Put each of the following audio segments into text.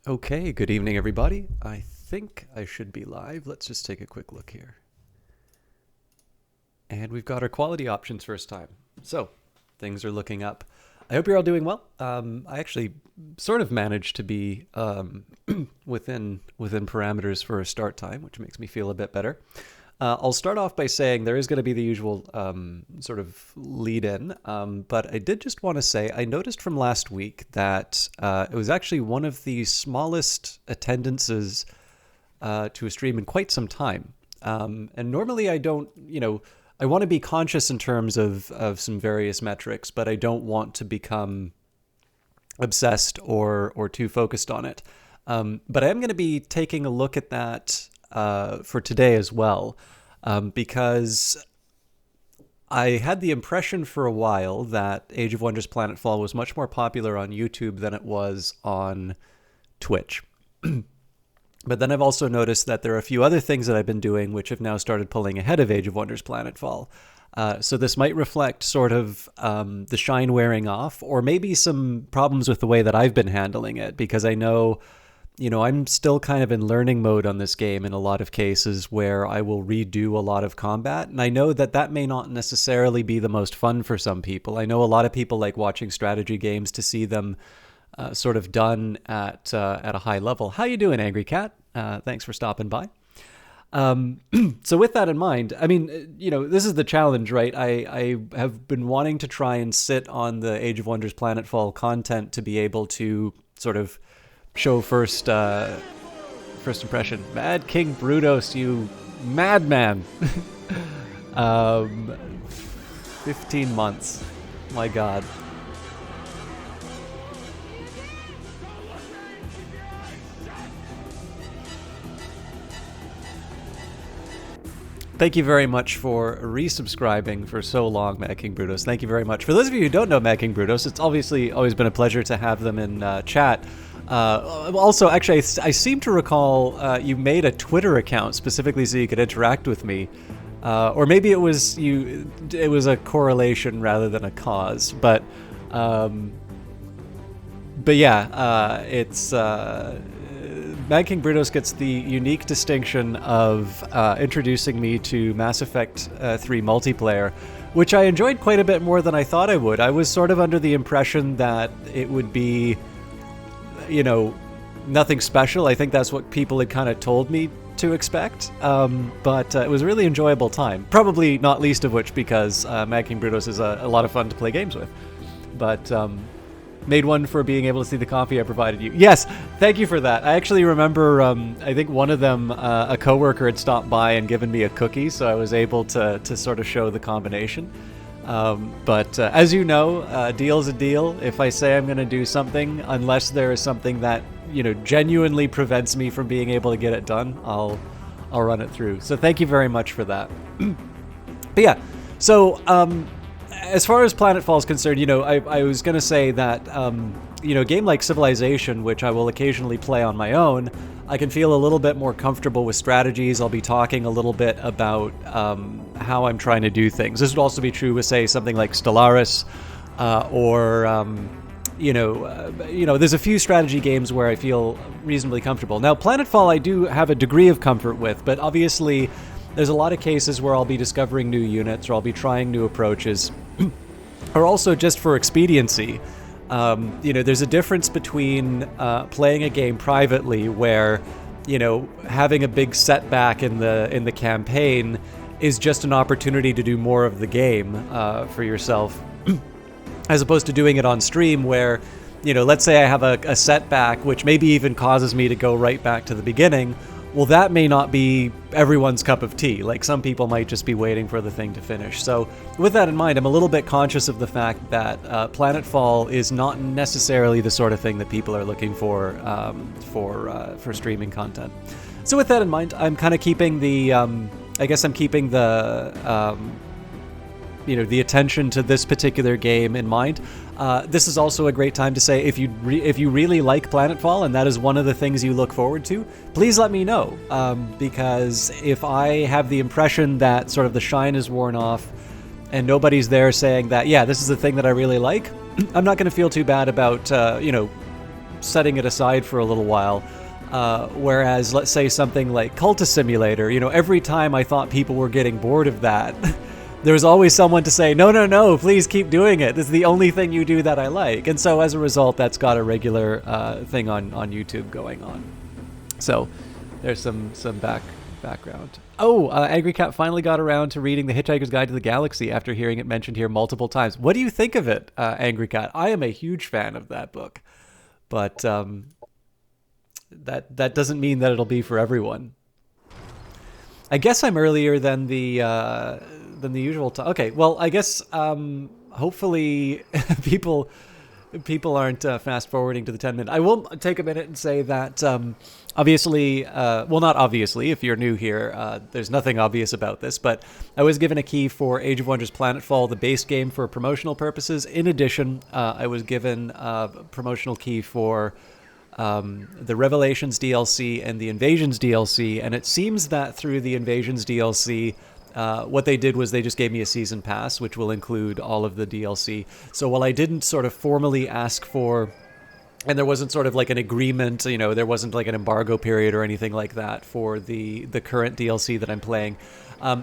Okay, good evening, everybody. I think I should be live. Let's just take a quick look here. And we've got our quality options first time. So, things are looking up. I hope you're all doing well. I actually sort of managed to be within parameters for a start time, which makes me feel a bit better. I'll start off by saying there is going to be the usual sort of lead in, but I did just want to say I noticed from last week that it was actually one of the smallest attendances to a stream in quite some time. And normally I don't, I want to be conscious in terms of some various metrics, but I don't want to become obsessed or too focused on it. But I am going to be taking a look at that for today as well, because I had the impression for a while that Age of Wonders Planetfall was much more popular on YouTube than it was on Twitch. But then I've also noticed that there are a few other things that I've been doing which have now started pulling ahead of Age of Wonders Planetfall. So this might reflect sort of the shine wearing off, or maybe some problems with the way that I've been handling it, because I know, I'm still kind of in learning mode on this game in a lot of cases where I will redo a lot of combat. And I know that that may not necessarily be the most fun for some people. I know a lot of people like watching strategy games to see them sort of done at a high level. How you doing, Angry Cat? Thanks for stopping by. So with that in mind, I mean, this is the challenge, right? I have been wanting to try and sit on the Age of Wonders Planetfall content to be able to sort of show first impression. Mad King Brutos, you madman. 15 months. My God. Thank you very much for resubscribing for so long, Mad King Brutos. Thank you very much. For those of you who don't know Mad King Brutos, it's obviously always been a pleasure to have them in chat. Also, actually, I seem to recall you made a Twitter account specifically so you could interact with me. Or maybe it was a correlation rather than a cause. But yeah, it's... Mad King Brutos gets the unique distinction of introducing me to Mass Effect 3 multiplayer, which I enjoyed quite a bit more than I thought I would. I was sort of under the impression that it would be, nothing special. I think that's what people had kind of told me to expect, but it was a really enjoyable time. Probably not least of which because Mad King Brutos is a lot of fun to play games with. But... made one for being able to see the coffee I provided you. Yes, thank you for that. I actually remember, I think one of them, a coworker had stopped by and given me a cookie, so I was able to sort of show the combination. But as you know, a deal's a deal. If I say I'm going to do something, unless there is something that, genuinely prevents me from being able to get it done, I'll run it through. So thank you very much for that. But yeah, so... as far as Planetfall is concerned, I was going to say that, a game like Civilization, which I will occasionally play on my own, I can feel a little bit more comfortable with strategies. I'll be talking a little bit about how I'm trying to do things. This would also be true with, say, something like Stellaris, or, there's a few strategy games where I feel reasonably comfortable. Now, Planetfall I do have a degree of comfort with, but obviously... there's a lot of cases where I'll be discovering new units or I'll be trying new approaches, or also just for expediency. There's a difference between playing a game privately where, having a big setback in the campaign is just an opportunity to do more of the game for yourself, as opposed to doing it on stream where, let's say I have a setback which maybe even causes me to go right back to the beginning. Well, that may not be everyone's cup of tea. Like, some people might just be waiting for the thing to finish. So, with that in mind, I'm a little bit conscious of the fact that Planetfall is not necessarily the sort of thing that people are looking for streaming content. So, with that in mind, I'm kind of keeping the, the attention to this particular game in mind. This is also a great time to say, if you really like Planetfall and that is one of the things you look forward to, please let me know. Because if I have the impression that sort of the shine is worn off and nobody's there saying that, yeah, this is the thing that I really like, I'm not going to feel too bad about, setting it aside for a little while. Whereas, let's say something like Cultist Simulator, every time I thought people were getting bored of that, there was always someone to say, no, please keep doing it. This is the only thing you do that I like. And so as a result, that's got a regular thing on YouTube going on. So there's some background. Oh, Angry Cat finally got around to reading The Hitchhiker's Guide to the Galaxy after hearing it mentioned here multiple times. What do you think of it, Angry Cat? I am a huge fan of that book. But that doesn't mean that it'll be for everyone. I guess I'm earlier than the usual time. Okay, well, I guess hopefully people aren't fast forwarding to the 10 minute. I will take a minute and say that obviously, well, not obviously, if you're new here, there's nothing obvious about this, but I was given a key for Age of Wonders Planetfall, the base game, for promotional purposes. In addition, I was given a promotional key for the Revelations DLC and the Invasions DLC, and it seems that through the Invasions DLC, what they did was they just gave me a season pass, which will include all of the DLC. So while I didn't sort of formally ask for, and there wasn't sort of like an agreement, there wasn't like an embargo period or anything like that for the current DLC that I'm playing,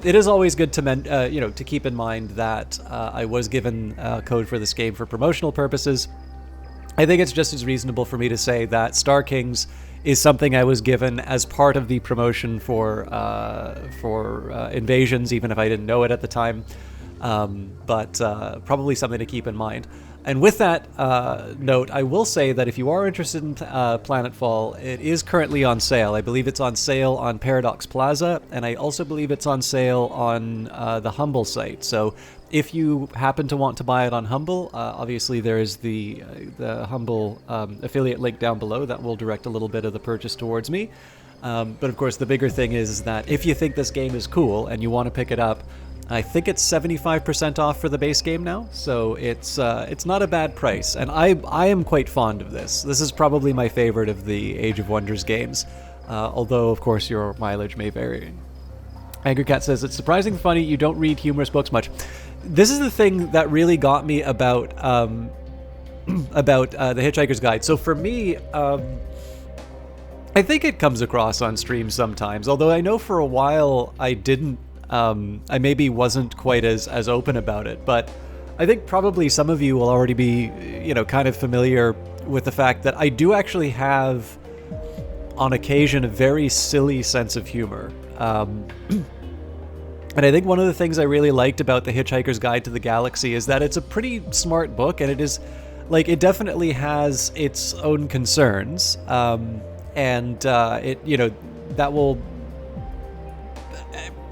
it is always good to to keep in mind that I was given a code for this game for promotional purposes. I think it's just as reasonable for me to say that Star Kings is something I was given as part of the promotion for Invasions, even if I didn't know it at the time. But probably something to keep in mind. And with that note, I will say that if you are interested in Planetfall, it is currently on sale. I believe it's on sale on Paradox Plaza, and I also believe it's on sale on the Humble site. So if you happen to want to buy it on Humble, obviously there is the Humble affiliate link down below that will direct a little bit of the purchase towards me. But of course, the bigger thing is that if you think this game is cool and you want to pick it up, I think it's 75% off for the base game now, so it's not a bad price. And I am quite fond of this. This is probably my favorite of the Age of Wonders games, although of course your mileage may vary. Angry Cat says, it's surprisingly funny you don't read humorous books much. This is the thing that really got me about The Hitchhiker's Guide. So for me, I think it comes across on stream sometimes, although I know for a while I didn't. I maybe wasn't quite as open about it, but I think probably some of you will already be, kind of familiar with the fact that I do actually have, on occasion, a very silly sense of humor. And I think one of the things I really liked about The Hitchhiker's Guide to the Galaxy is that it's a pretty smart book, and it is, it definitely has its own concerns, and that will...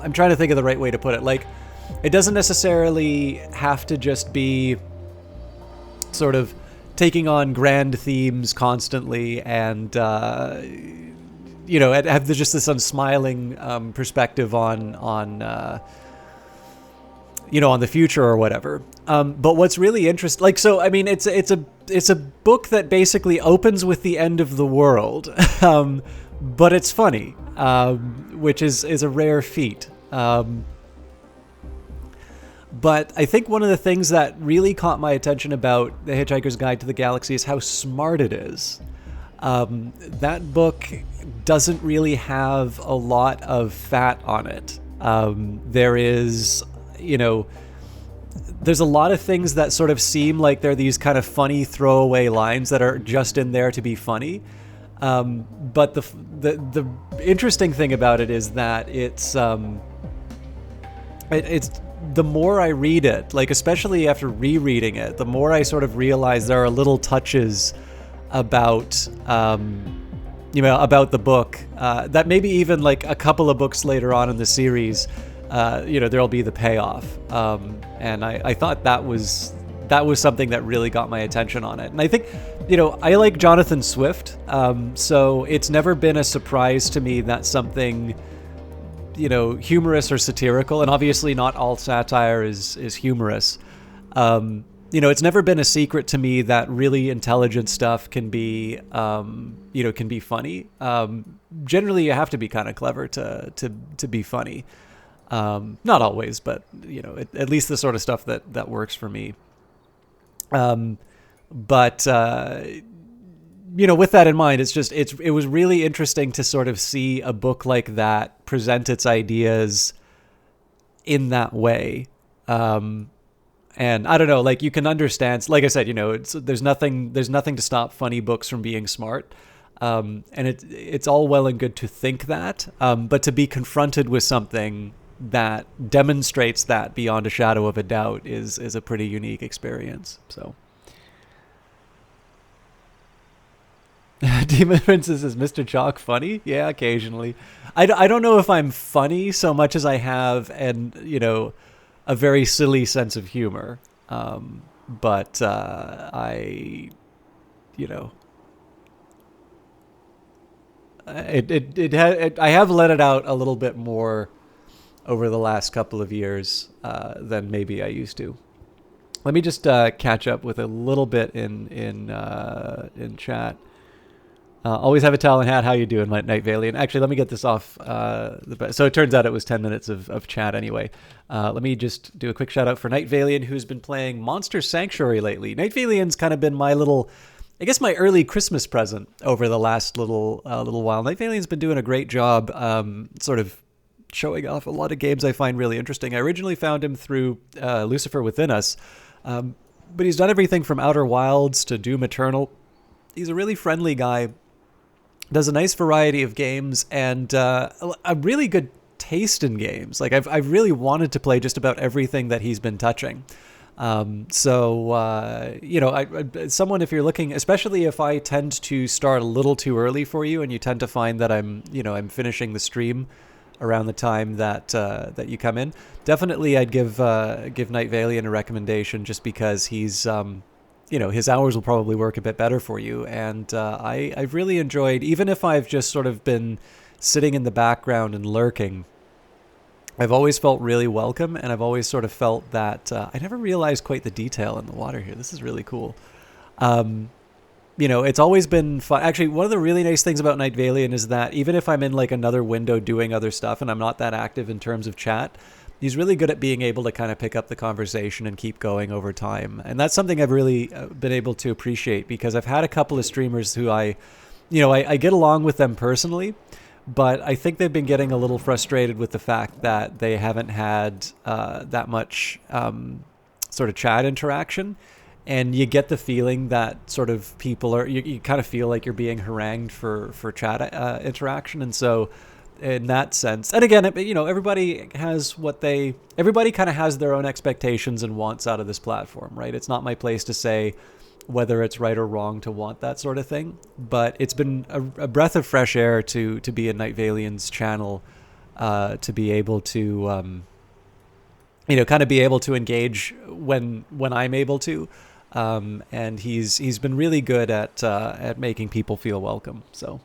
I'm trying to think of the right way to put it. It doesn't necessarily have to just be sort of taking on grand themes constantly and, have just this unsmiling perspective on the future or whatever. But what's really interesting, it's a book that basically opens with the end of the world, but it's funny, which is a rare feat. But I think one of the things that really caught my attention about The Hitchhiker's Guide to the Galaxy is how smart it is. That book doesn't really have a lot of fat on it. There is, there's a lot of things that sort of seem like they're these kind of funny throwaway lines that are just in there to be funny. But the interesting thing about it is that it's the more I read it, especially after rereading it, the more I sort of realize there are little touches about about the book that maybe even a couple of books later on in the series, there'll be the payoff. And I thought that was something that really got my attention on it. And I think, I like Jonathan Swift, so it's never been a surprise to me that something, humorous or satirical, and obviously not all satire is humorous. It's never been a secret to me that really intelligent stuff can be, can be funny. Generally, you have to be kind of clever to be funny. Not always, but at least the sort of stuff that works for me. But with that in mind, it was really interesting to sort of see a book like that present its ideas in that way. And I don't know, like, you can understand, like I said, there's nothing to stop funny books from being smart. And it's all well and good to think that, but to be confronted with something that demonstrates that beyond a shadow of a doubt is a pretty unique experience. So. Demon Princess is Mr. Chalk funny? Yeah, occasionally. I don't know if I'm funny so much as I have a very silly sense of humor. But I have let it out a little bit more over the last couple of years than maybe I used to. Let me just catch up with a little bit in chat. Always have a Talon hat. How you doing, Night Valiant? Actually, let me get this off. So it turns out it was 10 minutes of chat anyway. Let me just do a quick shout out for Night Valiant, who's been playing Monster Sanctuary lately. Night Valiant's kind of been my early Christmas present over the last little while. Night Valiant's been doing a great job, sort of showing off a lot of games I find really interesting. I originally found him through Lucifer Within Us, but he's done everything from Outer Wilds to Doom Eternal. He's a really friendly guy. Does a nice variety of games and a really good taste in games. Like I've really wanted to play just about everything that he's been touching. Someone, if you're looking, especially if I tend to start a little too early for you, and you tend to find that I'm finishing the stream around the time that you come in, definitely I'd give Night Valiant a recommendation, just because he's his hours will probably work a bit better for you. And I've really enjoyed, even if I've just sort of been sitting in the background and lurking, I've always felt really welcome, and I've always sort of felt that I never realized quite the detail in the water here. This is really cool. It's always been fun. Actually, one of the really nice things about Night Valiant is that even if I'm in like another window doing other stuff and I'm not that active in terms of chat, he's really good at being able to kind of pick up the conversation and keep going over time. And that's something I've really been able to appreciate, because I've had a couple of streamers who I get along with them personally, but I think they've been getting a little frustrated with the fact that they haven't had that much sort of chat interaction. And you get the feeling that sort of people are, you kind of feel like you're being harangued for chat interaction. And so in that sense, and again, everybody kind of has their own expectations and wants out of this platform, right? It's not my place to say whether it's right or wrong to want that sort of thing, but it's been a breath of fresh air to be in Night Valiant's channel, to be able to kind of be able to engage when I'm able to, and he's been really good at making people feel welcome. So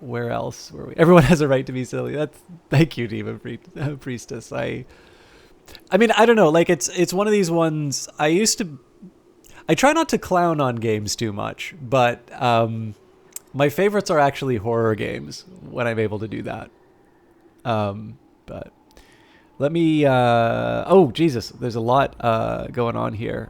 where else were we? Everyone has a right to be silly. Thank you, Demon Priestess. I mean, I don't know, like it's one of these ones. I try not to clown on games too much, but my favorites are actually horror games when I'm able to do that. But let me, oh, Jesus, there's a lot going on here.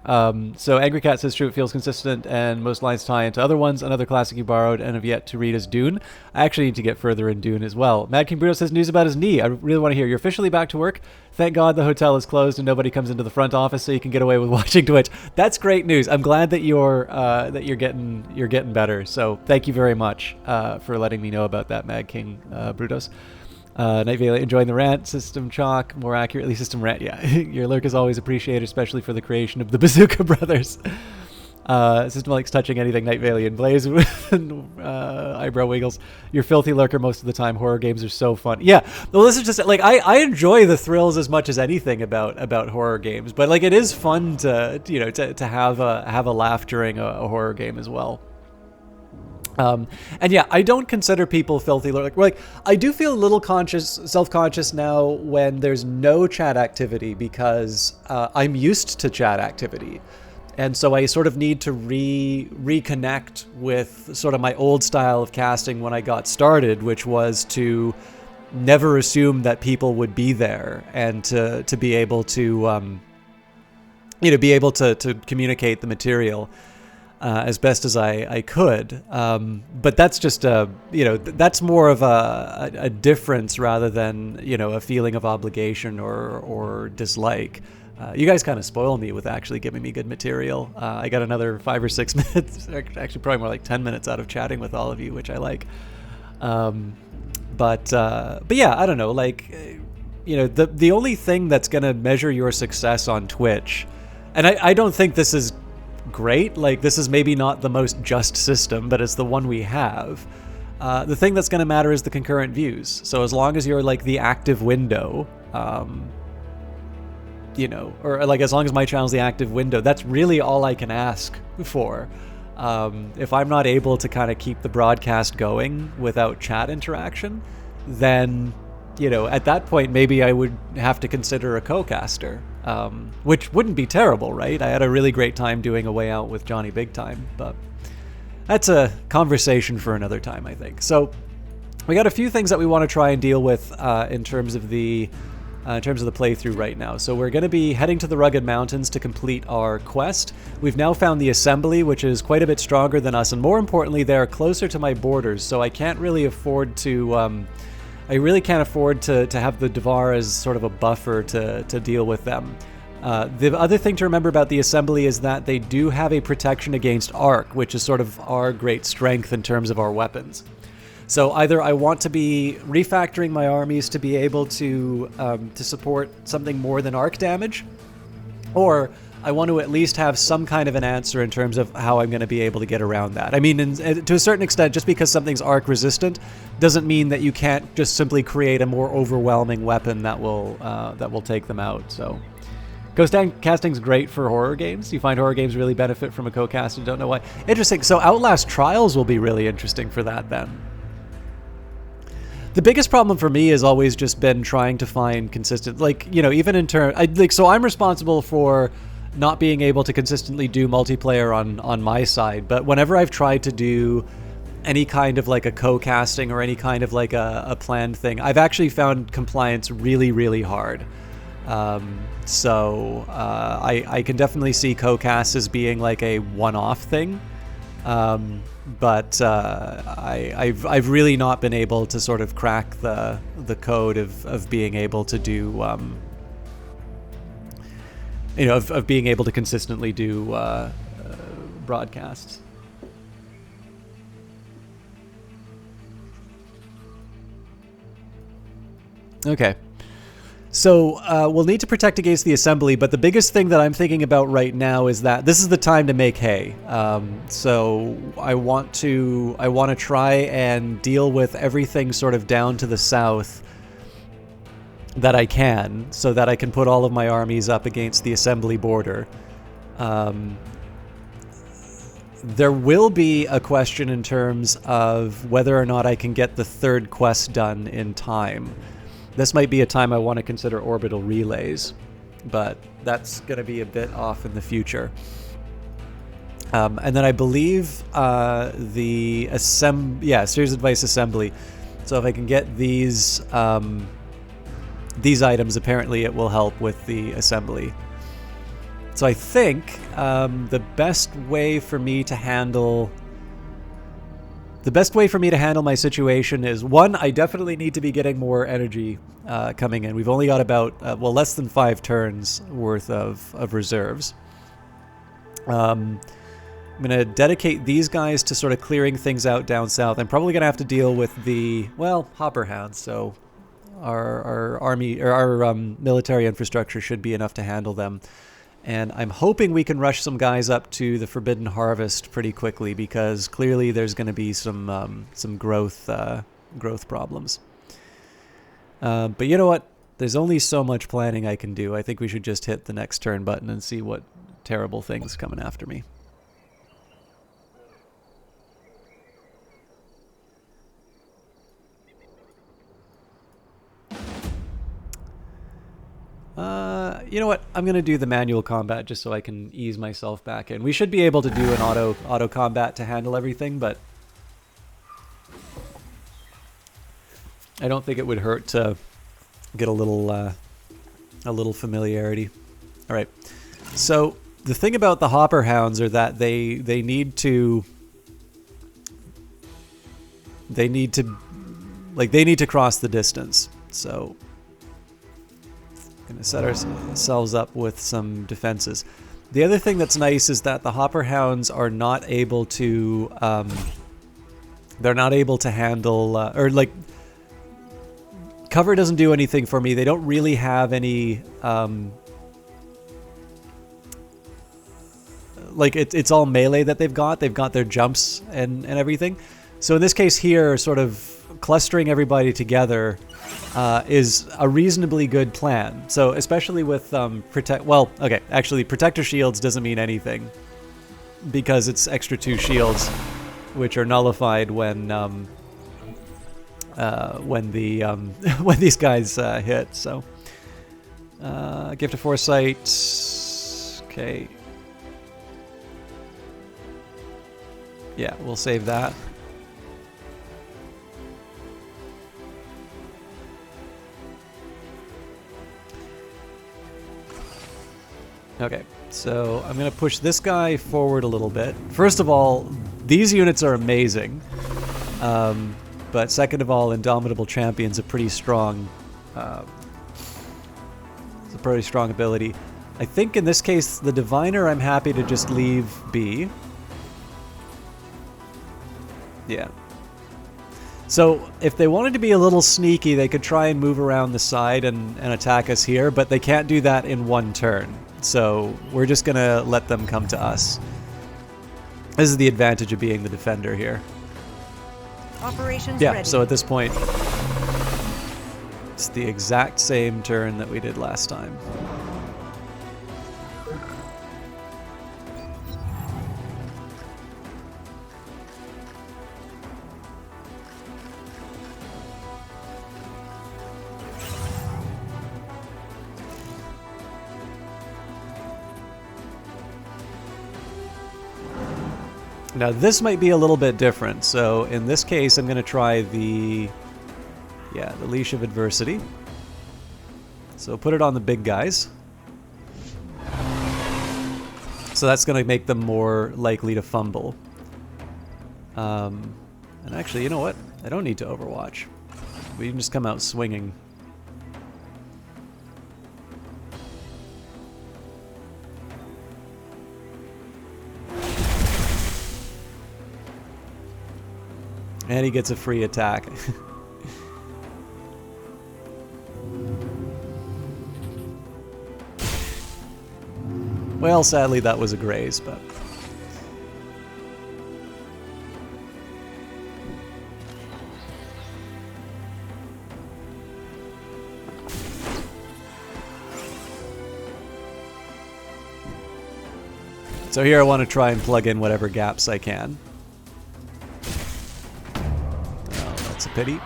So Angry Cat says, true, it feels consistent, and most lines tie into other ones. Another classic you borrowed and have yet to read is Dune. I actually need to get further in Dune as well. Mad King Bruno says, news about his knee. I really want to hear. You're officially back to work. Thank God the hotel is closed and nobody comes into the front office, so you can get away with watching Twitch. That's great news. I'm glad that you're getting better. So thank you very much for letting me know about that, Mad King Brutus. Night Valiant enjoying the rant. System Chalk, more accurately System Rant. Yeah, your lurk is always appreciated, especially for the creation of the Bazooka Brothers. System likes touching anything Night Valiant. Blaze with eyebrow wiggles. You're filthy lurker most of the time. Horror games are so fun. Yeah, well, this is just like I enjoy the thrills as much as anything about horror games, but like it is fun to to have a laugh during a horror game as well. And yeah, I don't consider people filthy. Like I do feel a little self-conscious now when there's no chat activity, because I'm used to chat activity. And so I sort of need to reconnect with sort of my old style of casting when I got started, which was to never assume that people would be there, and to be able to, be able to communicate the material. as best as I could. But that's just that's more of a difference rather than a feeling of obligation or dislike. You guys kind of spoil me with actually giving me good material. I got another 5 or 6 minutes, actually probably more like 10 minutes out of chatting with all of you, which I like. But yeah, I don't know. Like, the only thing that's gonna measure your success on Twitch, and I don't think this is great. Like, this is maybe not the most just system, but it's the one we have. The thing that's gonna matter is the concurrent views. So as long as you're like the active window, or like as long as my channel's the active window, that's really all I can ask for. If I'm not able to kind of keep the broadcast going without chat interaction, then, at that point, maybe I would have to consider a co-caster, which wouldn't be terrible, right? I had a really great time doing A Way Out with Johnny Big Time, but that's a conversation for another time, I think. So we got a few things that we want to try and deal with in terms of the playthrough right now. So we're going to be heading to the Rugged Mountains to complete our quest. We've now found the Assembly, which is quite a bit stronger than us, and more importantly, they're closer to my borders, so I can't really afford to... I really can't afford to have the Devar as sort of a buffer to deal with them. The other thing to remember about the Assembly is that they do have a protection against arc, which is sort of our great strength in terms of our weapons. So either I want to be refactoring my armies to be able to support something more than arc damage, or I want to at least have some kind of an answer in terms of how I'm going to be able to get around that. I mean, to a certain extent, just because something's arc resistant doesn't mean that you can't just simply create a more overwhelming weapon that will take them out. So co-casting's great for horror games. You find horror games really benefit from a co-cast and don't know why. Interesting. So Outlast Trials will be really interesting for that then. The biggest problem for me has always just been trying to find consistent, even in turn, so I'm responsible for not being able to consistently do multiplayer on my side, but whenever I've tried to do any kind of like a co-casting or any kind of like a planned thing, I've actually found compliance really, really hard. So I can definitely see co-casts as being like a one-off thing. But I've really not been able to sort of crack the code of being able to do of being able to consistently do broadcasts. Okay. So we'll need to protect against the Assembly, but the biggest thing that I'm thinking about right now is that this is the time to make hay. So I want to try and deal with everything sort of down to the south that I can, so that I can put all of my armies up against the Assembly border. There will be a question in terms of whether or not I can get the third quest done in time. This might be a time I want to consider orbital relays, but that's going to be a bit off in the future. And then I believe Series Advice Assembly. So if I can get these items, apparently it will help with the Assembly. So I think the best way for me to handle my situation is, one, I definitely need to be getting more energy coming in. We've only got about, less than 5 turns worth of reserves. I'm going to dedicate these guys to sort of clearing things out down south. I'm probably going to have to deal with the, Hopper Hounds, so our army, or our military infrastructure should be enough to handle them. And I'm hoping we can rush some guys up to the Forbidden Harvest pretty quickly, because clearly there's going to be some growth problems. But you know what? There's only so much planning I can do. I think we should just hit the next turn button and see what terrible thing's coming after me. You know what? I'm going to do the manual combat just so I can ease myself back in. We should be able to do an auto combat to handle everything, but I don't think it would hurt to get a little familiarity. All right. So the thing about the Hopper Hounds are that they need to cross the distance. So gonna set ourselves up with some defenses. The other thing that's nice is that the Hopper Hounds are not able to they're not able to handle or like cover doesn't do anything for me. They don't really have any like it's all melee that they've got. They've got their jumps and everything. So in this case here, sort of clustering everybody together is a reasonably good plan. So especially with Protector Shields doesn't mean anything because it's extra 2 shields, which are nullified when these guys hit. So Gift of Foresight. Okay. Yeah, we'll save that. Okay, so I'm going to push this guy forward a little bit. First of all, these units are amazing. But second of all, Indomitable Champion's a pretty strong ability. I think in this case, the Diviner I'm happy to just leave be. Yeah. So if they wanted to be a little sneaky, they could try and move around the side and attack us here, but they can't do that in one turn. So we're just going to let them come to us. This is the advantage of being the defender here. Operations yeah, ready. So at this point, it's the exact same turn that we did last time. Now this might be a little bit different, so in this case I'm going to try the Leash of Adversity. So put it on the big guys. So that's going to make them more likely to fumble. And actually, you know what? I don't need to Overwatch. We can just come out swinging. And he gets a free attack. Well, sadly that was a graze, but... So here I want to try and plug in whatever gaps I can. It's a pity.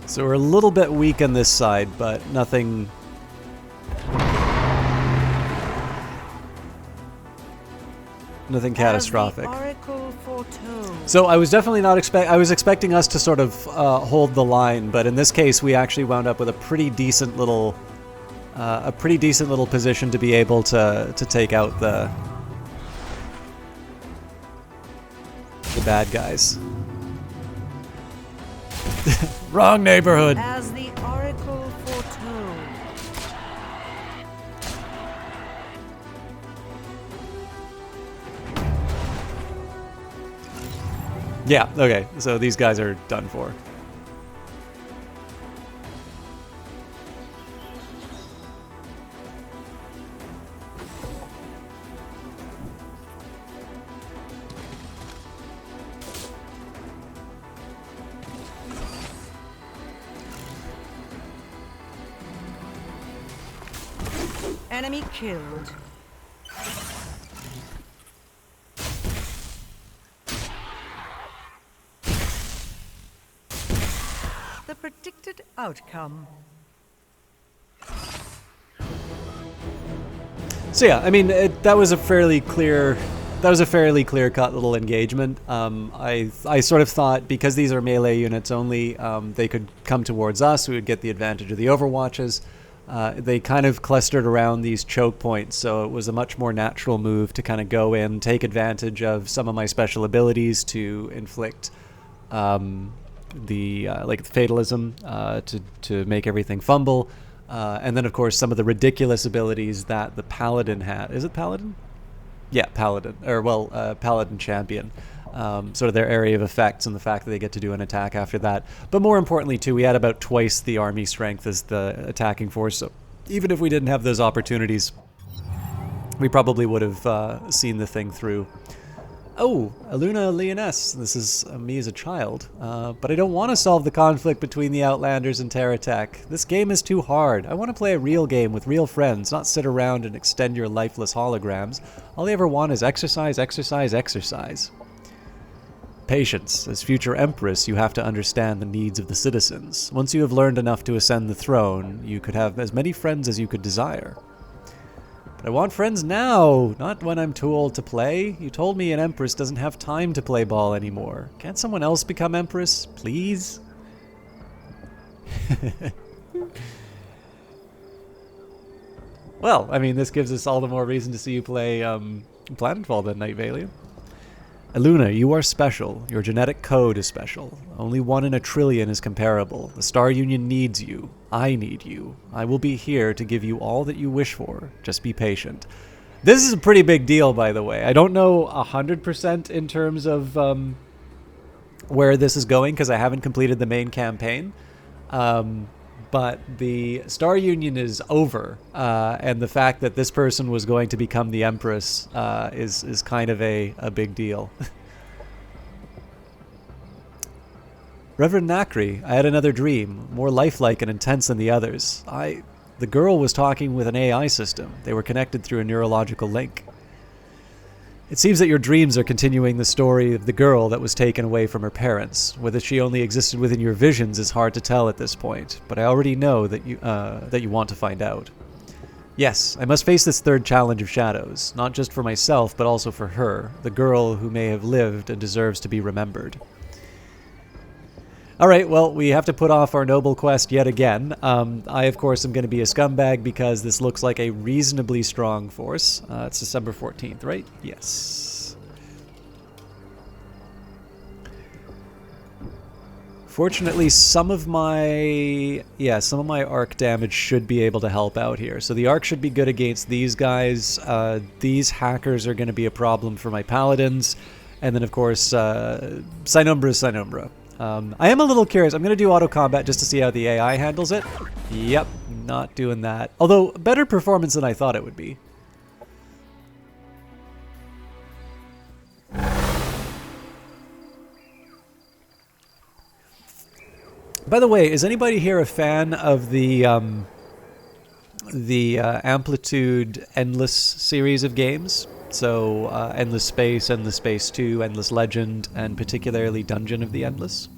So we're a little bit weak on this side, but nothing... Nothing catastrophic. So I was definitely not I was expecting us to sort of hold the line, but in this case we actually wound up with a pretty decent little position to be able to take out the bad guys. Wrong neighborhood. As the Oracle foretold. Yeah, okay, so these guys are done for. Enemy killed. The predicted outcome. So yeah, I mean, that was a fairly clear-cut little engagement. I sort of thought because these are melee units only, they could come towards us. We would get the advantage of the overwatches. They kind of clustered around these choke points, so it was a much more natural move to kind of go in, take advantage of some of my special abilities to inflict like fatalism to make everything fumble. And then, of course, some of the ridiculous abilities that the Paladin had. Is it Paladin? Yeah, Paladin. Paladin Champion. Sort of their area of effects and the fact that they get to do an attack after that. But more importantly, too, we had about twice the army strength as the attacking force. So even if we didn't have those opportunities, we probably would have seen the thing through. Oh, Aluna Leoness. This is me as a child. But I don't want to solve the conflict between the Outlanders and Terratech. This game is too hard. I want to play a real game with real friends, not sit around and extend your lifeless holograms. All I ever want is exercise, exercise, exercise. Patience. As future Empress, you have to understand the needs of the citizens. Once you have learned enough to ascend the throne, you could have as many friends as you could desire. But I want friends now, not when I'm too old to play. You told me an Empress doesn't have time to play ball anymore. Can't someone else become Empress, please? Well, I mean, this gives us all the more reason to see you play Planetfall then, Night Valiant. Aluna, you are special. Your genetic code is special. Only 1 in a trillion is comparable. The Star Union needs you. I need you. I will be here to give you all that you wish for. Just be patient. This is a pretty big deal, by the way. I don't know 100% in terms of where this is going, because I haven't completed the main campaign. But the Star Union is over, and the fact that this person was going to become the Empress is kind of a big deal. Reverend Nakri, I had another dream, more lifelike and intense than the others. The girl was talking with an AI system. They were connected through a neurological link. It seems that your dreams are continuing the story of the girl that was taken away from her parents. Whether she only existed within your visions is hard to tell at this point, but I already know that you want to find out. Yes, I must face this third challenge of shadows, not just for myself, but also for her, the girl who may have lived and deserves to be remembered. Alright, well, we have to put off our noble quest yet again. I, of course, am going to be a scumbag because this looks like a reasonably strong force. It's December 14th, right? Yes. Fortunately, some of my arc damage should be able to help out here. So the arc should be good against these guys. These hackers are going to be a problem for my paladins. And then, of course, Synumbra is Synumbra. I am a little curious. I'm going to do auto combat just to see how the AI handles it. Yep, not doing that. Although, better performance than I thought it would be. By the way, is anybody here a fan of the Amplitude Endless series of games? So, Endless Space, Endless Space 2, Endless Legend, and particularly Dungeon of the Endless.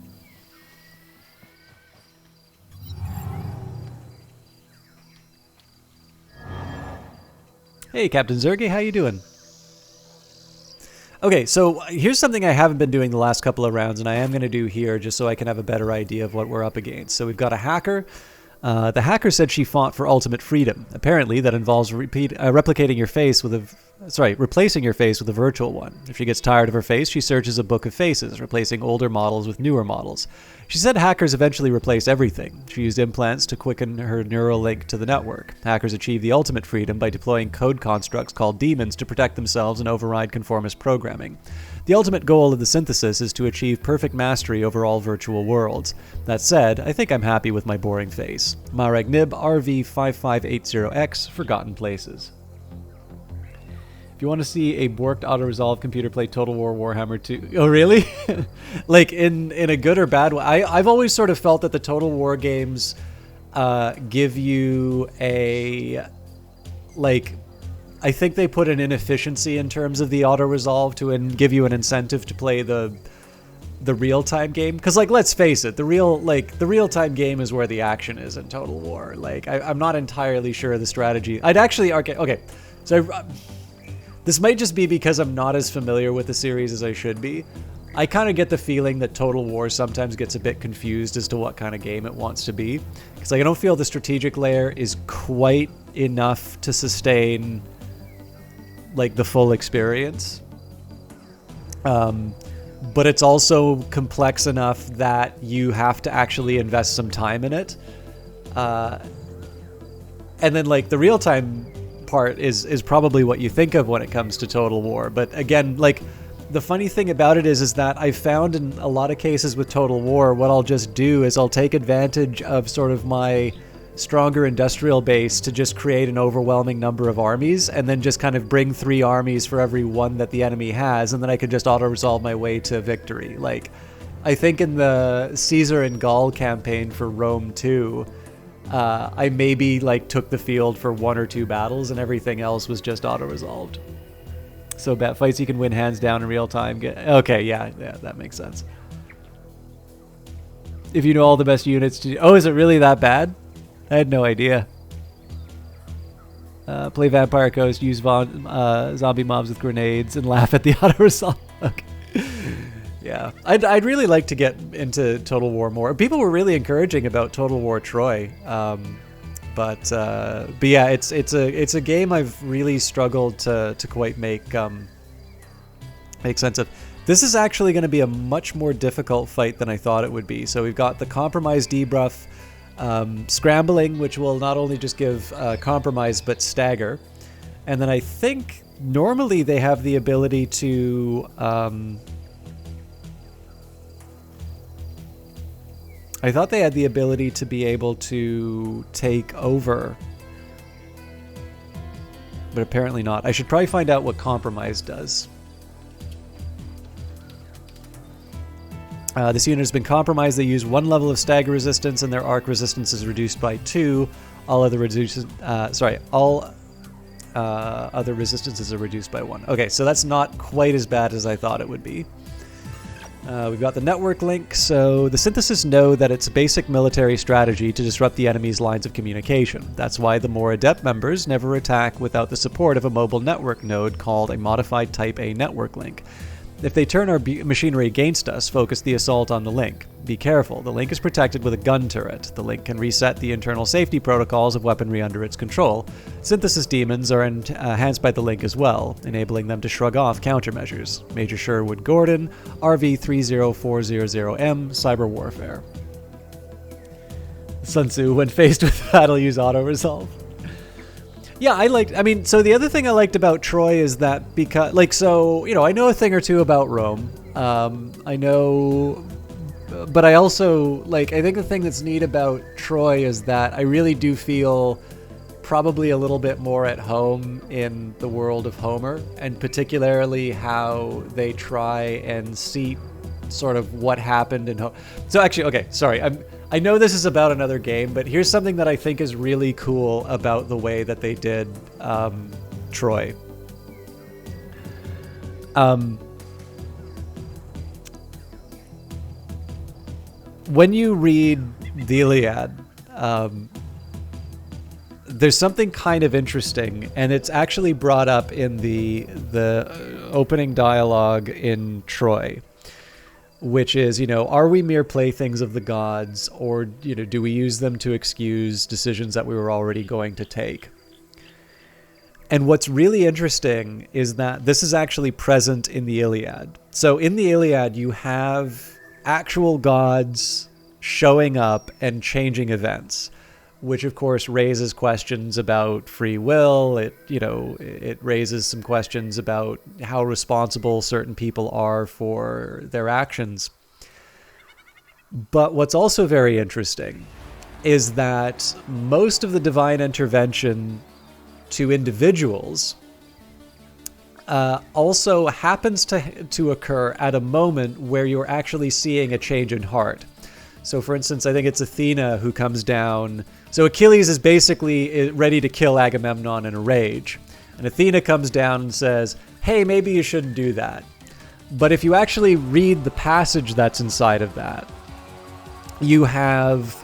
Hey, Captain Zergy, how you doing? Okay, so here's something I haven't been doing the last couple of rounds, and I am going to do here just so I can have a better idea of what we're up against. So we've got a hacker. The hacker said she fought for ultimate freedom. Apparently, that involves replicating your face with replacing your face with a virtual one. If she gets tired of her face, she searches a book of faces, replacing older models with newer models. She said hackers eventually replace everything. She used implants to quicken her neural link to the network. Hackers achieve the ultimate freedom by deploying code constructs called demons to protect themselves and override conformist programming. The ultimate goal of the synthesis is to achieve perfect mastery over all virtual worlds. That said, I think I'm happy with my boring face. Maragnib RV5580X, Forgotten Places. If you want to see a borked auto-resolve computer play Total War Warhammer 2... Oh, really? Like, in a good or bad way? I've always sort of felt that the Total War games give you a... Like... I think they put an inefficiency in terms of the auto-resolve to give you an incentive to play the real-time game. Because, like, let's face it, the real-time game is where the action is in Total War. Like, I'm not entirely sure of the strategy. I'd actually... Okay, So this might just be because I'm not as familiar with the series as I should be. I kind of get the feeling that Total War sometimes gets a bit confused as to what kind of game it wants to be. Because like, I don't feel the strategic layer is quite enough to sustain like the full experience. But it's also complex enough that you have to actually invest some time in it. And then like the real-time part is probably what you think of when it comes to Total War. But again, like the funny thing about it is that I've found in a lot of cases with Total War, what I'll just do is I'll take advantage of sort of my stronger industrial base to just create an overwhelming number of armies and then just kind of bring 3 armies for every one that the enemy has, and then I could just auto-resolve my way to victory. Like, I think in the Caesar and Gaul campaign for Rome 2, I maybe like took the field for 1 or 2 battles and everything else was just auto-resolved. So fights you can win hands down in real time. Okay, yeah, that makes sense. If you know all the best units oh, is it really that bad? I had no idea. Play Vampire Coast, use zombie mobs with grenades, and laugh at the auto-resolve. Okay. Yeah. I'd really like to get into Total War more. People were really encouraging about Total War Troy. But yeah, it's a game I've really struggled to quite make sense of. This is actually going to be a much more difficult fight than I thought it would be. So we've got the Compromise debuff, Scrambling, which will not only just give Compromise but Stagger, and then I think normally they have the ability to I thought they had the ability to be able to take over, but apparently not. I should probably find out what Compromise does. This unit has been compromised. They use 1 level of stagger resistance, and their arc resistance is reduced by 2. All other other resistances are reduced by 1. Okay, so that's not quite as bad as I thought it would be. We've got the network link. So the synthesis know that it's a basic military strategy to disrupt the enemy's lines of communication. That's why the more adept members never attack without the support of a mobile network node called a modified Type A network link. If they turn our machinery against us, focus the assault on the link. Be careful, the link is protected with a gun turret. The link can reset the internal safety protocols of weaponry under its control. Synthesis demons are enhanced by the link as well, enabling them to shrug off countermeasures. Major Sherwood Gordon, RV30400M, Cyber Warfare. Sun Tzu, when faced with battle, use auto-resolve. Yeah, so the other thing I liked about Troy is that because, I know a thing or two about Rome. But I also, I think the thing that's neat about Troy is that I really do feel probably a little bit more at home in the world of Homer, and particularly how they try and see sort of what happened in Homer. So actually, okay, sorry, I know this is about another game, but here's something that I think is really cool about the way that they did Troy. When you read the Iliad, there's something kind of interesting, and it's actually brought up in the opening dialogue in Troy, which is, are we mere playthings of the gods, or, do we use them to excuse decisions that we were already going to take? And what's really interesting is that this is actually present in the Iliad. So in the Iliad, you have actual gods showing up and changing events, which of course raises questions about free will. It raises some questions about how responsible certain people are for their actions. But what's also very interesting is that most of the divine intervention to individuals also happens to occur at a moment where you're actually seeing a change in heart. So for instance, I think it's Athena who comes down. So Achilles is basically ready to kill Agamemnon in a rage. And Athena comes down and says, hey, maybe you shouldn't do that. But if you actually read the passage that's inside of that, you have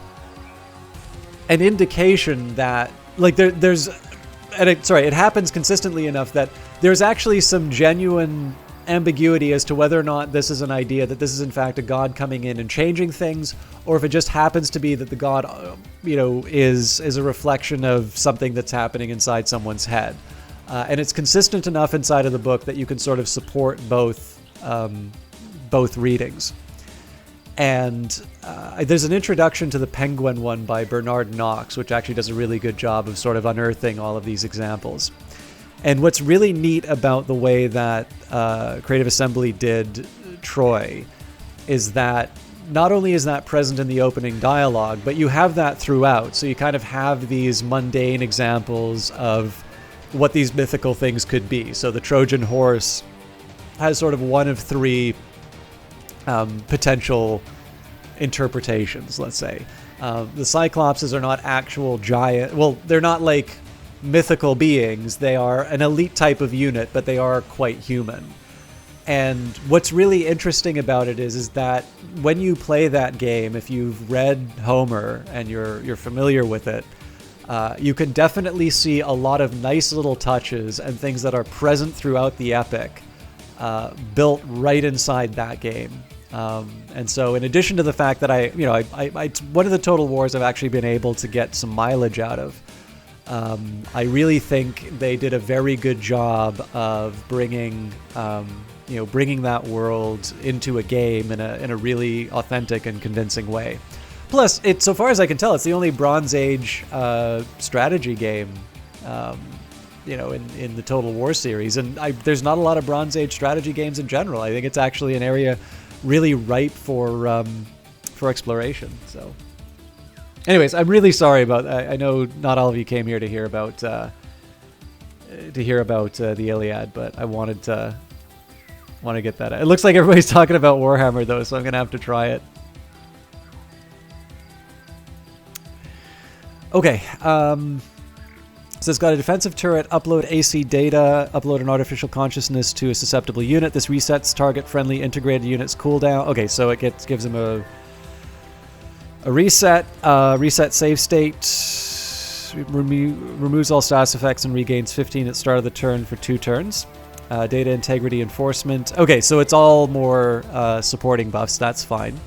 an indication that, there's it happens consistently enough that there's actually some genuine ambiguity as to whether or not this is an idea, that this is in fact a god coming in and changing things, or if it just happens to be that the god, is a reflection of something that's happening inside someone's head. And it's consistent enough inside of the book that you can sort of support both readings. And there's an introduction to the Penguin one by Bernard Knox, which actually does a really good job of sort of unearthing all of these examples. And what's really neat about the way that Creative Assembly did Troy is that not only is that present in the opening dialogue, but you have that throughout. So you kind of have these mundane examples of what these mythical things could be. So the Trojan horse has sort of one of three potential interpretations, let's say. The Cyclopses are not actual giant... Well, they're not like mythical beings. They are an elite type of unit, but they are quite human. And what's really interesting about it is that when you play that game, if you've read Homer and you're familiar with it, you can definitely see a lot of nice little touches and things that are present throughout the epic built right inside that game. And so in addition to the fact that I one of the Total Wars I've actually been able to get some mileage out of, I really think they did a very good job of bringing that world into a game in a really authentic and convincing way. Plus, so far as I can tell, it's the only Bronze Age strategy game, in the Total War series. And there's not a lot of Bronze Age strategy games in general. I think it's actually an area really ripe for exploration. So, anyways, I'm really sorry about that. I know not all of you came here to hear about the Iliad, but I wanted to get that out. It looks like everybody's talking about Warhammer though, so I'm gonna have to try it. Okay, so it's got a defensive turret, upload AC data, upload an artificial consciousness to a susceptible unit. This resets target-friendly integrated unit's cooldown. Okay, so it gives them a reset, save state, removes all status effects and regains 15 at start of the turn for 2 turns. Data integrity enforcement. Okay, so it's all more supporting buffs. That's fine.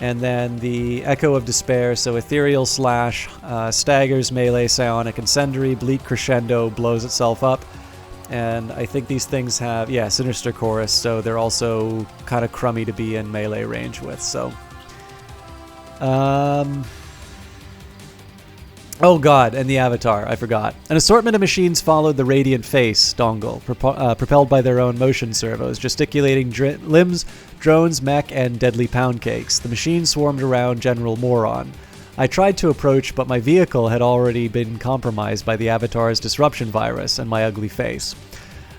And then the Echo of Despair, so Ethereal Slash, staggers, melee, psionic, incendiary, bleak crescendo, blows itself up. And I think these things have, Sinister Chorus, so they're also kind of crummy to be in melee range with, so. Oh god, and the Avatar, I forgot. An assortment of machines followed the Radiant Face dongle, propelled by their own motion servos, gesticulating limbs, drones, mech, and deadly pound cakes. The machines swarmed around General Moron. I tried to approach, but my vehicle had already been compromised by the Avatar's disruption virus and my ugly face.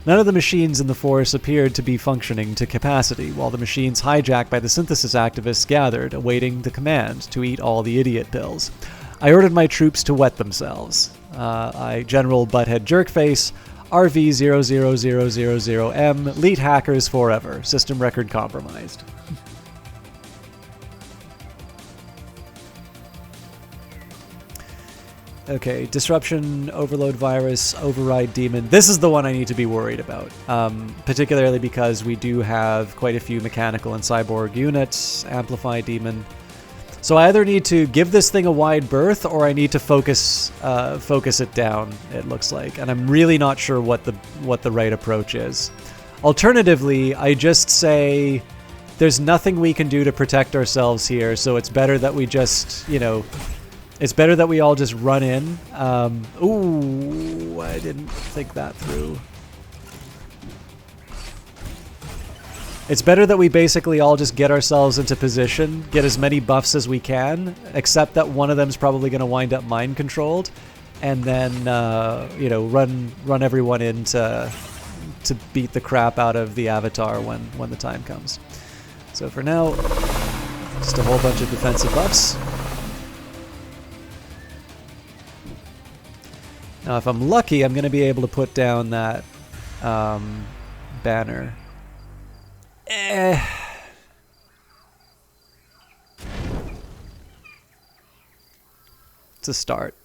None of the machines in the force appeared to be functioning to capacity, while the machines hijacked by the synthesis activists gathered, awaiting the command to eat all the idiot pills. I ordered my troops to wet themselves. General Butthead Jerkface, RV00000M, lead hackers forever. System record compromised. Okay, disruption, overload virus, override demon. This is the one I need to be worried about, particularly because we do have quite a few mechanical and cyborg units, amplify demon. So I either need to give this thing a wide berth, or I need to focus it down, it looks like. And I'm really not sure what the right approach is. Alternatively, I just say there's nothing we can do to protect ourselves here, so it's better that we just, it's better that we all just run in. Ooh, I didn't think that through. It's better that we basically all just get ourselves into position, get as many buffs as we can, except that one of them's probably going to wind up mind controlled, and then run everyone in to beat the crap out of the Avatar when the time comes. So for now, just a whole bunch of defensive buffs. Now, if I'm lucky, I'm going to be able to put down that banner. It's a start.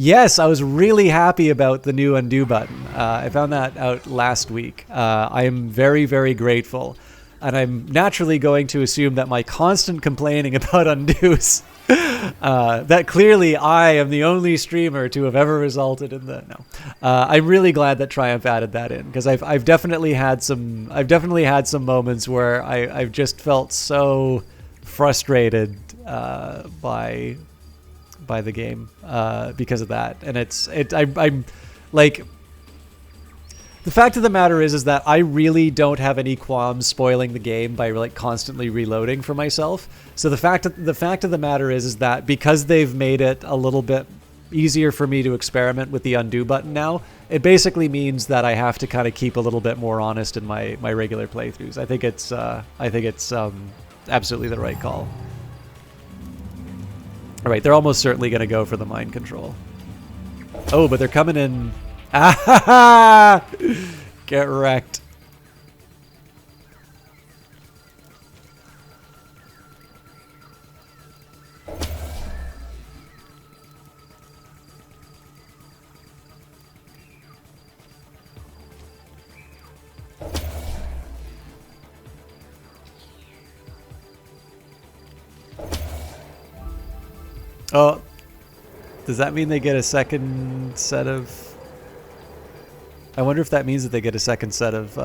Yes, I was really happy about the new undo button. I found that out last week. I am very, very grateful. And I'm naturally going to assume that my constant complaining about undos, that clearly I am the only streamer to have ever resulted in the, no. I'm really glad that Triumph added that in, because I've definitely had some moments where I've just felt so frustrated by the game because of that. And I'm like, the fact of the matter is that I really don't have any qualms spoiling the game by like constantly reloading for myself. So the fact of the matter is that because they've made it a little bit easier for me to experiment with the undo button now, it basically means that I have to kind of keep a little bit more honest in my regular playthroughs. I think it's absolutely the right call. All right, they're almost certainly going to go for the mind control. Oh, but they're coming in. Ah, get wrecked. Oh, does that mean they get a second set of... I wonder if that means that they get a second set of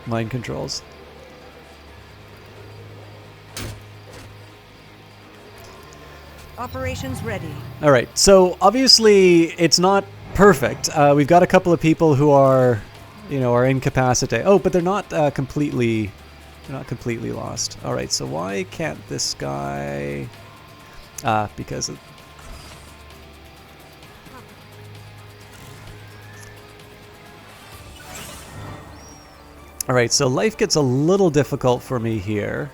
mind controls. Operations ready. All right, so obviously it's not perfect. We've got a couple of people who are, are incapacitated. Oh, but they're not completely lost. All right, so why can't this guy? Because of... All right, so life gets a little difficult for me here.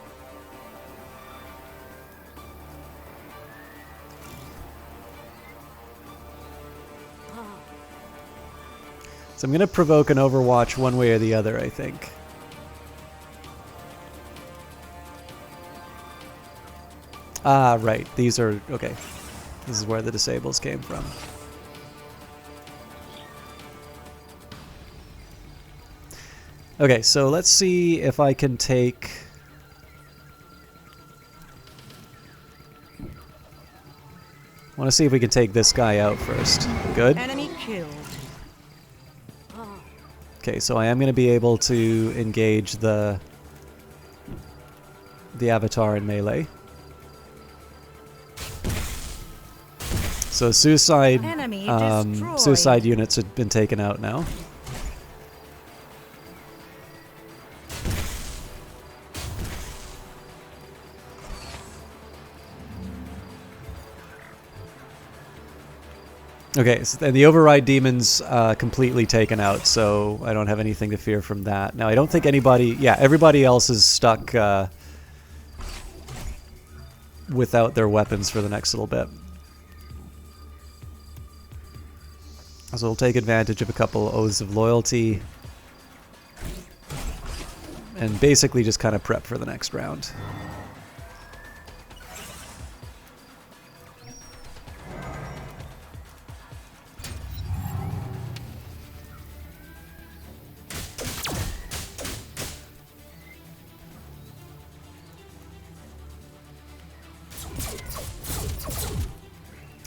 So I'm going to provoke an Overwatch one way or the other, I think. Ah, right. These are... Okay. This is where the disables came from. Okay, so let's see if I can take... I want to see if we can take this guy out first. Good. Enemy killed. Okay, so I am going to be able to engage the avatar in melee. So suicide units have been taken out now. Okay, so, and the override demons completely taken out, so I don't have anything to fear from that. Now I don't think anybody, yeah, everybody else is stuck without their weapons for the next little bit. So we'll take advantage of a couple Oaths of Loyalty and basically just kind of prep for the next round.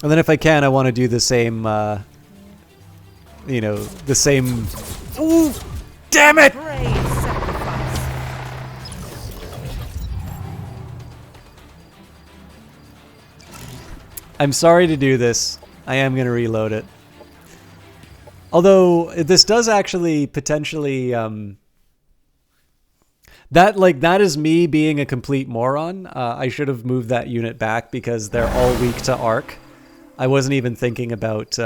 And then if I can, I want to do the same, the same... Ooh! Damn it! Brave sacrifice. I'm sorry to do this. I am going to reload it. Although, this does actually potentially... That is me being a complete moron. I should have moved that unit back because they're all weak to arc. I wasn't even thinking about this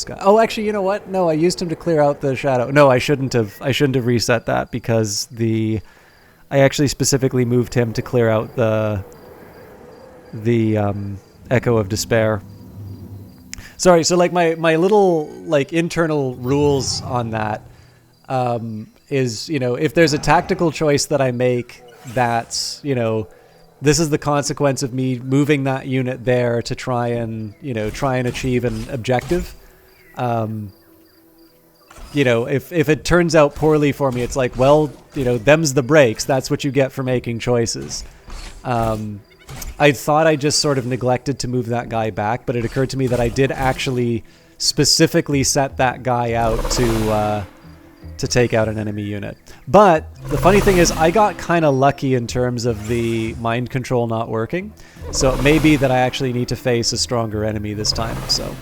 guy. Oh, actually, you know what? No, I used him to clear out the shadow. No, I shouldn't have reset that because I actually specifically moved him to clear out the Echo of Despair. Sorry, so like my little like internal rules on that. is, if there's a tactical choice that I make that's, this is the consequence of me moving that unit there to try and achieve an objective. If it turns out poorly for me, it's like, well, them's the breaks. That's what you get for making choices. I thought I just sort of neglected to move that guy back, but it occurred to me that I did actually specifically set that guy out to take out an enemy unit. But the funny thing is, I got kind of lucky in terms of the mind control not working. So it may be that I actually need to face a stronger enemy this time. So,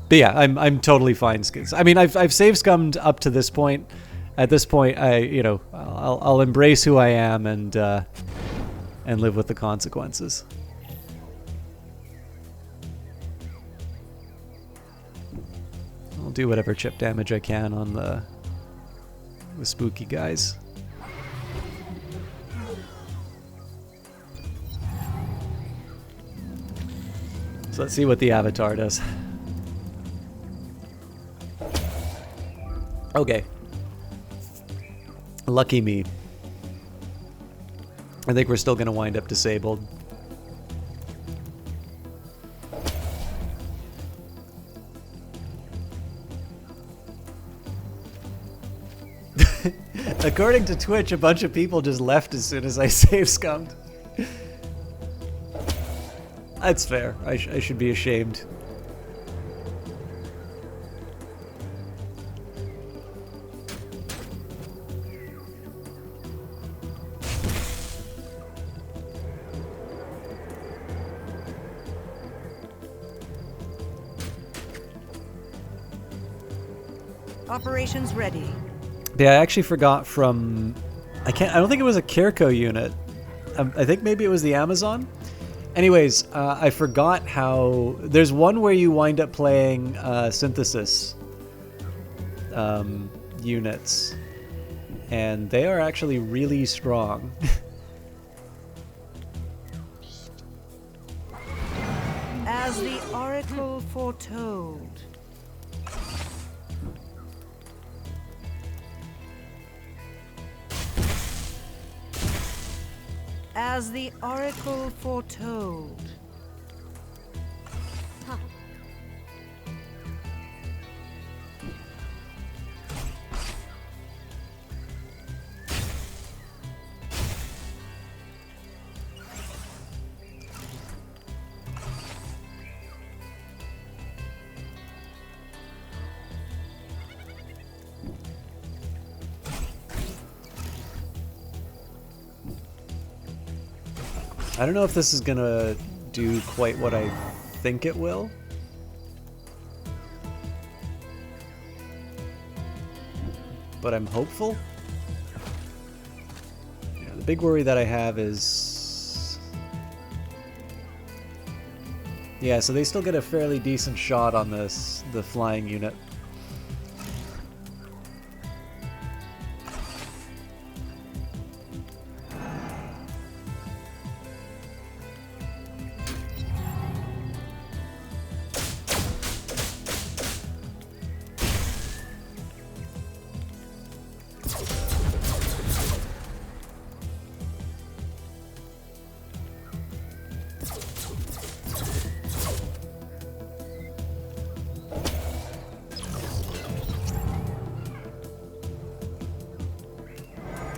but yeah, I'm totally fine. I mean, I've save scummed up to this point. At this point, I'll embrace who I am and live with the consequences. I'll do whatever chip damage I can on the spooky guys. So let's see what the avatar does. Okay. Lucky me. I think we're still going to wind up disabled. According to Twitch, a bunch of people just left as soon as I save scummed. That's fair. I should be ashamed. Operations ready. Yeah, I actually forgot from... I don't think it was a Kirko unit. I think maybe it was the Amazon. Anyways, I forgot how... There's one where you wind up playing synthesis units. And they are actually really strong. As the Oracle foretold. As the Oracle foretold. Huh. I don't know if this is gonna do quite what I think it will. But I'm hopeful. Yeah, the big worry that I have is... Yeah, so they still get a fairly decent shot on the flying unit.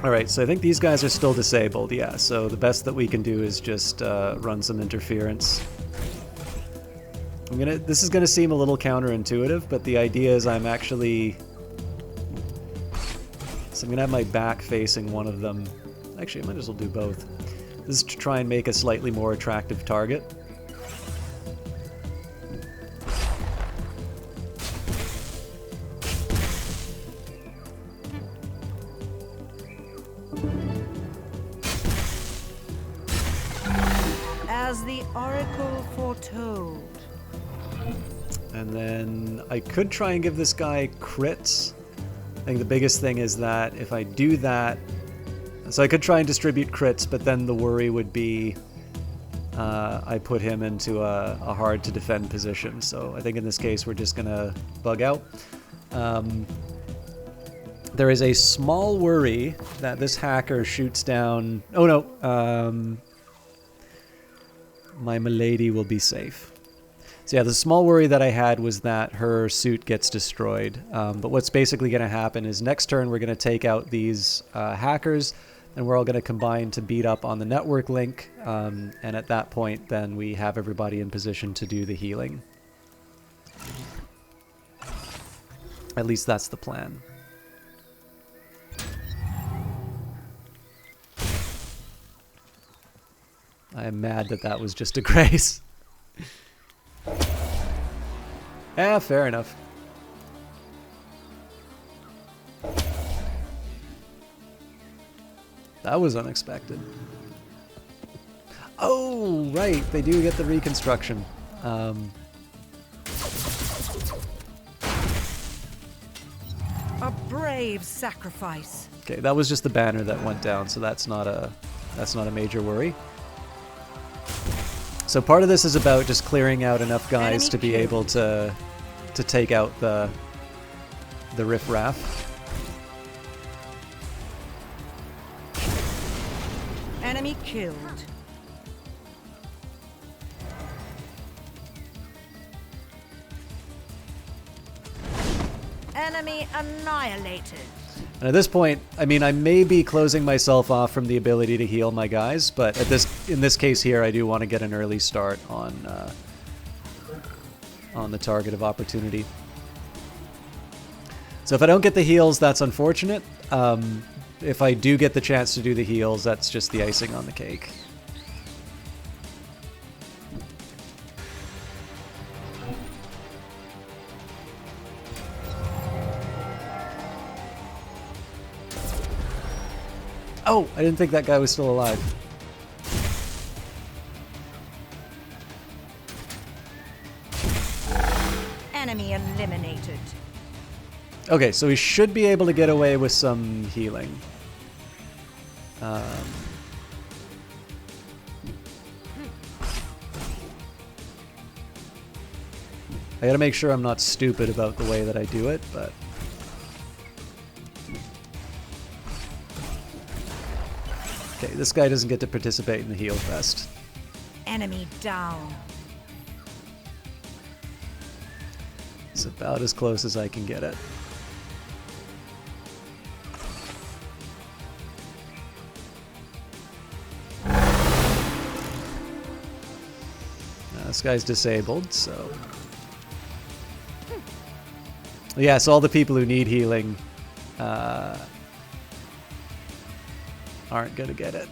Alright, so I think these guys are still disabled, yeah, so the best that we can do is just run some interference. This is gonna seem a little counterintuitive, but the idea is I'm actually... So I'm gonna have my back facing one of them. Actually, I might as well do both. This is to try and make a slightly more attractive target. As the Oracle foretold. And then I could try and give this guy crits. I think the biggest thing is that if I do that... So I could try and distribute crits, but then the worry would be... I put him into a hard to defend position. So I think in this case we're just gonna bug out. There is a small worry that this hacker shoots down... Oh no, my milady will be safe. So yeah, the small worry that I had was that her suit gets destroyed. But what's basically going to happen is next turn we're going to take out these hackers, and we're all going to combine to beat up on the network link. And at that point, then we have everybody in position to do the healing. At least that's the plan. I am mad that that was just a grace. Yeah, fair enough. That was unexpected. Oh, right. They do get the reconstruction. A brave sacrifice. Okay, that was just the banner that went down, so that's not a major worry. So part of this is about just clearing out enough guys to be able to take out the riffraff. Enemy killed. Enemy annihilated. And at this point, I mean, I may be closing myself off from the ability to heal my guys, but in this case here, I do want to get an early start on the target of opportunity. So if I don't get the heals, that's unfortunate. If I do get the chance to do the heals, that's just the icing on the cake. Oh, I didn't think that guy was still alive. Enemy eliminated. Okay, so we should be able to get away with some healing. I gotta make sure I'm not stupid about the way that I do it, but... Okay, this guy doesn't get to participate in the heal fest. Enemy down. It's about as close as I can get it. This guy's disabled, so... Yeah, so all the people who need healing aren't gonna get it.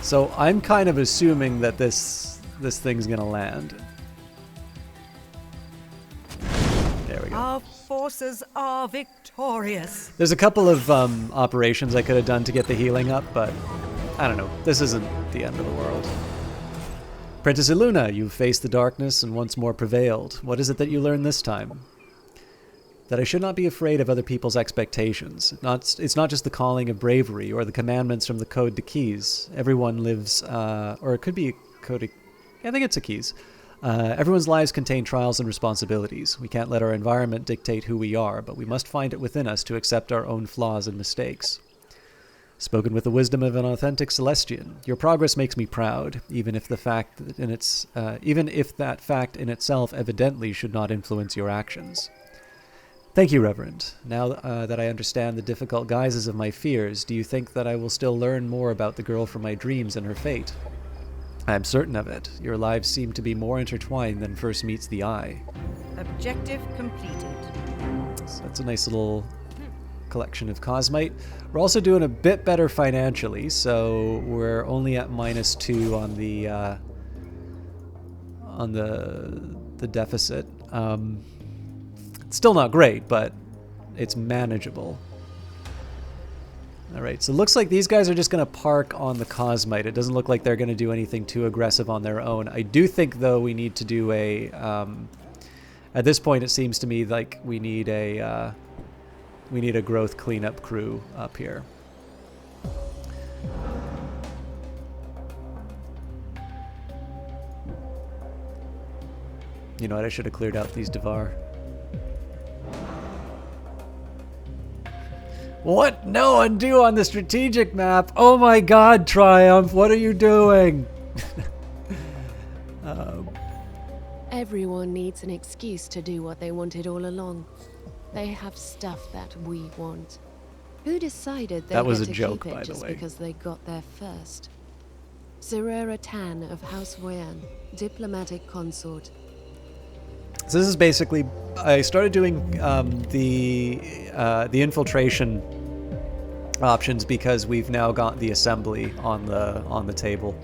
So I'm kind of assuming that this thing's gonna land. There we go. Our forces are victorious. There's a couple of operations I could have done to get the healing up, but I don't know. This isn't the end of the world. Princess Iluna, you've faced the darkness and once more prevailed. What is it that you learned this time? That I should not be afraid of other people's expectations. It's not just the calling of bravery or the commandments from the Code de Keys. Everyone lives, or it could be a Code of... I think it's a Keys. Everyone's lives contain trials and responsibilities. We can't let our environment dictate who we are, but we must find it within us to accept our own flaws and mistakes. Spoken with the wisdom of an authentic Celestian, your progress makes me proud, even if that fact in itself evidently should not influence your actions. Thank you, Reverend. Now that I understand the difficult guises of my fears, do you think that I will still learn more about the girl from my dreams and her fate? I am certain of it. Your lives seem to be more intertwined than first meets the eye. Objective completed. So that's a nice little collection of Cosmite. We're also doing a bit better financially, so we're only at -2 on the deficit. It's still not great, but it's manageable. All right, so it looks like these guys are just going to park on the Cosmite. It doesn't look like they're going to do anything too aggressive on their own. I do think, though, we need to do a... at this point, it seems to me like we need a growth cleanup crew up here. You know what? I should have cleared out these Devar. What? No, undo on the strategic map. Oh my god, Triumph, what are you doing? Everyone needs an excuse to do what they wanted all along. They have stuff that we want. Who decided they That was get a to joke, keep by it the just way. because they got there first? Zerera Tan of House Voyan, diplomatic consort. So this is basically, I started doing the infiltration options because we've now got the assembly on the table.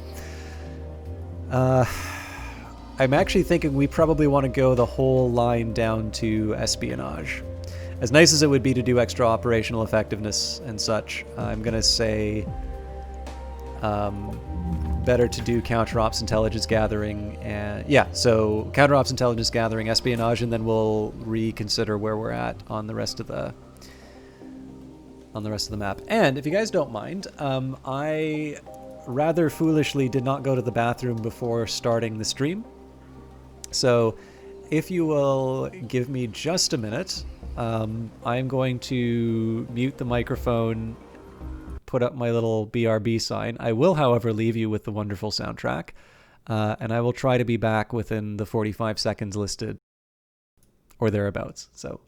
I'm actually thinking we probably want to go the whole line down to espionage. As nice as it would be to do extra operational effectiveness and such, I'm gonna say better to do counter-ops intelligence gathering, and yeah, so counter-ops intelligence gathering, espionage, and then we'll reconsider where we're at on the rest of the map. And if you guys don't mind, I rather foolishly did not go to the bathroom before starting the stream. So if you will give me just a minute, I'm going to mute the microphone, put up my little BRB sign. I will, however, leave you with the wonderful soundtrack, and I will try to be back within the 45 seconds listed or thereabouts. So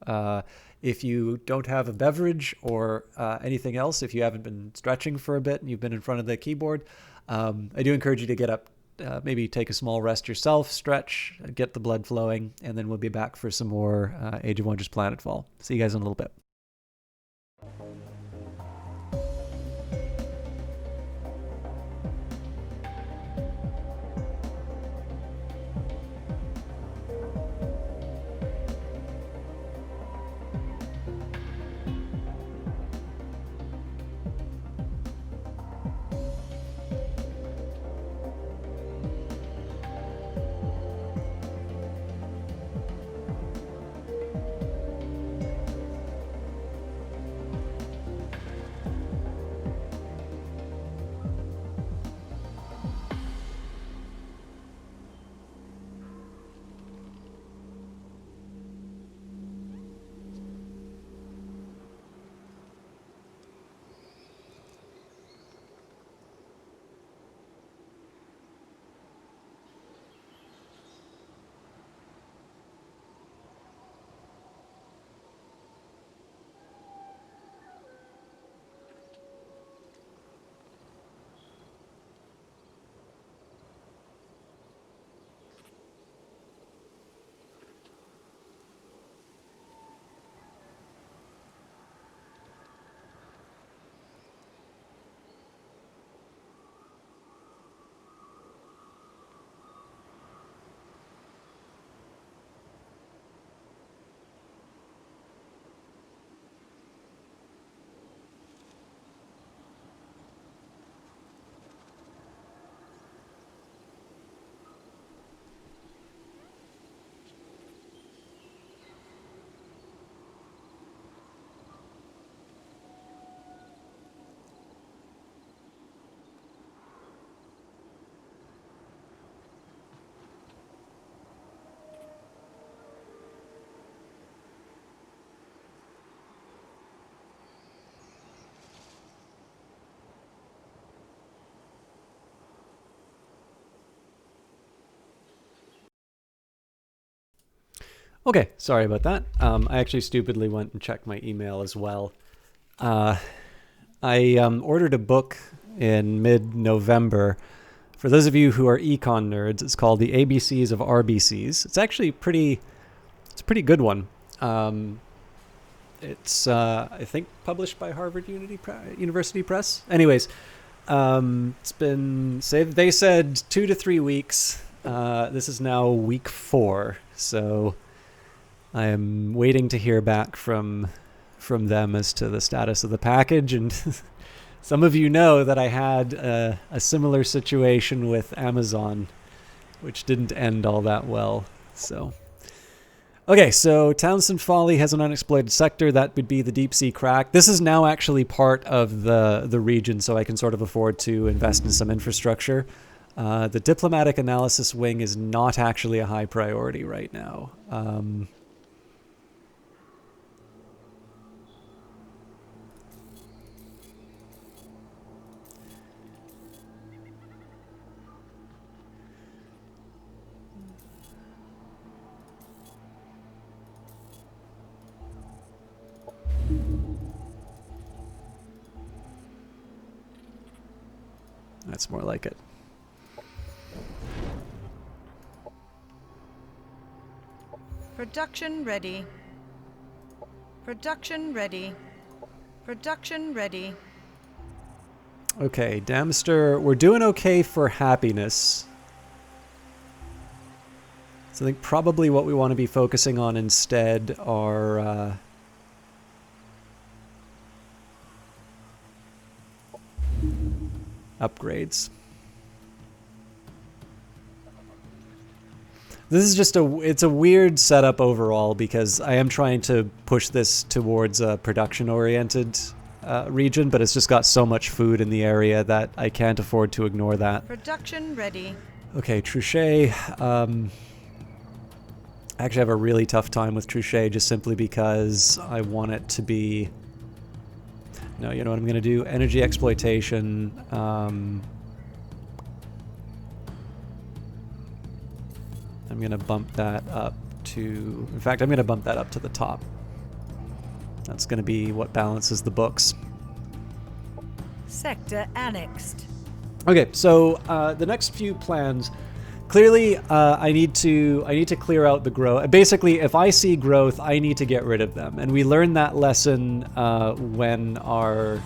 if you don't have a beverage or anything else, if you haven't been stretching for a bit and you've been in front of the keyboard, I do encourage you to get up, maybe take a small rest yourself, stretch, get the blood flowing, and then we'll be back for some more Age of Wonders Planetfall. See you guys in a little bit. Okay, sorry about that. I actually stupidly went and checked my email as well. I ordered a book in mid-November. For those of you who are econ nerds, it's called The ABCs of RBCs. It's actually it's a pretty good one. It's, I think, published by Harvard University Press. Anyways, it's been, they said 2 to 3 weeks. This is now week 4, so I am waiting to hear back from them as to the status of the package, and Some of you know that I had a similar situation with Amazon, which didn't end all that well. So, okay, so Townsend Folly has an unexploited sector. That would be the deep sea crack. This is now actually part of the region, so I can sort of afford to invest in some infrastructure. The diplomatic analysis wing is not actually a high priority right now. That's more like it. Production ready. Production ready. Production ready. Okay, Damster, we're doing okay for happiness. So I think probably what we want to be focusing on instead are upgrades. This is just it's a weird setup overall because I am trying to push this towards a production-oriented region, but it's just got so much food in the area that I can't afford to ignore that. Production ready. Okay, Truchet. I actually have a really tough time with Truchet just simply because I want it to be... No, you know what I'm going to do? Energy exploitation. I'm going to bump that up to... In fact, I'm going to bump that up to the top. That's going to be what balances the books. Sector annexed. Okay, so the next few plans... Clearly, I need to clear out the growth. Basically, if I see growth, I need to get rid of them. And we learned that lesson when our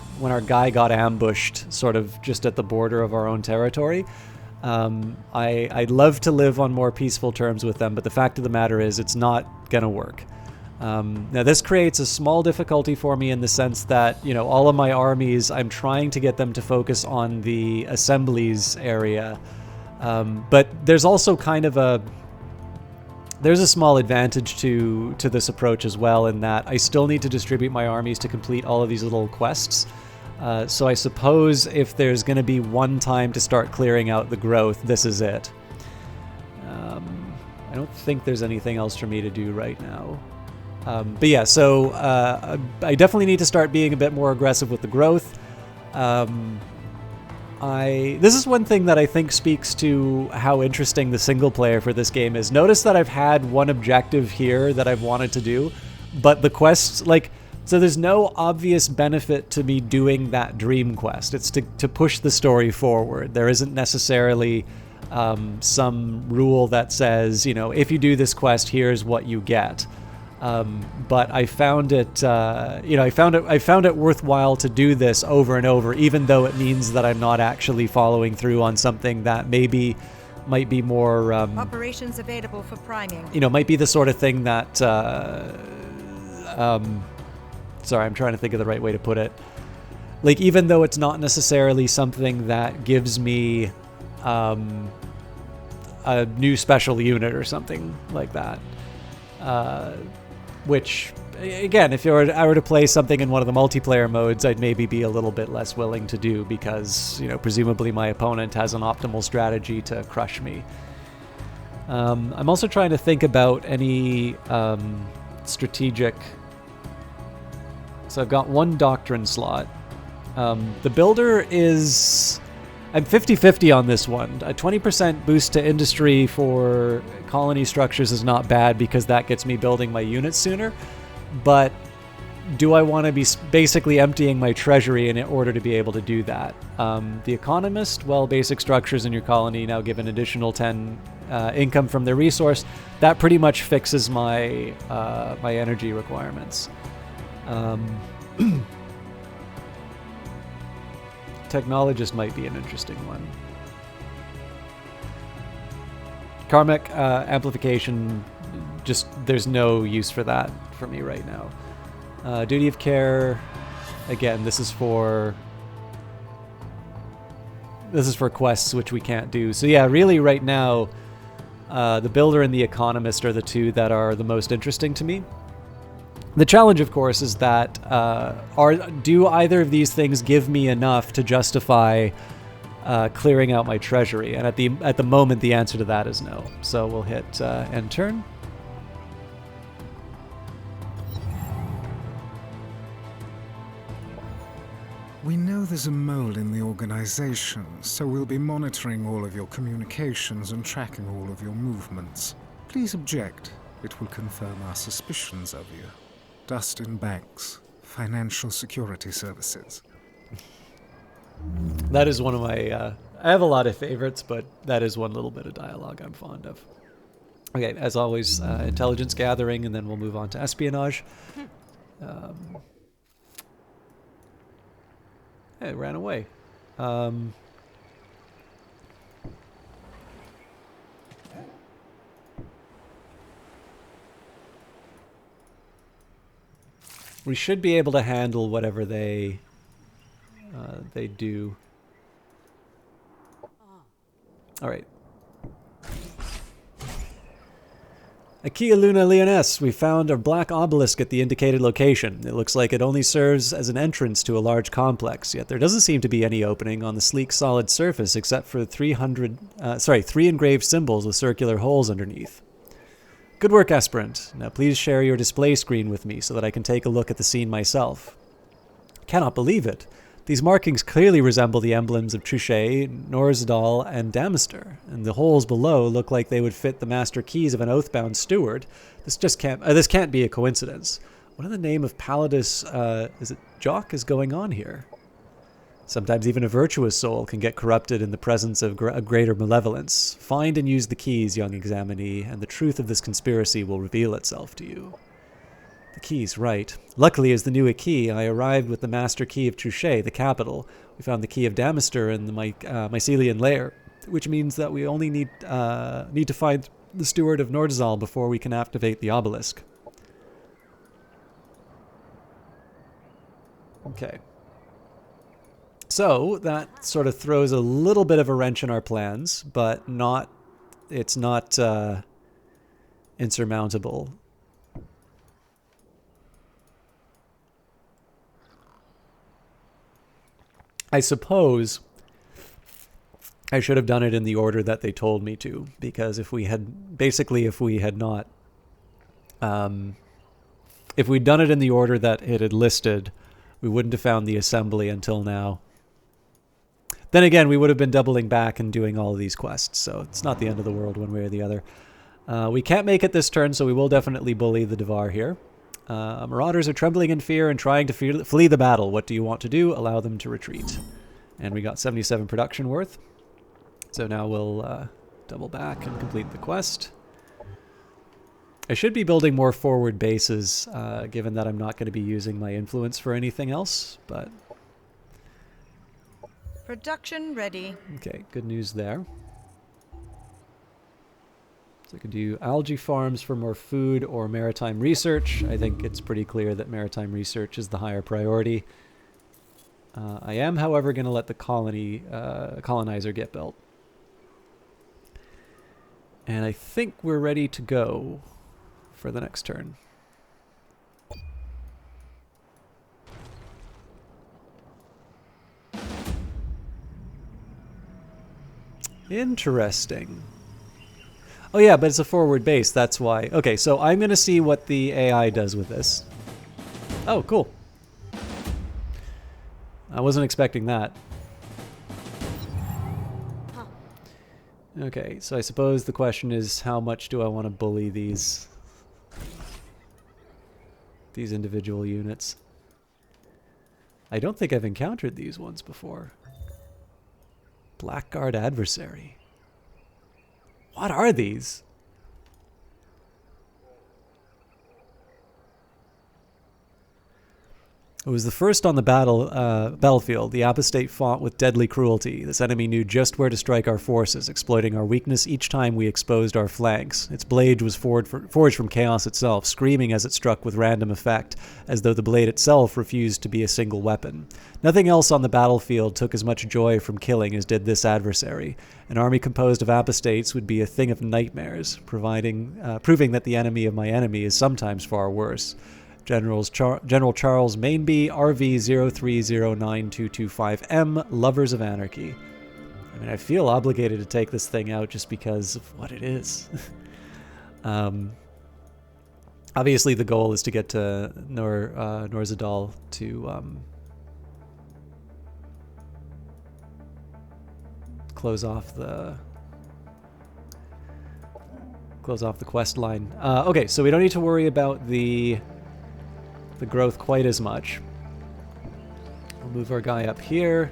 guy got ambushed, sort of just at the border of our own territory. I'd love to live on more peaceful terms with them, but the fact of the matter is, it's not gonna work. Now, this creates a small difficulty for me in the sense that, you know, all of my armies, I'm trying to get them to focus on the assemblies area. But there's also kind of there's a small advantage to this approach as well, in that I still need to distribute my armies to complete all of these little quests. So I suppose if there's going to be one time to start clearing out the growth, this is it. I don't think there's anything else for me to do right now. But yeah, so I definitely need to start being a bit more aggressive with the growth. This is one thing that I think speaks to how interesting the single player for this game is. Notice that I've had one objective here that I've wanted to do, but the quests, so there's no obvious benefit to me doing that dream quest. It's to push the story forward. There isn't necessarily some rule that says, you know, if you do this quest, here's what you get. But I found it, I found it worthwhile to do this over and over, even though it means that I'm not actually following through on something that might be more... Operations available for priming. You know, might be the sort of thing that... sorry, I'm trying to think of the right way to put it. Like, even though it's not necessarily something that gives me a new special unit or something like that. Which, again, if I were to play something in one of the multiplayer modes, I'd maybe be a little bit less willing to do because, you know, presumably my opponent has an optimal strategy to crush me. I'm also trying to think about any strategic... So I've got one doctrine slot. The builder is... I'm 50-50 on this one. A 20% boost to industry for colony structures is not bad because that gets me building my units sooner. But do I want to be basically emptying my treasury in order to be able to do that? The Economist, well, basic structures in your colony now give an additional 10 income from their resource. That pretty much fixes my my energy requirements. Technologist might be an interesting one. Karmic amplification, just there's no use for that for me right now. Duty of care, again, this is for this is for quests, which we can't do. So yeah, really right now, the Builder and the Economist are the two that are the most interesting to me. The challenge, of course, is that do either of these things give me enough to justify clearing out my treasury? And at the moment, the answer to that is no. So we'll hit end turn. We know there's a mole in the organization, so we'll be monitoring all of your communications and tracking all of your movements. Please object. It will confirm our suspicions of you. Dustin Banks, Financial Security Services. That is one of my... I have a lot of favorites, but that is one little bit of dialogue I'm fond of. Okay, as always, intelligence gathering, and then we'll move on to espionage. It ran away. We should be able to handle whatever they do. All right. Akia Luna Leoness, we found a black obelisk at the indicated location. It looks like it only serves as an entrance to a large complex, yet there doesn't seem to be any opening on the sleek solid surface except for 3 engraved symbols with circular holes underneath. Good work, Aspirant. Now please share your display screen with me so that I can take a look at the scene myself. Cannot believe it. These markings clearly resemble the emblems of Truchet, Norzdal, and Damister, and the holes below look like they would fit the master keys of an oathbound steward. This can't be a coincidence. What in the name of Palladus, is it Jock, is going on here? Sometimes even a virtuous soul can get corrupted in the presence of a greater malevolence. Find and use the keys, young examinee, and the truth of this conspiracy will reveal itself to you. The keys, right. Luckily, as the new key, I arrived with the master key of Truchet, the capital. We found the key of Damister in the mycelian lair, which means that we only need to find the steward of Nordzal before we can activate the obelisk. Okay. So that sort of throws a little bit of a wrench in our plans, but it's not insurmountable. I suppose I should have done it in the order that they told me to, because if we'd done it in the order that it had listed, we wouldn't have found the assembly until now. Then again, we would have been doubling back and doing all of these quests, so it's not the end of the world one way or the other. We can't make it this turn, so we will definitely bully the Devar here. Marauders are trembling in fear and trying to flee the battle. What do you want to do? Allow them to retreat. And we got 77 production worth. So now we'll double back and complete the quest. I should be building more forward bases, given that I'm not going to be using my influence for anything else, but... Production ready. Okay, good news there. So I could do algae farms for more food or maritime research. I think it's pretty clear that maritime research is the higher priority. I am, however, going to let the colonizer get built. And I think we're ready to go for the next turn. Interesting. Oh yeah, but it's a forward base, that's why. Okay, so I'm going to see what the AI does with this. Oh, cool. I wasn't expecting that. Okay, so I suppose the question is, how much do I want to bully these individual units? I don't think I've encountered these ones before. Blackguard Adversary. What are these? It was the first on the battlefield. The apostate fought with deadly cruelty. This enemy knew just where to strike our forces, exploiting our weakness each time we exposed our flanks. Its blade was forged from chaos itself, screaming as it struck with random effect, as though the blade itself refused to be a single weapon. Nothing else on the battlefield took as much joy from killing as did this adversary. An army composed of apostates would be a thing of nightmares, proving that the enemy of my enemy is sometimes far worse. General Charles Mainby, RV0309225M, Lovers of Anarchy. I mean, I feel obligated to take this thing out just because of what it is. Obviously, the goal is to get to Norzadal to close off the quest line. Okay, so we don't need to worry about the growth quite as much. We'll move our guy up here.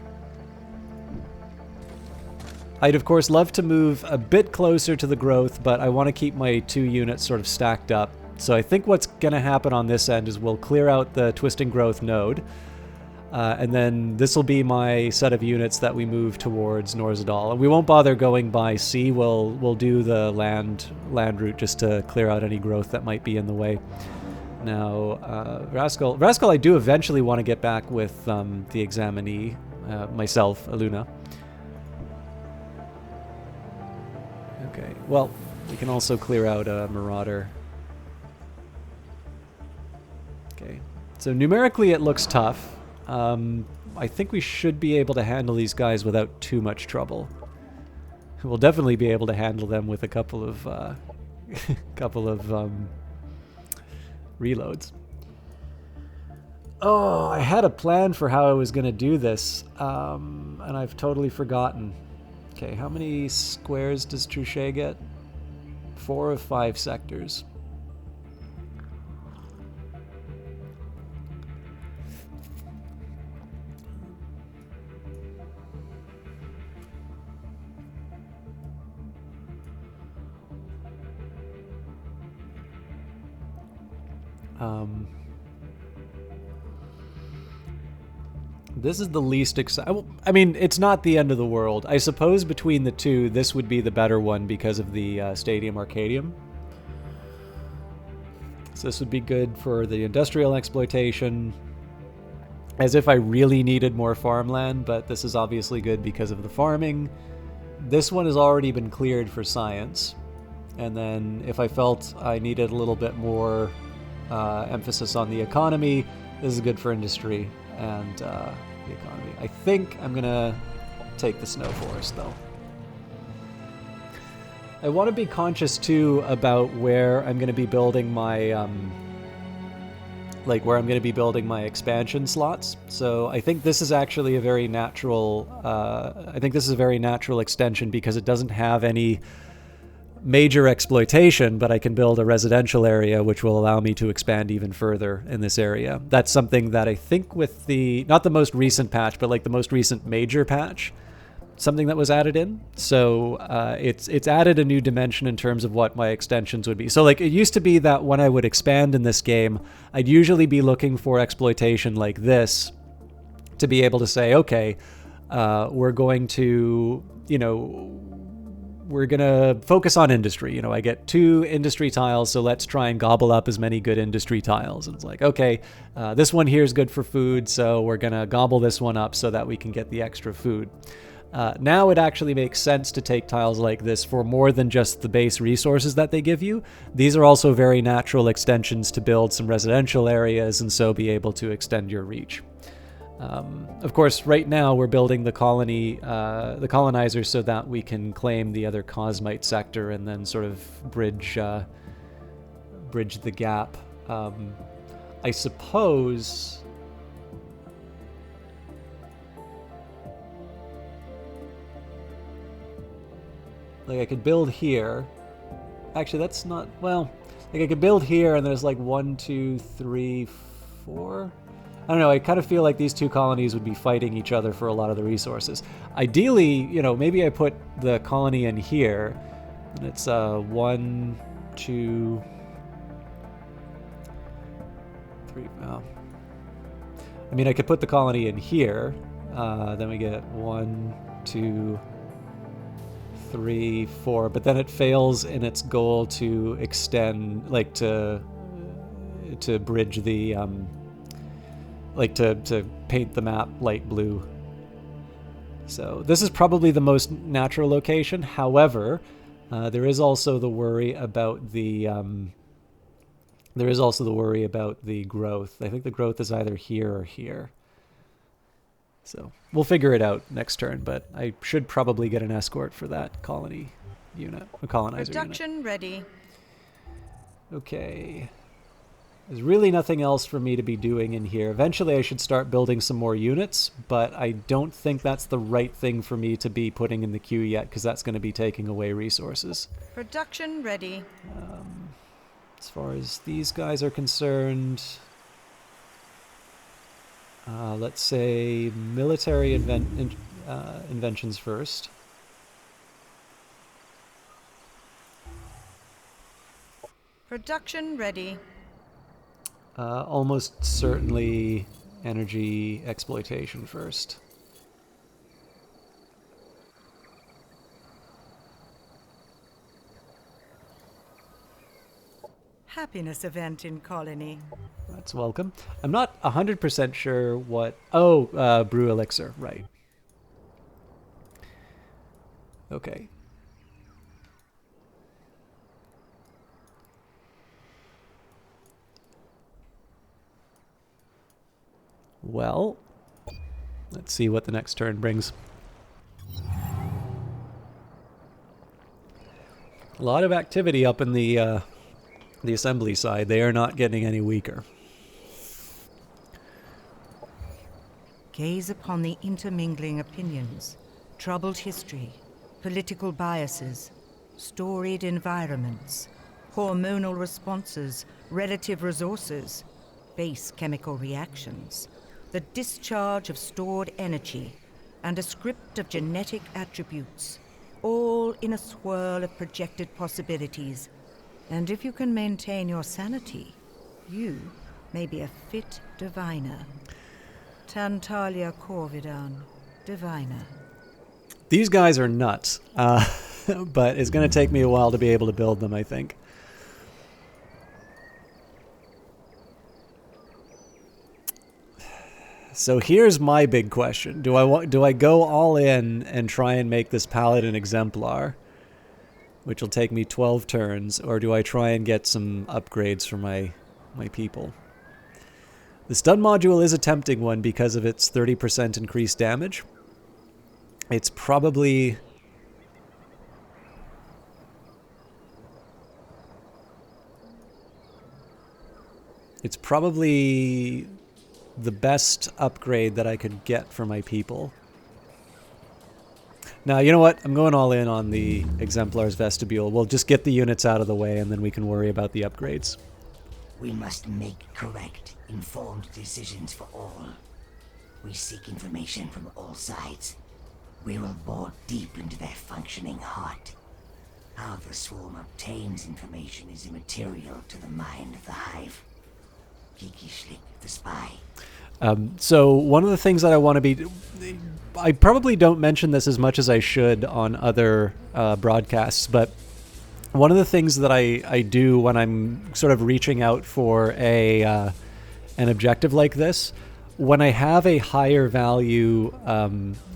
I'd of course love to move a bit closer to the growth, but I want to keep my 2 units sort of stacked up. So I think what's going to happen on this end is we'll clear out the twisting growth node, and then this will be my set of units that we move towards Norzadal. And we won't bother going by sea. We'll do the land route just to clear out any growth that might be in the way. Now, Rascal, I do eventually want to get back with the examinee, myself, Aluna. Okay, well, we can also clear out a Marauder. Okay, so numerically it looks tough. I think we should be able to handle these guys without too much trouble. We'll definitely be able to handle them with a couple of reloads. Oh, I had a plan for how I was going to do this, and I've totally forgotten. Okay, how many squares does Truchet get? 4 of 5 sectors. This is the least exciting. I mean, it's not the end of the world. I suppose between the two, this would be the better one because of the Stadium Arcadium. So this would be good for the industrial exploitation, as if I really needed more farmland, but this is obviously good because of the farming. This one has already been cleared for science, and then if I felt I needed a little bit more emphasis on the economy, this is good for industry and the economy. I think I'm gonna take the snow forest though. I want to be conscious too about where I'm going to be building my where I'm going to be building my expansion slots. So I think this is actually a very natural extension because it doesn't have any major exploitation, but I can build a residential area which will allow me to expand even further in this area. That's something that I think with the, not the most recent patch, but like the most recent major patch, something that was added in. So it's added a new dimension in terms of what my extensions would be. So like it used to be that when I would expand in this game, I'd usually be looking for exploitation like this to be able to say, okay, we're going to, we're going to focus on industry. I get 2 industry tiles, so let's try and gobble up as many good industry tiles. And it's like, okay, this one here is good for food, so we're going to gobble this one up so that we can get the extra food. Now it actually makes sense to take tiles like this for more than just the base resources that they give you. These are also very natural extensions to build some residential areas and so be able to extend your reach. Of course, right now we're building the colonizers so that we can claim the other Cosmite sector and then sort of bridge the gap. I suppose. Like I could build here. Actually, that's not, well, like I could build here and there's like 1, 2, 3, 4. I don't know, I kind of feel like these 2 colonies would be fighting each other for a lot of the resources. Ideally, maybe I put the colony in here and it's 1, 2, 3, well. I mean, I could put the colony in here. Then we get 1, 2, 3, 4. But then it fails in its goal to extend, like to bridge the, like to paint the map light blue. So this is probably the most natural location. However, there is also the worry about the growth. I think the growth is either here or here. So we'll figure it out next turn, but I should probably get an escort for that colony unit, a colonizer Production unit. ready. Okay. There's really nothing else for me to be doing in here. Eventually I should start building some more units, but I don't think that's the right thing for me to be putting in the queue yet, because that's going to be taking away resources. Production ready. As far as these guys are concerned, let's say military inventions first. Production ready. Almost certainly energy exploitation first. Happiness event in colony. That's welcome. I'm not 100% sure what... Oh, brew elixir, right. Okay. Well, let's see what the next turn brings. A lot of activity up in the assembly side. They are not getting any weaker. Gaze upon the intermingling opinions, troubled history, political biases, storied environments, hormonal responses, relative resources, base chemical reactions, the discharge of stored energy, and a script of genetic attributes, all in a swirl of projected possibilities. And if you can maintain your sanity, you may be a fit diviner. Tantalia Corvidan, diviner. These guys are nuts, but it's going to take me a while to be able to build them, I think. So here's my big question. Do I go all in and try and make this Paladin exemplar, which will take me 12 turns, or do I try and get some upgrades for my people? The stun module is a tempting one because of its 30% increased damage. It's probably... the best upgrade that I could get for my people. Now, you know what? I'm going all in on the Exemplar's Vestibule. We'll just get the units out of the way, and then we can worry about the upgrades. We must make correct, informed decisions for all. We seek information from all sides. We will bore deep into their functioning heart. How the swarm obtains information is immaterial to the mind of the Hive. Geeky Schlick, the spy. So one of the things that I want to be... I probably don't mention this as much as I should on other broadcasts, but one of the things that I do when I'm sort of reaching out for an objective like this, when I have a higher value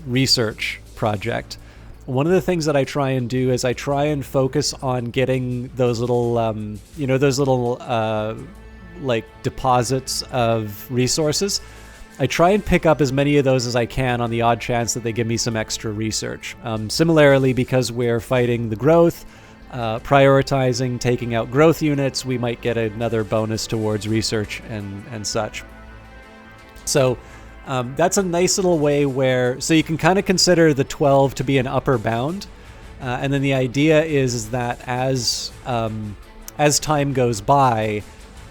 research project, one of the things that I try and do is I try and focus on getting those little, like deposits of resources. I try and pick up as many of those as I can on the odd chance that they give me some extra research. Similarly, because we're fighting the growth, prioritizing taking out growth units, we might get another bonus towards research and such. So that's a nice little way where, so you can kind of consider the 12 to be an upper bound. And then the idea is that as time goes by,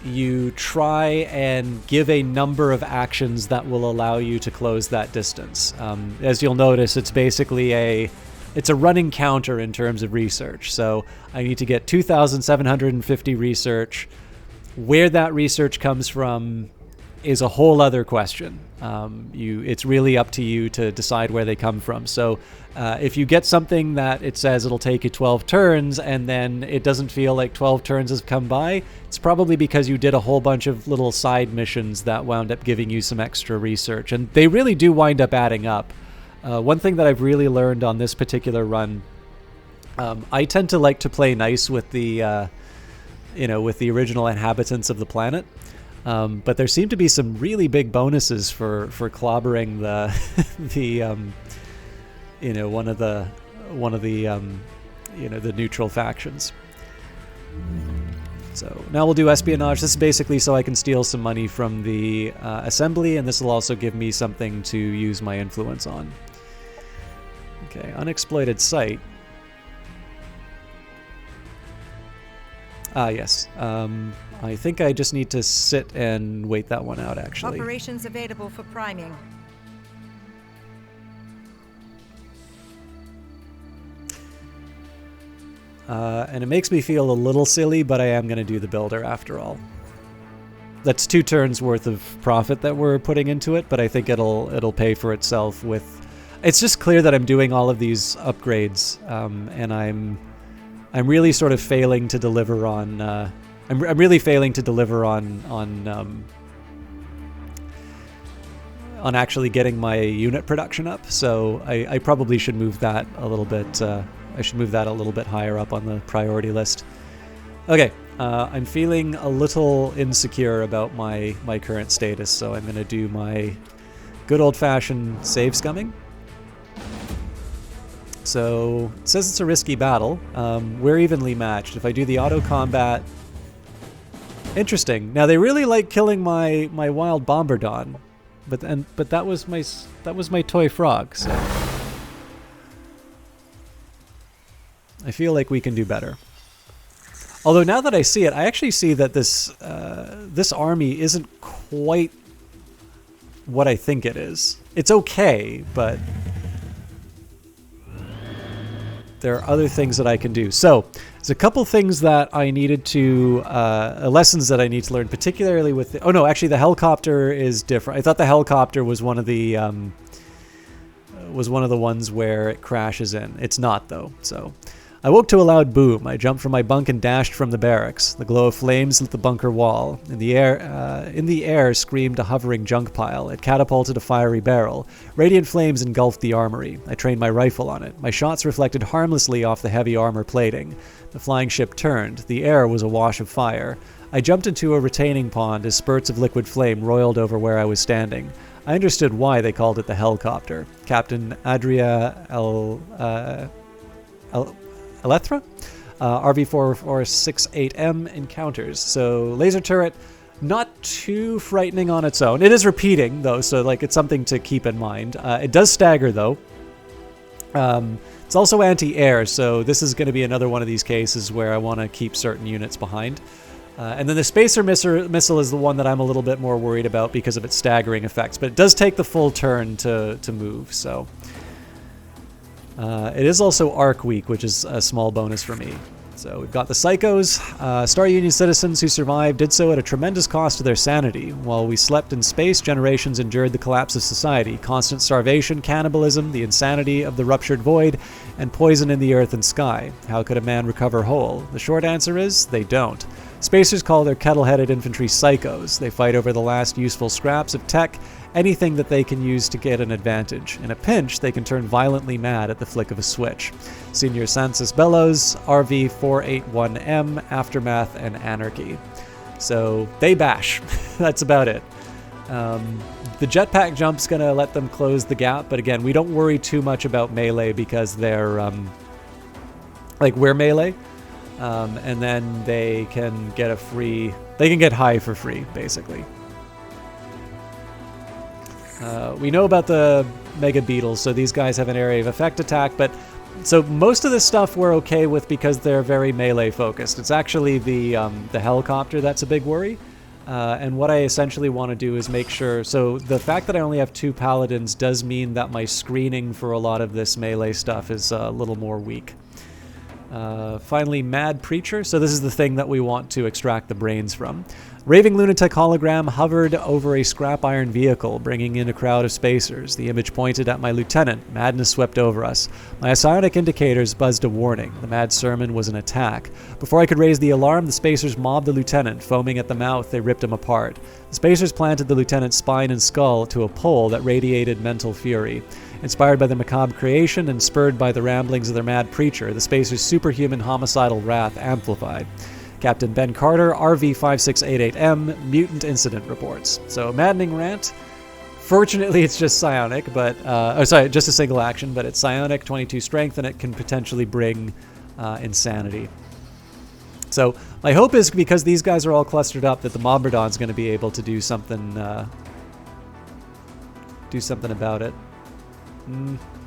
you try and give a number of actions that will allow you to close that distance. As you'll notice, it's basically it's a running counter in terms of research. So I need to get 2,750 research. Where that research comes from is a whole other question. It's really up to you to decide where they come from. So if you get something that it says it'll take you 12 turns and then it doesn't feel like 12 turns has come by, it's probably because you did a whole bunch of little side missions that wound up giving you some extra research. And they really do wind up adding up. One thing that I've really learned on this particular run, I tend to like to play nice with the, with the original inhabitants of the planet. But there seem to be some really big bonuses for clobbering the neutral factions. So now we'll do espionage. This is basically so I can steal some money from the assembly, and this will also give me something to use my influence on. Okay, unexploited site. Yes. I think I just need to sit and wait that one out, actually. Operations available for priming. And it makes me feel a little silly, but I am going to do the builder after all. That's 2 turns worth of profit that we're putting into it, but I think it'll pay for itself with... It's just clear that I'm doing all of these upgrades, and I'm really sort of failing to deliver on... I'm really failing to deliver on actually getting my unit production up, so I probably should move that a little bit. I should move that a little bit higher up on the priority list. Okay, I'm feeling a little insecure about my current status, so I'm going to do my good old-fashioned save scumming. So it says it's a risky battle. We're evenly matched. If I do the auto combat. Interesting. Now they really like killing my wild Bombardon, but that was my toy frog. So I feel like we can do better. Although now that I see it, I actually see that this army isn't quite what I think it is. It's okay, but there are other things that I can do. So there's a couple things that I needed to, lessons that I need to learn, particularly with the, oh no, actually the helicopter is different. I thought the helicopter was one of the ones where it crashes in. It's not though. So I woke to a loud boom. I jumped from my bunk and dashed from the barracks. The glow of flames lit the bunker wall. In the air screamed a hovering junk pile. It catapulted a fiery barrel. Radiant flames engulfed the armory. I trained my rifle on it. My shots reflected harmlessly off the heavy armor plating. The flying ship turned. The air was a wash of fire. I jumped into a retaining pond as spurts of liquid flame roiled over where I was standing. I understood why they called it the helicopter. Captain Adria Elethra? RV468M encounters. So laser turret, not too frightening on its own. It is repeating though, so like it's something to keep in mind. It does stagger though. It's also anti-air, so this is going to be another one of these cases where I want to keep certain units behind. And then the spacer missile is the one that I'm a little bit more worried about because of its staggering effects, but it does take the full turn to move, so... it is also Arc Week, which is a small bonus for me. So we've got the Psychos. Star Union citizens who survived did so at a tremendous cost to their sanity. While we slept in space, generations endured the collapse of society, constant starvation, cannibalism, the insanity of the ruptured void, and poison in the earth and sky. How could a man recover whole? The short answer is, they don't. Spacers call their kettle-headed infantry Psychos. They fight over the last useful scraps of tech, anything that they can use to get an advantage. In a pinch, they can turn violently mad at the flick of a switch. Senior Census Bellows, RV481M, Aftermath, and Anarchy. So they bash. That's about it. The jetpack jump's going to let them close the gap, but again, we don't worry too much about melee because they're, we're melee. And then they can get they can get high for free, basically. We know about the Mega Beetles, so these guys have an area of effect attack, but so most of this stuff we're okay with because they're very melee focused. It's actually the helicopter that's a big worry. And what I essentially want to do is make sure, so the fact that I only have 2 paladins does mean that my screening for a lot of this melee stuff is a little more weak. Finally, Mad Preacher. So this is the thing that we want to extract the brains from. Raving Lunatic hologram hovered over a scrap iron vehicle, bringing in a crowd of spacers. The image pointed at my lieutenant. Madness swept over us. My psionic indicators buzzed a warning. The mad sermon was an attack. Before I could raise the alarm, the spacers mobbed the lieutenant. Foaming at the mouth, they ripped him apart. The spacers planted the lieutenant's spine and skull to a pole that radiated mental fury. Inspired by the macabre creation and spurred by the ramblings of their mad preacher, the spacers' superhuman homicidal wrath amplified. Captain Ben Carter, RV5688M, Mutant Incident Reports. So, maddening rant. Fortunately, it's just psionic, but... just a single action, but it's psionic, 22 strength, and it can potentially bring insanity. So, my hope is, because these guys are all clustered up, that the Momberdon's going to be able to do something about it.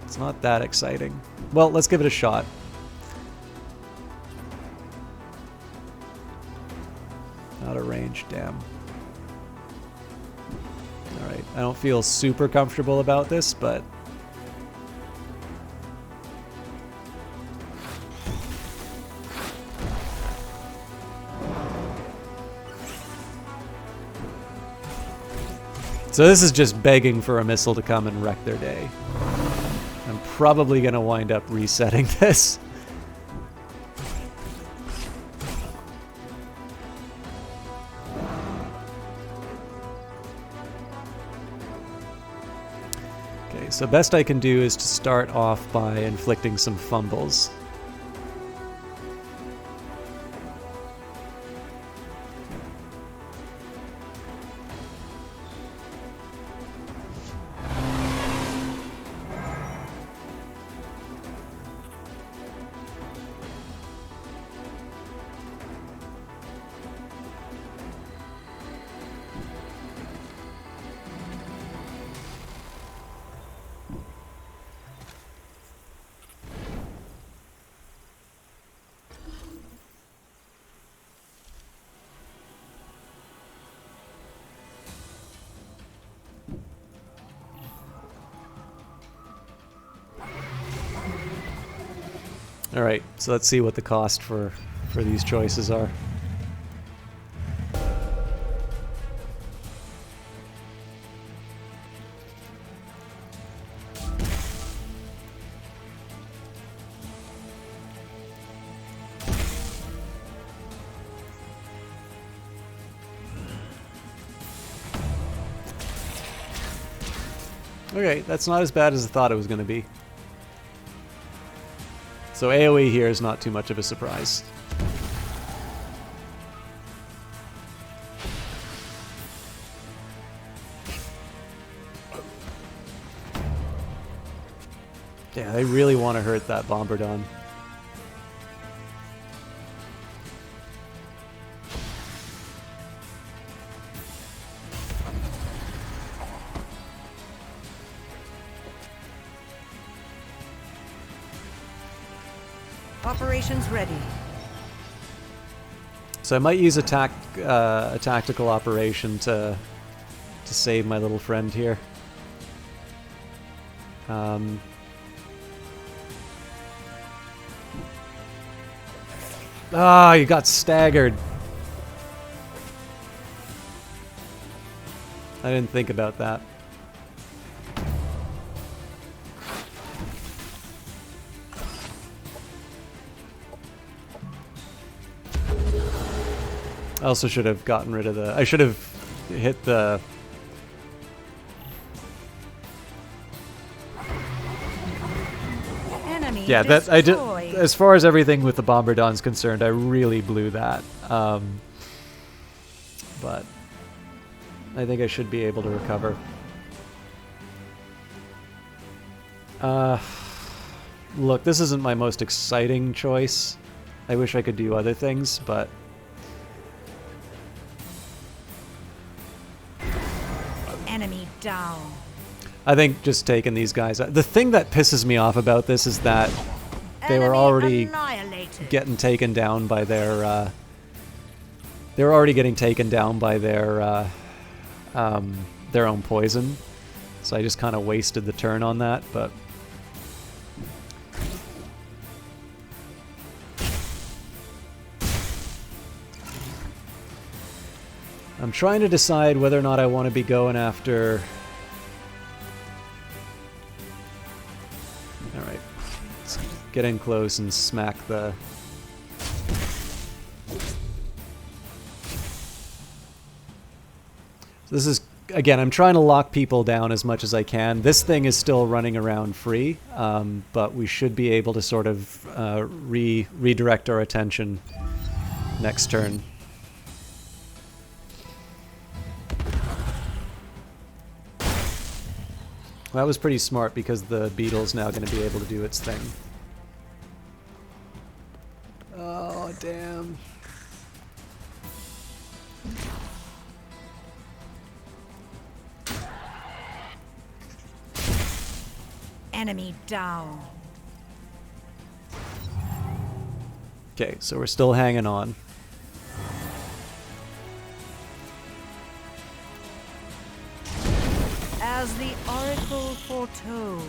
It's not that exciting. Well, let's give it a shot. Out of range, damn. Alright, I don't feel super comfortable about this, but... So this is just begging for a missile to come and wreck their day. I'm probably going to wind up resetting this. Okay, so best I can do is to start off by inflicting some fumbles. Alright, so let's see what the cost for these choices are. Okay, that's not as bad as I thought it was going to be. So AoE here is not too much of a surprise. Yeah, they really want to hurt that Bombardon. Operations ready. So I might use a tactical operation to save my little friend here. Ah, you got staggered. I didn't think about that. I also should have gotten rid of the... I should have hit the... Enemy Yeah, that I did. destroyed. As far as everything with the Bombardon's concerned, I really blew that. But I think I should be able to recover. Look, this isn't my most exciting choice. I wish I could do other things, but... Enemy down. I think just taking these guys out. The thing that pisses me off about this is that they were Enemy already annihilated. getting taken down by their they were already getting taken down by their own poison. So I just kind of wasted the turn on that, but I'm trying to decide whether or not I want to be going after... Alright. Let's get in close and smack the... So this is... Again, I'm trying to lock people down as much as I can. This thing is still running around free, but we should be able to sort of redirect our attention next turn. That was pretty smart because the beetle's now going to be able to do its thing. Oh, damn. Enemy down. Okay, so we're still hanging on. As the Oracle foretold.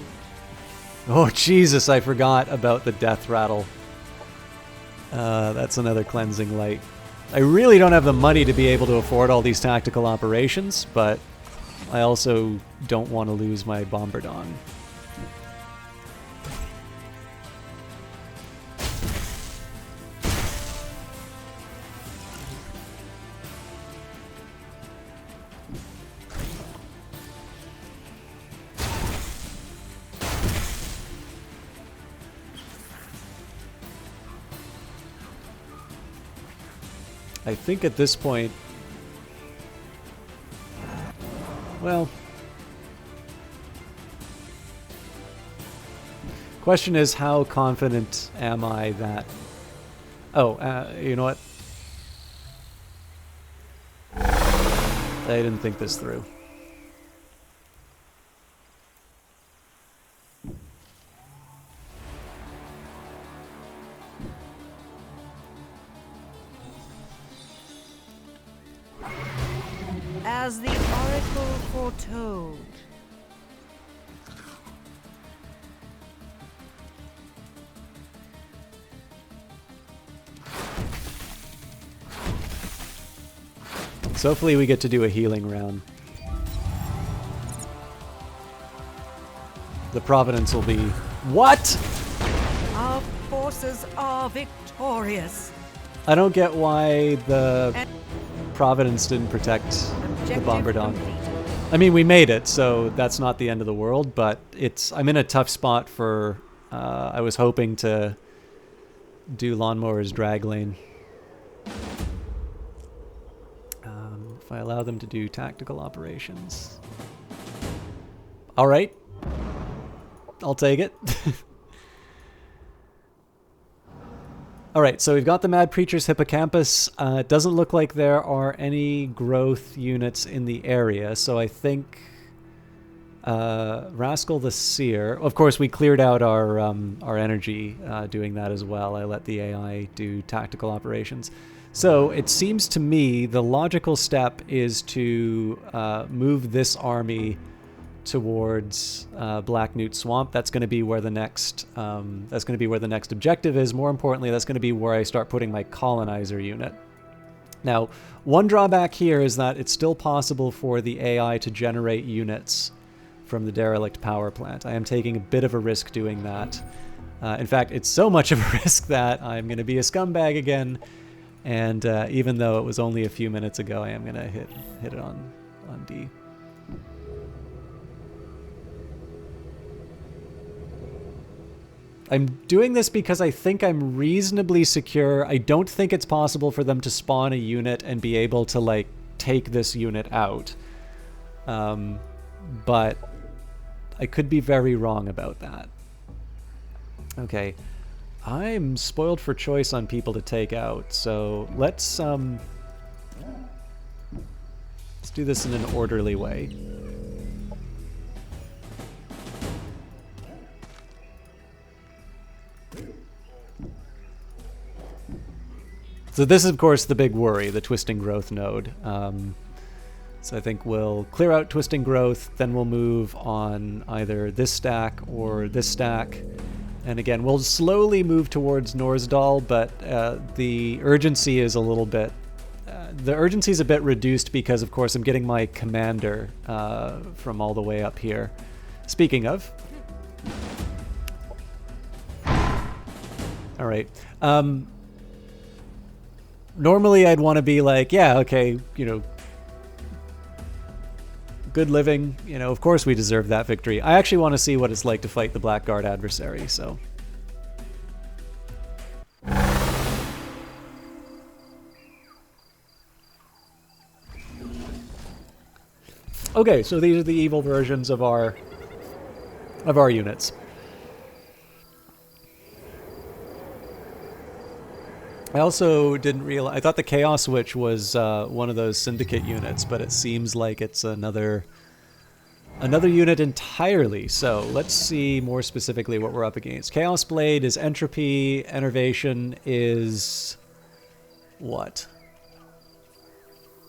Oh, Jesus, I forgot about the death rattle. That's another cleansing light. I really don't have the money to be able to afford all these tactical operations, but I also don't want to lose my Bombardon. I think at this point, well, question is how confident am I that, you know what? I didn't think this through. As the Oracle foretold. So hopefully we get to do a healing round. The Providence will be... What?! Our forces are victorious. I don't get why the Providence didn't protect the Bombardon. I mean, we made it, so that's not the end of the world, but I'm in a tough spot for... I was hoping to do Lawnmower's drag lane. If I allow them to do tactical operations. Alright. I'll take it. Alright, so we've got the Mad Preacher's Hippocampus. It doesn't look like there are any growth units in the area, so I think Rascal the Seer... Of course, we cleared out our energy doing that as well. I let the AI do tactical operations. So it seems to me the logical step is to move this army towards Black Newt Swamp. That's going to be where the next objective is. More importantly, that's going to be where I start putting my colonizer unit. Now, one drawback here is that it's still possible for the AI to generate units from the derelict power plant. I am taking a bit of a risk doing that. In fact, it's so much of a risk that I'm going to be a scumbag again. And even though it was only a few minutes ago, I am going to hit it on D. I'm doing this because I think I'm reasonably secure. I don't think it's possible for them to spawn a unit and be able to, like, take this unit out. But I could be very wrong about that. Okay. I'm spoiled for choice on people to take out, so let's do this in an orderly way. So this is, of course, the big worry, the Twisting Growth node. So I think we'll clear out Twisting Growth, then we'll move on either this stack or this stack. And again, we'll slowly move towards Norsdal, but the urgency is a little bit the urgency's a bit reduced because, of course, I'm getting my commander from all the way up here. Speaking of... All right. Normally I'd want to be like, yeah, okay, you know, good living, you know, of course we deserve that victory. I actually want to see what it's like to fight the Blackguard Adversary, so... Okay, so these are the evil versions of our units. I also didn't realize... I thought the Chaos Witch was one of those Syndicate units, but it seems like it's another unit entirely. So let's see more specifically what we're up against. Chaos Blade is Entropy. Enervation is... what?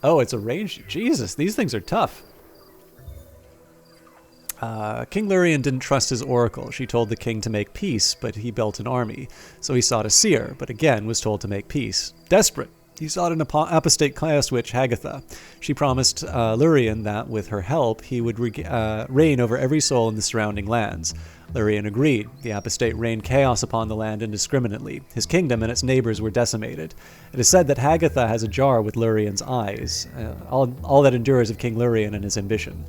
Oh, it's a ranged... Jesus, these things are tough. King Lurian didn't trust his oracle. She told the king to make peace, but he built an army. So he sought a seer, but again was told to make peace. Desperate, he sought an apostate Chaos Witch, Hagatha. She promised Lurian that, with her help, he would reign over every soul in the surrounding lands. Lurian agreed. The apostate rained chaos upon the land indiscriminately. His kingdom and its neighbors were decimated. It is said that Hagatha has a jar with Lurian's eyes, all that endures of King Lurian and his ambition.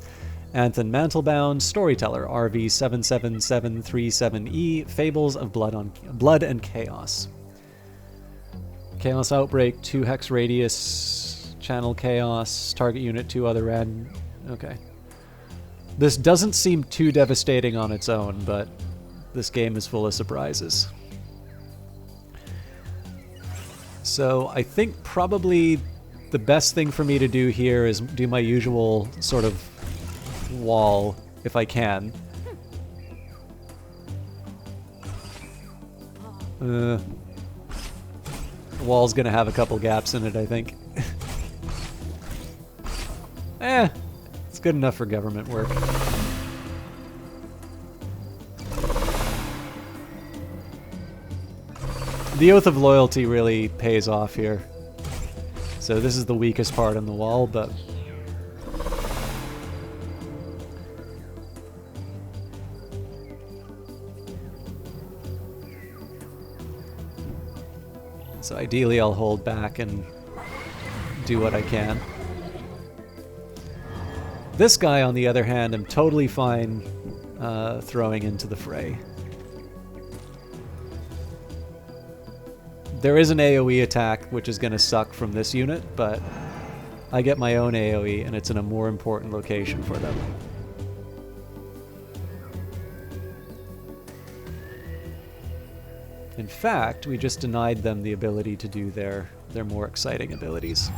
Anthan Mantlebound, Storyteller, RV77737E, Fables of Blood and Chaos. Chaos Outbreak, 2 hex radius, channel chaos, target unit 2 other end. Okay. This doesn't seem too devastating on its own, but this game is full of surprises. So I think probably the best thing for me to do here is do my usual sort of wall, if I can. The wall's gonna have a couple gaps in it, I think. It's good enough for government work. The Oath of Loyalty really pays off here. So this is the weakest part on the wall, but so ideally I'll hold back and do what I can. This guy, on the other hand, I'm totally fine throwing into the fray. There is an AoE attack, which is going to suck from this unit, but I get my own AoE, and it's in a more important location for them. In fact, we just denied them the ability to do their more exciting abilities.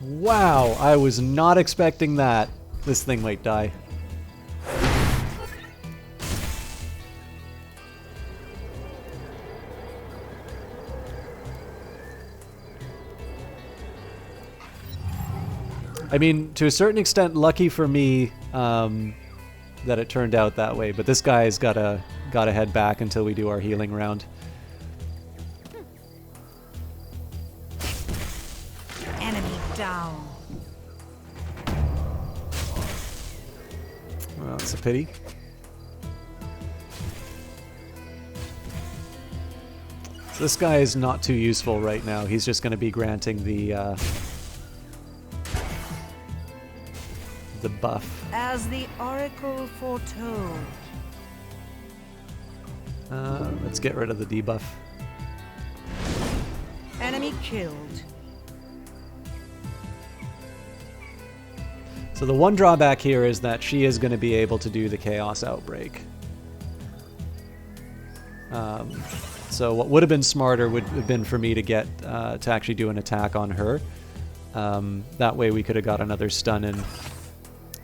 Wow, I was not expecting that. This thing might die. I mean, to a certain extent, lucky for me that it turned out that way. But this guy's gotta head back until we do our healing round. Enemy down. Well, that's a pity. So this guy is not too useful right now. He's just going to be granting the buff. As the Oracle foretold. Let's get rid of the debuff. Enemy killed. So the one drawback here is that she is going to be able to do the Chaos Outbreak. So what would have been smarter would have been for me to get to actually do an attack on her. That way we could have got another stun in.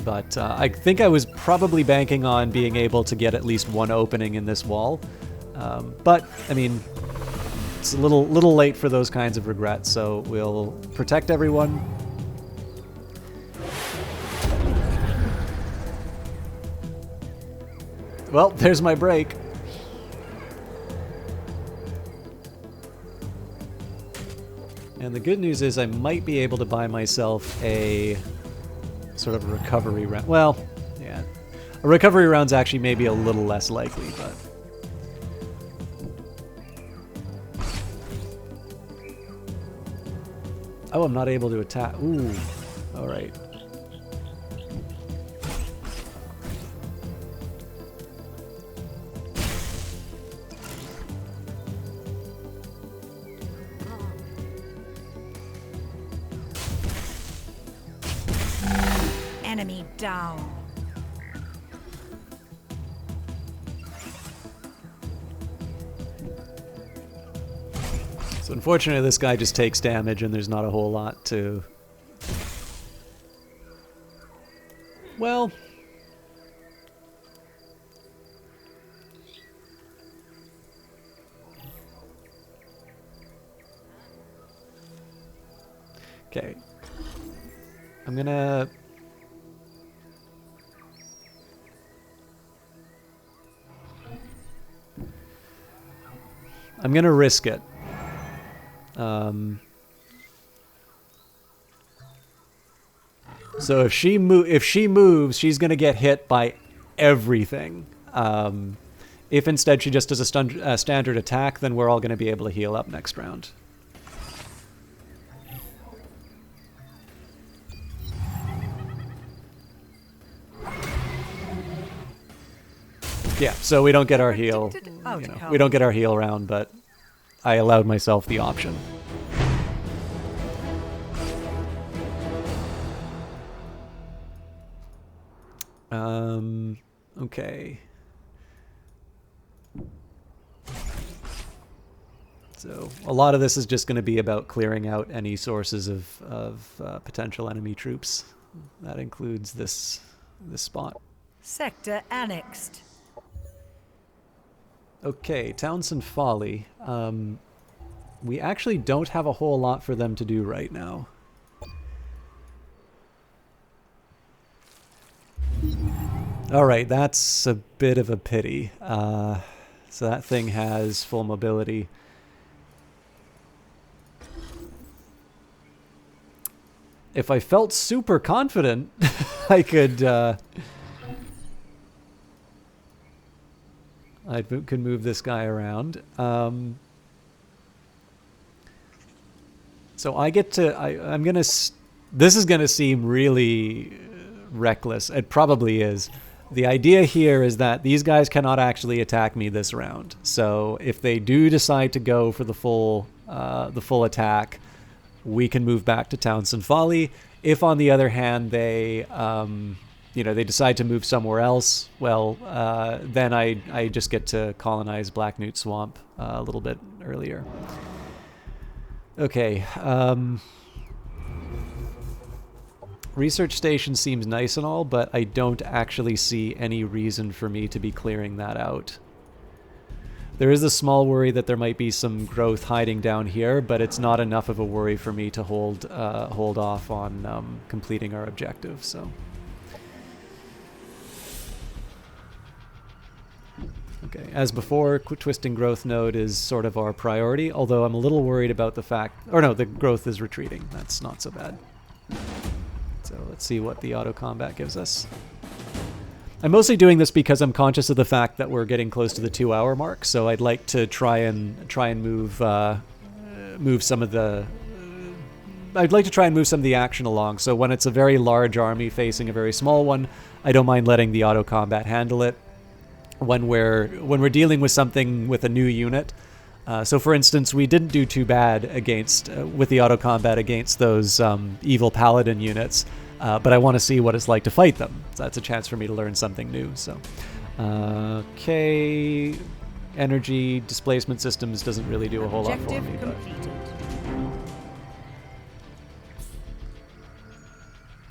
But I think I was probably banking on being able to get at least one opening in this wall. But, I mean, it's a little late for those kinds of regrets, so we'll protect everyone. Well, there's my break. And the good news is I might be able to buy myself a sort of recovery round. Well, yeah. A recovery round's actually maybe a little less likely, but... Oh, I'm not able to attack. Ooh. Alright. Enemy down. So unfortunately this guy just takes damage and there's not a whole lot to... Well... Okay. I'm gonna... risk it. So if she moves, she's gonna get hit by everything. If instead she just does a standard attack, then we're all gonna be able to heal up next round. Yeah, so we don't get our heal. You know, we don't get our heal round, but I allowed myself the option. Okay. So a lot of this is just going to be about clearing out any sources of potential enemy troops. That includes this spot. Sector annexed. Okay, Townsend Folly. We actually don't have a whole lot for them to do right now. Alright, that's a bit of a pity. So that thing has full mobility. If I felt super confident, I could... I could move this guy around. So I get to... I'm going to... This is going to seem really reckless. It probably is. The idea here is that these guys cannot actually attack me this round. So if they do decide to go for the full attack, we can move back to Townsend Folly. If, on the other hand, they... they decide to move somewhere else, well, then I just get to colonize Black Newt Swamp a little bit earlier. Okay. Research station seems nice and all, but I don't actually see any reason for me to be clearing that out. There is a small worry that there might be some growth hiding down here, but it's not enough of a worry for me to hold off on completing our objective, so... Okay, as before, twisting growth node is sort of our priority, although I'm a little worried about the fact... Or no, the growth is retreating. That's not so bad. So let's see what the auto combat gives us. I'm mostly doing this because I'm conscious of the fact that we're getting close to the 2-hour mark, so I'd like to try and move some of the... I'd like to try and move some of the action along, so when it's a very large army facing a very small one, I don't mind letting the auto combat handle it. When we're dealing with something with a new unit, so for instance, we didn't do too bad against with the auto combat against those evil paladin units, but I want to see what it's like to fight them. So that's a chance for me to learn something new. So, okay, energy displacement systems doesn't really do a whole lot for me. But...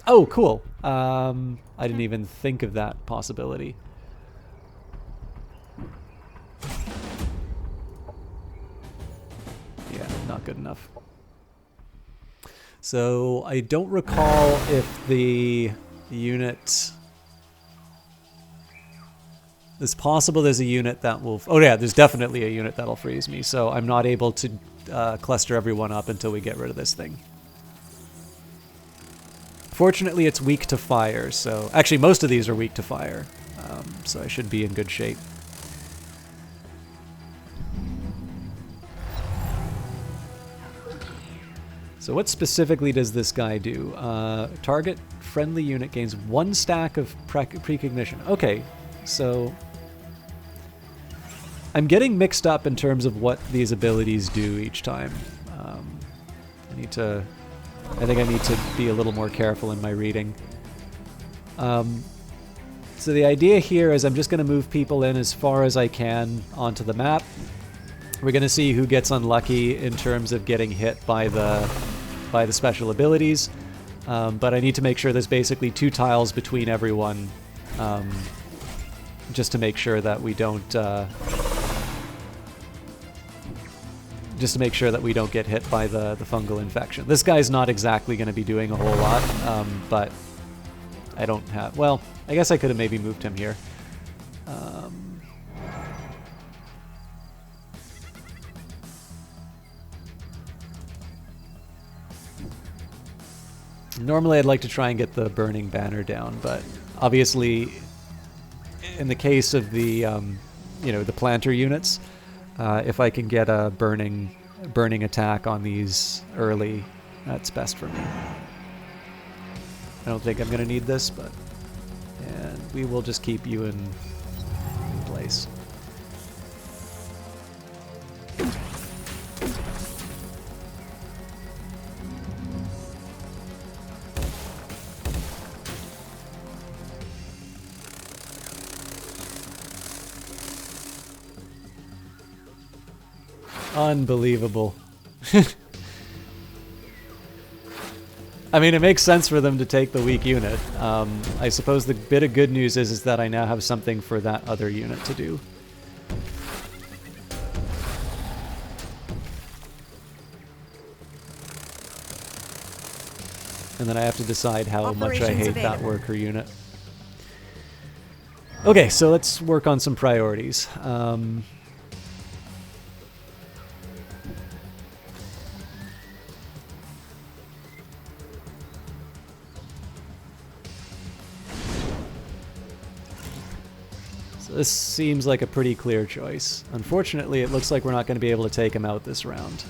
Oh, cool. I didn't even think of that possibility. Yeah, not good enough. So I don't recall if the unit... It's possible there's a unit that will... Oh yeah, there's definitely a unit that'll freeze me, so I'm not able to cluster everyone up until we get rid of this thing. Fortunately, it's weak to fire, so... Actually, most of these are weak to fire, so I should be in good shape. So what specifically does this guy do? Target friendly unit gains 1 stack of precognition. Okay, so... I'm getting mixed up in terms of what these abilities do each time. I think I need to be a little more careful in my reading. So the idea here is I'm just going to move people in as far as I can onto the map. We're going to see who gets unlucky in terms of getting hit by the special abilities. But I need to make sure there's basically 2 tiles between everyone, just to make sure that we don't get hit by the fungal infection. This guy's not exactly going to be doing a whole lot, but I don't have... Well, I guess I could have maybe moved him here. Normally I'd like to try and get the burning banner down, but obviously in the case of the, the planter units, if I can get a burning attack on these early, that's best for me. I don't think I'm going to need this, but... And we will just keep you in place. Unbelievable. I mean, it makes sense for them to take the weak unit. I suppose the bit of good news is that I now have something for that other unit to do. And then I have to decide how much I hate that worker unit. Okay, so let's work on some priorities. This seems like a pretty clear choice. Unfortunately, it looks like we're not going to be able to take him out this round.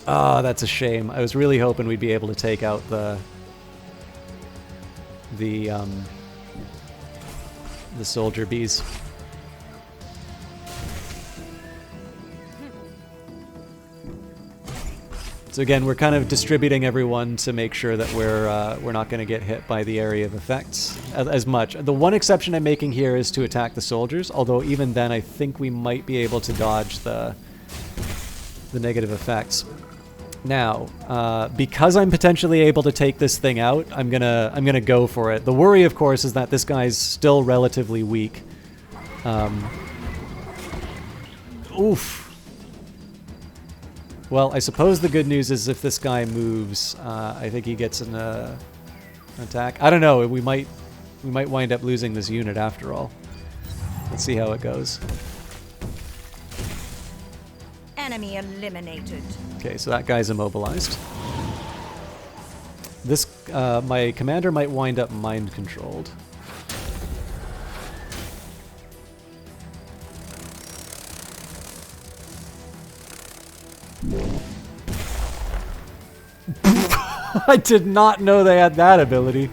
Ah, that's a shame. I was really hoping we'd be able to take out the soldier bees. So again, we're kind of distributing everyone to make sure that we're not going to get hit by the area of effects as much. The one exception I'm making here is to attack the soldiers, although even then I think we might be able to dodge the negative effects. Now, because I'm potentially able to take this thing out, I'm gonna go for it. The worry, of course, is that this guy's still relatively weak. Oof. Well, I suppose the good news is if this guy moves, I think he gets an attack. I don't know. We might wind up losing this unit after all. Let's see how it goes. Enemy eliminated. Okay, so that guy's immobilized. This my commander might wind up mind controlled. I did not know they had that ability.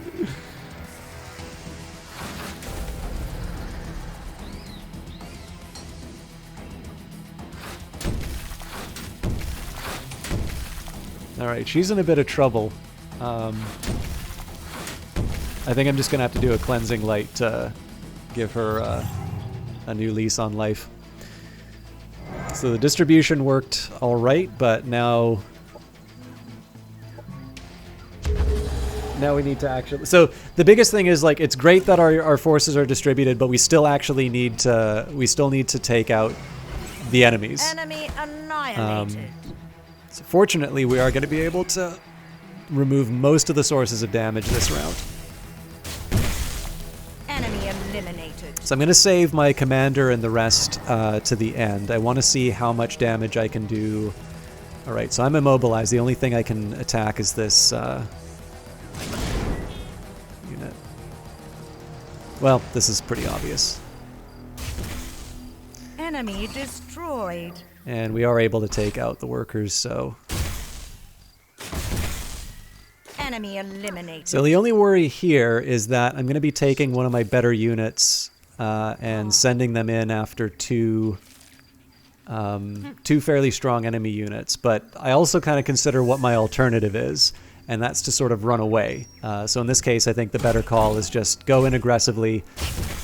Alright, she's in a bit of trouble. I think I'm just going to have to do a cleansing light to give her a new lease on life. So the distribution worked alright, but now we need to actually... So the biggest thing is, like, it's great that our forces are distributed, but we still actually need to... We still need to take out the enemies. Enemy annihilated. So fortunately, we are going to be able to remove most of the sources of damage this round. Enemy eliminated. So I'm going to save my commander and the rest to the end. I want to see how much damage I can do. All right, so I'm immobilized. The only thing I can attack is this unit. Well, this is pretty obvious. Enemy destroyed. And we are able to take out the workers, so... Enemy eliminated. So the only worry here is that I'm going to be taking one of my better units and sending them in after two fairly strong enemy units. But I also kind of consider what my alternative is, and that's to sort of run away. So in this case, I think the better call is just go in aggressively.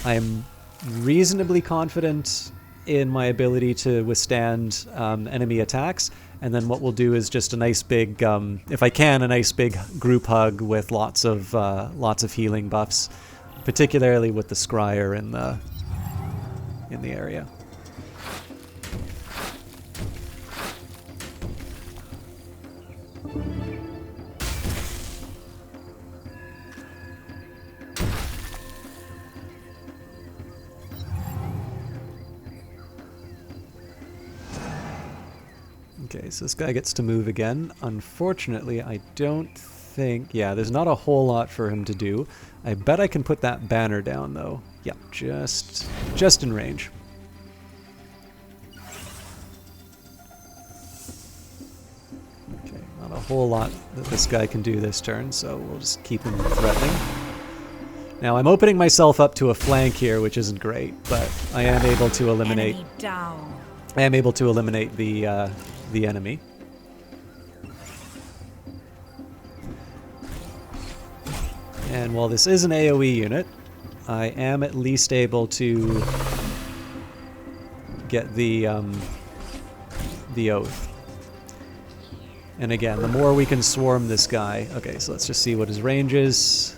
I'm reasonably confident in my ability to withstand enemy attacks, and then what we'll do is just a nice big, if I can, a nice big group hug with lots of healing buffs, particularly with the scryer in the area. Okay, so this guy gets to move again. Unfortunately, I don't think... Yeah, there's not a whole lot for him to do. I bet I can put that banner down, though. Yeah, just in range. Okay, not a whole lot that this guy can do this turn, so we'll just keep him threatening. Now, I'm opening myself up to a flank here, which isn't great, but I am able to eliminate... Enemy down. I am able to eliminate the enemy. And while this is an AoE unit, I am at least able to get the oath. And again, the more we can swarm this guy... Okay, so let's just see what his range is.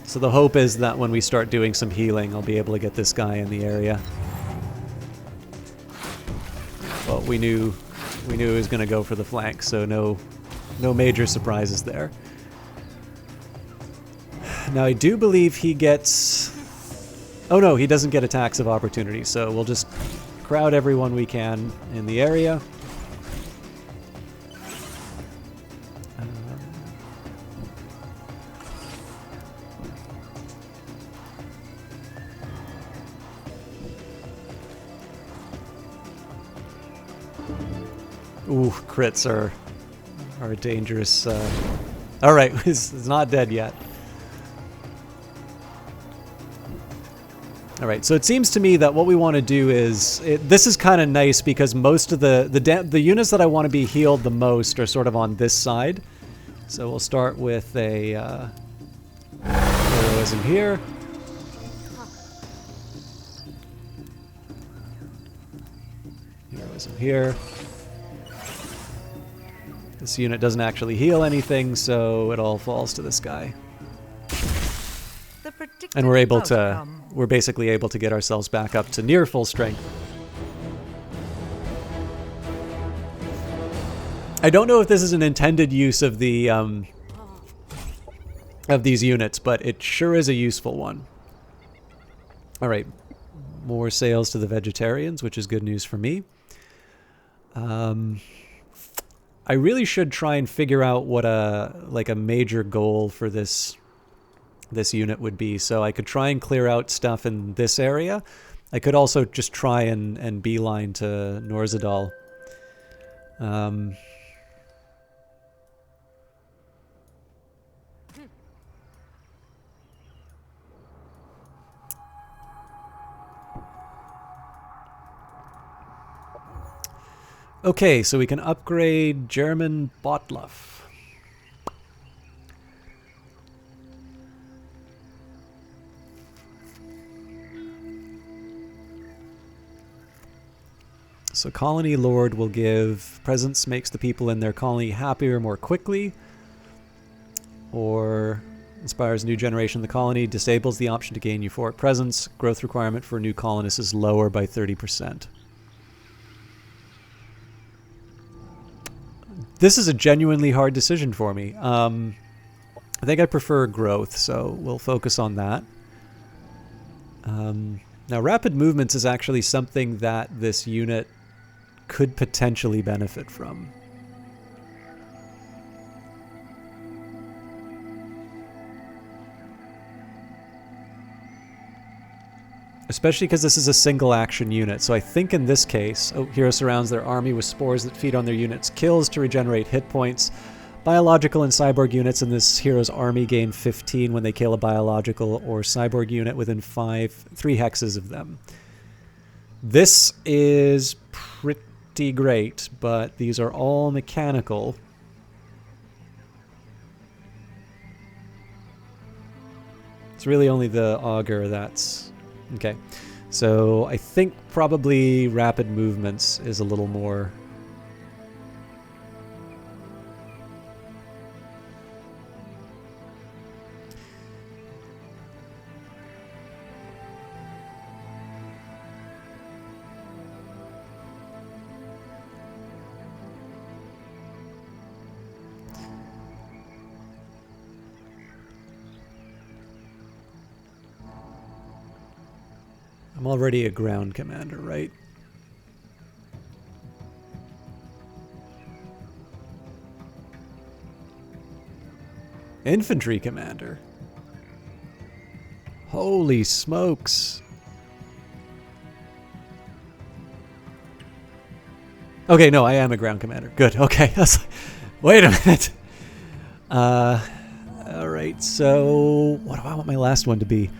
So the hope is that when we start doing some healing, I'll be able to get this guy in the area. Well, we knew he was going to go for the flank, so no major surprises there. Now I do believe he gets... Oh no, he doesn't get attacks of opportunity, so we'll just crowd everyone we can in the area. Ooh, crits are dangerous. All right, it's not dead yet. All right, so it seems to me that what we want to do is this is kind of nice because most of the units that I want to be healed the most are sort of on this side. So we'll start with a heroism here. Heroism here. This unit doesn't actually heal anything, so it all falls to this guy. And we're basically able to get ourselves back up to near full strength. I don't know if this is an intended use of the of these units, but it sure is a useful one. All right, more sales to the vegetarians, which is good news for me. I really should try and figure out what a major goal for this unit would be. So I could try and clear out stuff in this area. I could also just try and beeline to Norzadal. Okay, so we can upgrade German Botluf. So Colony Lord will give presence makes the people in their colony happier more quickly. Or Inspires a new generation in the colony. Disables the option to gain euphoric presence. Growth requirement for new colonists is lower by 30%. This is a genuinely hard decision for me. I think I prefer growth, so we'll focus on that. Now, rapid movements is actually something that this unit could potentially benefit from. Especially because this is a single action unit. So I think in this case, hero surrounds their army with spores that feed on their unit's kills to regenerate hit points. Biological and cyborg units in this hero's army gain 15 when they kill a biological or cyborg unit within 3 hexes of them. This is pretty great, but these are all mechanical. It's really only the auger that's... Okay, so I think probably rapid movements is a little more... I'm already a ground commander, right? Infantry commander. Holy smokes. Okay, no, I am a ground commander. Good, okay. Wait a minute. Alright, so what do I want my last one to be?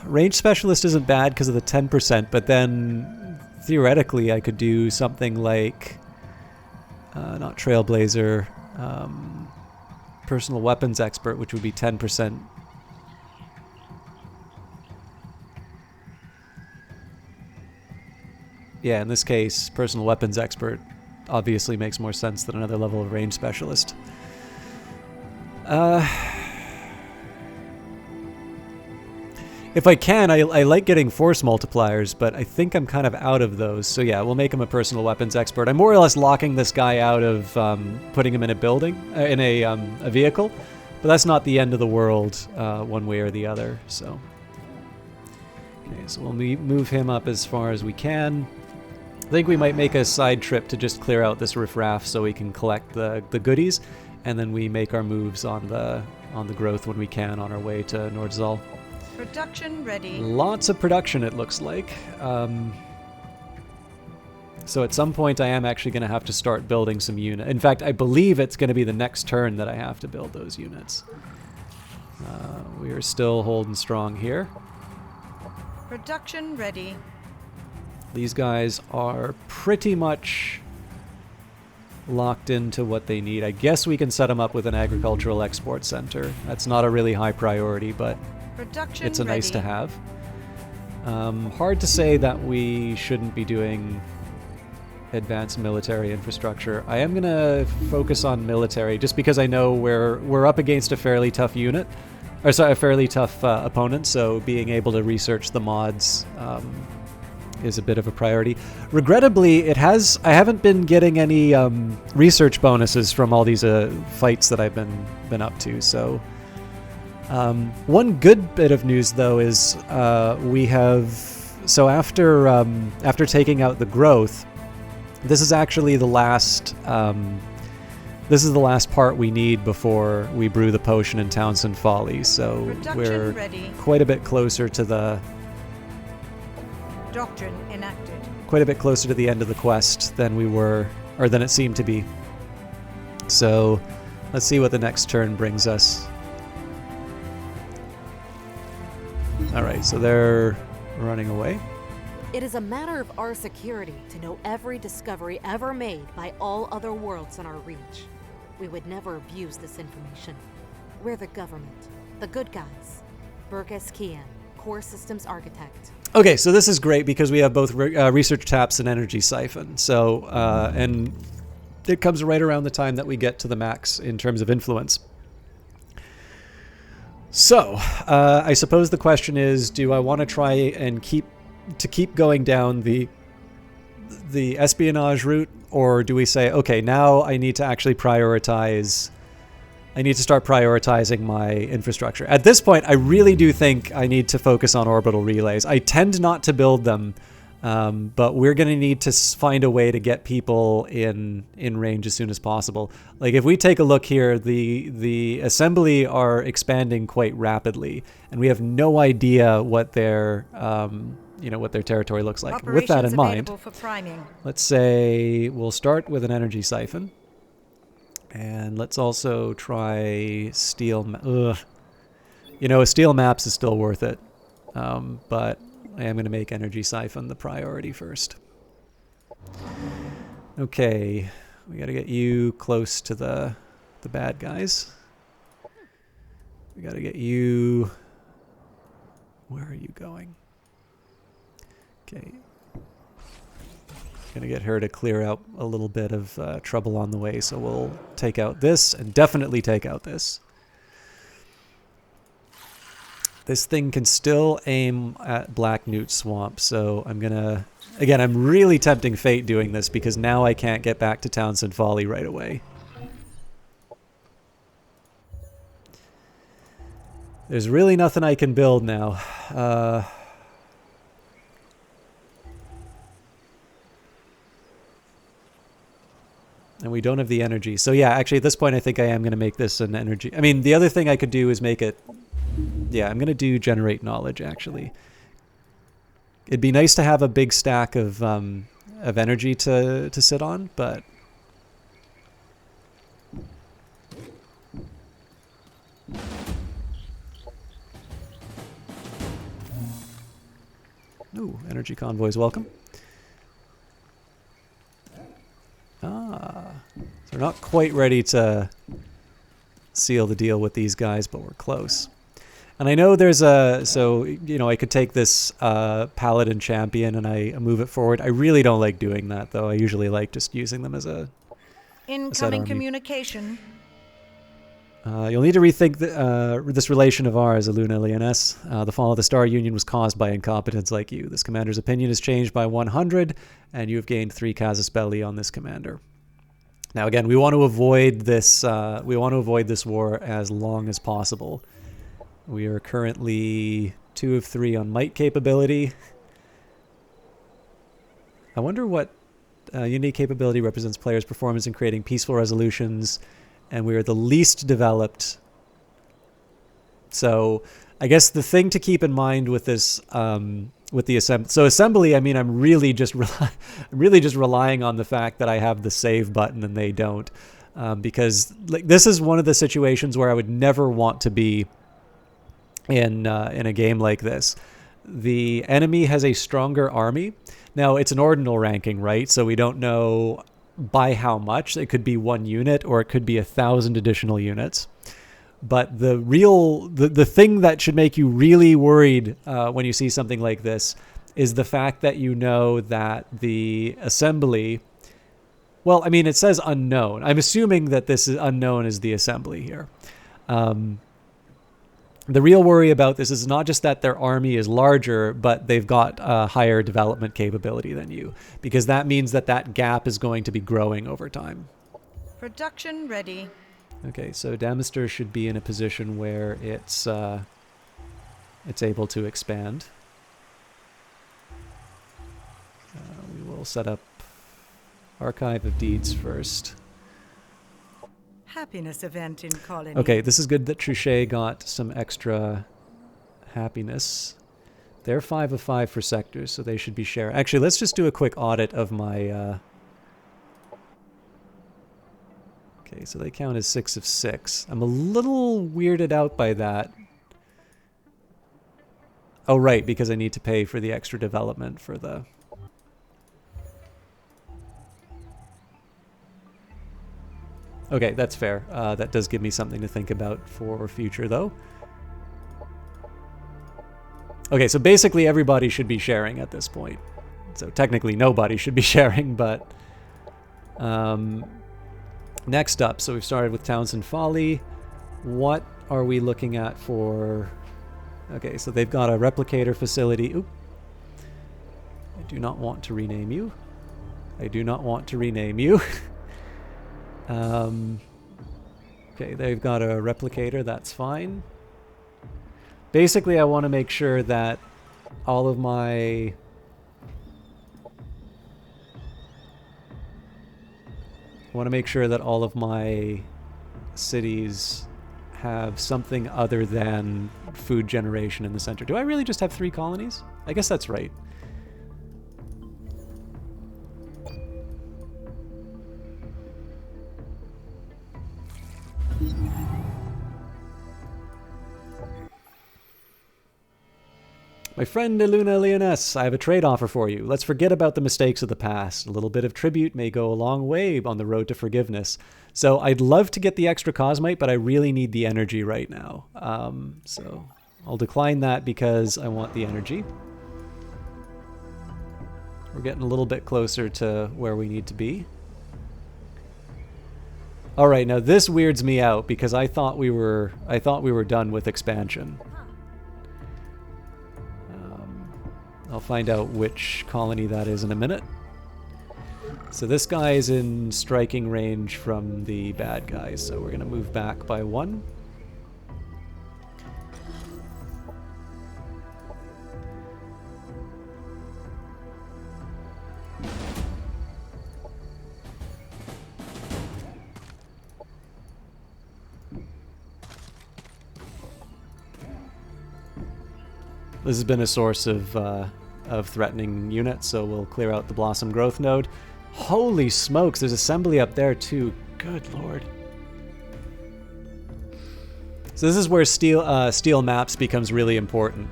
Range specialist isn't bad because of the 10%, but then theoretically I could do something like not trailblazer, personal weapons expert, which would be 10%. Yeah, in this case, personal weapons expert obviously makes more sense than another level of range specialist. If I can, I like getting force multipliers, but I think I'm kind of out of those. So yeah, we'll make him a personal weapons expert. I'm more or less locking this guy out of putting him in a building, in a vehicle, but that's not the end of the world one way or the other. So, okay, so we'll move him up as far as we can. I think we might make a side trip to just clear out this riffraff so we can collect the goodies, and then we make our moves on the growth when we can on our way to Nordzal. Production ready. Lots of production, it looks like. So at some point I am actually going to have to start building some units. In fact, I believe it's going to be the next turn that I have to build those units. We are still holding strong here. Production ready. These guys are pretty much locked into what they need. I guess we can set them up with an agricultural export center. That's not a really high priority, but Production it's a nice to ready. have. Hard to say that we shouldn't be doing advanced military infrastructure. I am going to focus on military just because I know we're up against a fairly tough unit, or sorry, a fairly tough opponent, so being able to research the mods is a bit of a priority. Regrettably, I haven't been getting any research bonuses from all these fights that I've been up to, so one good bit of news though is we have, so after taking out the growth, this is actually the last part we need before we brew the potion in Townsend Folly, so Production we're ready. quite a bit closer to the Doctrine enacted. quite a bit closer to the end of the quest than we were, or than it seemed to be. So let's see what the next turn brings us. Alright, so they're running away. It is a matter of our security to know every discovery ever made by all other worlds in our reach. We would never abuse this information. We're the government, the good guys. Burgess Kian, Core Systems Architect. Okay, so this is great because we have both research taps and energy siphon. So, and it comes right around the time that we get to the max in terms of influence. So, I suppose the question is, do I want to try and keep going down the espionage route, or do we say, okay, now I need to actually prioritize... I need to start prioritizing my infrastructure. At this point, I really do think I need to focus on orbital relays. I tend not to build them, but we're going to need to find a way to get people in range as soon as possible. Like, if we take a look here, the assembly are expanding quite rapidly, and we have no idea what their what their territory looks like. With that in mind, let's say we'll start with an energy siphon. And let's also try steel... Ugh. You know, steel maps is still worth it. But I am going to make energy siphon the priority first. Okay. We got to get you close to the bad guys. We got to get you... Where are you going? Okay. Gonna get her to clear out a little bit of trouble on the way, so we'll take out this and definitely take out this. This thing can still aim at Black Newt Swamp, so I'm gonna... Again, I'm really tempting fate doing this because now I can't get back to Townsend Folly right away. There's really nothing I can build now. And we don't have the energy. So yeah, actually at this point I think I am going to make this an energy. I mean, the other thing I could do is make it... Yeah, I'm going to do generate knowledge, actually. It'd be nice to have a big stack of energy to sit on, but... Ooh, energy convoys welcome. Ah, so we're not quite ready to seal the deal with these guys, but we're close. And I know there's a... So, you know, I could take this Paladin Champion and I move it forward. I really don't like doing that, though. I usually like just using them as a... Incoming communication. You'll need to rethink this relation of ours, Aluna Leoness. The fall of the Star Union was caused by incompetence like you. This commander's opinion has changed by 100, and you have gained 3 casus belli on this commander. Now, again, we want to avoid this. We want to avoid this war as long as possible. We are currently 2 of 3 on might capability. I wonder what Unity capability represents players' performance in creating peaceful resolutions. And we are the least developed. So I guess the thing to keep in mind with this, with the assembly. So assembly, I mean, I'm really just relying on the fact that I have the save button and they don't, because like this is one of the situations where I would never want to be in a game like this. The enemy has a stronger army. Now it's an ordinal ranking, right? So we don't know by how much. It could be 1 unit or it could be 1,000 additional units. But the thing that should make you really worried when you see something like this is the fact that you know that the assembly... Well, I mean, it says unknown. I'm assuming that this is unknown is the assembly here. The real worry about this is not just that their army is larger, but they've got a higher development capability than you, because that means that that gap is going to be growing over time. Production ready. Okay, so Damister should be in a position where it's able to expand. We will set up Archive of Deeds first. Happiness event in colony. Okay, this is good that Trichet got some extra happiness. They're 5 of 5 for sectors, so they should be sharing. Actually, let's just do a quick audit of my... Okay, so they count as 6 of 6. I'm a little weirded out by that. Oh, right, because I need to pay for the extra development for the... Okay, that's fair. That does give me something to think about for future, though. Okay, so basically everybody should be sharing at this point. So technically nobody should be sharing, but... next up, so we've started with Townsend Folly. What are we looking at for... Okay, so they've got a replicator facility. Oop. I do not want to rename you. I do not want to rename you. Okay, they've got a replicator. That's fine. Basically, I want to make sure that all of my... I want to make sure that all of my cities have something other than food generation in the center. Do I really just have 3 colonies? I guess that's right. My friend Iluna Leoness, I have a trade offer for you. Let's forget about the mistakes of the past. A little bit of tribute may go a long way on the road to forgiveness. So I'd love to get the extra cosmite, but I really need the energy right now. So I'll decline that because I want the energy. We're getting a little bit closer to where we need to be. All right, now this weirds me out because I thought we were done with expansion. I'll find out which colony that is in a minute. So this guy is in striking range from the bad guys, so we're going to move back by 1. This has been a source of threatening units, so we'll clear out the Blossom Growth node. Holy smokes, there's assembly up there too. Good lord. So this is where steel maps becomes really important.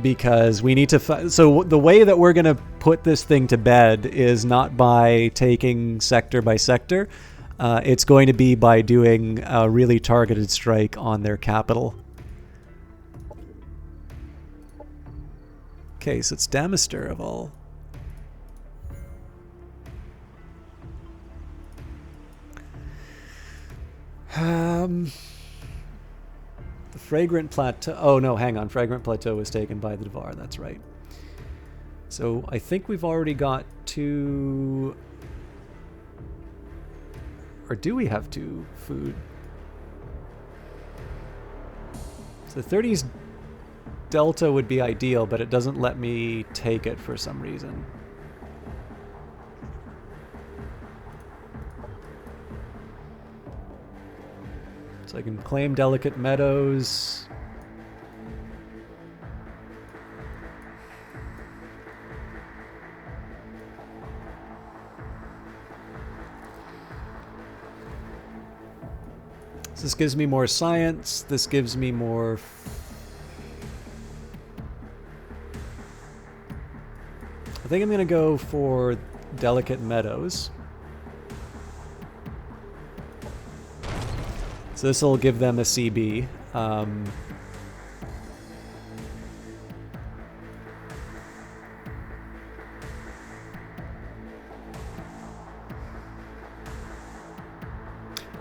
Because we need to... So the way that we're going to put this thing to bed is not by taking sector by sector. It's going to be by doing a really targeted strike on their capital. Okay, so it's Damister of all. The Fragrant Plateau... Oh, no, hang on. Fragrant Plateau was taken by the Devar. That's right. So I think we've already got 2... Or do we have 2 food? So 30's Delta would be ideal, but it doesn't let me take it for some reason. So I can claim Delicate Meadows. So this gives me more science. This gives me more... I think I'm going to go for Delicate Meadows. So this will give them a CB.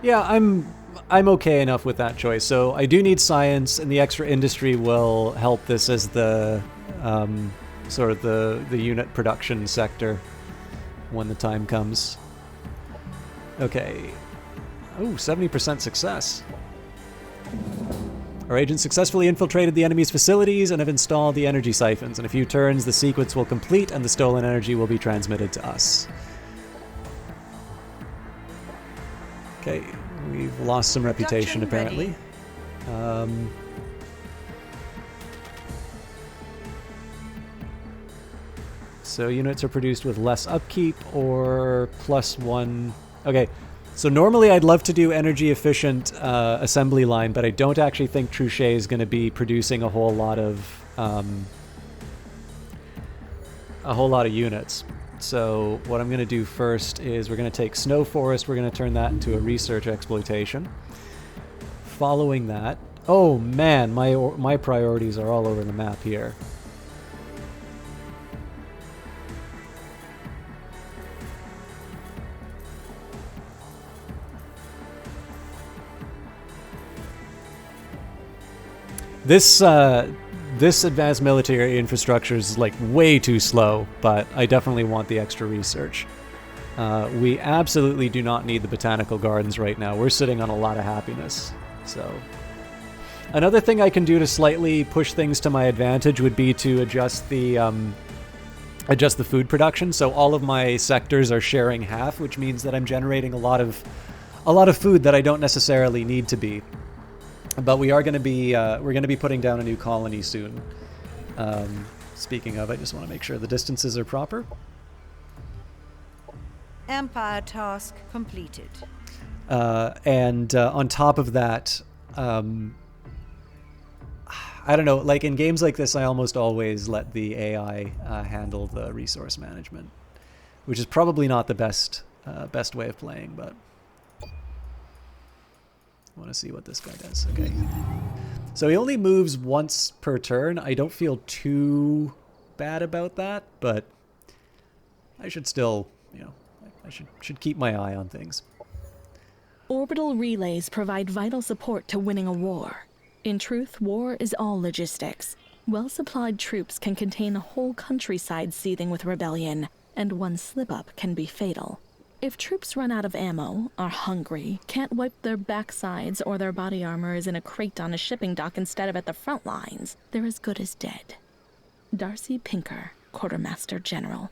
Yeah, I'm okay enough with that choice. So I do need science, and the extra industry will help this as the sort of the unit production sector when the time comes. Okay. Oh, 70% success. Our agents successfully infiltrated the enemy's facilities and have installed the energy siphons. In a few turns, the sequence will complete and the stolen energy will be transmitted to us. Okay, we've lost some reputation apparently. So units are produced with less upkeep or +1. Okay, so normally I'd love to do energy efficient assembly line, but I don't actually think Truchet is going to be producing a whole lot of units. So what I'm going to do first is we're going to take Snow Forest, we're going to turn that into a research exploitation. Following that, oh man, my priorities are all over the map here. This advanced military infrastructure is like way too slow, but I definitely want the extra research. We absolutely do not need the botanical gardens right now. We're sitting on a lot of happiness. So another thing I can do to slightly push things to my advantage would be to adjust the food production. So all of my sectors are sharing half, which means that I'm generating a lot of food that I don't necessarily need to be. But we are going to be we're going to be putting down a new colony soon. Speaking of, I just want to make sure the distances are proper. Empire task completed. And on top of that, I don't know, like in games like this, I almost always let the AI handle the resource management, which is probably not the best way of playing, but I want to see what this guy does. Okay. So he only moves once per turn. I don't feel too bad about that, but I should still, I should keep my eye on things. Orbital relays provide vital support to winning a war. In truth, war is all logistics. Well-supplied troops can contain a whole countryside seething with rebellion, and one slip-up can be fatal. If troops run out of ammo, are hungry, can't wipe their backsides, or their body armor is in a crate on a shipping dock instead of at the front lines, they're as good as dead. Darcy Pinker, Quartermaster General.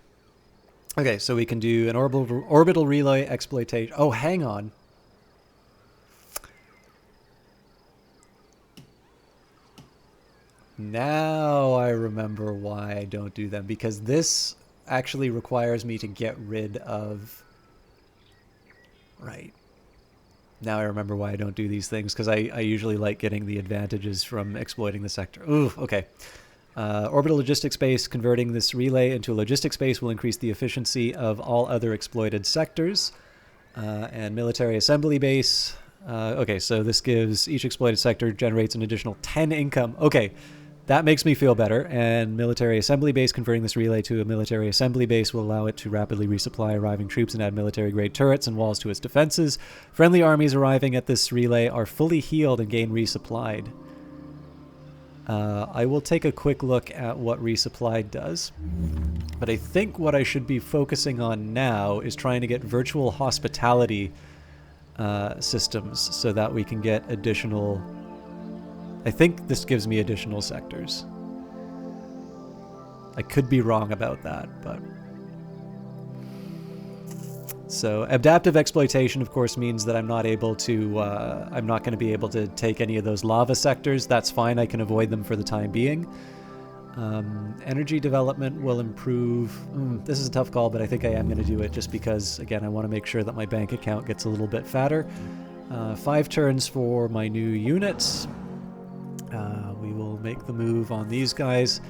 Okay, so we can do an orbital relay exploitation. Oh, hang on. Now I remember why I don't do them, because this actually requires me to get rid of... Right. Now I remember why I don't do these things, because I usually like getting the advantages from exploiting the sector. Ooh, okay. Orbital logistics base, converting this relay into a logistics base will increase the efficiency of all other exploited sectors. And military assembly base. Okay, so this gives each exploited sector generates an additional 10 income. Okay, that makes me feel better. And military assembly base, converting this relay to a military assembly base will allow it to rapidly resupply arriving troops and add military-grade turrets and walls to its defenses. Friendly armies arriving at this relay are fully healed and gain resupplied. I will take a quick look at what resupply does. But I think what I should be focusing on now is trying to get virtual hospitality systems so that we can get additional... I think this gives me additional sectors. I could be wrong about that, but... So adaptive exploitation, of course, means that I'm not able to, I'm not going to be able to take any of those lava sectors. That's fine. I can avoid them for the time being. Energy development will improve. This is a tough call, but I think I am going to do it just because, again, I want to make sure that my bank account gets a little bit fatter. 5 turns for my new units. We will make the move on these guys.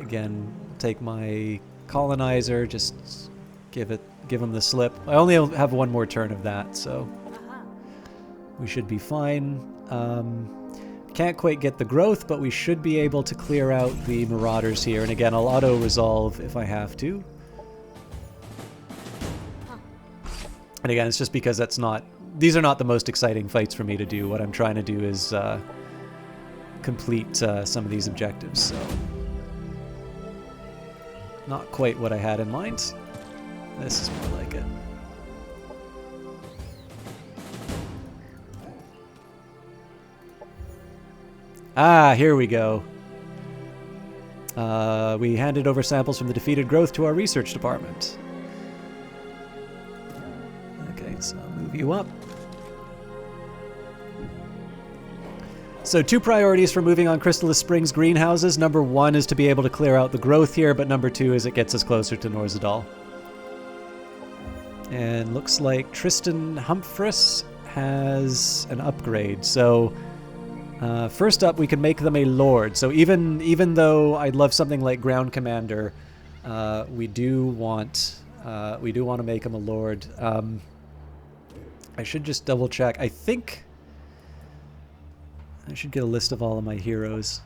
Again, take my colonizer, just give them the slip. I only have 1 more turn of that, so we should be fine. Can't quite get the growth, but we should be able to clear out the marauders here. And again, I'll auto-resolve if I have to. And again, it's just because these are not the most exciting fights for me to do. What I'm trying to do is complete some of these objectives, so not quite what I had in mind. This is more like it. Ah, here we go. We handed over samples from the defeated growth to our research department. Okay, so I'll move you up. So 2 priorities for moving on Chrysalis Springs greenhouses. Number 1 is to be able to clear out the growth here, but number 2 is it gets us closer to Norzadal. And looks like Tristan Humphreys has an upgrade. So first up, we can make them a lord. So even though I'd love something like Ground Commander, we do want to make him a lord. I should just double check. I think I should get a list of all of my heroes.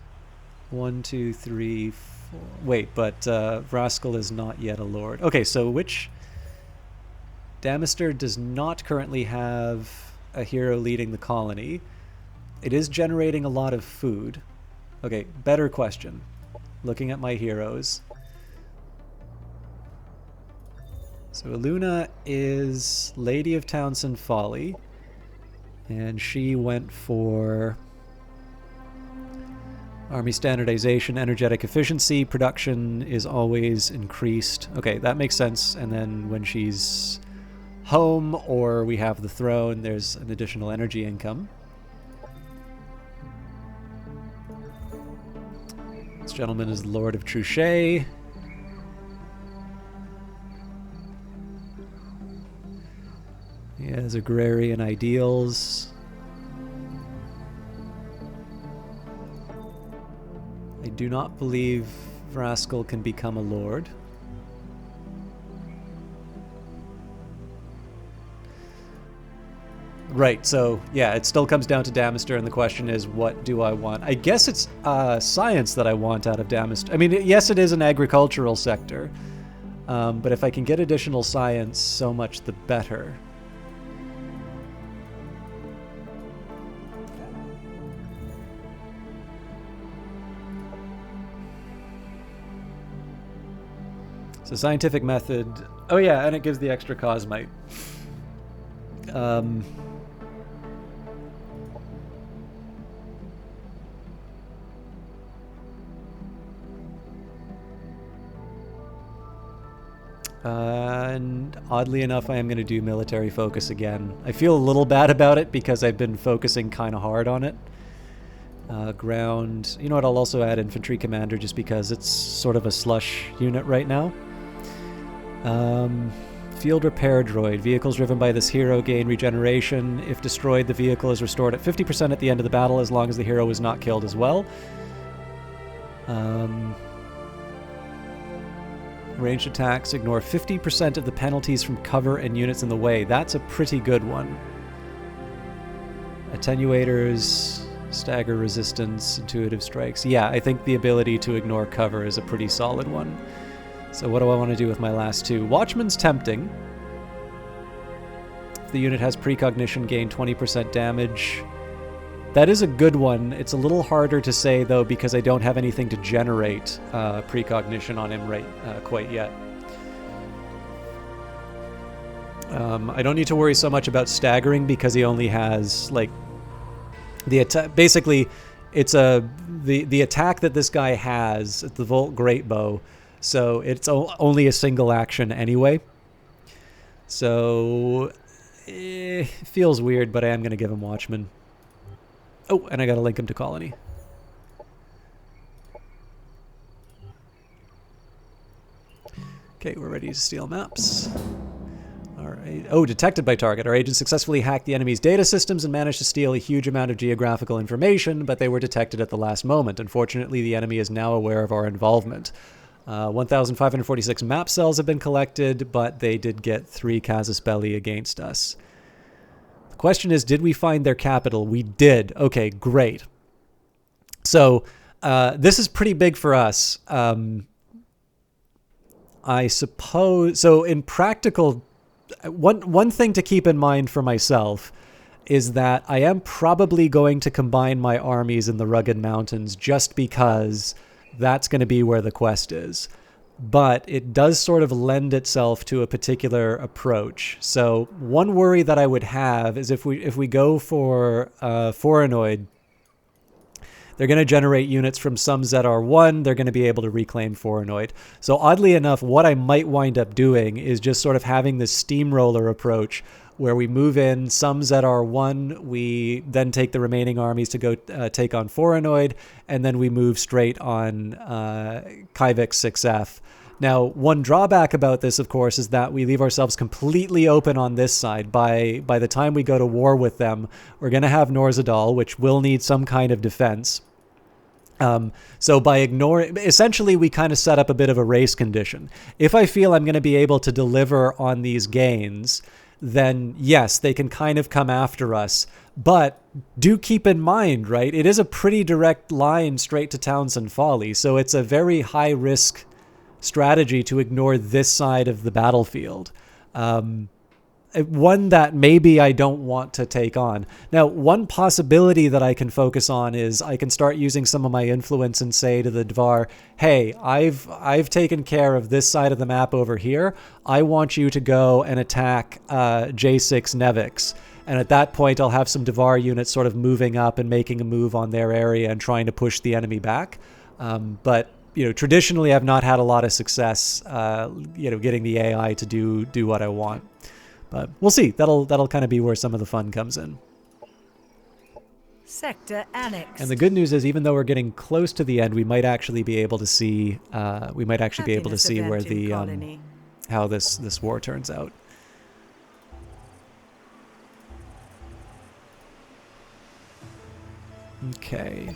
1, 2, 3, 4. Wait, but Vraskal is not yet a lord. Okay, so which... Damister does not currently have a hero leading the colony. It is generating a lot of food. Okay, better question. Looking at my heroes. So Eluna is Lady of Townsend Folly. And she went for Army standardization, energetic efficiency, production is always increased. Okay, that makes sense. And then when she's home or we have the throne, there's an additional energy income. This gentleman is Lord of Truchet. He has agrarian ideals. I do not believe Vraskal can become a lord. Right, so yeah, it still comes down to Damister, and the question is, what do I want? I guess it's science that I want out of Damister. I mean, yes, it is an agricultural sector, but if I can get additional science, so much the better. So scientific method. Oh yeah, and it gives the extra cosmite. And oddly enough, I am going to do military focus again. I feel a little bad about it because I've been focusing kind of hard on it. Ground. You know what? I'll also add infantry commander just because it's sort of a slush unit right now. Field repair droid. Vehicles driven by this hero gain regeneration. If destroyed, the vehicle is restored at 50% at the end of the battle as long as the hero is not killed as well. Ranged attacks ignore 50% of the penalties from cover and units in the way. That's a pretty good one. Attenuators, stagger resistance, intuitive strikes. Yeah, I think the ability to ignore cover is a pretty solid one. So what do I want to do with my last two? Watchman's tempting. If the unit has precognition, gain 20% damage. That is a good one. It's a little harder to say, though, because I don't have anything to generate precognition on him quite yet. I don't need to worry so much about staggering because he only has, like, the attack. Basically, it's the attack that this guy has, the Volt Greatbow, so it's only a single action anyway. So it feels weird, but I am going to give him Watchman. Oh, and I got to link him to Colony. Okay, we're ready to steal maps. Alright. Oh, detected by target. Our agents successfully hacked the enemy's data systems and managed to steal a huge amount of geographical information, but they were detected at the last moment. Unfortunately, the enemy is now aware of our involvement. 1,546 map cells have been collected, but they did get 3 casus belli against us. The question is, did we find their capital? We did. Okay, great. So this is pretty big for us. I suppose... So in practical... One thing to keep in mind for myself is that I am probably going to combine my armies in the Rugged Mountains just because that's going to be where the quest is. But it does sort of lend itself to a particular approach. So one worry that I would have is if we go for Foreignoid, they're going to generate units from some ZR1. They're going to be able to reclaim Foreignoid. So oddly enough, what I might wind up doing is just sort of having this steamroller approach where we move in some ZR1, we then take the remaining armies to go take on Foreignoid, and then we move straight on Kyvik 6F. Now, one drawback about this, of course, is that we leave ourselves completely open on this side. By the time we go to war with them, we're going to have Norzadal, which will need some kind of defense. So by ignoring... Essentially, we kind of set up a bit of a race condition. If I feel I'm going to be able to deliver on these gains, then yes, they can kind of come after us. But do keep in mind, right, it is a pretty direct line straight to Townsend Folly, so it's a very high-risk strategy to ignore this side of the battlefield. one that maybe I don't want to take on. Now, one possibility that I can focus on is I can start using some of my influence and say to the Dvar, hey, I've taken care of this side of the map over here. I want you to go and attack J6 Nevix. And at that point, I'll have some Dvar units sort of moving up and making a move on their area and trying to push the enemy back. But traditionally, I've not had a lot of success, getting the AI to do what I want. But we'll see. That'll kind of be where some of the fun comes in. Sector annexed. And the good news is, even though we're getting close to the end, we might actually be able to see. Where the how this war turns out. Okay.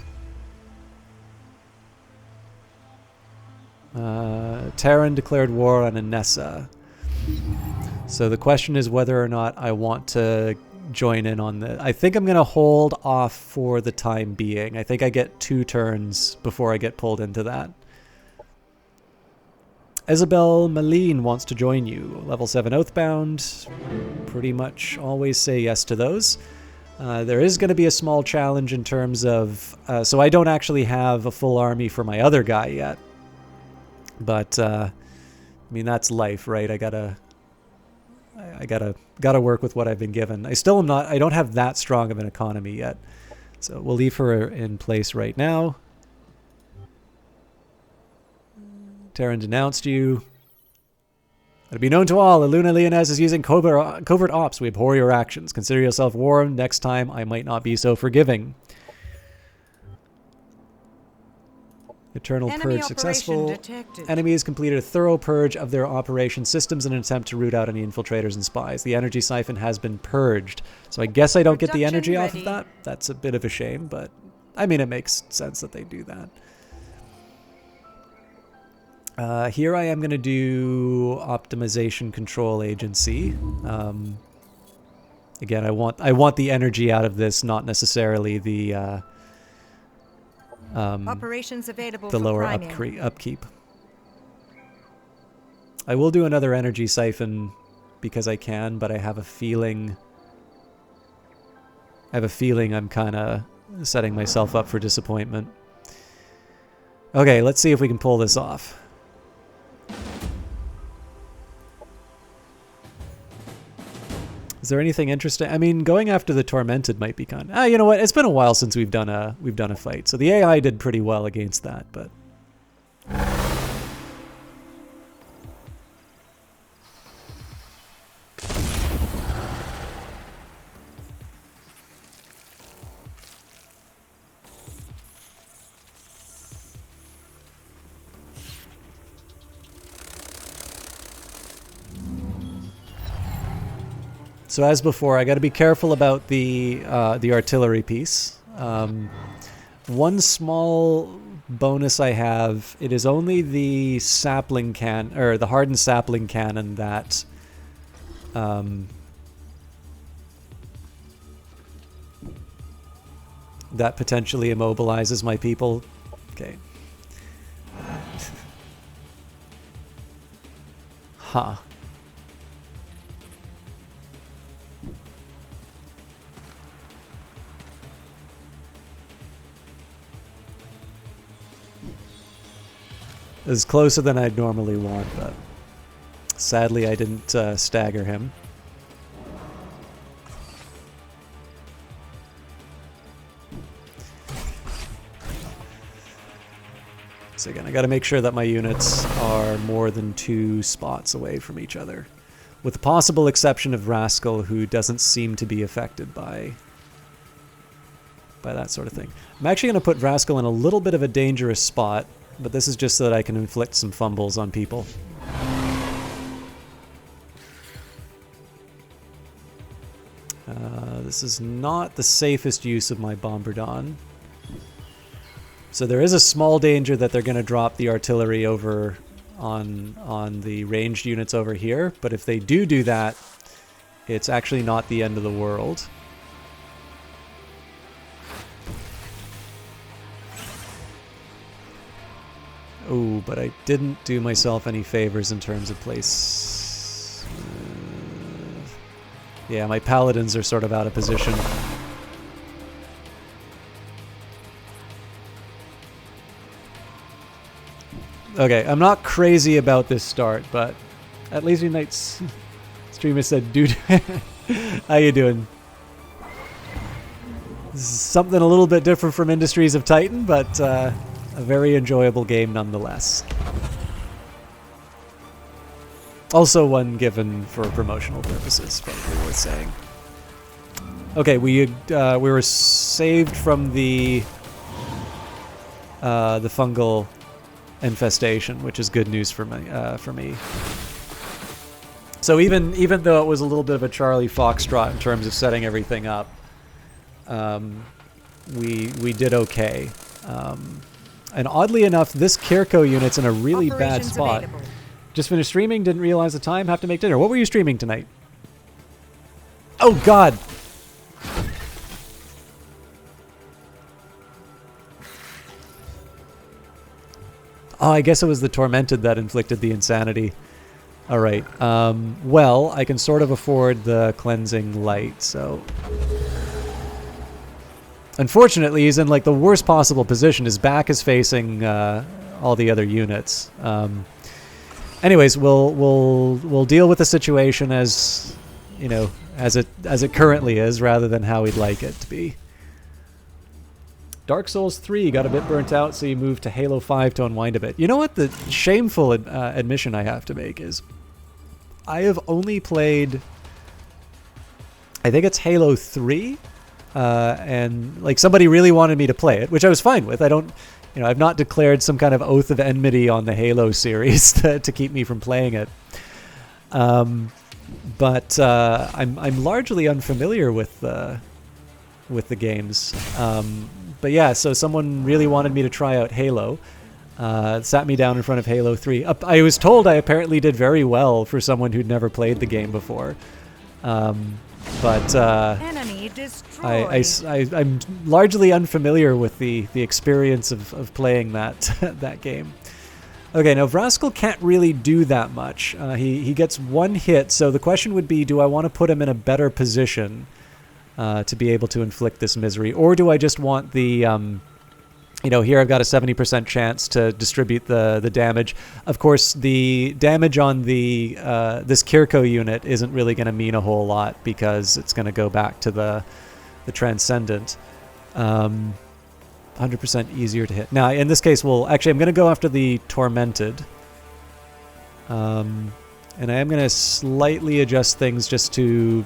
Terran declared war on Anessa. So the question is whether or not I want to join in on the... I think I'm going to hold off for the time being. I think I get 2 turns before I get pulled into that. Isabel Malene wants to join you. Level 7 Oathbound. Pretty much always say yes to those. There is going to be a small challenge in terms of... so I don't actually have a full army for my other guy yet. But, I mean, that's life, right? I gotta work with what I've been given. I still am not... I don't have that strong of an economy yet. So we'll leave her in place right now. Terran denounced you. Let it be known to all, Iluna Leonez is using covert ops. We abhor your actions. Consider yourself warned. Next time, I might not be so forgiving. Eternal Enemy purge successful. detected. Enemies completed a thorough purge of their operation systems in an attempt to root out any infiltrators and spies. The energy siphon has been purged. So I guess I don't get the energy off of that. That's a bit of a shame, but I mean, it makes sense that they do that. Here I am going to do optimization control agency. Again, I want the energy out of this, not necessarily the Operations available the for lower upkeep. I will do another energy siphon because I can, but I have a feeling I'm kind of setting myself up for disappointment. Okay, let's see if we can pull this off. Is there anything interesting? I mean, going after the Tormented might be kind of... you know what? It's been a while since we've done a fight. So the AI did pretty well against that, but... So as before, I got to be careful about the artillery piece. One small bonus I have: it is only the sapling the hardened sapling cannon that that potentially immobilizes my people. Okay. Huh. It's closer than I'd normally want, but sadly I didn't stagger him. So again, I got to make sure that my units are more than 2 spots away from each other, with the possible exception of Rascal, who doesn't seem to be affected by that sort of thing. I'm actually going to put Rascal in a little bit of a dangerous spot, but this is just so that I can inflict some fumbles on people. This is not the safest use of my Bombardon. So there is a small danger that they're going to drop the artillery over on the ranged units over here, but if they do that, it's actually not the end of the world. Oh, but I didn't do myself any favors in terms of place. Yeah, my paladins are sort of out of position. Okay, I'm not crazy about this start, but at Lazy Knight's streamer said, dude, how you doing? This is something a little bit different from Industries of Titan, but a very enjoyable game nonetheless. Also one given for promotional purposes, probably worth saying. Okay, we were saved from the fungal infestation, which is good news for me. So even though it was a little bit of a Charlie Foxtrot in terms of setting everything up, we did okay. And oddly enough, this Kirko unit's in a really bad spot. Available. Just finished streaming, didn't realize the time, have to make dinner. What were you streaming tonight? Oh god! Oh, I guess it was the Tormented that inflicted the insanity. Alright, well, I can sort of afford the Cleansing Light, so... Unfortunately, he's in like the worst possible position. His back is facing all the other units. Anyways, we'll deal with the situation as, you know, as it currently is, rather than how we'd like it to be. Dark Souls 3 got a bit burnt out, so you moved to Halo 5 to unwind a bit. You know what the shameful admission I have to make is, I have only played, I think it's Halo 3, and like somebody really wanted me to play it, which I was fine with. I don't, you know, I've not declared some kind of oath of enmity on the Halo series to keep me from playing it. But I'm largely unfamiliar with the games. But yeah, so someone really wanted me to try out Halo. Sat me down in front of Halo 3. I was told I apparently did very well for someone who'd never played the game before. But Enemy destroyed. I'm largely unfamiliar with the experience of playing that that game. Okay, now Vraskal can't really do that much. He gets one hit, so the question would be, do I want to put him in a better position to be able to inflict this misery, or do I just want the you know, here I've got a 70% chance to distribute the damage. Of course, the damage on the this Kirko unit isn't really going to mean a whole lot because it's going to go back to the Transcendent. 100% easier to hit. Now, in this case, I'm going to go after the Tormented. And I am going to slightly adjust things just to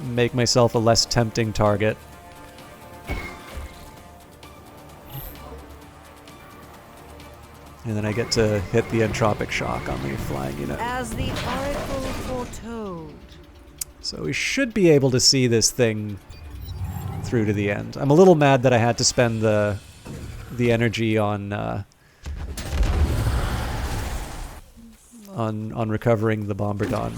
make myself a less tempting target. And then I get to hit the entropic shock on the flying unit. As the Oracle foretold. So we should be able to see this thing through to the end. I'm a little mad that I had to spend the energy on recovering the Bombardon.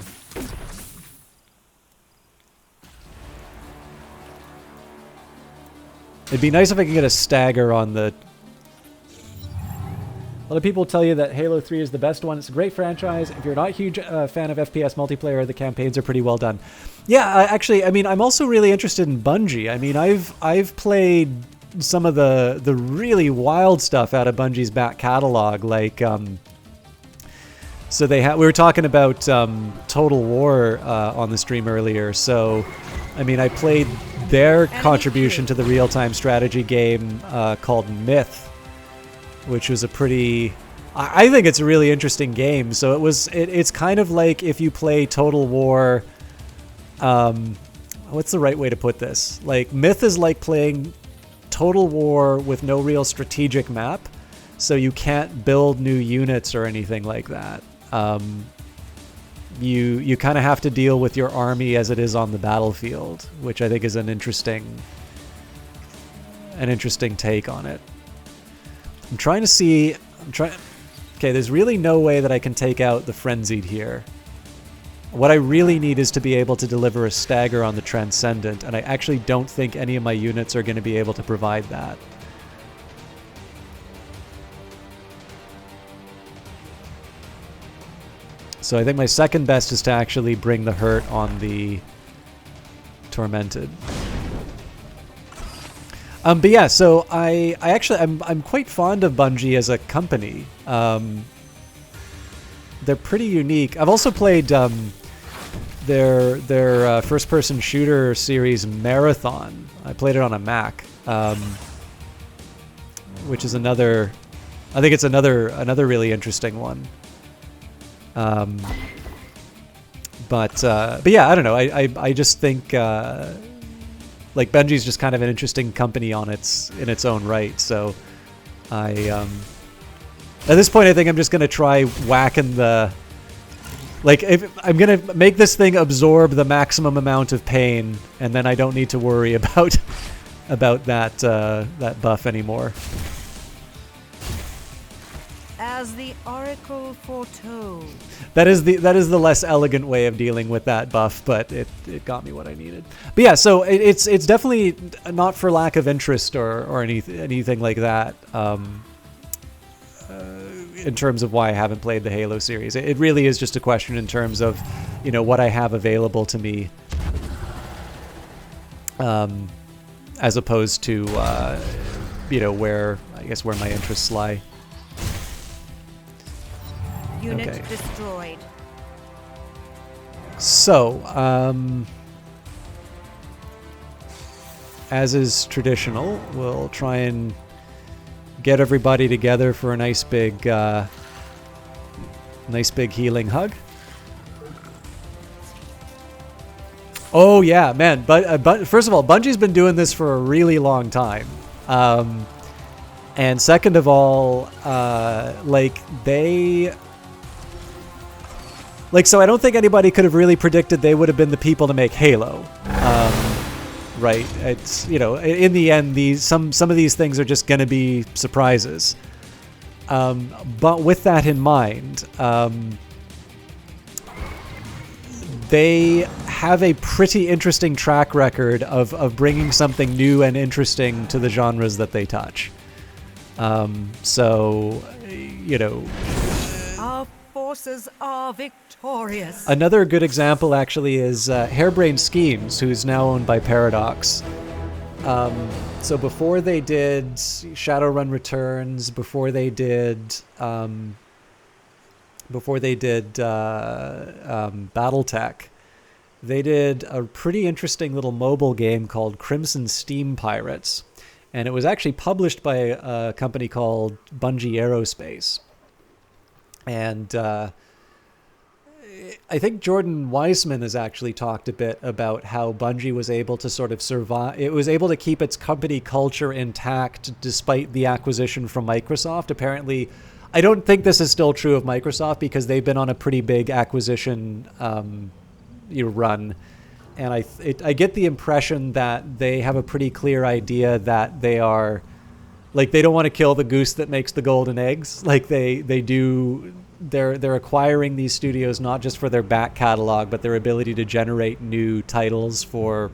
It'd be nice if I could get a stagger on the... Other people tell you that Halo 3 is the best one. It's a great franchise. If you're not a huge fan of FPS multiplayer, the campaigns are pretty well done. Yeah, actually, I mean, I'm also really interested in Bungie. I mean, I've played some of the really wild stuff out of Bungie's back catalog, like so we were talking about Total War on the stream earlier. So, I mean, I played their contribution to the real-time strategy game called Myth, which was a pretty... I think it's a really interesting game. So it's kind of like if you play Total War... what's the right way to put this? Like, Myth is like playing Total War with no real strategic map, so you can't build new units or anything like that. You kind of have to deal with your army as it is on the battlefield, which I think is an interesting take on it. Okay, there's really no way that I can take out the Frenzied here. What I really need is to be able to deliver a stagger on the Transcendent, and I actually don't think any of my units are going to be able to provide that. So I think my second best is to actually bring the hurt on the tormented. But yeah, so I actually I'm quite fond of Bungie as a company. They're pretty unique. I've also played their first-person shooter series Marathon. I played it on a Mac, which is another. I think it's another really interesting one. But yeah, I don't know. I just think like Bungie's just kind of an interesting company in its own right. So at this point, I think I'm just gonna try whacking the. Like, if I'm gonna make this thing absorb the maximum amount of pain, and then I don't need to worry about that buff anymore. As the Oracle foretold. That is the less elegant way of dealing with that buff, but it got me what I needed. But yeah, so it's definitely not for lack of interest or anything like that. In terms of why I haven't played the Halo series, it really is just a question in terms of, what I have available to me, as opposed to, where my interests lie. Unit Okay. destroyed. So, as is traditional, we'll try and get everybody together for a nice big healing hug. Oh yeah, man! But first of all, Bungie's been doing this for a really long time, and second of all, so I don't think anybody could have really predicted they would have been the people to make Halo. Right, it's in the end, some of these things are just going to be surprises. But with that in mind, they have a pretty interesting track record of bringing something new and interesting to the genres that they touch. Our forces are victorious. Another good example, actually, is Harebrained Schemes, who's now owned by Paradox. So before they did Shadowrun Returns, before they did BattleTech, they did a pretty interesting little mobile game called Crimson Steam Pirates, and it was actually published by a company called Bungie Aerospace. And I think Jordan Weissman has actually talked a bit about how Bungie was able to sort of survive. It was able to keep its company culture intact despite the acquisition from Microsoft. Apparently, I don't think this is still true of Microsoft because they've been on a pretty big acquisition run. And I get the impression that they have a pretty clear idea that they are, like, they don't want to kill the goose that makes the golden eggs. Like they're acquiring these studios not just for their back catalog, but their ability to generate new titles for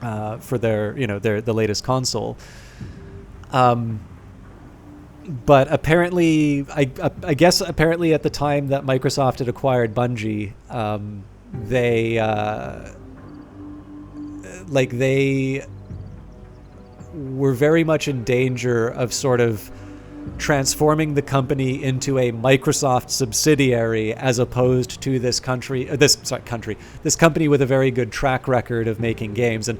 their the latest console. But apparently, I guess apparently at the time that Microsoft had acquired Bungie, they were very much in danger of sort of transforming the company into a Microsoft subsidiary as opposed to this company with a very good track record of making games. And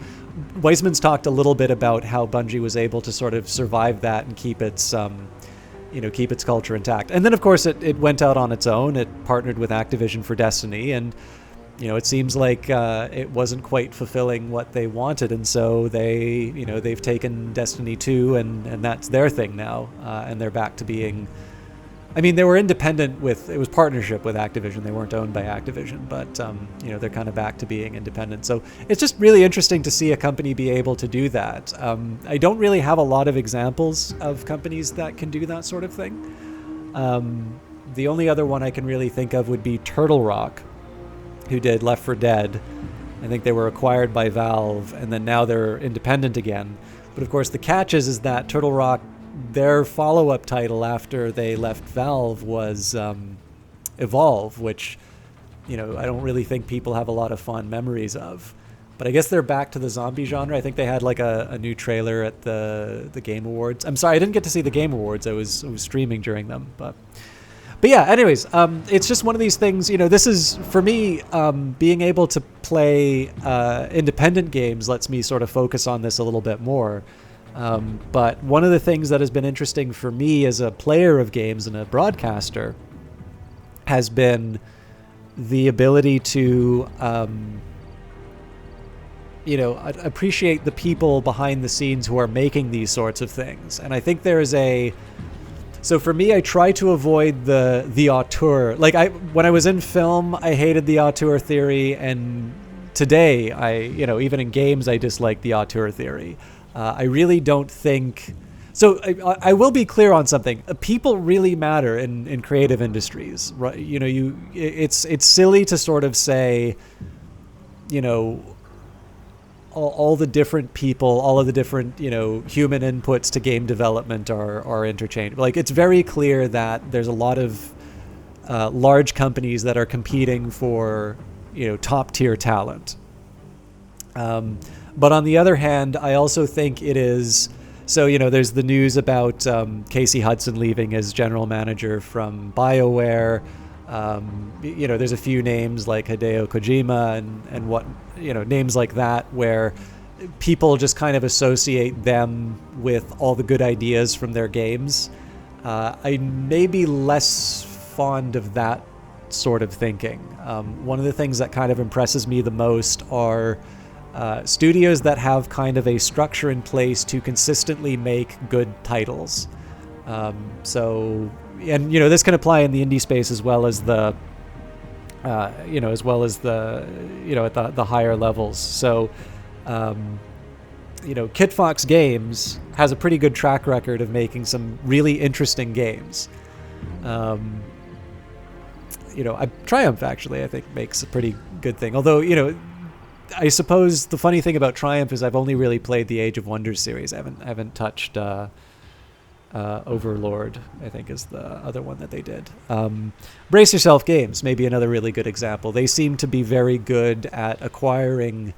Weissman's talked a little bit about how Bungie was able to sort of survive that and keep its culture intact. And then of course it went out on its own. It partnered with Activision for Destiny, and it seems like it wasn't quite fulfilling what they wanted, and so they've taken Destiny 2 and that's their thing now, and they're back to being. I mean, they were independent it was partnership with Activision. They weren't owned by Activision, but they're kind of back to being independent. So it's just really interesting to see a company be able to do that. I don't really have a lot of examples of companies that can do that sort of thing. The only other one I can really think of would be Turtle Rock, who did Left 4 Dead. I think they were acquired by Valve, and then now they're independent again. But of course, the catch is that Turtle Rock, their follow-up title after they left Valve was Evolve, which, I don't really think people have a lot of fond memories of. But I guess they're back to the zombie genre. I think they had like a new trailer at the Game Awards. I'm sorry, I didn't get to see the Game Awards. I was streaming during them, but yeah. Anyways, it's just one of these things. This is for me. Being able to play independent games lets me sort of focus on this a little bit more. But one of the things that has been interesting for me as a player of games and a broadcaster has been the ability to appreciate the people behind the scenes who are making these sorts of things. And I think so for me, I try to avoid the auteur. Like when I was in film, I hated the auteur theory, and today even in games, I dislike the auteur theory. I really don't think. So I will be clear on something. People really matter in creative industries, right? It's silly to sort of say, all the different people, all of the different, human inputs to game development are interchangeable. Like, it's very clear that there's a lot of large companies that are competing for, top tier talent. But on the other hand, I also think it is, so, there's the news about Casey Hudson leaving as general manager from BioWare. There's a few names like Hideo Kojima and what, names like that where people just kind of associate them with all the good ideas from their games. I may be less fond of that sort of thinking. One of the things that kind of impresses me the most are studios that have kind of a structure in place to consistently make good titles. And this can apply in the indie space as well as the at the higher levels. So Kit Fox Games has a pretty good track record of making some really interesting games. Triumph actually I think makes a pretty good thing. Although I suppose the funny thing about Triumph is I've only really played the Age of Wonders series. I haven't touched Overlord, I think, is the other one that they did. Brace Yourself Games may be another really good example. They seem to be very good at acquiring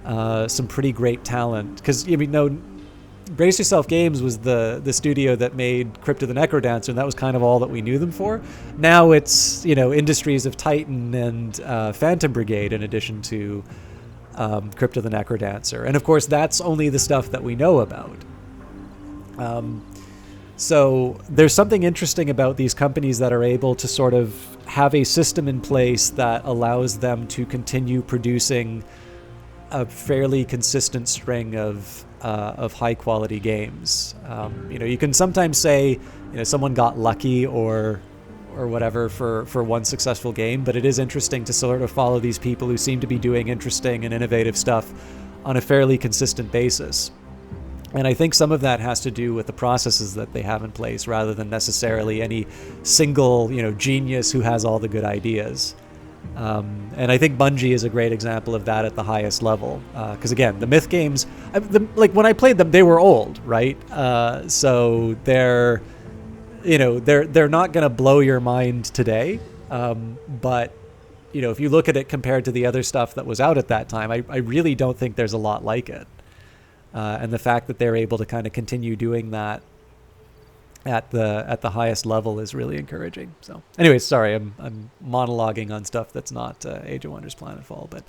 some pretty great talent. Because, Brace Yourself Games was the studio that made Crypt of the Necrodancer, and that was kind of all that we knew them for. Now it's, Industries of Titan and Phantom Brigade in addition to Crypt of the Necrodancer. And, of course, that's only the stuff that we know about. So there's something interesting about these companies that are able to sort of have a system in place that allows them to continue producing a fairly consistent string of high quality games. You can sometimes say, someone got lucky or whatever for one successful game, but it is interesting to sort of follow these people who seem to be doing interesting and innovative stuff on a fairly consistent basis. And I think some of that has to do with the processes that they have in place rather than necessarily any single, genius who has all the good ideas. And I think Bungie is a great example of that at the highest level. Because again, the Myth games, when I played them, they were old, right? So they're not going to blow your mind today. But, if you look at it compared to the other stuff that was out at that time, I really don't think there's a lot like it. And the fact that they're able to kind of continue doing that at the highest level is really encouraging. So, anyways, sorry, I'm monologuing on stuff that's not Age of Wonders Planetfall, but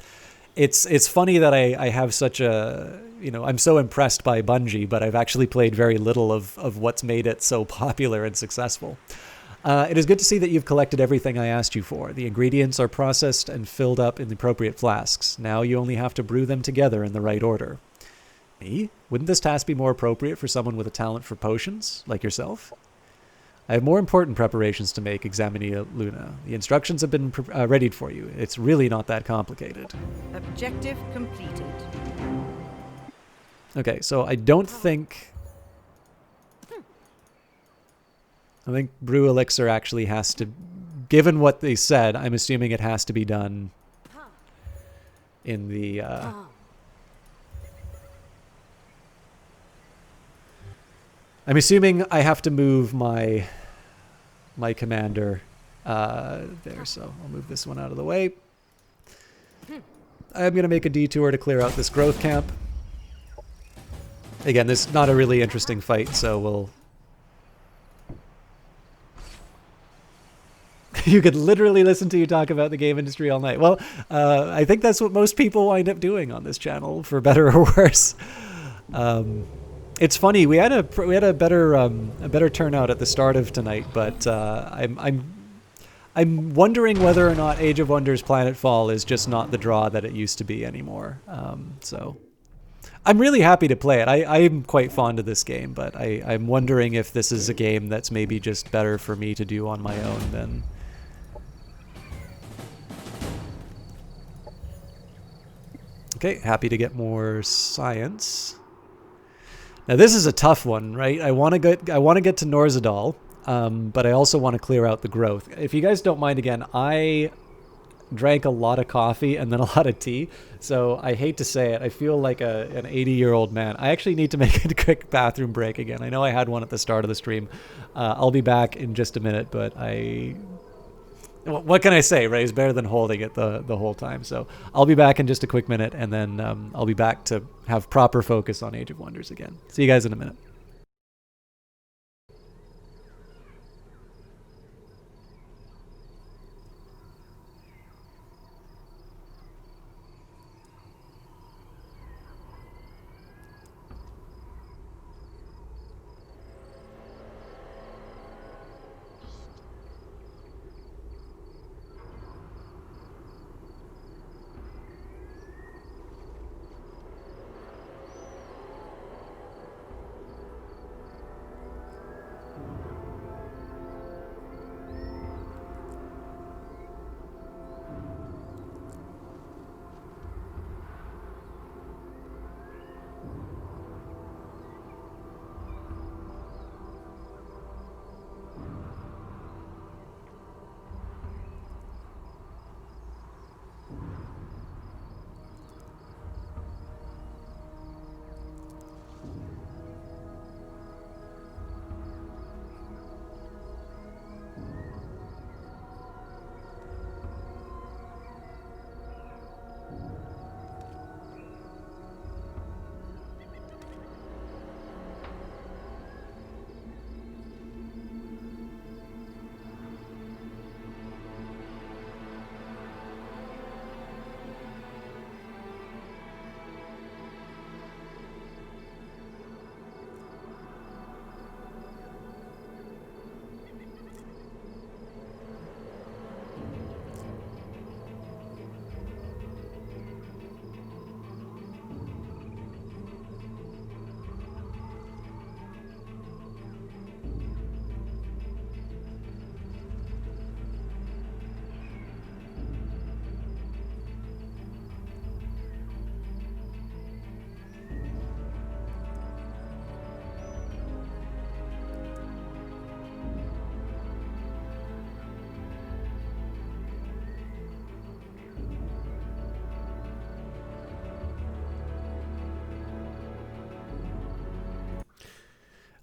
it's funny that I have such a I'm so impressed by Bungie, but I've actually played very little of what's made it so popular and successful. It is good to see that you've collected everything I asked you for. The ingredients are processed and filled up in the appropriate flasks. Now you only have to brew them together in the right order. Me? Wouldn't this task be more appropriate for someone with a talent for potions, like yourself? I have more important preparations to make, Examinia Luna. The instructions have been readied for you. It's really not that complicated. Objective completed. Okay, so I don't think... I think Brew Elixir actually has to... Given what they said, I'm assuming it has to be done in the... I'm assuming I have to move my commander there, so I'll move this one out of the way. I'm going to make a detour to clear out this growth camp. Again, this is not a really interesting fight, so we'll... You could literally listen to you talk about the game industry all night. Well, I think that's what most people wind up doing on this channel, for better or worse. It's funny, we had a better turnout at the start of tonight, but I'm wondering whether or not Age of Wonders Planetfall is just not the draw that it used to be anymore. So I'm really happy to play it. I'm quite fond of this game, but I'm wondering if this is a game that's maybe just better for me to do on my own than... Okay, happy to get more science. Now this is a tough one, right? I want to get to Norzadal, but I also want to clear out the growth. If you guys don't mind, again, I drank a lot of coffee and then a lot of tea, so I hate to say it, I feel like an 80-year-old man. I actually need to make a quick bathroom break again. I know I had one at the start of the stream. I'll be back in just a minute, but what can I say, right? It's better than holding it the whole time. So I'll be back in just a quick minute, and then I'll be back to have proper focus on Age of Wonders again. See you guys in a minute.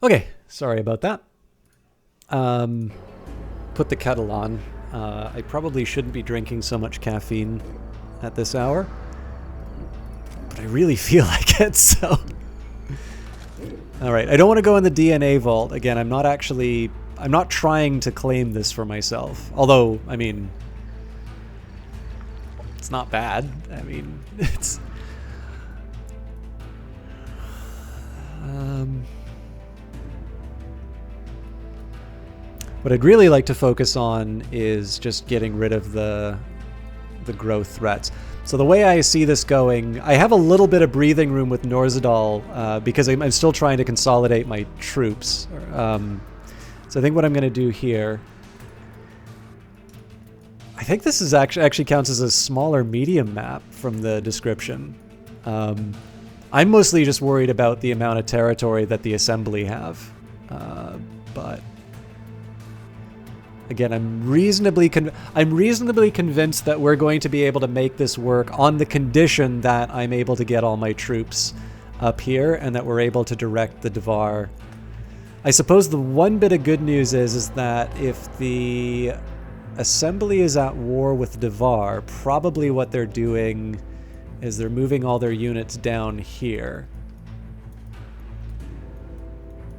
Okay, sorry about that. Put the kettle on. I probably shouldn't be drinking so much caffeine at this hour, but I really feel like it, so... Alright, I don't want to go in the DNA vault. Again, I'm not trying to claim this for myself. Although, I mean... It's not bad. I mean, it's... What I'd really like to focus on is just getting rid of the growth threats. So the way I see this going, I have a little bit of breathing room with Norzadal because I'm still trying to consolidate my troops. So I think what I'm going to do here... I think this is actually counts as a smaller medium map from the description. I'm mostly just worried about the amount of territory that the Assembly have. But... Again, I'm reasonably convinced that we're going to be able to make this work on the condition that I'm able to get all my troops up here and that we're able to direct the Devar. I suppose the one bit of good news is that if the Assembly is at war with Devar, probably what they're doing is they're moving all their units down here.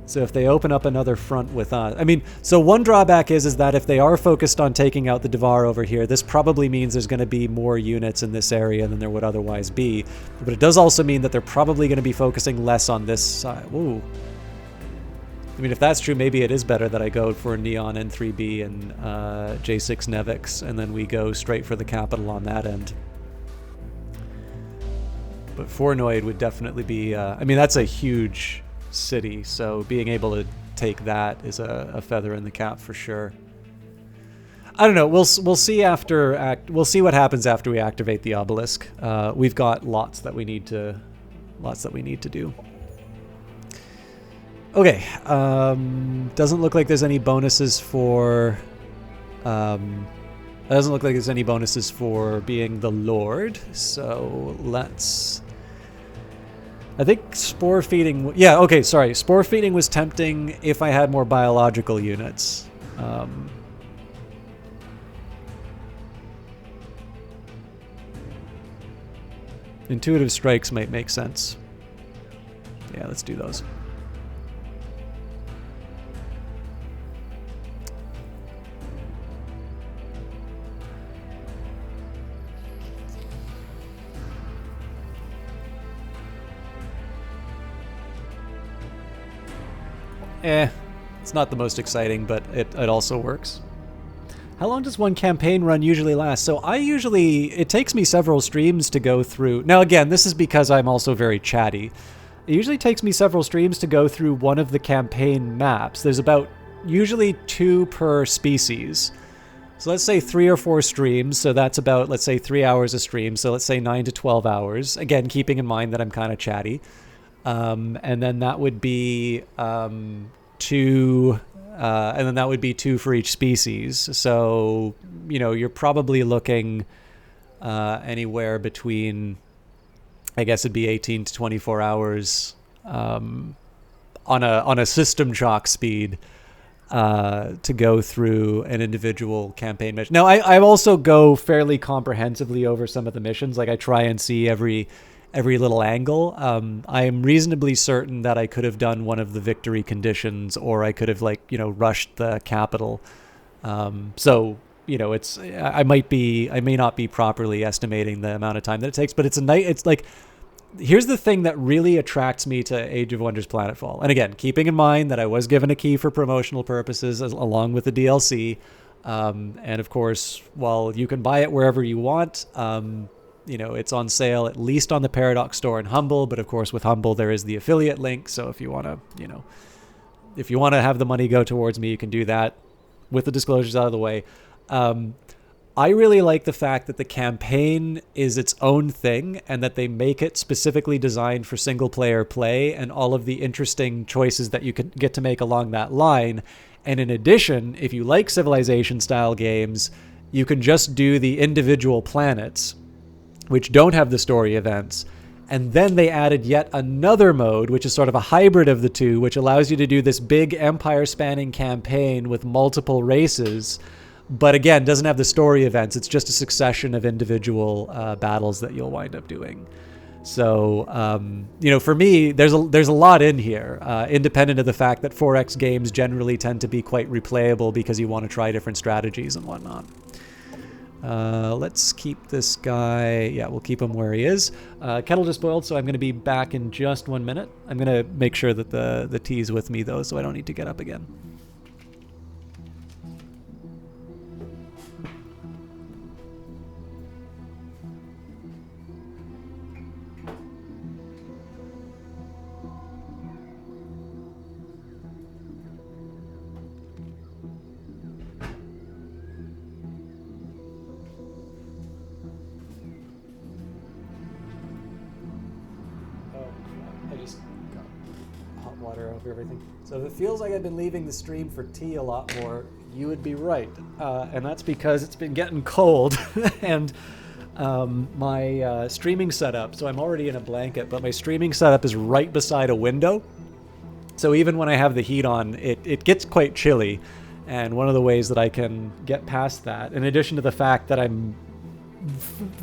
So if they open up another front with us... I mean, so one drawback is that if they are focused on taking out the Devar over here, this probably means there's going to be more units in this area than there would otherwise be. But it does also mean that they're probably going to be focusing less on this side. Ooh. I mean, if that's true, maybe it is better that I go for Neon N3B and J6 Nevix, and then we go straight for the capital on that end. But Fornoid would definitely be... I mean, that's a huge city, so being able to take that is a feather in the cap for sure. I don't know. We'll see after we'll see what happens after we activate the obelisk. We've got lots that we need to do. Okay. Doesn't look like there's any bonuses for. Doesn't look like there's any bonuses for being the Lord. So let's. I think spore feeding... Yeah, okay, sorry. Spore feeding was tempting if I had more biological units. Intuitive strikes might make sense. Yeah, let's do those. It's not the most exciting, but it also works. How long does one campaign run usually last? So it takes me several streams to go through. Now again, this is because I'm also very chatty. It usually takes me several streams to go through one of the campaign maps. There's about usually 2 per species. So let's say 3 or 4 streams. So that's about, let's say 3 hours a stream. So let's say 9 to 12 hours. Again, keeping in mind that I'm kind of chatty. And then that would be 2, and then that would be 2 for each species. So, you know, you're probably looking anywhere between, I guess it'd be 18 to 24 hours on a system chalk speed to go through an individual campaign mission. Now, I also go fairly comprehensively over some of the missions. Like I try and see every little angle. I am reasonably certain that I could have done one of the victory conditions, or I could have rushed the capital. So, you know, I may not be properly estimating the amount of time that it takes, but it's like, here's the thing that really attracts me to Age of Wonders Planetfall. And again, keeping in mind that I was given a key for promotional purposes along with the DLC. And of course, while you can buy it wherever you want, you know, it's on sale at least on the Paradox store in Humble, but of course with Humble there is the affiliate link, so if you want to have the money go towards me, you can do that with the disclosures out of the way. I really like the fact that the campaign is its own thing and that they make it specifically designed for single player play and all of the interesting choices that you can get to make along that line. And in addition, if you like Civilization style games, you can just do the individual planets which don't have the story events. And then they added yet another mode, which is sort of a hybrid of the two, which allows you to do this big empire-spanning campaign with multiple races, but again, doesn't have the story events. It's just a succession of individual battles that you'll wind up doing. So, you know, for me, there's a lot in here, independent of the fact that 4X games generally tend to be quite replayable because you want to try different strategies and whatnot. Let's keep this guy. Yeah, we'll keep him where he is. Kettle just boiled, so I'm going to be back in just 1 minute. I'm going to make sure that the tea's with me, though, so I don't need to get up again. Everything. So if it feels like I've been leaving the stream for tea a lot more, you would be right. And that's because it's been getting cold and my streaming setup, so I'm already in a blanket, but my streaming setup is right beside a window. So even when I have the heat on, it gets quite chilly. And one of the ways that I can get past that, in addition to the fact that I'm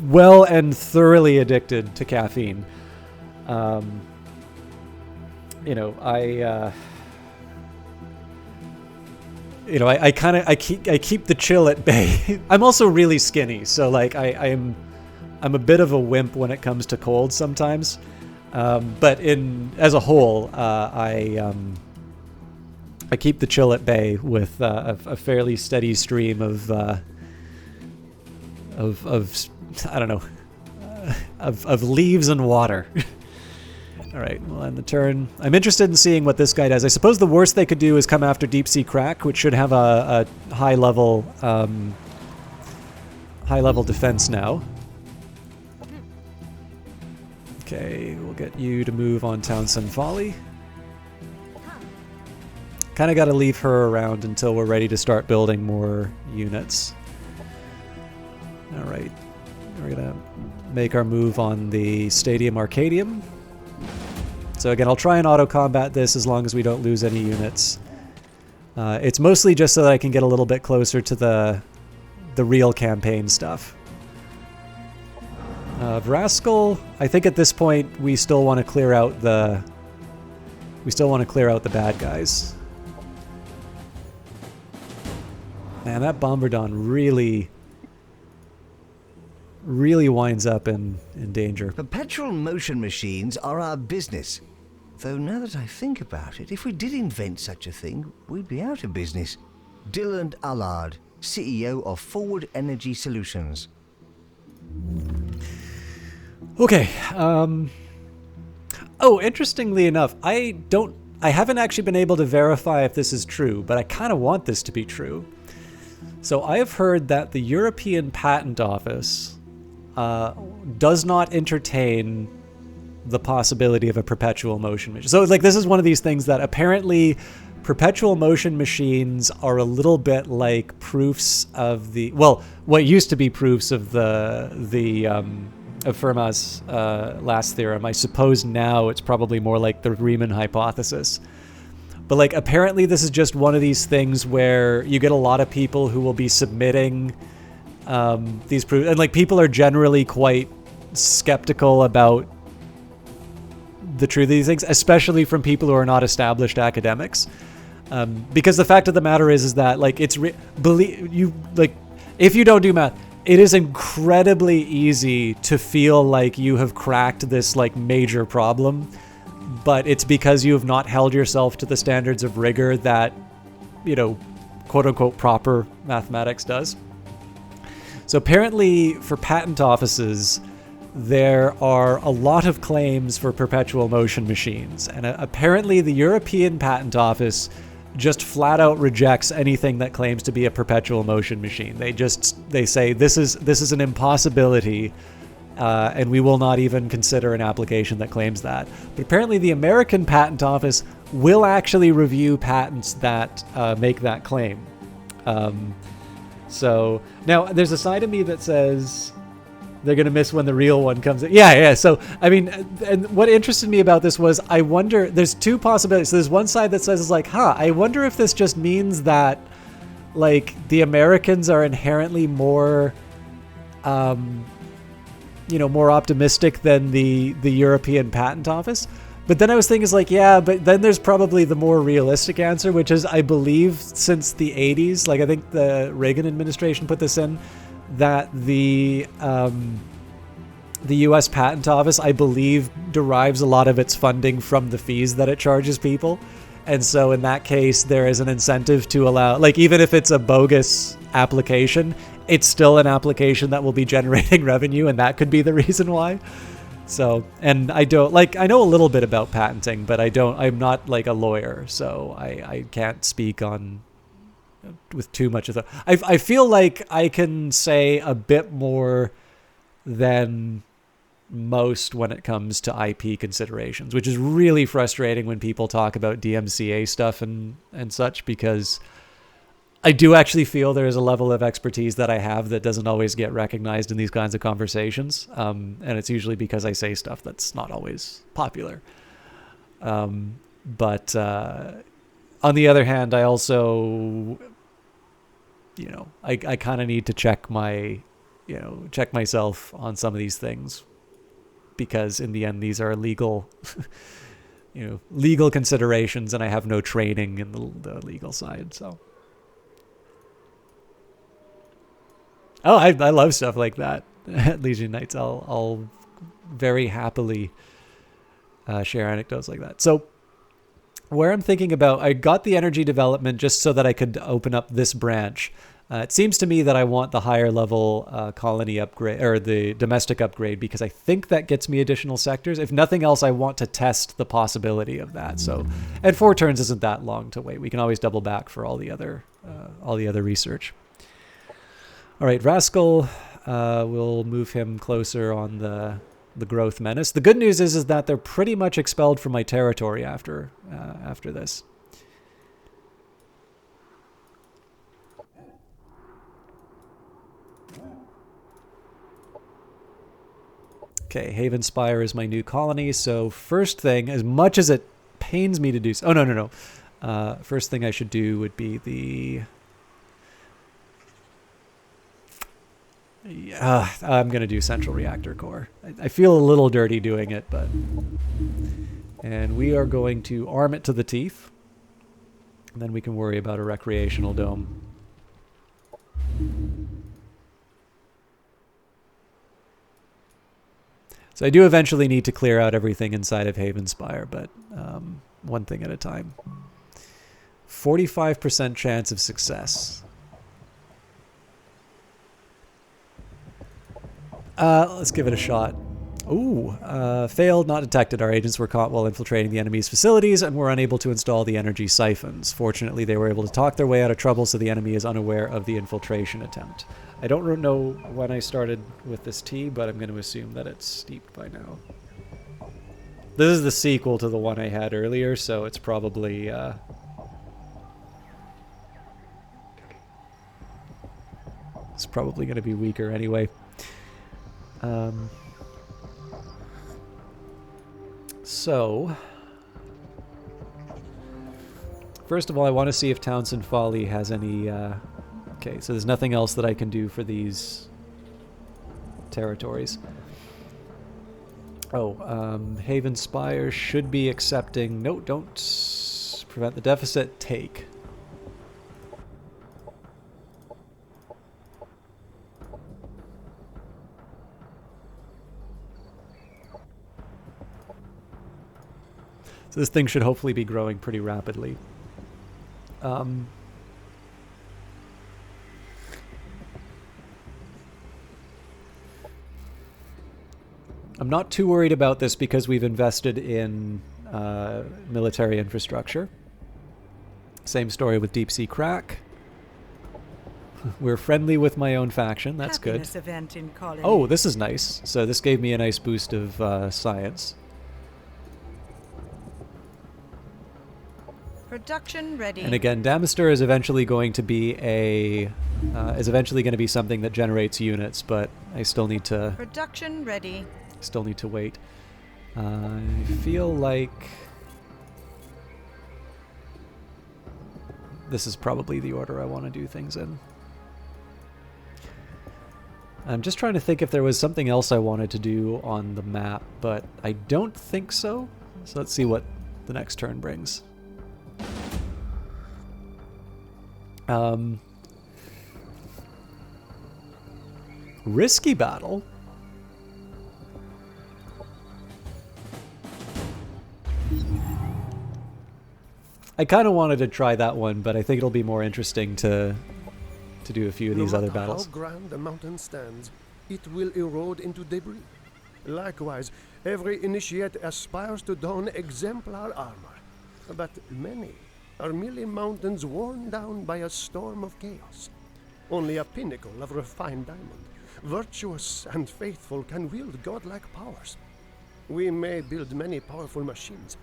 well and thoroughly addicted to caffeine. You know, I keep the chill at bay. I'm also really skinny, so like I'm a bit of a wimp when it comes to colds sometimes. But as a whole, I keep the chill at bay with a fairly steady stream of I don't know, of leaves and water. All right, we'll end the turn. I'm interested in seeing what this guy does. I suppose the worst they could do is come after Deep Sea Crack, which should have a high level defense now. Okay, we'll get you to move on Townsend Folly. Kind of got to leave her around until we're ready to start building more units. All right, we're gonna make our move on the Stadium Arcadium. So again, I'll try and auto-combat this as long as we don't lose any units. It's mostly just so that I can get a little bit closer to the real campaign stuff. Vraskal, I think at this point we still want to clear out the bad guys. Man, that Bombardon really winds up in danger. Perpetual motion machines are our business. Though now that I think about it, if we did invent such a thing, we'd be out of business. Dylan Allard, CEO of Forward Energy Solutions. Okay. Oh, interestingly enough, I haven't actually been able to verify if this is true, but I kind of want this to be true. So I have heard that the European Patent Office does not entertain the possibility of a perpetual motion machine. So like this is one of these things that apparently perpetual motion machines are a little bit like proofs of what used to be proofs of of Fermat's last theorem. I suppose now it's probably more like the Riemann hypothesis. But like apparently this is just one of these things where you get a lot of people who will be submitting these proofs, and like people are generally quite skeptical about the truth of these things, especially from people who are not established academics, because the fact of the matter is that like if you don't do math, it is incredibly easy to feel like you have cracked this like major problem, but it's because you have not held yourself to the standards of rigor that, you know, quote unquote proper mathematics does. So apparently for patent offices, there are a lot of claims for perpetual motion machines, and apparently the European Patent Office just flat out rejects anything that claims to be a perpetual motion machine. They say this is an impossibility, and we will not even consider an application that claims that. But apparently the American Patent Office will actually review patents that make that claim. So now there's a side of me that says they're going to miss when the real one comes in. Yeah. So, I mean, and what interested me about this was I wonder, there's two possibilities. So there's one side that says, like, I wonder if this just means that, like, the Americans are inherently more, more optimistic than the European Patent Office. But then I was thinking, like, yeah, but then there's probably the more realistic answer, which is, I believe, since the 80s, like, I think the Reagan administration put this in, that the U.S. Patent Office, I believe, derives a lot of its funding from the fees that it charges people. And so in that case, there is an incentive to allow, like, even if it's a bogus application, it's still an application that will be generating revenue, and that could be the reason why. So, and I don't, like, I know a little bit about patenting, but I'm not, like, a lawyer, so I can't speak on with too much of the. I feel like I can say a bit more than most when it comes to IP considerations, which is really frustrating when people talk about DMCA stuff and such, because I do actually feel there is a level of expertise that I have that doesn't always get recognized in these kinds of conversations, and it's usually because I say stuff that's not always popular. But on the other hand, I also, I kind of need to check my, check myself on some of these things, because in the end, these are legal, legal considerations, and I have no training in the legal side. So, I love stuff like that. At Legion Nights, I'll very happily share anecdotes like that. So, where I'm thinking about, I got the energy development just so that I could open up this branch. It seems to me that I want the higher level colony upgrade, or the domestic upgrade, because I think that gets me additional sectors. If nothing else, I want to test the possibility of that. So, and 4 turns isn't that long to wait. We can always double back for all the other research. All right, Rascal, we'll move him closer on the growth menace. The good news is that they're pretty much expelled from my territory after this. Okay, Haven Spire is my new colony. So first thing, as much as it pains me to do so, no. First thing I should do would be the... I'm going to do Central Reactor Core. I feel a little dirty doing it, but... And we are going to arm it to the teeth. And then we can worry about a recreational dome. So I do eventually need to clear out everything inside of Haven Spire, but one thing at a time. 45% chance of success. Let's give it a shot. Ooh, failed, not detected. Our agents were caught while infiltrating the enemy's facilities and were unable to install the energy siphons. Fortunately, they were able to talk their way out of trouble, so the enemy is unaware of the infiltration attempt. I don't know when I started with this tea, but I'm going to assume that it's steeped by now. This is the sequel to the one I had earlier, so it's probably... it's probably going to be weaker anyway. So... First of all, I want to see if Townsend Folly has any... Okay, so there's nothing else that I can do for these territories. Oh, Haven Spire should be accepting... No, don't prevent the deficit. Take. So this thing should hopefully be growing pretty rapidly. I'm not too worried about this because we've invested in military infrastructure. Same story with Deep Sea Crack. We're friendly with my own faction. That's good. Event in colony. Oh, this is nice. So this gave me a nice boost of science. Production ready. And again, Damaster is eventually going to be something that generates units, but I still need to... Production ready. Still need to wait. I feel like this is probably the order I want to do things in. I'm just trying to think if there was something else I wanted to do on the map, but I don't think so. So let's see what the next turn brings. Risky battle? I kind of wanted to try that one, but I think it'll be more interesting to do a few of these other battles. How grand the mountain stands, it will erode into debris. Likewise, every initiate aspires to don exemplar armor, but many are merely mountains worn down by a storm of chaos. Only a pinnacle of refined diamond, virtuous and faithful, can wield godlike powers. We may build many powerful machines,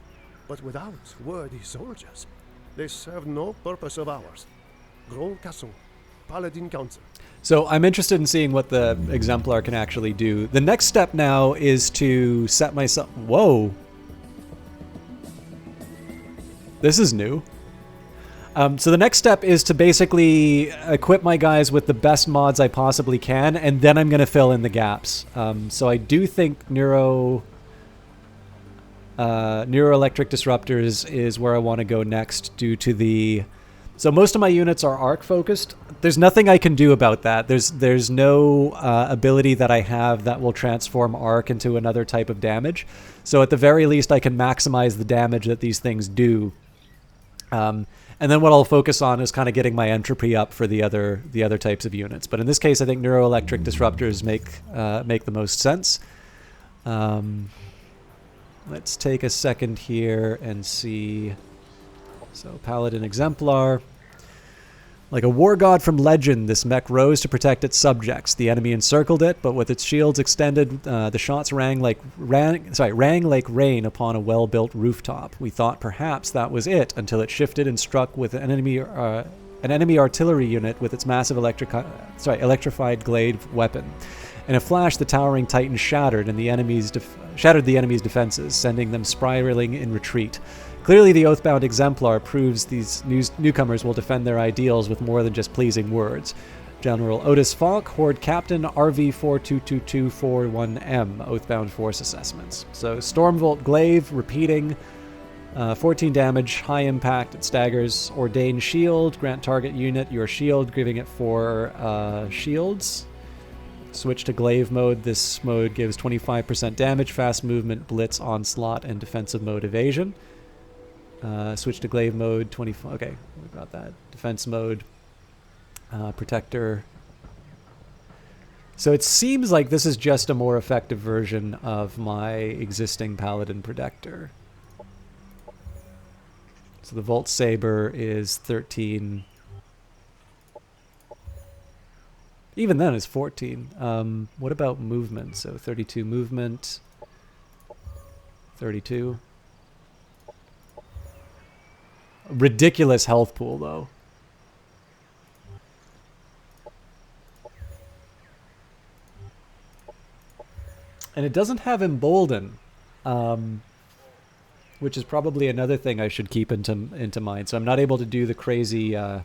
but without worthy soldiers, they serve no purpose of ours. Grol Castle, Paladin Council. So I'm interested in seeing what the exemplar can actually do. The next step now is to set myself... Whoa. This is new. So the next step is to basically equip my guys with the best mods I possibly can, and then I'm going to fill in the gaps. So I do think neuroelectric disruptors is where I want to go next due to the... So most of my units are arc focused. There's nothing I can do about that. There's no ability that I have that will transform arc into another type of damage. So at the very least, I can maximize the damage that these things do. And then what I'll focus on is kind of getting my entropy up for the other types of units. But in this case, I think neuroelectric disruptors make the most sense. Let's take a second here and see. So Paladin Exemplar. Like a war god from legend, this mech rose to protect its subjects. The enemy encircled it, but with its shields extended, the shots rang like rain upon a well-built rooftop. We thought perhaps that was it, until it shifted and struck with an enemy artillery unit with its massive electrified glaive weapon. In a flash, the towering titan shattered the enemy's defenses, sending them spiraling in retreat. Clearly, the Oathbound Exemplar proves these newcomers will defend their ideals with more than just pleasing words. General Otis Falk, Horde Captain, RV422241M, Oathbound Force Assessments. So, Stormvolt Glaive, repeating, 14 damage, high impact, it staggers. Ordained Shield, grant target unit your shield, giving it 4 shields. Switch to Glaive mode. This mode gives 25% damage, fast movement, blitz, onslaught, and defensive mode evasion. Switch to Glaive mode, 25. Okay, we got that. Defense mode, Protector. So it seems like this is just a more effective version of my existing Paladin Protector. So the Volt Saber is 13. Even then, it's 14. What about movement? So 32 movement, 32. Ridiculous health pool, though. And it doesn't have Embolden, which is probably another thing I should keep into mind. So I'm not able to do the crazy kind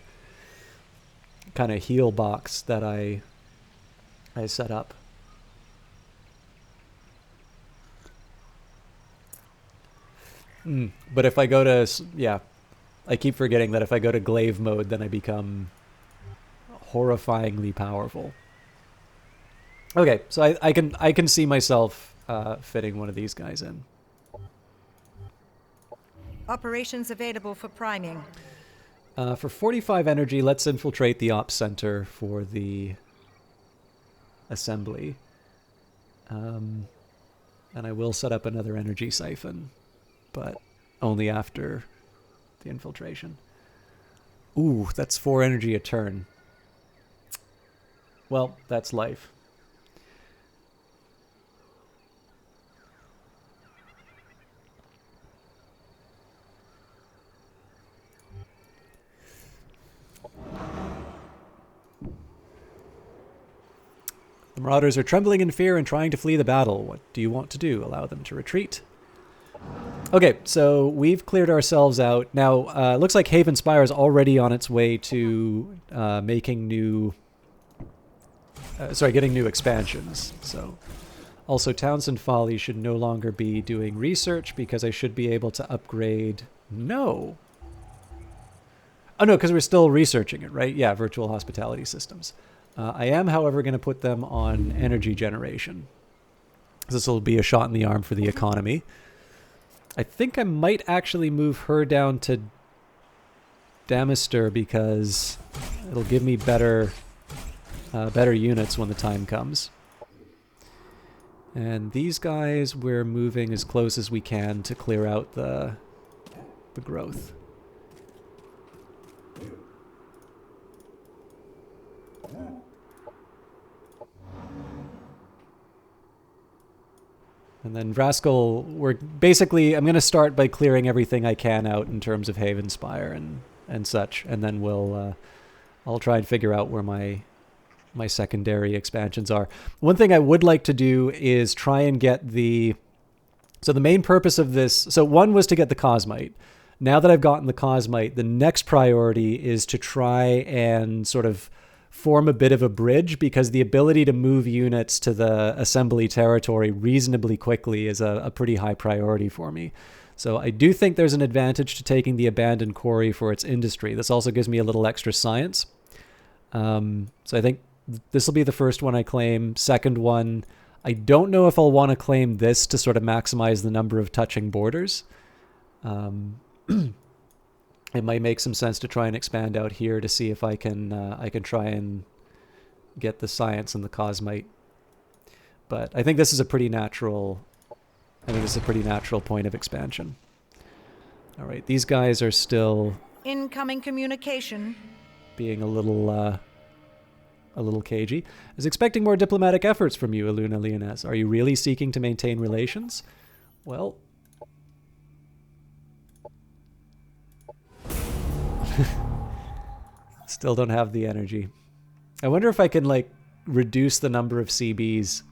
of heal box that I set up. But if I go to... Yeah. I keep forgetting that if I go to Glaive mode, then I become horrifyingly powerful. Okay, so I can see myself fitting one of these guys in. Operations available for priming. For 45 energy, let's infiltrate the ops center for the assembly. And I will set up another energy siphon, but only after the infiltration. Ooh, that's 4 energy a turn. Well, that's life. The Marauders are trembling in fear and trying to flee the battle. What do you want to do? Allow them to retreat? Okay, so we've cleared ourselves out. Now, looks like Haven Spire is already on its way to getting new expansions. So, also Townsend Folly should no longer be doing research because I should be able to upgrade. No. Oh no, because we're still researching it, right? Yeah, virtual hospitality systems. I am, however, going to put them on energy generation. This will be a shot in the arm for the economy. I think I might actually move her down to Damister because it'll give me better units when the time comes. And these guys we're moving as close as we can to clear out the growth. And then Rascal, I'm going to start by clearing everything I can out in terms of Haven Spire and such, and then I'll try and figure out where my secondary expansions are. One thing I would like to do is try and get so the main purpose of this, so one was to get the Cosmite. now that I've gotten the Cosmite, the next priority is to try and sort of form a bit of a bridge, because the ability to move units to the assembly territory reasonably quickly is a pretty high priority for me. So I do think there's an advantage to taking the abandoned quarry for its industry. This also gives me a little extra science. So I think this will be the first one I claim. Second one, I don't know if I'll want to claim this to sort of maximize the number of touching borders. It might make some sense to try and expand out here to see if I can try and get the science and the Cosmite. But I think this is a pretty natural. I think this is a pretty natural point of expansion. All right, these guys are still Incoming communication. being a little cagey. I was expecting more diplomatic efforts from you, Aluna Leoness. Are you really seeking to maintain relations? Well. Still don't have the energy. I wonder if I can, like, reduce the number of CBs.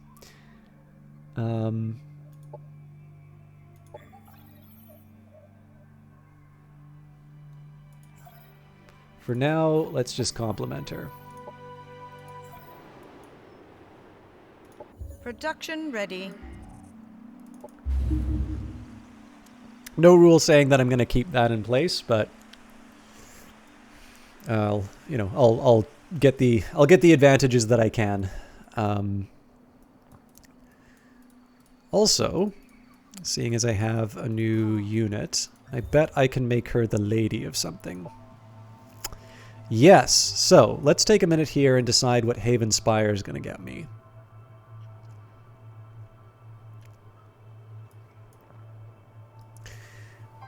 For now, let's just compliment her. Production ready. No rule saying that I'm going to keep that in place, but I'll get the advantages that I can. Also, seeing as I have a new unit, I bet I can make her the lady of something. Yes, so let's take a minute here and decide what Haven Spire is going to get me.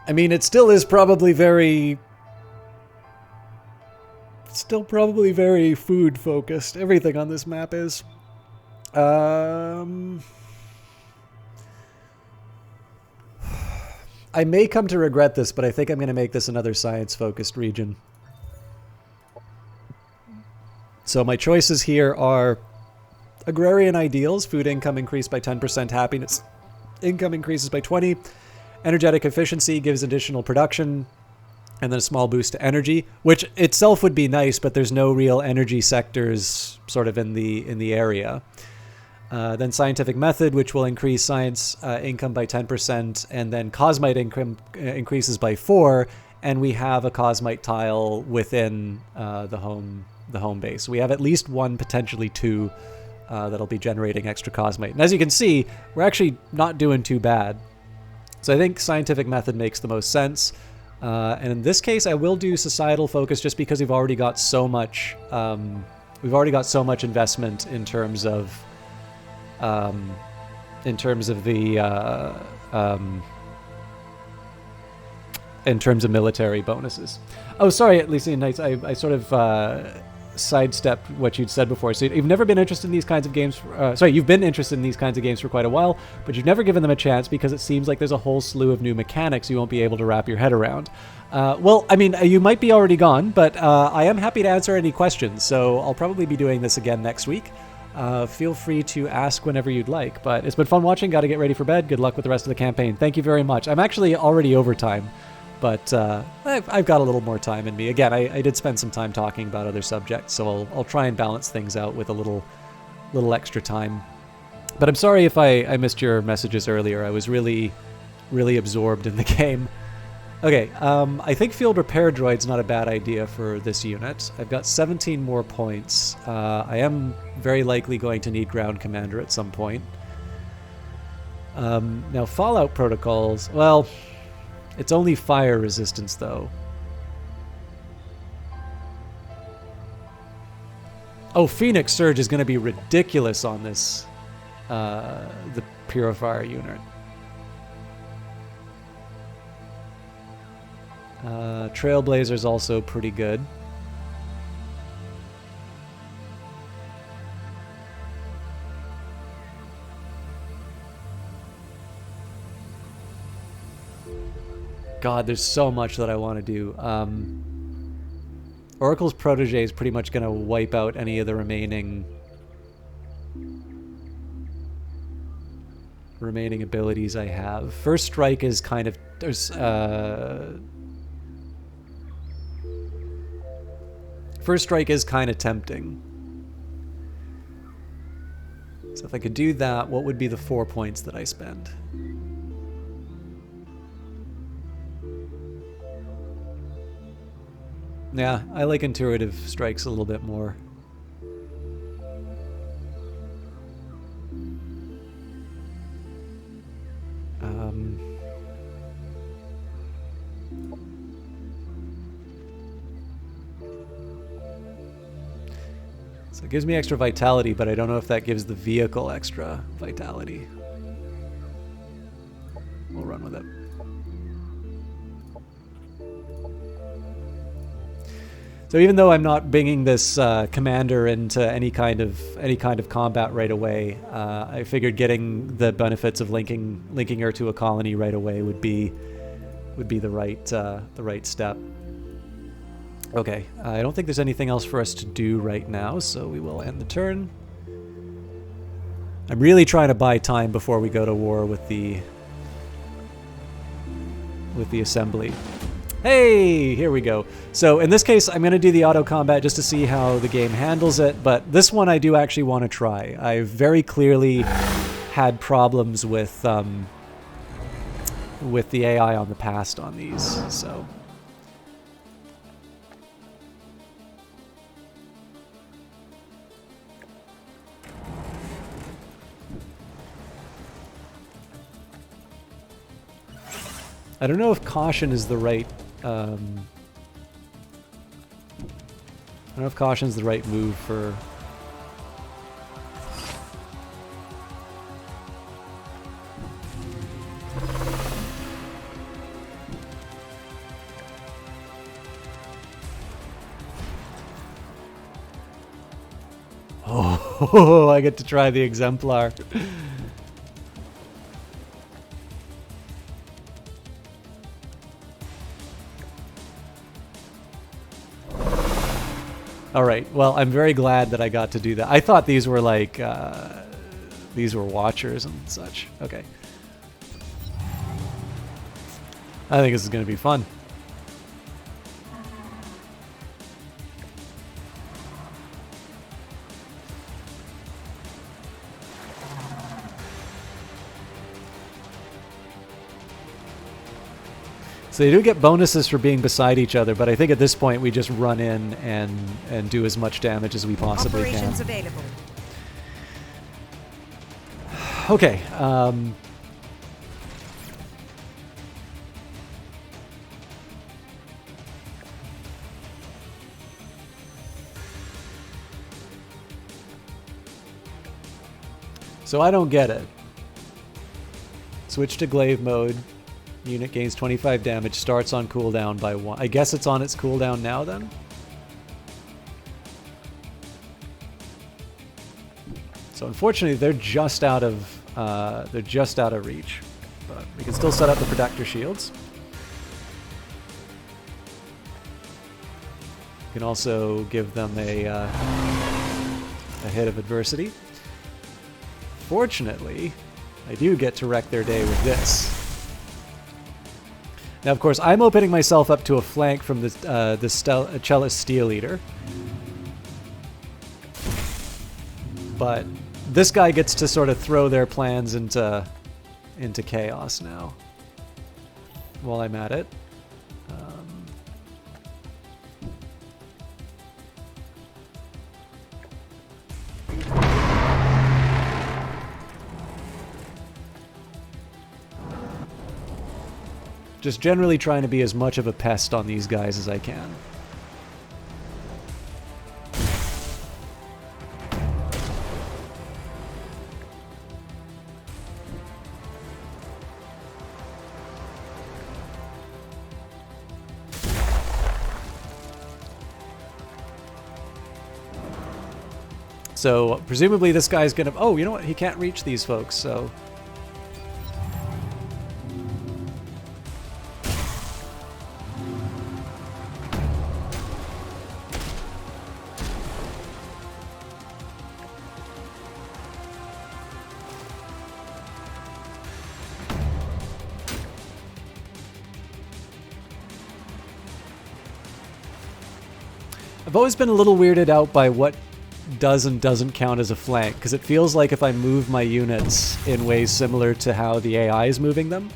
I mean, it still is probably very... Still probably very food focused. Everything on this map is. I may come to regret this, but I think I'm going to make this another science focused region. So my choices here are agrarian ideals, food income increased by 10%, happiness income increases by 20, energetic efficiency gives additional production, and then a small boost to energy, which itself would be nice, but there's no real energy sectors sort of in the area. Then scientific method, which will increase science income by 10%, and then Cosmite income increases by 4, and we have a Cosmite tile within the home base. We have at least one, potentially two, that'll be generating extra Cosmite. And as you can see, we're actually not doing too bad. So I think scientific method makes the most sense. And in this case, I will do societal focus just because we've already got so much. Investment in terms of military bonuses. Oh, sorry, Elysian Knights. I sort of sidestepped what you'd said before. So you've never been interested in these kinds of games. You've been interested in these kinds of games for quite a while, but you've never given them a chance because it seems like there's a whole slew of new mechanics you won't be able to wrap your head around. Well, I mean, you might be already gone, but I am happy to answer any questions, so I'll probably be doing this again next week. Feel free to ask whenever you'd like, but it's been fun watching. Got to get ready for bed. Good luck with the rest of the campaign. Thank you very much. I'm actually already over time, but I've got a little more time in me. Again, I did spend some time talking about other subjects, so I'll try and balance things out with a little extra time. But I'm sorry if I missed your messages earlier. I was really absorbed in the game. Okay, I think field repair droid's not a bad idea for this unit. I've got 17 more points. I am very likely going to need ground commander at some point. Now, Fallout protocols, well, it's only fire resistance, though. Oh, Phoenix Surge is going to be ridiculous on this, the Purifier unit. Trailblazer's also pretty good. God, there's so much that I want to do. Oracle's Protege is pretty much going to wipe out any of the remaining abilities I have. First Strike is kind of... There's First strike is kind of tempting. So if I could do that, what would be the 4 points that I spend? Yeah, I like intuitive strikes a little bit more. So it gives me extra vitality, but I don't know if that gives the vehicle extra vitality. We'll run with it. So even though I'm not bringing this commander into any kind of combat right away, I figured getting the benefits of linking her to a colony right away would be the right step. Okay, I don't think there's anything else for us to do right now, so we will end the turn. I'm really trying to buy time before we go to war with the assembly. Hey, here we go. So in this case, I'm going to do the auto combat just to see how the game handles it, but this one I do actually want to try. I've very clearly had problems with the AI on the past on these, so... I don't know if caution is the right... I don't know if caution is the right move for... Oh, I get to try the exemplar. All right. Well, I'm very glad that I got to do that. I thought these were like, these were watchers and such. Okay. I think this is going to be fun. So they do get bonuses for being beside each other, but I think at this point we just run in and do as much damage as we possibly can. Operations available. Okay. So I don't get it. Switch to glaive mode. Unit gains 25 damage, starts on cooldown by 1. I guess it's on its cooldown now then? So unfortunately they're just out of reach. But we can still set up the protector shields. We can also give them a hit of adversity. Fortunately, I do get to wreck their day with this. Now, of course, I'm opening myself up to a flank from the Cellist Steel Eater. But this guy gets to sort of throw their plans into chaos now. While I'm at it. Just generally trying to be as much of a pest on these guys as I can. So presumably this guy's gonna... Oh, you know what? He can't reach these folks, so... I've always been a little weirded out by what does and doesn't count as a flank, because it feels like if I move my units in ways similar to how the AI is moving them,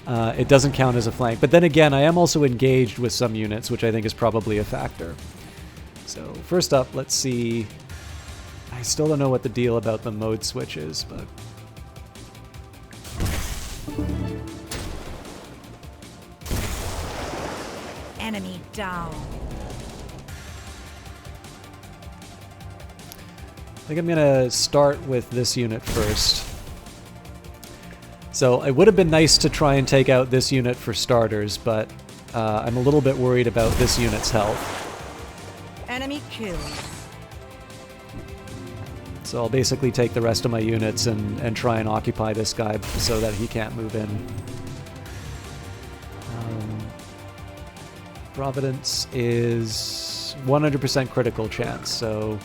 it doesn't count as a flank. But then again, I am also engaged with some units, which I think is probably a factor. So first up, let's see. I still don't know what the deal about the mode switch is, but... Enemy down. I think I'm going to start with this unit first. So it would have been nice to try and take out this unit for starters, but I'm a little bit worried about this unit's health. Enemy killed. So I'll basically take the rest of my units and try and occupy this guy so that he can't move in. Providence is 100% critical chance, so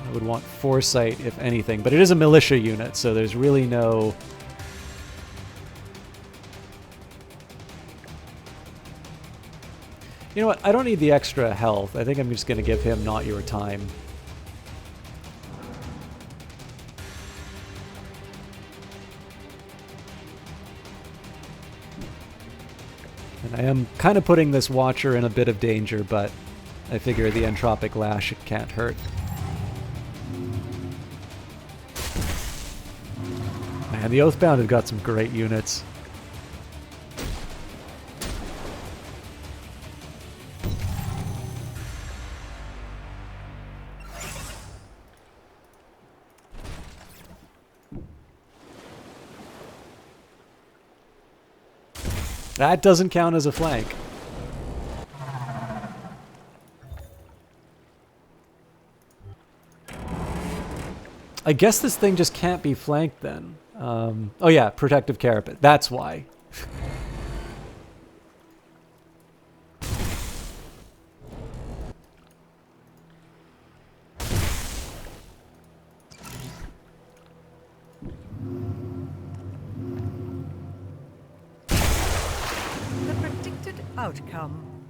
I would want Foresight if anything. But it is a militia unit, so there's really no... You know what? I don't need the extra health. I think I'm just going to give him Not Your Time. And I am kind of putting this Watcher in a bit of danger, but I figure the Entropic Lash can't hurt. Man, the Oathbound have got some great units. That doesn't count as a flank. I guess this thing just can't be flanked then. Oh yeah, protective carapace. That's why. Outcome.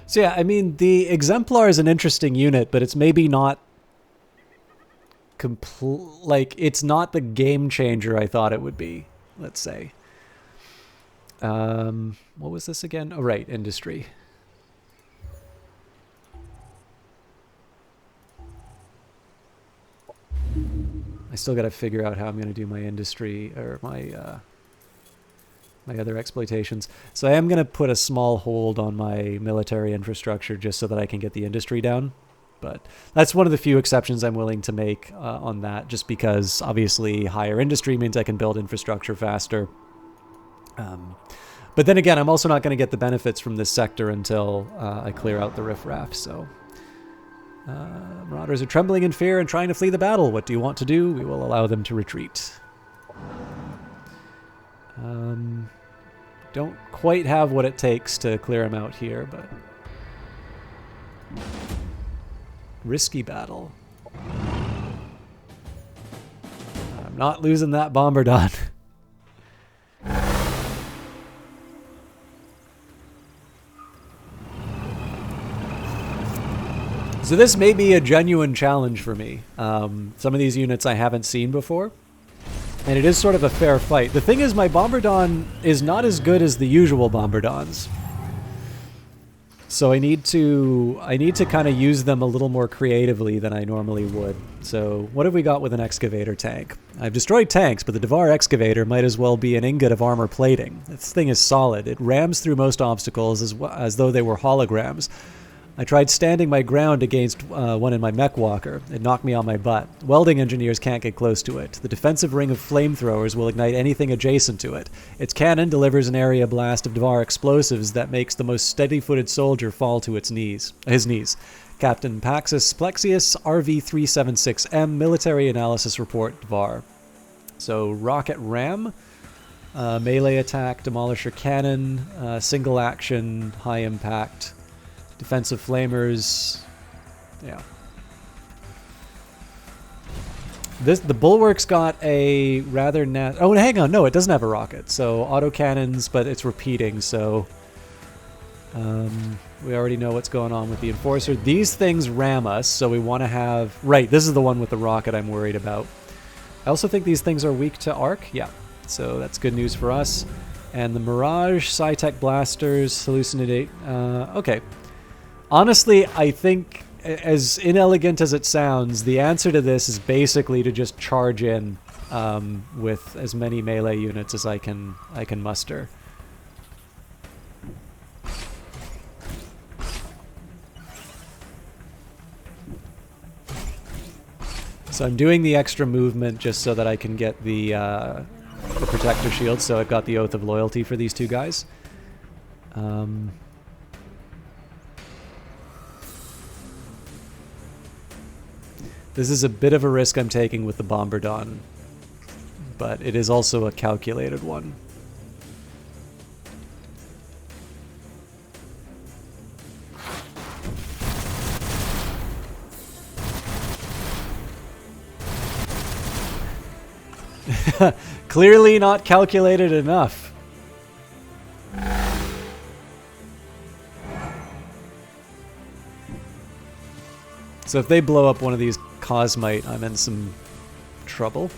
So yeah, I mean, the Exemplar is an interesting unit, but it's maybe not like, it's not the game changer I thought it would be, let's say. What was this again? Oh, right, industry. I still got to figure out how I'm going to do my industry, or my my other exploitations. So I am going to put a small hold on my military infrastructure just so that I can get the industry down. But that's one of the few exceptions I'm willing to make on that, just because obviously higher industry means I can build infrastructure faster. But then again, I'm also not going to get the benefits from this sector until I clear out the riffraff, so... Marauders are trembling in fear and trying to flee the battle. What do you want to do? We will allow them to retreat. Don't quite have what it takes to clear them out here, but... Risky battle. I'm not losing that Bombardon. So this may be a genuine challenge for me. Some of these units I haven't seen before, and it is sort of a fair fight. The thing is, my Bombardon is not as good as the usual Bombardons, so I need to kind of use them a little more creatively than I normally would. So what have we got with an excavator tank? I've destroyed tanks, but the Devar excavator might as well be an ingot of armor plating. This thing is solid. It rams through most obstacles as though they were holograms. I tried standing my ground against one in my mech walker. It knocked me on my butt. Welding engineers can't get close to it. The defensive ring of flamethrowers will ignite anything adjacent to it. Its cannon delivers an area blast of Devar explosives that makes the most steady-footed soldier fall to his knees. Captain Paxis Plexius, RV-376M, Military Analysis Report, Devar. So, rocket ram, melee attack, demolisher cannon, single action, high impact... Defensive flamers, yeah. The Bulwark's got a rather oh, hang on, no, it doesn't have a rocket. So autocannons, but it's repeating. So we already know what's going on with the Enforcer. These things ram us, so we want to have... Right, this is the one with the rocket I'm worried about. I also think these things are weak to arc. Yeah, so that's good news for us. And the Mirage, Sci-Tech Blasters, Hallucinate... okay. Honestly, I think, as inelegant as it sounds, the answer to this is basically to just charge in with as many melee units as I can muster. So I'm doing the extra movement just so that I can get the protector shield. So I've got the Oath of Loyalty for these two guys. This is a bit of a risk I'm taking with the Bombardon, but it is also a calculated one. Clearly not calculated enough. So if they blow up one of these Cosmite, I'm in some trouble.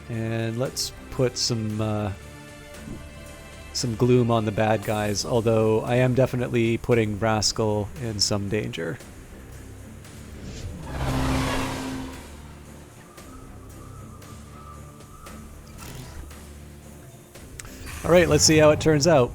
And let's put some gloom on the bad guys, although I am definitely putting Rascal in some danger. Alright, let's see how it turns out.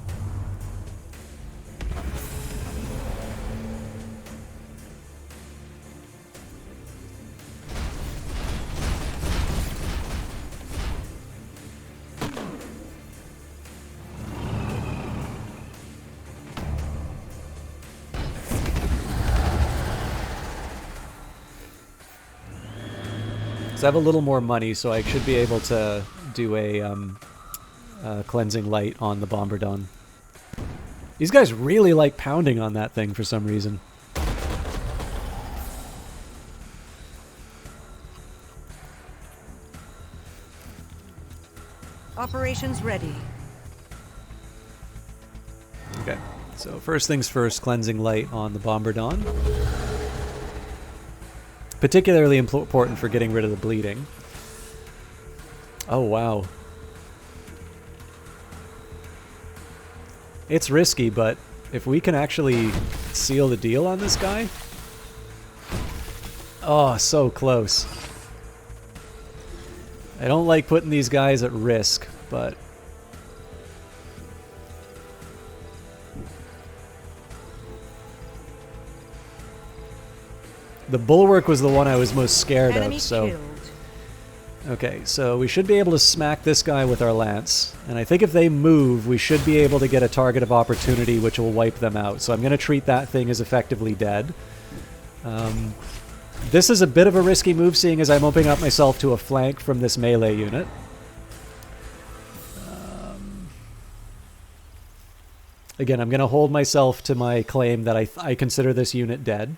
So I have a little more money, so I should be able to do a cleansing light on the Bombardon. These guys really like pounding on that thing for some reason. Operations ready. Okay, so first things first, cleansing light on the Bombardon. Particularly important for getting rid of the bleeding. Oh, wow. It's risky, but if we can actually seal the deal on this guy... Oh, so close. I don't like putting these guys at risk, but... The Bulwark was the one I was most scared of, so... Killed. Okay, so we should be able to smack this guy with our lance. And I think if they move, we should be able to get a target of opportunity which will wipe them out. So I'm going to treat that thing as effectively dead. This is a bit of a risky move, seeing as I'm opening up myself to a flank from this melee unit. Again, I'm going to hold myself to my claim that I consider this unit dead.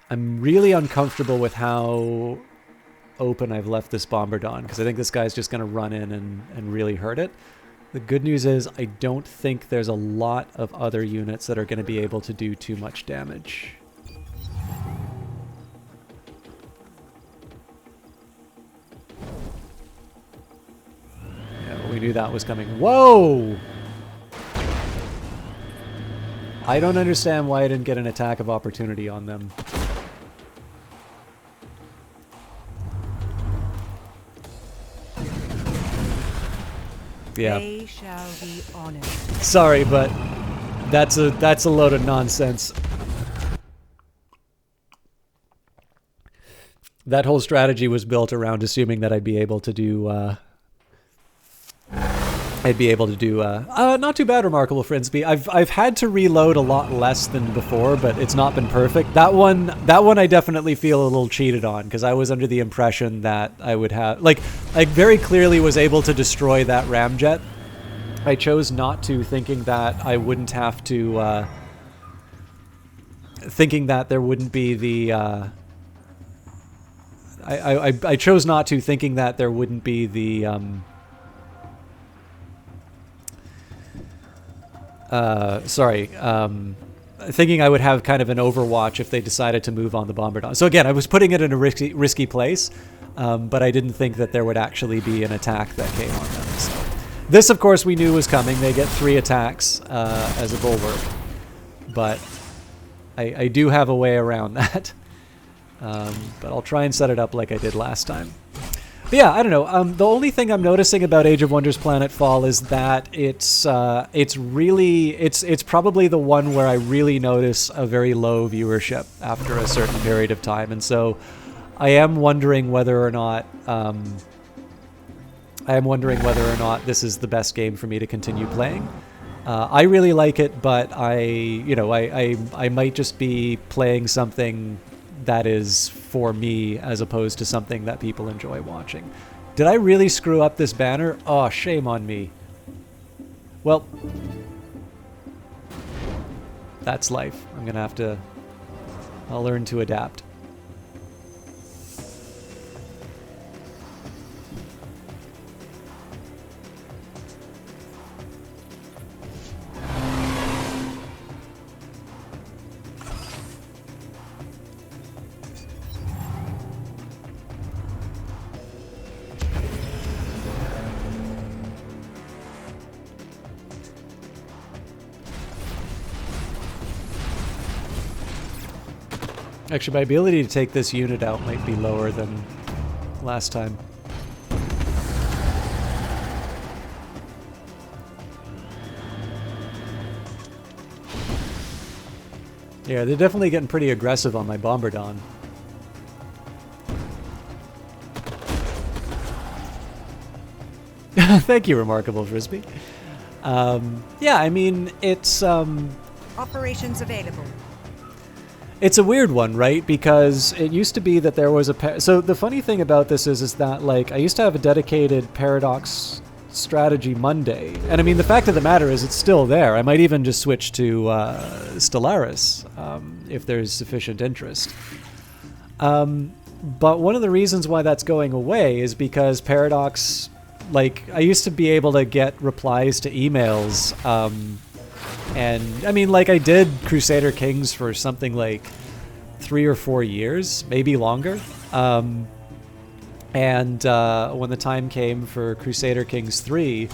I'm really uncomfortable with how open I've left this Bombardon, because I think this guy's just going to run in and really hurt it. The good news is I don't think there's a lot of other units that are going to be able to do too much damage. Yeah, we knew that was coming. Whoa! I don't understand why I didn't get an attack of opportunity on them. Yeah. They shall be honored. Sorry, but that's a load of nonsense. That whole strategy was built around assuming that I'd be able to do I'd be able to do not too bad, Remarkable Frisbee. I've had to reload a lot less than before, but it's not been perfect. That one I definitely feel a little cheated on, because I was under the impression that I would have, like, I very clearly was able to destroy that ramjet. I chose not to, thinking that I wouldn't have to, thinking that there wouldn't be the, I chose not to, thinking that there wouldn't be the, thinking I would have kind of an overwatch if they decided to move on the Bombardon. So again, I was putting it in a risky place, but I didn't think that there would actually be an attack that came on them. So this, of course, we knew was coming. They get 3 attacks as a bulwark, but I do have a way around that. But I'll try and set it up like I did last time. But yeah, I don't know. The only thing I'm noticing about Age of Wonders Planetfall is that it's probably the one where I really notice a very low viewership after a certain period of time, and so I am wondering whether or not this is the best game for me to continue playing. I really like it, but I might just be playing something that is for me as opposed to something that people enjoy watching. Did I really screw up this banner? Oh, shame on me. Well, that's life. I'm gonna have to... I'll learn to adapt. Actually, my ability to take this unit out might be lower than last time. Yeah, they're definitely getting pretty aggressive on my Bombardon. Thank you, Remarkable Frisbee. Yeah, I mean, it's... Operations available. It's a weird one, right? Because it used to be that there was a... So the funny thing about this is that, like, I used to have a dedicated Paradox Strategy Monday. And I mean, the fact of the matter is it's still there. I might even just switch to Stellaris if there's sufficient interest. But one of the reasons why that's going away is because Paradox... Like, I used to be able to get replies to emails... and, I mean, like, I did Crusader Kings for something like 3 or 4 years, maybe longer. And when the time came for Crusader Kings 3,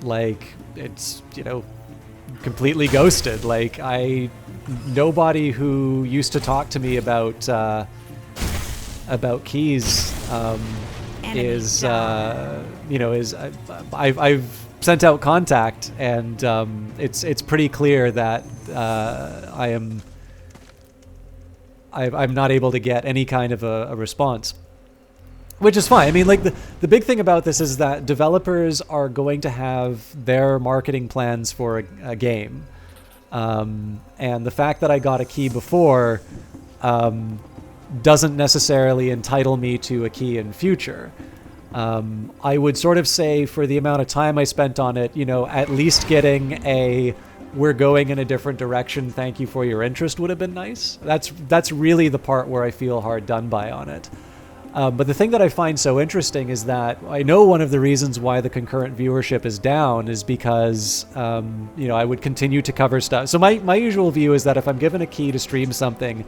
like, it's, you know, completely ghosted. Like, nobody who used to talk to me about keys, is, you know, is, I've sent out contact, and it's pretty clear that I'm not able to get any kind of a response, which is fine. I mean, like, the big thing about this is that developers are going to have their marketing plans for a game, and the fact that I got a key before doesn't necessarily entitle me to a key in future. I would sort of say, for the amount of time I spent on it, you know, at least getting a "we're going in a different direction, thank you for your interest" would have been nice. That's really the part where I feel hard done by on it. But the thing that I find so interesting is that I know one of the reasons why the concurrent viewership is down is because, you know, I would continue to cover stuff. So my usual view is that if I'm given a key to stream something,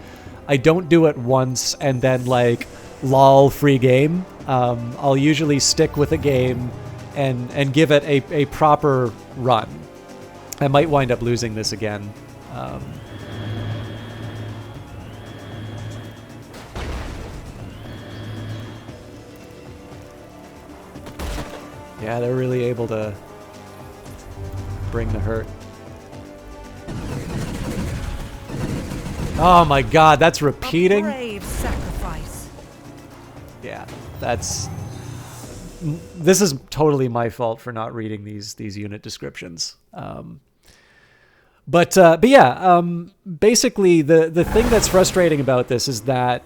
I don't do it once and then, like, lol, free game. I'll usually stick with a game and give it a proper run. I might wind up losing this again. Yeah, they're really able to bring the hurt. Oh my god, that's repeating? A brave sacrifice. Yeah, that's... this is totally my fault for not reading these unit descriptions. But yeah, basically the thing that's frustrating about this is that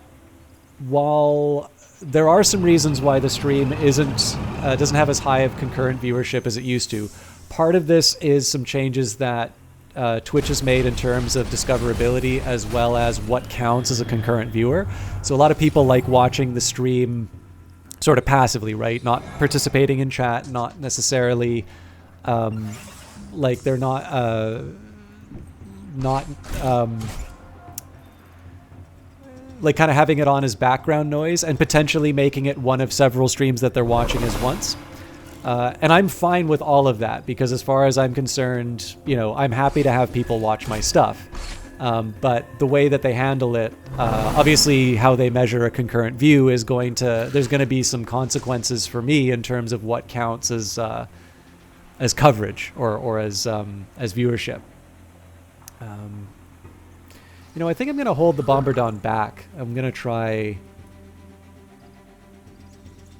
while there are some reasons why the stream doesn't have as high of concurrent viewership as it used to, part of this is some changes that Twitch has made in terms of discoverability as well as what counts as a concurrent viewer. So a lot of people like watching the stream sort of passively, right? Not participating in chat, not necessarily like they're not like kind of having it on as background noise and potentially making it one of several streams that they're watching as once. And I'm fine with all of that because as far as I'm concerned, you know, I'm happy to have people watch my stuff. But the way that they handle it, obviously how they measure a concurrent view is there's going to be some consequences for me in terms of what counts as coverage or as viewership. You know, I think I'm going to hold the Bombardon back. I'm going to try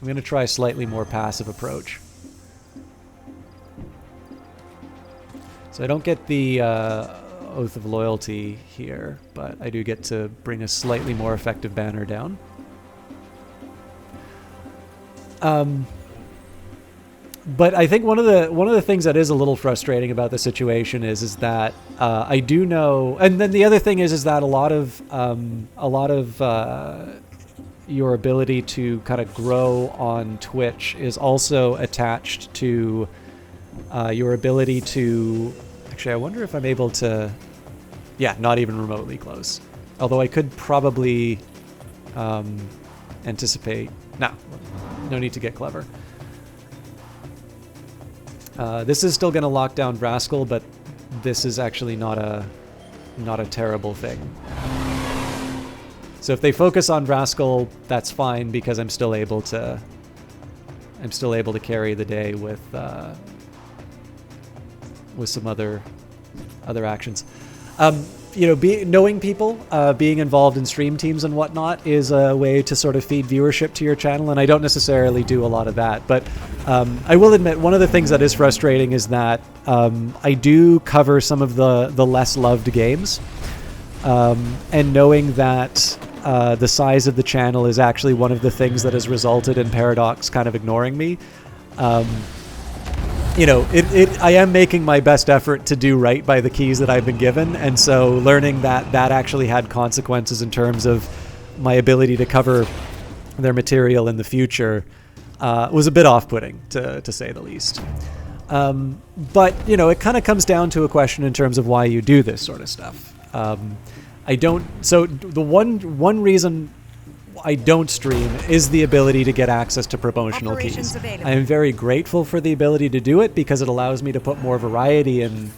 a slightly more passive approach. So I don't get the Oath of Loyalty here, but I do get to bring a slightly more effective banner down. But I think one of the things that is a little frustrating about the situation is that I do know, and then the other thing is that a lot of your ability to kind of grow on Twitch is also attached to your ability to. Actually, I wonder if I'm able to. Yeah, not even remotely close. Although I could probably anticipate. No need to get clever. This is still going to lock down Rascal, but this is actually not a terrible thing. So if they focus on Rascal, that's fine because I'm still able to carry the day with some other actions. You know, knowing people, being involved in stream teams and whatnot is a way to sort of feed viewership to your channel, and I don't necessarily do a lot of that. But I will admit, one of the things that is frustrating is that I do cover some of the less loved games, and knowing that the size of the channel is actually one of the things that has resulted in Paradox kind of ignoring me. You know, I am making my best effort to do right by the keys that I've been given, and so learning that actually had consequences in terms of my ability to cover their material in the future was a bit off-putting, to say the least. But, you know, it kind of comes down to a question in terms of why you do this sort of stuff. So the one reason I don't stream is the ability to get access to promotional keys. I am very grateful for the ability to do it because it allows me to put more variety in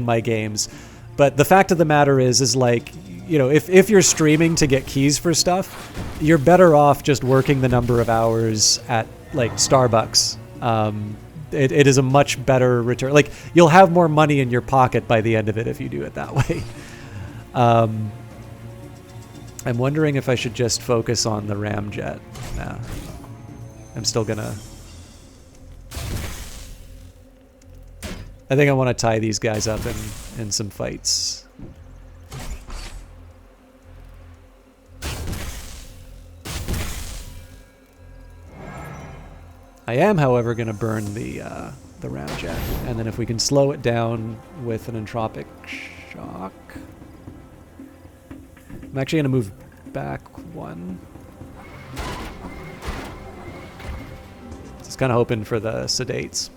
my games. But the fact of the matter is like, you know, if you're streaming to get keys for stuff, you're better off just working the number of hours at like Starbucks. It is a much better return. Like, you'll have more money in your pocket by the end of it if you do it that way. I'm wondering if I should just focus on the ramjet. Nah. I'm still gonna... I think I want to tie these guys up in some fights. I am, however, going to burn the ramjet, and then if we can slow it down with an entropic shock... I'm actually going to move back one. Just kind of hoping for the sedates.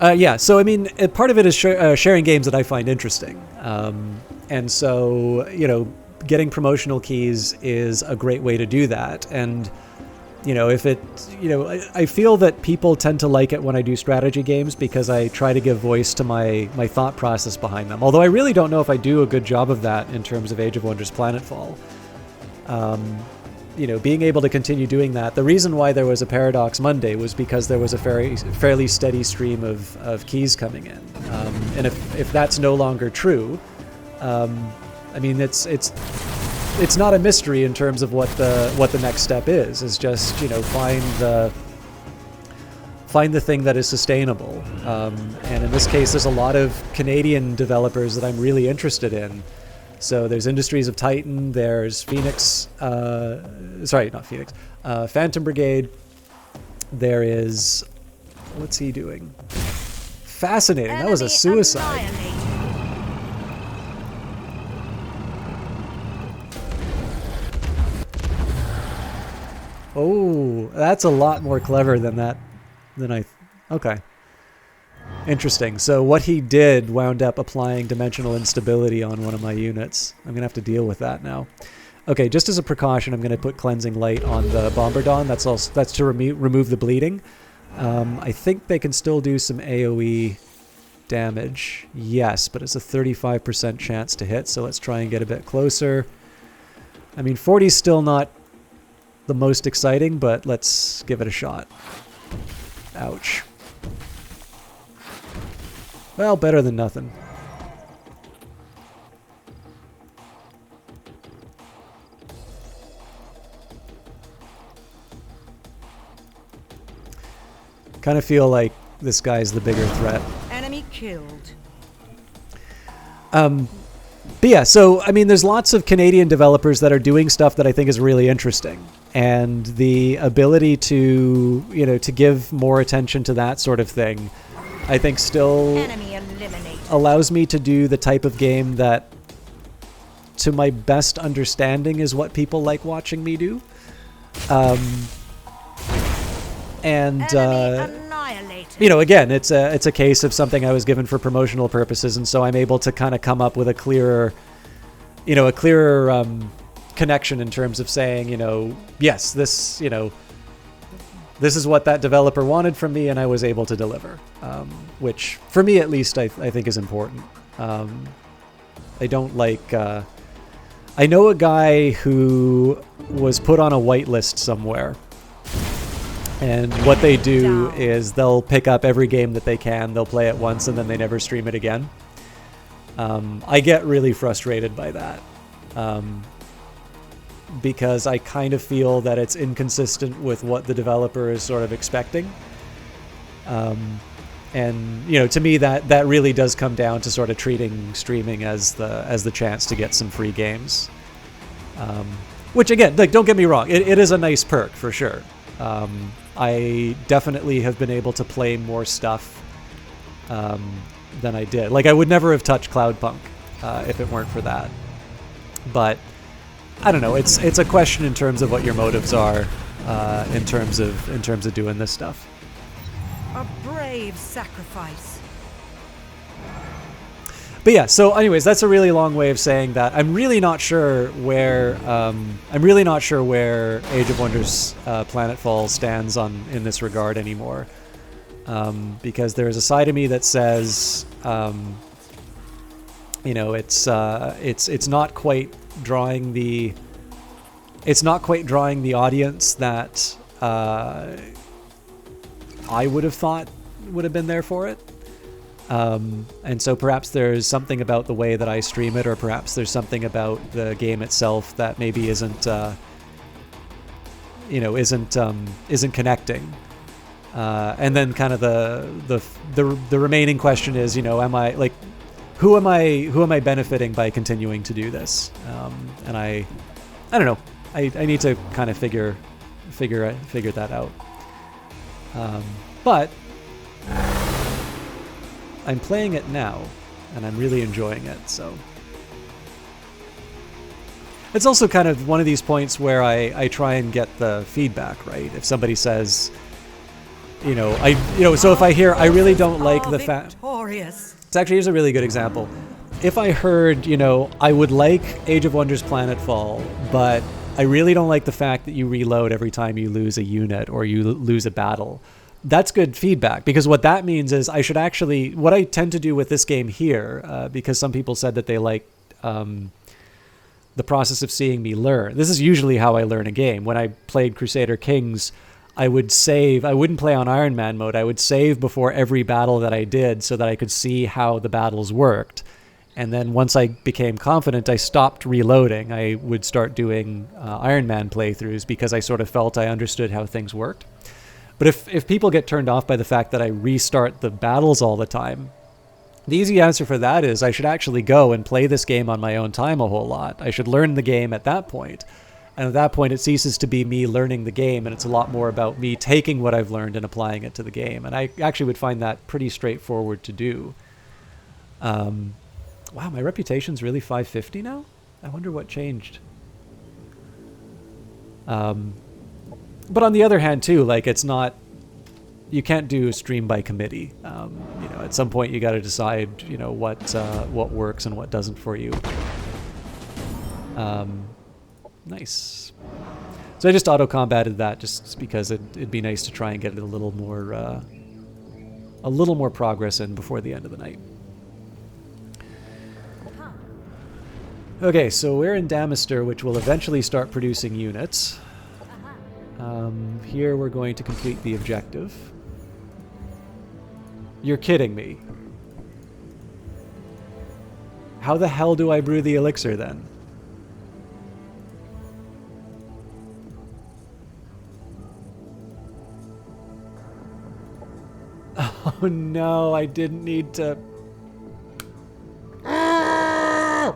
Yeah, so I mean, part of it is sharing games that I find interesting. And so, you know, getting promotional keys is a great way to do that. And, you know, I feel that people tend to like it when I do strategy games because I try to give voice to my thought process behind them. Although I really don't know if I do a good job of that in terms of Age of Wonders Planetfall. You know, being able to continue doing that. The reason why there was a Paradox Monday was because there was a fairly steady stream of keys coming in. And if that's no longer true, I mean, it's it's not a mystery in terms of what the next step is. It's just, you know, find the thing that is sustainable. And in this case, there's a lot of Canadian developers that I'm really interested in. So there's Industries of Titan, there's Phoenix, sorry, not Phoenix, Phantom Brigade. There is, what's he doing? Fascinating, that was a suicide. Oh, that's a lot more clever than that, okay. Interesting. So what he did wound up applying dimensional instability on one of my units. I'm going to have to deal with that now. Okay, just as a precaution, I'm going to put Cleansing Light on the Bombardon. That's to remove the bleeding. I think they can still do some AoE damage. Yes, but it's a 35% chance to hit, so let's try and get a bit closer. I mean, 40 is still not the most exciting, but let's give it a shot. Ouch. Well, better than nothing. Kind of feel like this guy's the bigger threat. Enemy killed. But yeah, so, I mean, there's lots of Canadian developers that are doing stuff that I think is really interesting. And the ability to, you know, to give more attention to that sort of thing, I think still allows me to do the type of game that, to my best understanding, is what people like watching me do. You know, again, it's a case of something I was given for promotional purposes, and so I'm able to kind of come up with a clearer connection in terms of saying, you know, yes, this, you know, this is what that developer wanted from me, and I was able to deliver, which, for me at least, I think is important. I don't like... I know a guy who was put on a whitelist somewhere, and what they do is they'll pick up every game that they can, they'll play it once, and then they never stream it again. I get really frustrated by that. Because I kind of feel that it's inconsistent with what the developer is sort of expecting. And, you know, to me that really does come down to sort of treating streaming as the chance to get some free games. Which, again, like, don't get me wrong, it is a nice perk for sure. I definitely have been able to play more stuff than I did. Like, I would never have touched Cloudpunk if it weren't for that. But I don't know. It's a question in terms of what your motives are in terms of doing this stuff. A brave sacrifice. But yeah, so anyways, that's a really long way of saying that I'm really not sure where Age of Wonders Planetfall stands in this regard anymore, because there is a side of me that says, you know, it's not quite drawing the audience that I would have thought would have been there for it. And so perhaps there's something about the way that I stream it, or perhaps there's something about the game itself that maybe isn't connecting. And then kind of the remaining question is, you know, who am I benefiting by continuing to do this? And I don't know. I need to kind of figure that out. But I'm playing it now, and I'm really enjoying it, so. It's also kind of one of these points where I try and get the feedback, right? If somebody says, so if I hear, I really don't like the fact... It's actually, here's a really good example. If I heard, I would like Age of Wonders Planetfall, but I really don't like the fact that you reload every time you lose a unit or you lose a battle. That's good feedback, because what that means is I should actually, what I tend to do with this game here, because some people said that they like the process of seeing me learn. This is usually how I learn a game. When I played Crusader Kings, I would save. I wouldn't play on Iron Man mode. I would save before every battle that I did so that I could see how the battles worked. And then once I became confident, I stopped reloading. I would start doing Iron Man playthroughs because I sort of felt I understood how things worked. But if people get turned off by the fact that I restart the battles all the time, the easy answer for that is I should actually go and play this game on my own time a whole lot. I should learn the game at that point. And at that point, it ceases to be me learning the game, and it's a lot more about me taking what I've learned and applying it to the game. And I actually would find that pretty straightforward to do. Wow, my reputation's really 550 now? I wonder what changed. But on the other hand, too, like, it's not... You can't do a stream by committee. You know, at some point you got to decide, you know, what works and what doesn't for you. Nice. So I just auto-combated that just because it'd be nice to try and get it a little more progress in before the end of the night. Okay, so we're in Damister, which will eventually start producing units. Here we're going to complete the objective. You're kidding me. How the hell do I brew the elixir then? Oh no, I didn't need to... I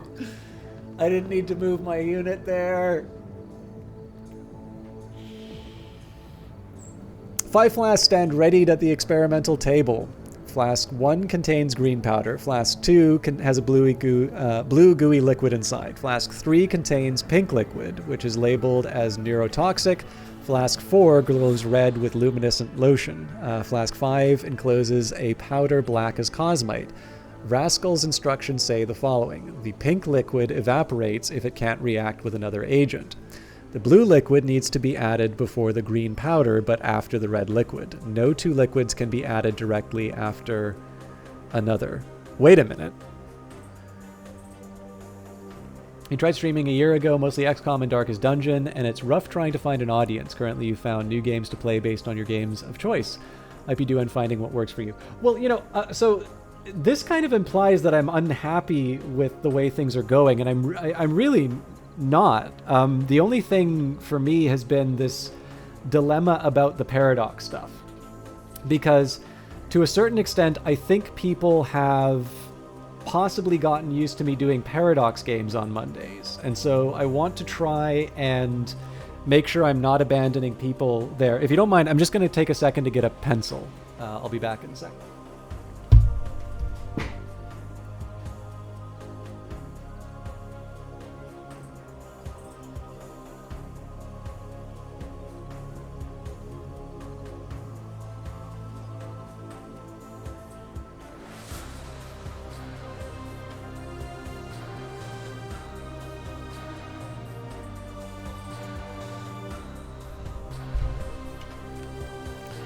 didn't need to move my unit there. 5 flasks stand readied at the experimental table. Flask 1 contains green powder. Flask 2 has a blue gooey liquid inside. Flask 3 contains pink liquid, which is labeled as neurotoxic. Flask 4 glows red with luminescent lotion. Flask 5 encloses a powder black as cosmite. Rascal's instructions say the following. The pink liquid evaporates if it can't react with another agent. The blue liquid needs to be added before the green powder, but after the red liquid. No 2 liquids can be added directly after another. Wait a minute. He tried streaming a year ago, mostly XCOM and Darkest Dungeon, and it's rough trying to find an audience. Currently, you found new games to play based on your games of choice. Might be due on finding what works for you. Well, you know, so this kind of implies that I'm unhappy with the way things are going, and I'm really not. The only thing for me has been this dilemma about the paradox stuff. Because to a certain extent, I think people have possibly gotten used to me doing paradox games on Mondays. And so I want to try and make sure I'm not abandoning people there. If you don't mind, I'm just going to take a second to get a pencil. I'll be back in a second.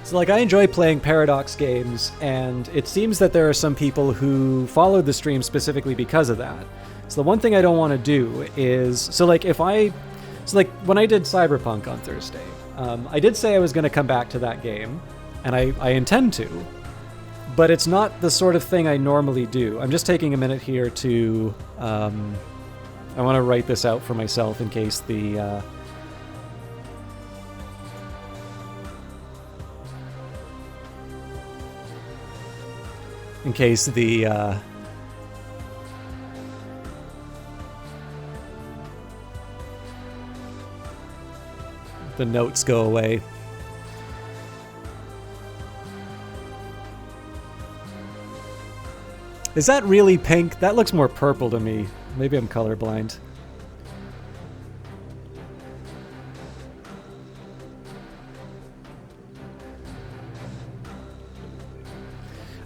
So, like, I enjoy playing Paradox games, and it seems that there are some people who follow the stream specifically because of that. So the one thing I don't want to do is... So, like, when I did Cyberpunk on Thursday, I did say I was going to come back to that game, and I intend to, but it's not the sort of thing I normally do. I'm just taking a minute here to... I want to write this out for myself in case the... in case the notes go away. Is that really pink? That looks more purple to me. Maybe I'm colorblind.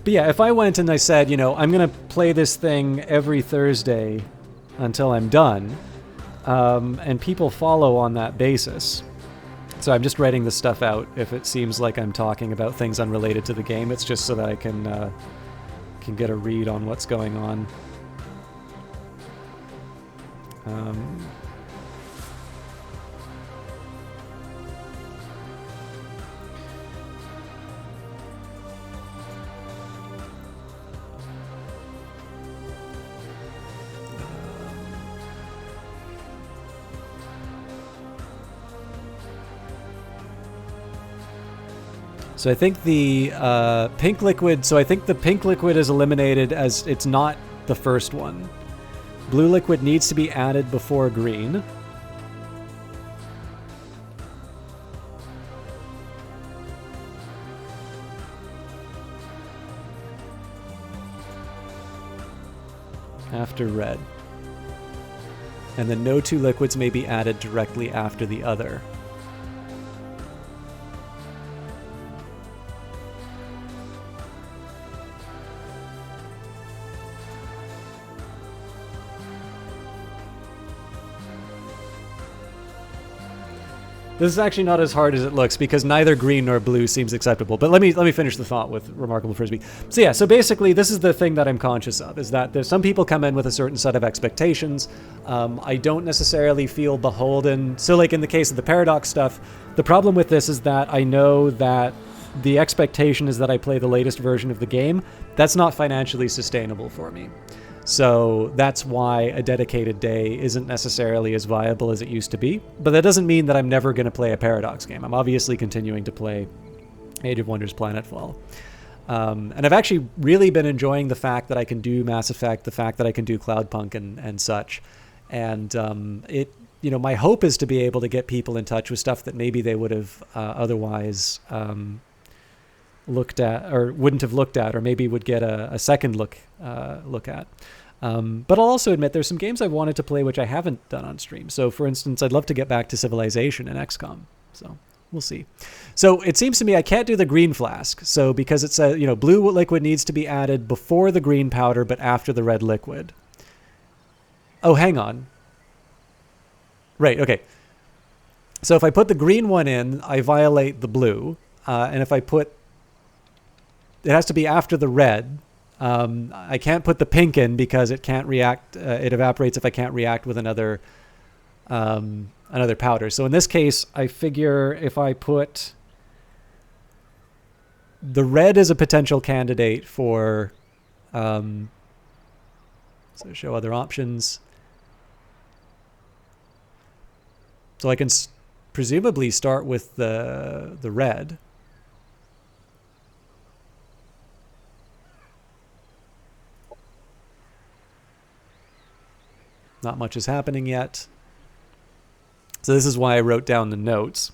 But yeah, if I went and I said, you know, I'm going to play this thing every Thursday until I'm done, and people follow on that basis. So I'm just writing this stuff out. If it seems like I'm talking about things unrelated to the game, it's just so that I can get a read on what's going on. So I think the pink liquid... So I think the pink liquid is eliminated as it's not the first one. Blue liquid needs to be added before green. After red. And then no two liquids may be added directly after the other. This is actually not as hard as it looks because neither green nor blue seems acceptable. But let me finish the thought with Remarkable Frisbee. So yeah, so basically this is the thing that I'm conscious of, is that there's some people come in with a certain set of expectations. I don't necessarily feel beholden. So like in the case of the Paradox stuff, the problem with this is that I know that the expectation is that I play the latest version of the game. That's not financially sustainable for me. So that's why a dedicated day isn't necessarily as viable as it used to be. But that doesn't mean that I'm never going to play a Paradox game. I'm obviously continuing to play Age of Wonders Planetfall. And I've actually really been enjoying the fact that I can do Mass Effect, the fact that I can do Cloudpunk and such. And my hope is to be able to get people in touch with stuff that maybe they would have otherwise looked at, or wouldn't have looked at, or maybe would get a second look at. But I'll also admit there's some games I've wanted to play which I haven't done on stream. So for instance, I'd love to get back to Civilization and XCOM. So we'll see. So it seems to me I can't do the green flask. So because it says, blue liquid needs to be added before the green powder, but after the red liquid. Oh, hang on. Right, okay. So if I put the green one in, I violate the blue. And if I put... It has to be after the red. I can't put the pink in because it can't react. It evaporates if I can't react with another powder. So in this case, I figure if I put the red as a potential candidate for, so show other options. So I can presumably start with the red. Not much is happening yet. So this is why I wrote down the notes.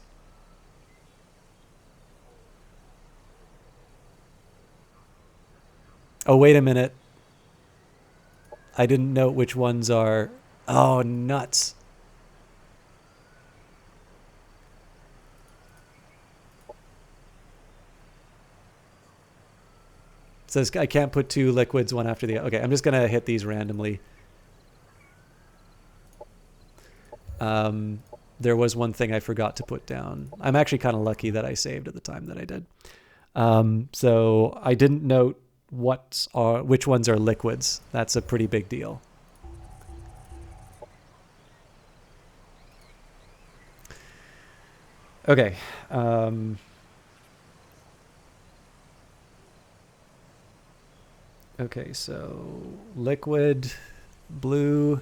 Oh, wait a minute. I didn't note which ones are... Oh, nuts. It says I can't put two liquids one after the other. Okay, I'm just going to hit these randomly. There was one thing I forgot to put down. I'm actually kind of lucky that I saved at the time that I did. So I didn't note which ones are liquids. That's a pretty big deal. Okay. Okay, so liquid, blue...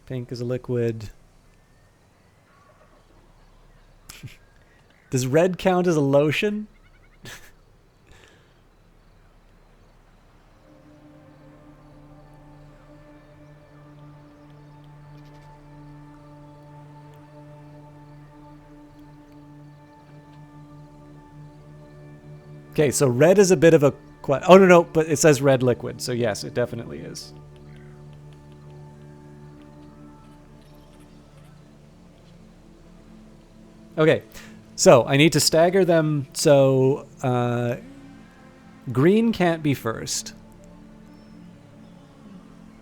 Pink is a liquid. Does red count as a lotion? Okay, so red is a bit of a... Oh, no, but it says red liquid. So yes, it definitely is. Okay, so I need to stagger them. So green can't be first.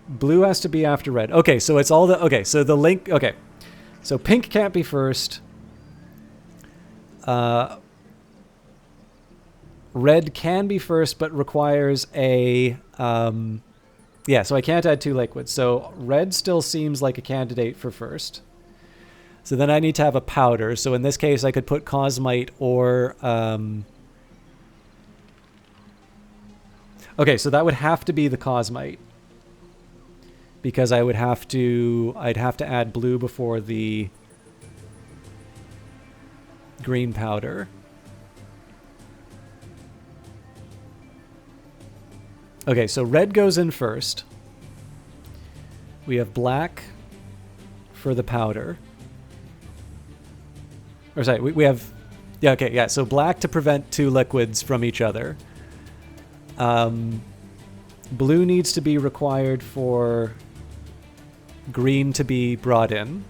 Blue has to be after red. Okay, so it's all the... Okay, so the link... Okay, so pink can't be first. Red can be first, but requires a... yeah, so I can't add two liquids. So red still seems like a candidate for first. So then I need to have a powder. So in this case, I could put Cosmite or... Okay, so that would have to be the Cosmite. Because I'd have to add blue before the green powder. Okay, so red goes in first. We have black for the powder. Or sorry, we have... Yeah, okay, yeah. So black to prevent two liquids from each other. Blue needs to be required for green to be brought in.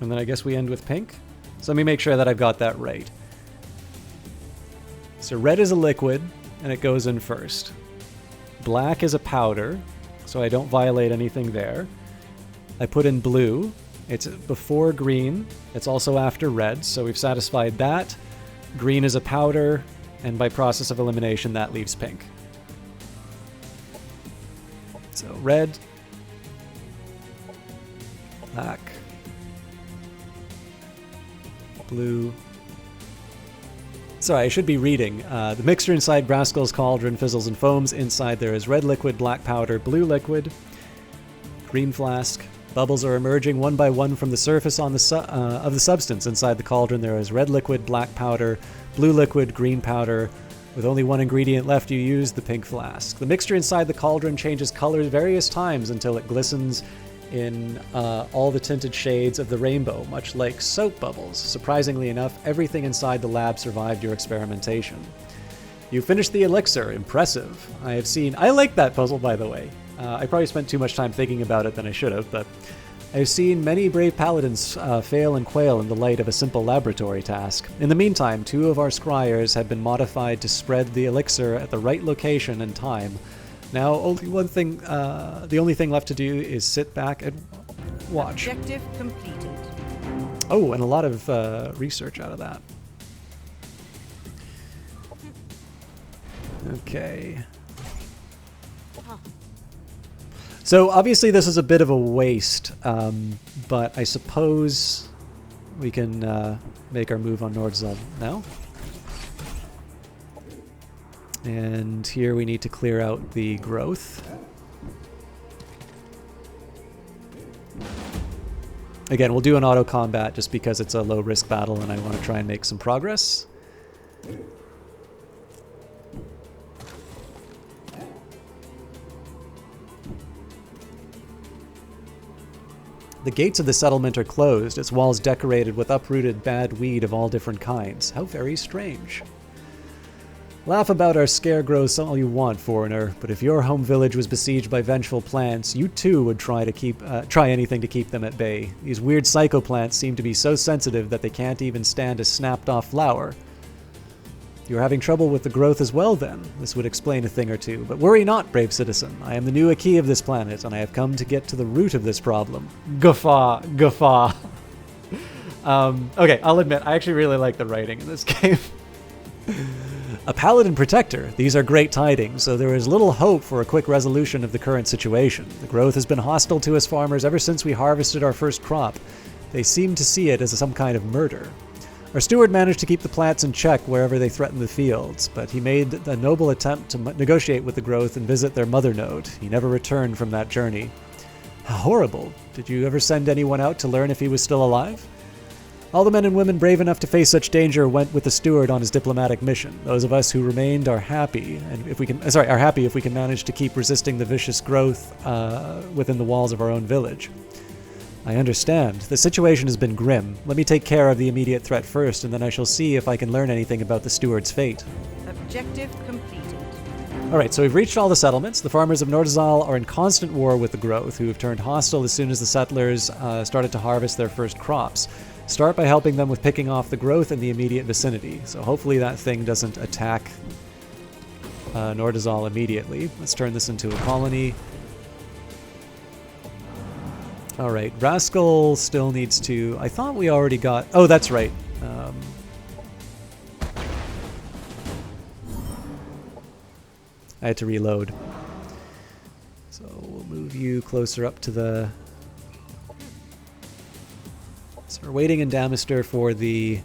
And then I guess we end with pink. So let me make sure that I've got that right. So red is a liquid, and it goes in first. Black is a powder, so I don't violate anything there. I put in blue. It's before green. It's also after red, so we've satisfied that. Green is a powder, and by process of elimination, that leaves pink. So red, black, blue. Sorry, I should be reading. The mixture inside Braskel's cauldron fizzles and foams. Inside there is red liquid, black powder, blue liquid, green flask. Bubbles are emerging one by one from the surface on the of the substance. Inside the cauldron there is red liquid, black powder, blue liquid, green powder. With only one ingredient left, you use the pink flask. The mixture inside the cauldron changes colors various times until it glistens in all the tinted shades of the rainbow, much like soap bubbles. Surprisingly enough, everything inside the lab survived your experimentation. You finished the elixir. Impressive. I like that puzzle, by the way. I probably spent too much time thinking about it than I should have, but I've seen many brave paladins fail and quail in the light of a simple laboratory task. In the meantime, 2 of our scryers have been modified to spread the elixir at the right location and time. Now, the only thing left to do is sit back and watch. Objective completed. Oh, and a lot of research out of that. Okay. So obviously this is a bit of a waste, but I suppose we can make our move on Nordzal now. And here we need to clear out the growth. Again, we'll do an auto combat just because it's a low risk battle and I want to try and make some progress. The gates of the settlement are closed, its walls decorated with uprooted bad weed of all different kinds. How very strange. Laugh about our scarecrows all you want, foreigner, but if your home village was besieged by vengeful plants, you too would try anything to keep them at bay. These weird psychoplants seem to be so sensitive that they can't even stand a snapped-off flower. You're having trouble with the growth as well, then. This would explain a thing or two. But worry not, brave citizen. I am the new Aki of this planet, and I have come to get to the root of this problem. Guffaw. Guffaw. Okay, I'll admit, I actually really like the writing in this game. A paladin protector. These are great tidings, so there is little hope for a quick resolution of the current situation. The growth has been hostile to us farmers ever since we harvested our first crop. They seem to see it as some kind of murder. Our steward managed to keep the plants in check wherever they threatened the fields, but he made a noble attempt to negotiate with the growth and visit their mother node. He never returned from that journey. How horrible. Did you ever send anyone out to learn if he was still alive? All the men and women brave enough to face such danger went with the steward on his diplomatic mission. Those of us who remained are happy, and if we can manage to keep resisting the vicious growth within the walls of our own village. I understand. The situation has been grim. Let me take care of the immediate threat first, and then I shall see if I can learn anything about the steward's fate. Objective completed. Alright, so we've reached all the settlements. The farmers of Nordzal are in constant war with the growth, who have turned hostile as soon as the settlers started to harvest their first crops. Start by helping them with picking off the growth in the immediate vicinity. So hopefully that thing doesn't attack Nordzal immediately. Let's turn this into a colony. Alright, Rascal still needs to... I thought we already got... Oh, that's right. I had to reload. So we'll move you closer up to the... So we're waiting in Damister for the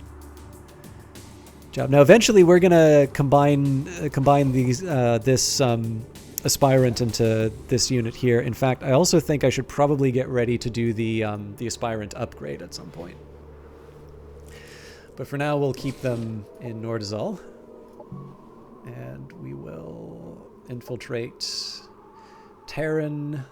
Job. Now, eventually, we're gonna combine these this aspirant into this unit here. In fact, I also think I should probably get ready to do the aspirant upgrade at some point. But for now, we'll keep them in Nordazal, and we will infiltrate Terran.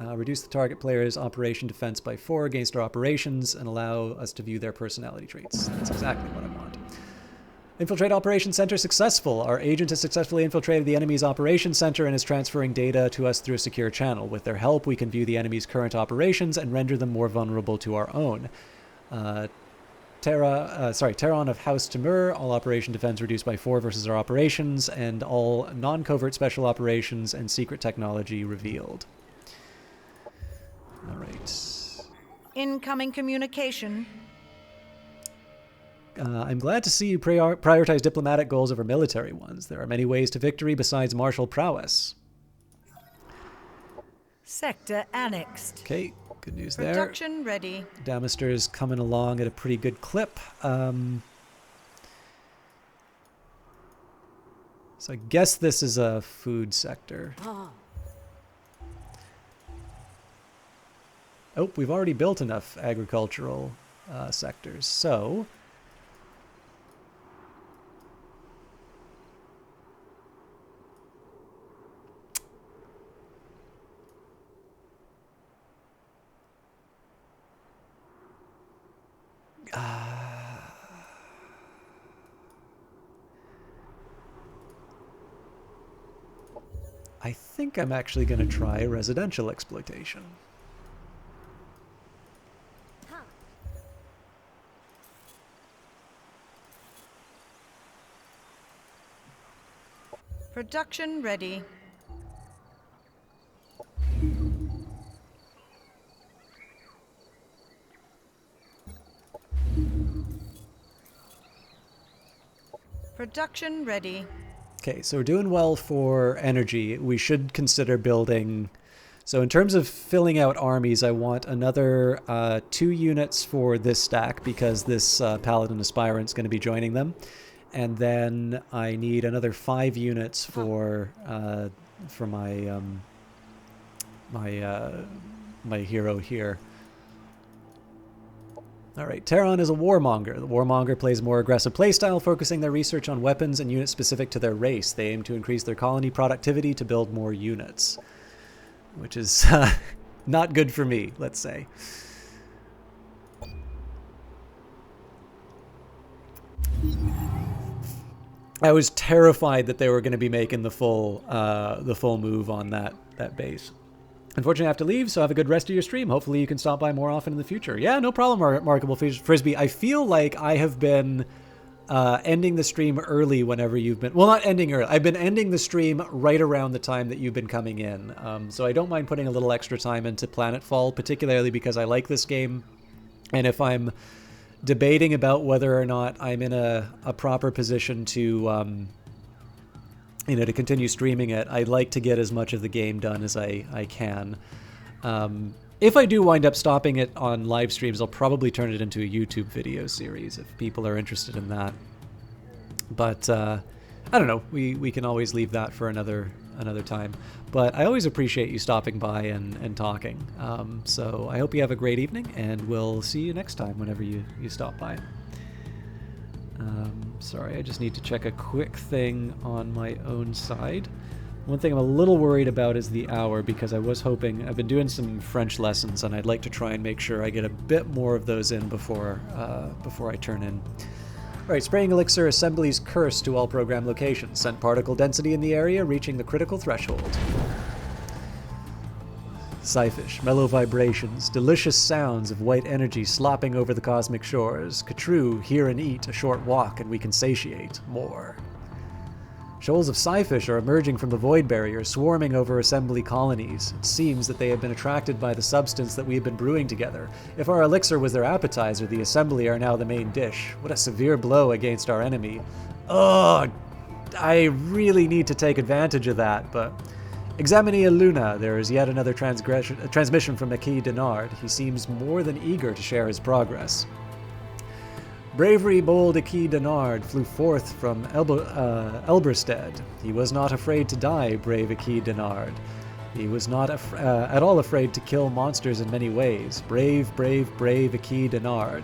Reduce the target player's operation defense by 4 against our operations, and allow us to view their personality traits. That's exactly what I want. Infiltrate Operations Center successful. Our agent has successfully infiltrated the enemy's Operations Center and is transferring data to us through a secure channel. With their help, we can view the enemy's current operations and render them more vulnerable to our own. Terran of House Timur, all operation defense reduced by 4 versus our operations, and all non-covert special operations and secret technology revealed. All right. Incoming communication. I'm glad to see you prioritize diplomatic goals over military ones. There are many ways to victory besides martial prowess. Sector annexed. Okay, good news there. Production ready. Damaster's coming along at a pretty good clip. So I guess this is a food sector. Oh, we've already built enough agricultural sectors, so... I think I'm actually going to try residential exploitation. Production ready. Production ready. Okay, so we're doing well for energy. We should consider building... So in terms of filling out armies, I want another 2 units for this stack because this Paladin Aspirant is going to be joining them. And then I need another 5 units for my my hero here. Alright, Terran is a warmonger. The warmonger plays a more aggressive playstyle, focusing their research on weapons and units specific to their race. They aim to increase their colony productivity to build more units. Which is not good for me, let's say. I was terrified that they were going to be making the full move on that base. Unfortunately, I have to leave, so have a good rest of your stream. Hopefully you can stop by more often in the future. Yeah, no problem, Remarkable Frisbee. I feel like I have been ending the stream early whenever you've been... Well, not ending early. I've been ending the stream right around the time that you've been coming in. So I don't mind putting a little extra time into Planetfall, particularly because I like this game. And if I'm debating about whether or not I'm in a proper position to... to continue streaming it, I'd like to get as much of the game done as I can. If I do wind up stopping it on live streams, I'll probably turn it into a YouTube video series if people are interested in that. But I don't know. We can always leave that for another time. But I always appreciate you stopping by and talking. So I hope you have a great evening, and we'll see you next time whenever you stop by. Sorry, I just need to check a quick thing on my own side. One thing I'm a little worried about is the hour, because I was hoping... I've been doing some French lessons, and I'd like to try and make sure I get a bit more of those in before I turn in. Alright, spraying elixir assemblies curse to all program locations. Sent particle density in the area reaching the critical threshold. Scyfish, mellow vibrations, delicious sounds of white energy slopping over the cosmic shores. Katru, hear and eat, a short walk, and we can satiate more. Shoals of Scyfish are emerging from the void barrier, swarming over assembly colonies. It seems that they have been attracted by the substance that we have been brewing together. If our elixir was their appetizer, the assembly are now the main dish. What a severe blow against our enemy. Oh, I really need to take advantage of that, but... Examinia Luna, there is yet another transmission from Maki Denard. He seems more than eager to share his progress. Bravery bold Aki Denard flew forth from Elberstead. He was not afraid to die, brave Aki Denard. He was not at all afraid to kill monsters in many ways. Brave, brave, brave Aki Denard.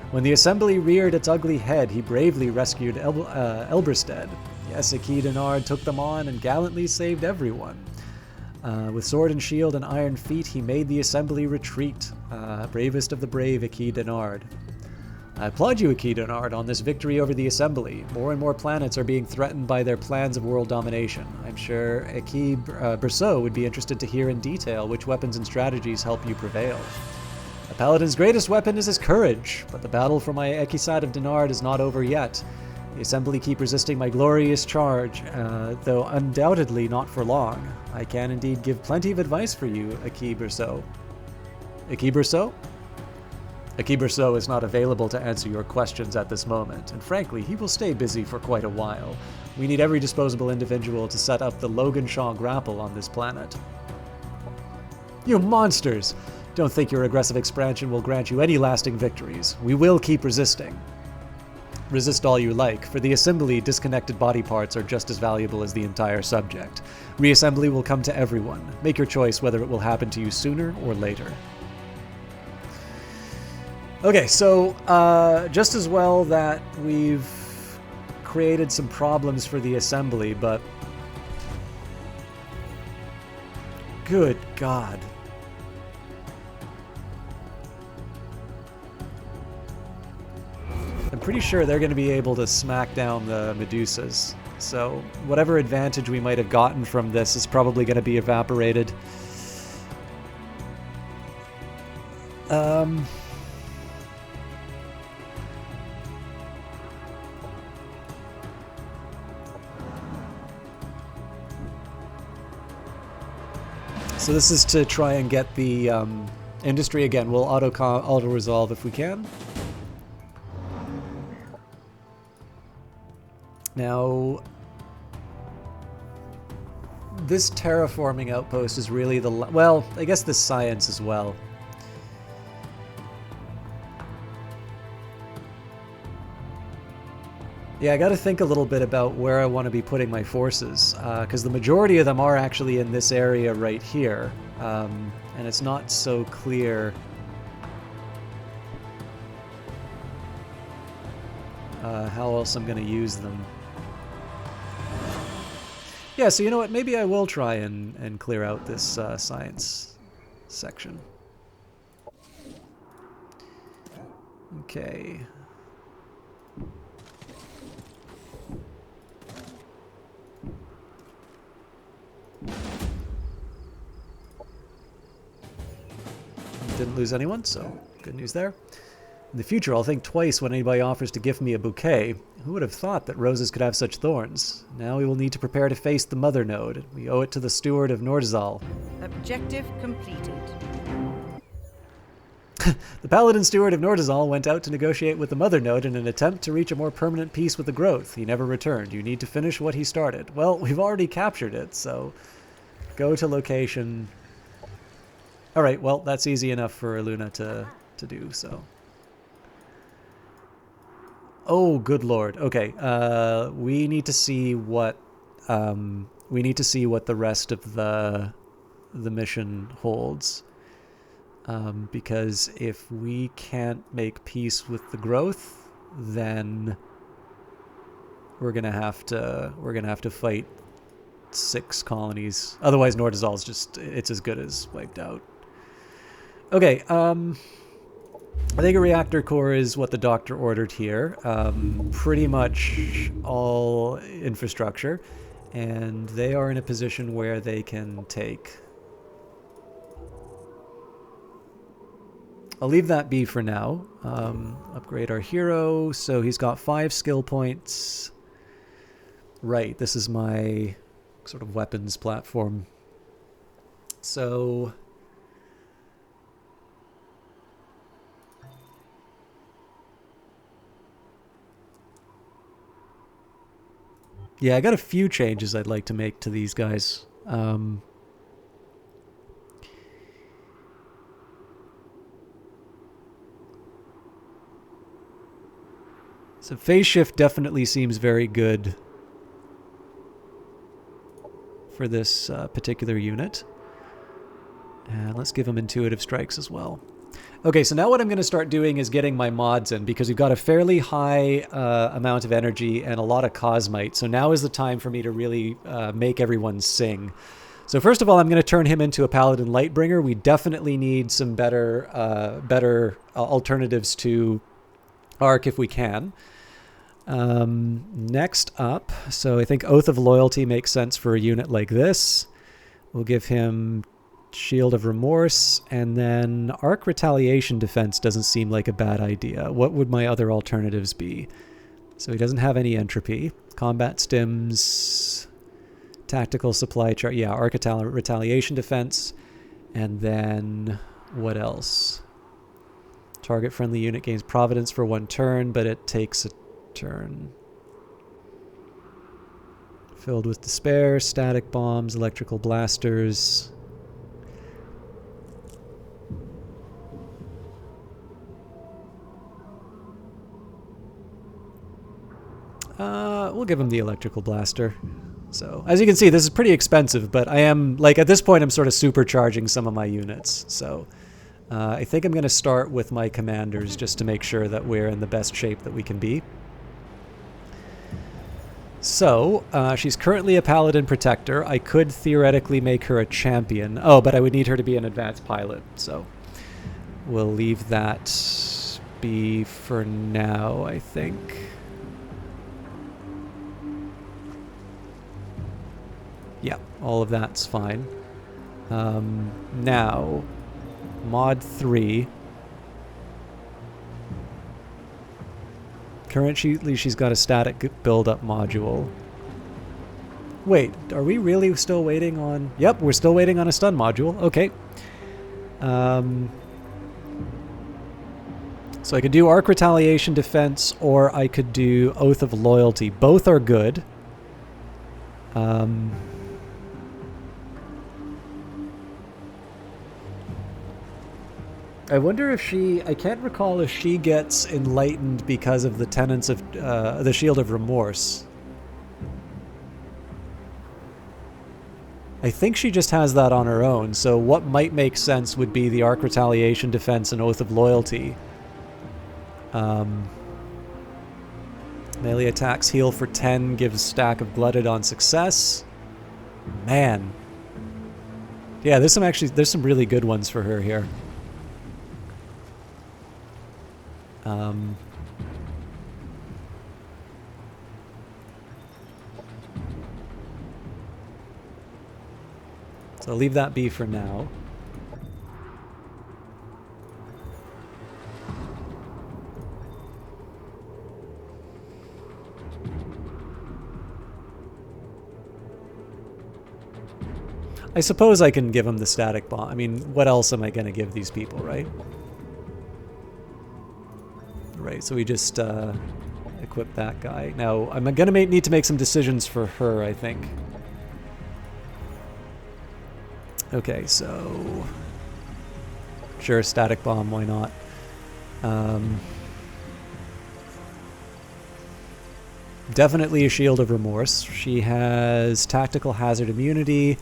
When the assembly reared its ugly head, he bravely rescued Elberstead. Yes, Aki Denard took them on and gallantly saved everyone. With sword and shield and iron feet, he made the assembly retreat. Bravest of the brave, Aki Denard. I applaud you, Aki Denard, on this victory over the Assembly. More and more planets are being threatened by their plans of world domination. I'm sure Aki Berceau would be interested to hear in detail which weapons and strategies help you prevail. A paladin's greatest weapon is his courage, but the battle for my Ekisad of Denard is not over yet. The Assembly keep resisting my glorious charge, though undoubtedly not for long. I can indeed give plenty of advice for you, Aki Berceau. Aki Berceau? Aki Berceau is not available to answer your questions at this moment, and frankly, he will stay busy for quite a while. We need every disposable individual to set up the Logan Shaw grapple on this planet. You monsters! Don't think your aggressive expansion will grant you any lasting victories. We will keep resisting. Resist all you like. For the Assembly, disconnected body parts are just as valuable as the entire subject. Reassembly will come to everyone. Make your choice whether it will happen to you sooner or later. Okay, so just as well that we've created some problems for the Assembly, but good God. I'm pretty sure they're going to be able to smack down the Medusas. So whatever advantage we might have gotten from this is probably going to be evaporated. So this is to try and get the industry again. We'll auto-resolve if we can. Now, this terraforming outpost is really the... well, I guess this science as well. Yeah, I got to think a little bit about where I want to be putting my forces, because the majority of them are actually in this area right here, and it's not so clear how else I'm going to use them. Yeah, so you know what? Maybe I will try and clear out this science section. Okay. Didn't lose anyone, so good news there. In the future, I'll think twice when anybody offers to gift me a bouquet. Who would have thought that roses could have such thorns? Now we will need to prepare to face the Mother Node. We owe it to the Steward of Nordizal. Objective completed. The Paladin Steward of Nordizal went out to negotiate with the Mother Node in an attempt to reach a more permanent peace with the growth. He never returned. You need to finish what he started. Well, we've already captured it, so go to location. Alright, well, that's easy enough for Luna to do, so. Oh, good lord. Okay, we need to see what the rest of the mission holds. Because if we can't make peace with the growth, then we're gonna have to fight 6 colonies. Otherwise, Nordizal's just, it's as good as wiped out. Okay, I think a reactor core is what the doctor ordered here. Pretty much all infrastructure, and they are in a position where they can take. I'll leave that be for now. Upgrade our hero, so he's got 5 skill points. Right, this is my sort of weapons platform. So yeah, I got a few changes I'd like to make to these guys. So phase shift definitely seems very good for this particular unit. And let's give him intuitive strikes as well. Okay, so now what I'm going to start doing is getting my mods in, because we've got a fairly high amount of energy and a lot of cosmite. So now is the time for me to really make everyone sing. So first of all, I'm going to turn him into a Paladin Lightbringer. We definitely need some better alternatives to Arc if we can. Next up, so I think Oath of Loyalty makes sense for a unit like this. We'll give him Shield of Remorse, and then Arc Retaliation Defense doesn't seem like a bad idea. What would my other alternatives be? So he doesn't have any entropy. Combat Stims, Tactical Supply Chart, yeah, Arc Retaliation Defense, and then what else? Target friendly unit gains Providence for 1 turn, but it takes a turn. Filled with Despair, Static Bombs, Electrical Blasters. We'll give him the Electrical Blaster. So, as you can see, this is pretty expensive, but I am, like, at this point, I'm sort of supercharging some of my units. So, I think I'm going to start with my commanders just to make sure that we're in the best shape that we can be. So, she's currently a Paladin Protector. I could theoretically make her a champion. Oh, but I would need her to be an advanced pilot, so we'll leave that be for now, I think. Yeah, all of that's fine. Now, Mod 3. Currently, she's got a static build-up module. Wait, are we really still waiting on... Yep, we're still waiting on a stun module. Okay. So I could do Arc Retaliation Defense, or I could do Oath of Loyalty. Both are good. I wonder if she... I can't recall if she gets enlightened because of the tenets of the Shield of Remorse. I think she just has that on her own, so what might make sense would be the Arc Retaliation Defense and Oath of Loyalty. Melee attacks heal for 10, gives Stack of Glutted on success. Man. Yeah, there's some really good ones for her here. So I'll leave that be for now. I suppose I can give them the static bomb. I mean, what else am I going to give these people, right? Right, so we just equip that guy. Now, I'm going to need to make some decisions for her, I think. Okay, so... Sure, static bomb, why not? Definitely a Shield of Remorse. She has Tactical Hazard Immunity.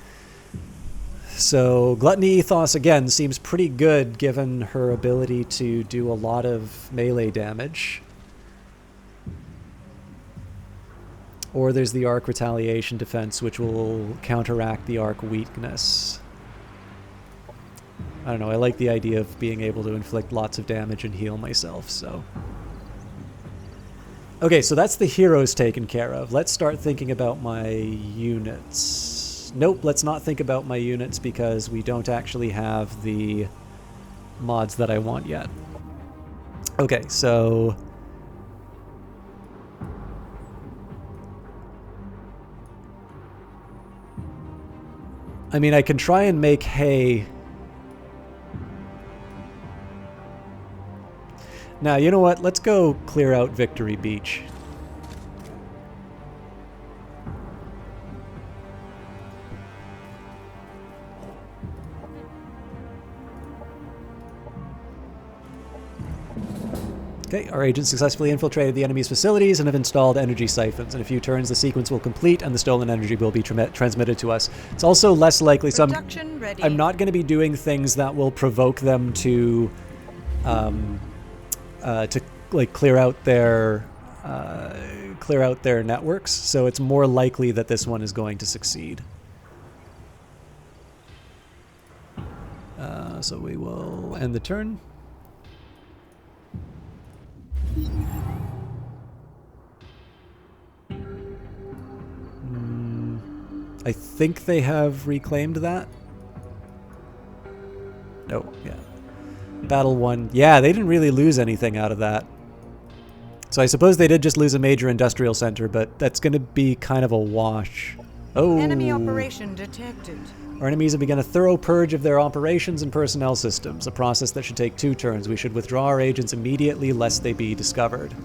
So Gluttony Ethos, again, seems pretty good given her ability to do a lot of melee damage. Or there's the Arc Retaliation Defense, which will counteract the Arc weakness. I don't know, I like the idea of being able to inflict lots of damage and heal myself, so... Okay, so that's the heroes taken care of. Let's start thinking about my units. Nope, let's not think about my units because we don't actually have the mods that I want yet. Okay, so... I mean, I can try and make hay. Now, you know what? Let's go clear out Victory Beach. Okay, our agents successfully infiltrated the enemy's facilities and have installed energy siphons. In a few turns, the sequence will complete and the stolen energy will be transmitted to us. It's also less likely, so I'm not going to be doing things that will provoke them to like clear out their networks. So it's more likely that this one is going to succeed. So we will end the turn. I think they have reclaimed that. Oh, yeah. Battle 1. Yeah, they didn't really lose anything out of that. So I suppose they did just lose a major industrial center, but that's going to be kind of a wash. Oh. Enemy operation detected. Our enemies have begun a thorough purge of their operations and personnel systems, a process that should take 2 turns. We should withdraw our agents immediately lest they be discovered.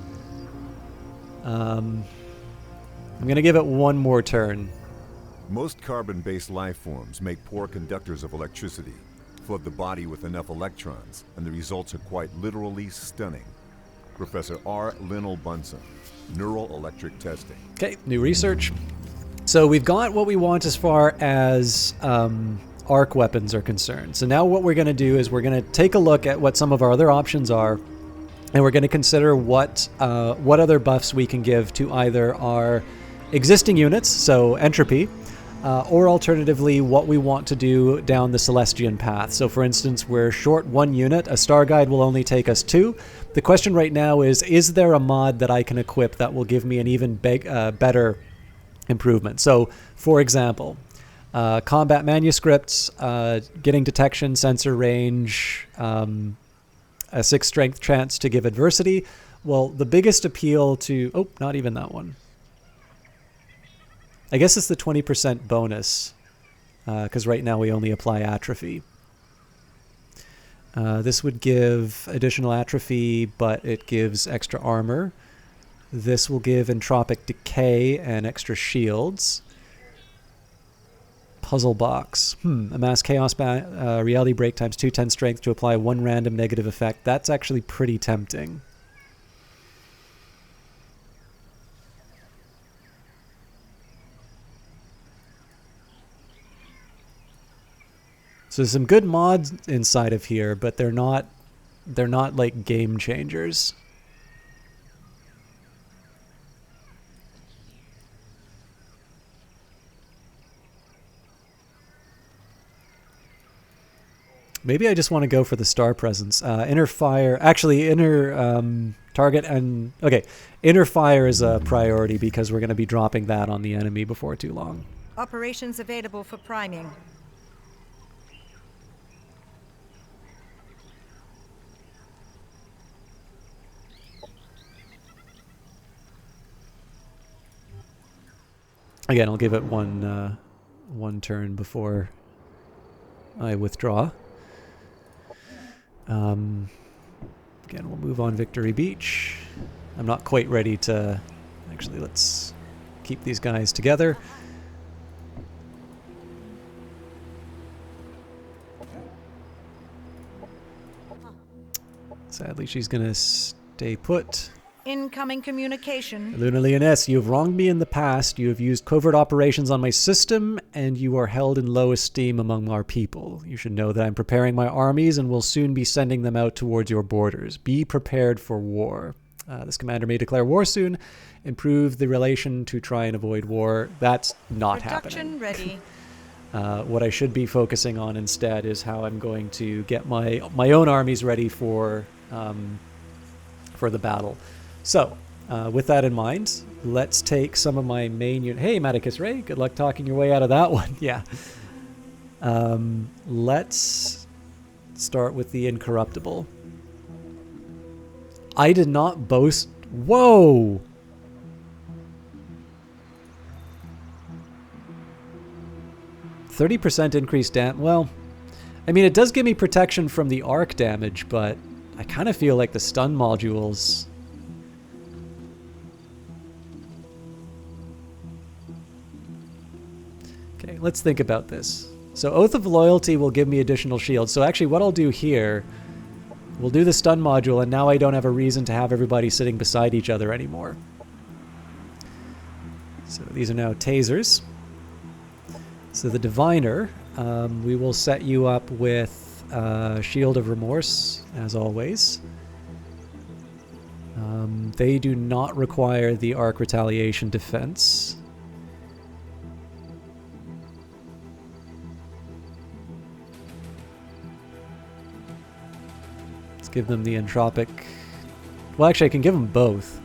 I'm going to give it 1 more turn. Most carbon-based life forms make poor conductors of electricity, flood the body with enough electrons, and the results are quite literally stunning. Professor R. Linnell Bunsen, Neural Electric Testing. Okay, new research. So we've got what we want as far as arc weapons are concerned. So now what we're going to do is we're going to take a look at what some of our other options are, and we're going to consider what other buffs we can give to either our existing units, so entropy, or alternatively what we want to do down the Celestian path. So for instance, we're short 1 unit, a star guide will only take us 2. The question right now is there a mod that I can equip that will give me an even better improvement? So for example, combat manuscripts, getting detection, sensor range, a 6 strength chance to give adversity. Well, the biggest appeal to... Oh, not even that one. I guess it's the 20% bonus, because right now we only apply atrophy. This would give additional atrophy, but it gives extra armor. This will give entropic decay and extra shields. Puzzle box. Amass chaos reality break times 210 strength to apply 1 random negative effect. That's actually pretty tempting. So there's some good mods inside of here, but they're not like game changers. Maybe I just want to go for the star presence. Inner fire, actually inner target and okay, inner fire is a priority because we're going to be dropping that on the enemy before too long. Operations available for priming. Again, I'll give it one turn before I withdraw. Again, we'll move on Victory Beach. I'm not quite ready to... Actually, let's keep these guys together. Sadly, she's going to stay put. Incoming communication. Luna Leoness, you have wronged me in the past. You have used covert operations on my system, and you are held in low esteem among our people. You should know that I'm preparing my armies and will soon be sending them out towards your borders. Be prepared for war. This commander may declare war soon. Improve the relation to try and avoid war. That's not happening. Ready. What I should be focusing on instead is how I'm going to get my own armies ready for the battle. So, with that in mind, let's take some of my main unit. Hey, Maticus Ray, good luck talking your way out of that one. Yeah. Let's start with the Incorruptible. I did not boast... Whoa! %30 increased well, I mean, it does give me protection from the arc damage, but I kind of feel like the stun modules... Okay, let's think about this. So Oath of Loyalty will give me additional shields. So actually what I'll do here We'll do the stun module, and now I don't have a reason to have everybody sitting beside each other anymore. So these are now tasers. So the Diviner, we will set you up with Shield of Remorse, as always. They do not require the Arc Retaliation defense. Let's give them the Entropic. Well, actually, I can give them both.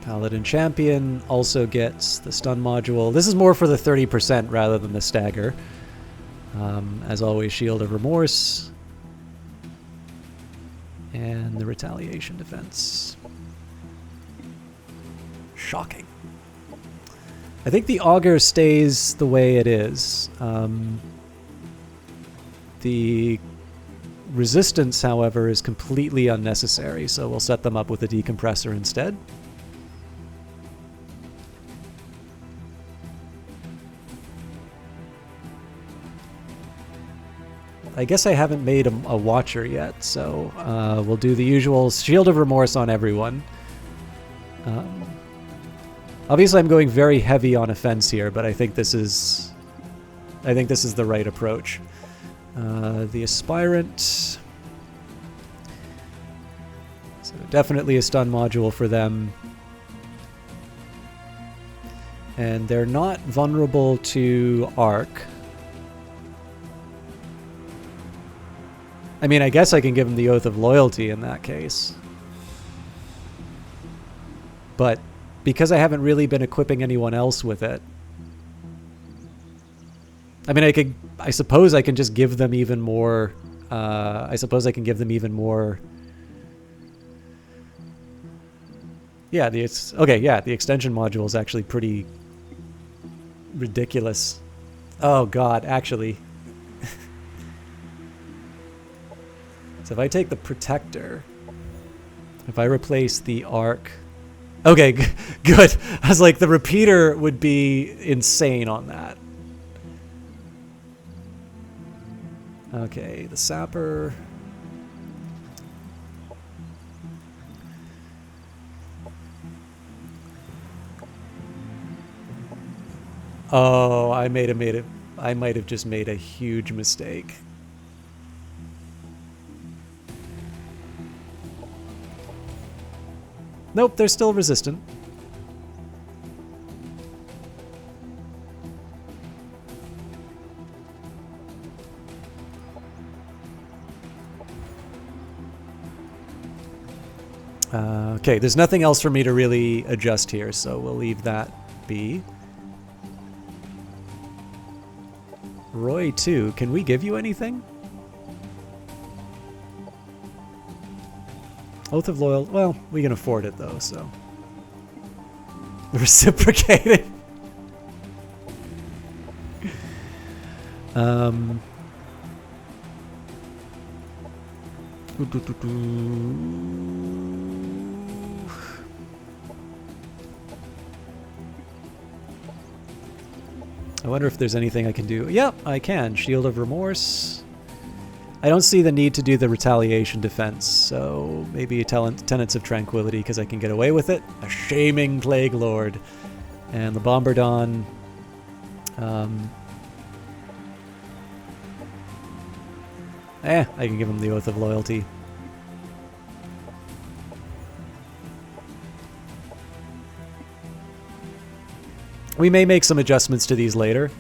Paladin Champion also gets the stun module. This is more for the 30% rather than the stagger. As always, Shield of Remorse. And the Retaliation defense. Shocking. I think the Augur stays the way it is. The Resistance, however, is completely unnecessary, so we'll set them up with a Decompressor instead. I guess I haven't made a Watcher yet, so we'll do the usual Shield of Remorse on everyone. Obviously, I'm going very heavy on offense here, but I think this is the right approach. The Aspirant, so definitely a stun module for them, and they're not vulnerable to Arc. I mean, I guess I can give them the Oath of Loyalty in that case. But because I haven't really been equipping anyone else with it, I mean, I suppose I can just give them even more, I suppose I can give them even more. Yeah, the extension module is actually pretty ridiculous. Oh god, actually. So if I take the Protector, if I replace the Arc... Okay, good. I was like, the Repeater would be insane on that. Okay, the Sapper... Oh, I might have just made a huge mistake. Nope, they're still resistant. Okay, there's nothing else for me to really adjust here, so we'll leave that be. Roy 2, can we give you anything? Oath of Loyal. Well, we can afford it though, so. Reciprocating. I wonder if there's anything I can do. Yep, I can. Shield of Remorse. I don't see the need to do the retaliation defense, so maybe Tenets of Tranquility because I can get away with it. A Shaming Plague Lord. And the Bombardon. I can give him the Oath of Loyalty. We may make some adjustments to these later.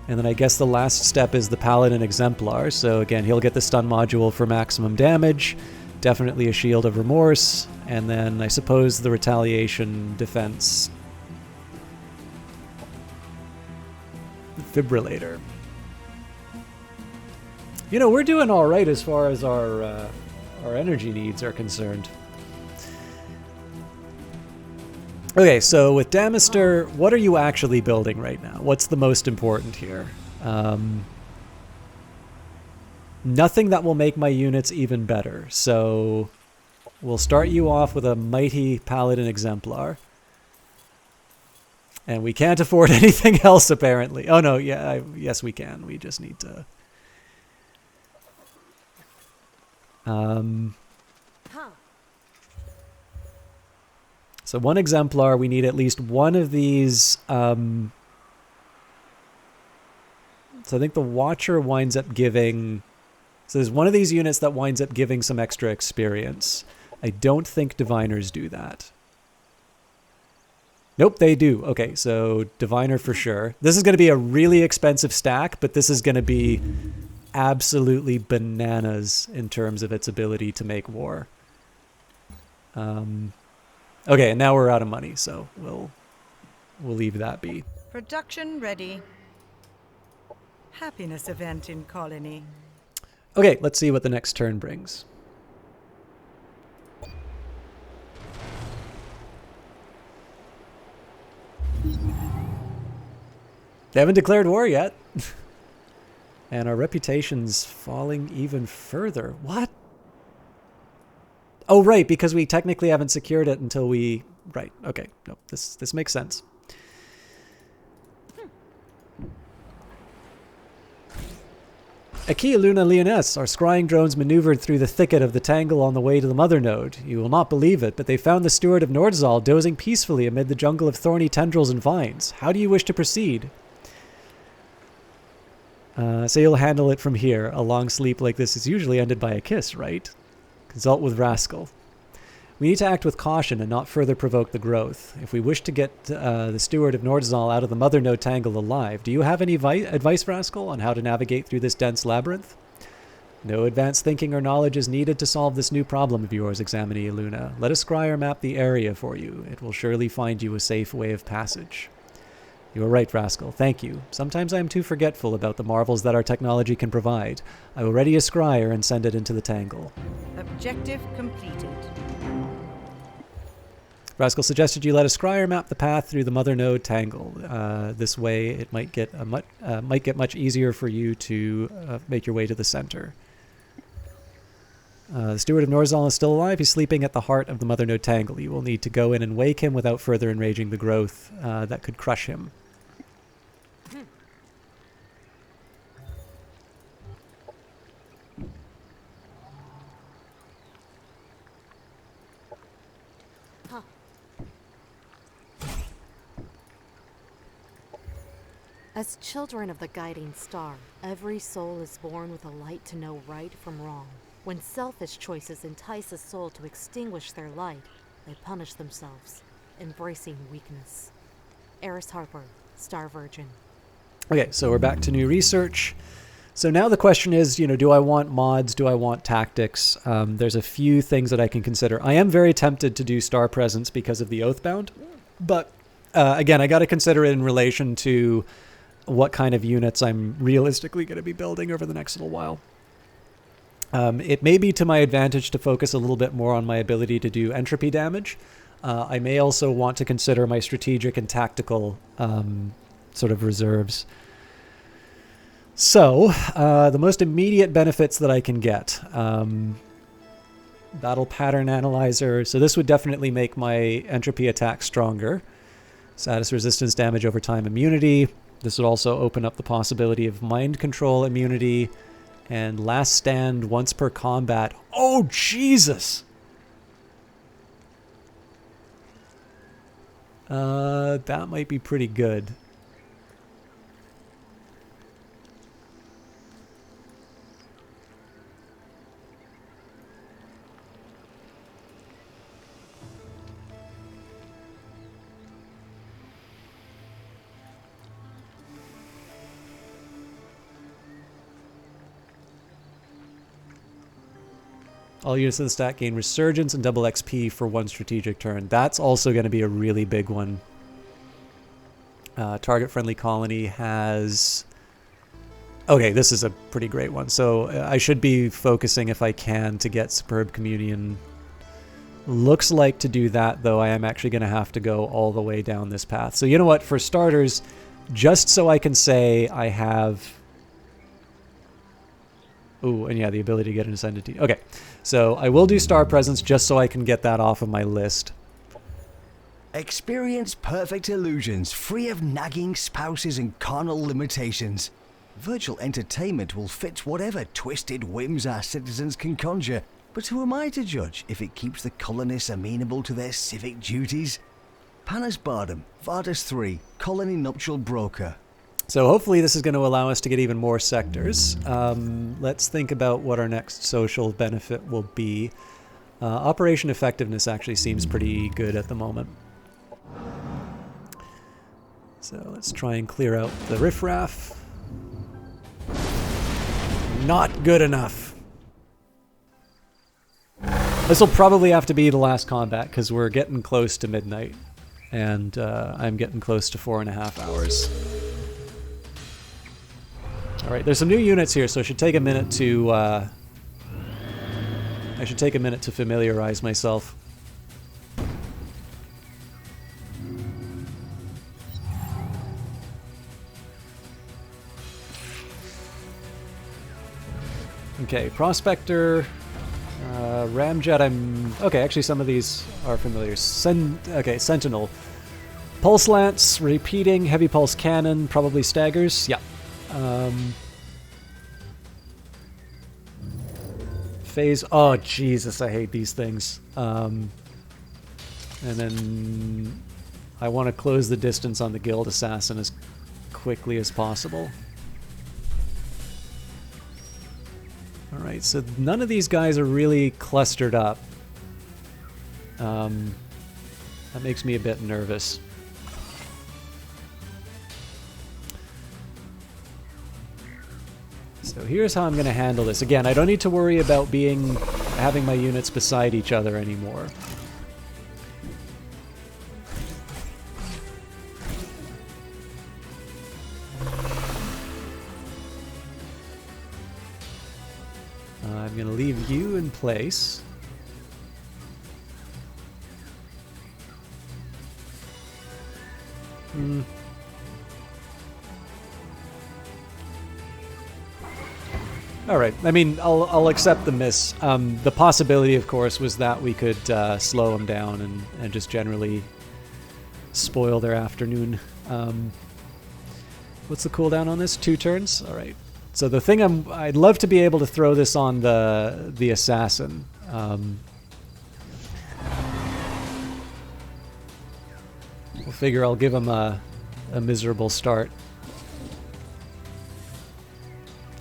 And then I guess the last step is the Paladin Exemplar. So again, he'll get the stun module for maximum damage. Definitely a Shield of Remorse. And then I suppose the retaliation defense. Fibrillator. You know, we're doing all right as far as our energy needs are concerned. Okay, so with Damister, what are you actually building right now? What's the most important here? Nothing that will make my units even better. So we'll start you off with a Mighty Paladin Exemplar. And we can't afford anything else, apparently. Oh, no, yeah, yes, we can. We just need to... So 1 exemplar, we need at least one of these... So I think the Watcher winds up giving... So there's one of these units that winds up giving some extra experience. I don't think Diviners do that. Nope, they do. Okay, so Diviner for sure. This is going to be a really expensive stack, but this is going to be absolutely bananas in terms of its ability to make war. Okay, and now we're out of money, so we'll leave that be. Production ready. Happiness event in colony. Okay, let's see what the next turn brings. They haven't declared war yet. And our reputation's falling even further. What? Oh, right, because we technically haven't secured it until we... Right, okay. No, this makes sense. Akia Luna Leoness, our scrying drones maneuvered through the thicket of the tangle on the way to the mother node. You will not believe it, but they found the steward of Nordzal dozing peacefully amid the jungle of thorny tendrils and vines. How do you wish to proceed? So you'll handle it from here. A long sleep like this is usually ended by a kiss, right? Consult with Rascal. We need to act with caution and not further provoke the growth. If we wish to get the steward of Nordzal out of the mother node tangle alive, do you have any advice, Rascal, on how to navigate through this dense labyrinth? No advanced thinking or knowledge is needed to solve this new problem of yours, Examine Luna. Let a scryer map the area for you. It will surely find you a safe way of passage. You are right, Rascal. Thank you. Sometimes I am too forgetful about the marvels that our technology can provide. I will ready a scryer and send it into the tangle. Objective completed. Rascal suggested you let a scryer map the path through the mother node tangle. This way, it might get much easier for you to make your way to the center. The steward of Nordzal is still alive. He's sleeping at the heart of the mother node tangle. You will need to go in and wake him without further enraging the growth that could crush him. As children of the guiding star, every soul is born with a light to know right from wrong. When selfish choices entice a soul to extinguish their light, they punish themselves, embracing weakness. Eris Harper, Star Virgin. Okay, so we're back to new research. So now the question is, do I want mods? Do I want tactics? There's a few things that I can consider. I am very tempted to do Star Presence because of the Oathbound, but again, I got to consider it in relation to what kind of units I'm realistically going to be building over the next little while. It may be to my advantage to focus a little bit more on my ability to do entropy damage. I may also want to consider my strategic and tactical sort of reserves. So, the most immediate benefits that I can get. Battle Pattern Analyzer. So this would definitely make my entropy attack stronger. Status resistance damage over time immunity. This would also open up the possibility of mind control immunity and last stand once per combat. Oh, Jesus! That might be pretty good. All units in the stack gain Resurgence and double XP for one strategic turn. That's also going to be a really big one. Target-friendly colony has... Okay, this is a pretty great one. So I should be focusing, if I can, to get Superb Communion. Looks like to do that, though, I am actually going to have to go all the way down this path. So you know what? For starters, just so I can say I have... Ooh, and yeah, the ability to get an Ascendant. Okay, so I will do Star Presence just so I can get that off of my list. Experience perfect illusions, free of nagging spouses and carnal limitations. Virtual entertainment will fit whatever twisted whims our citizens can conjure, but who am I to judge if it keeps the colonists amenable to their civic duties? Panas Bardem, Vardas 3, Colony Nuptial Broker. So hopefully this is going to allow us to get even more sectors. Let's think about what our next social benefit will be. Operation effectiveness actually seems pretty good at the moment. So let's try and clear out the riffraff. Not good enough. This will probably have to be the last combat because we're getting close to midnight. And I'm getting close to 4.5 hours. Alright, there's some new units here, so it should take a minute to... I should take a minute to familiarize myself. Okay, Prospector, Ramjet, okay, actually some of these are familiar. Sentinel. Pulse Lance, repeating, heavy pulse cannon, probably staggers, yeah. Phase, oh Jesus, I hate these things. And then I want to close the distance on the Guild Assassin as quickly as possible. Alright, so none of these guys are really clustered up. That makes me a bit nervous. So here's how I'm going to handle this. Again, I don't need to worry about having my units beside each other anymore. I'm going to leave you in place. All right. I mean, I'll accept the miss. The possibility, of course, was that we could slow them down and just generally spoil their afternoon. What's the cooldown on this? 2 turns? All right. So the thing I'd love to be able to throw this on the assassin. We'll figure I'll give him a miserable start.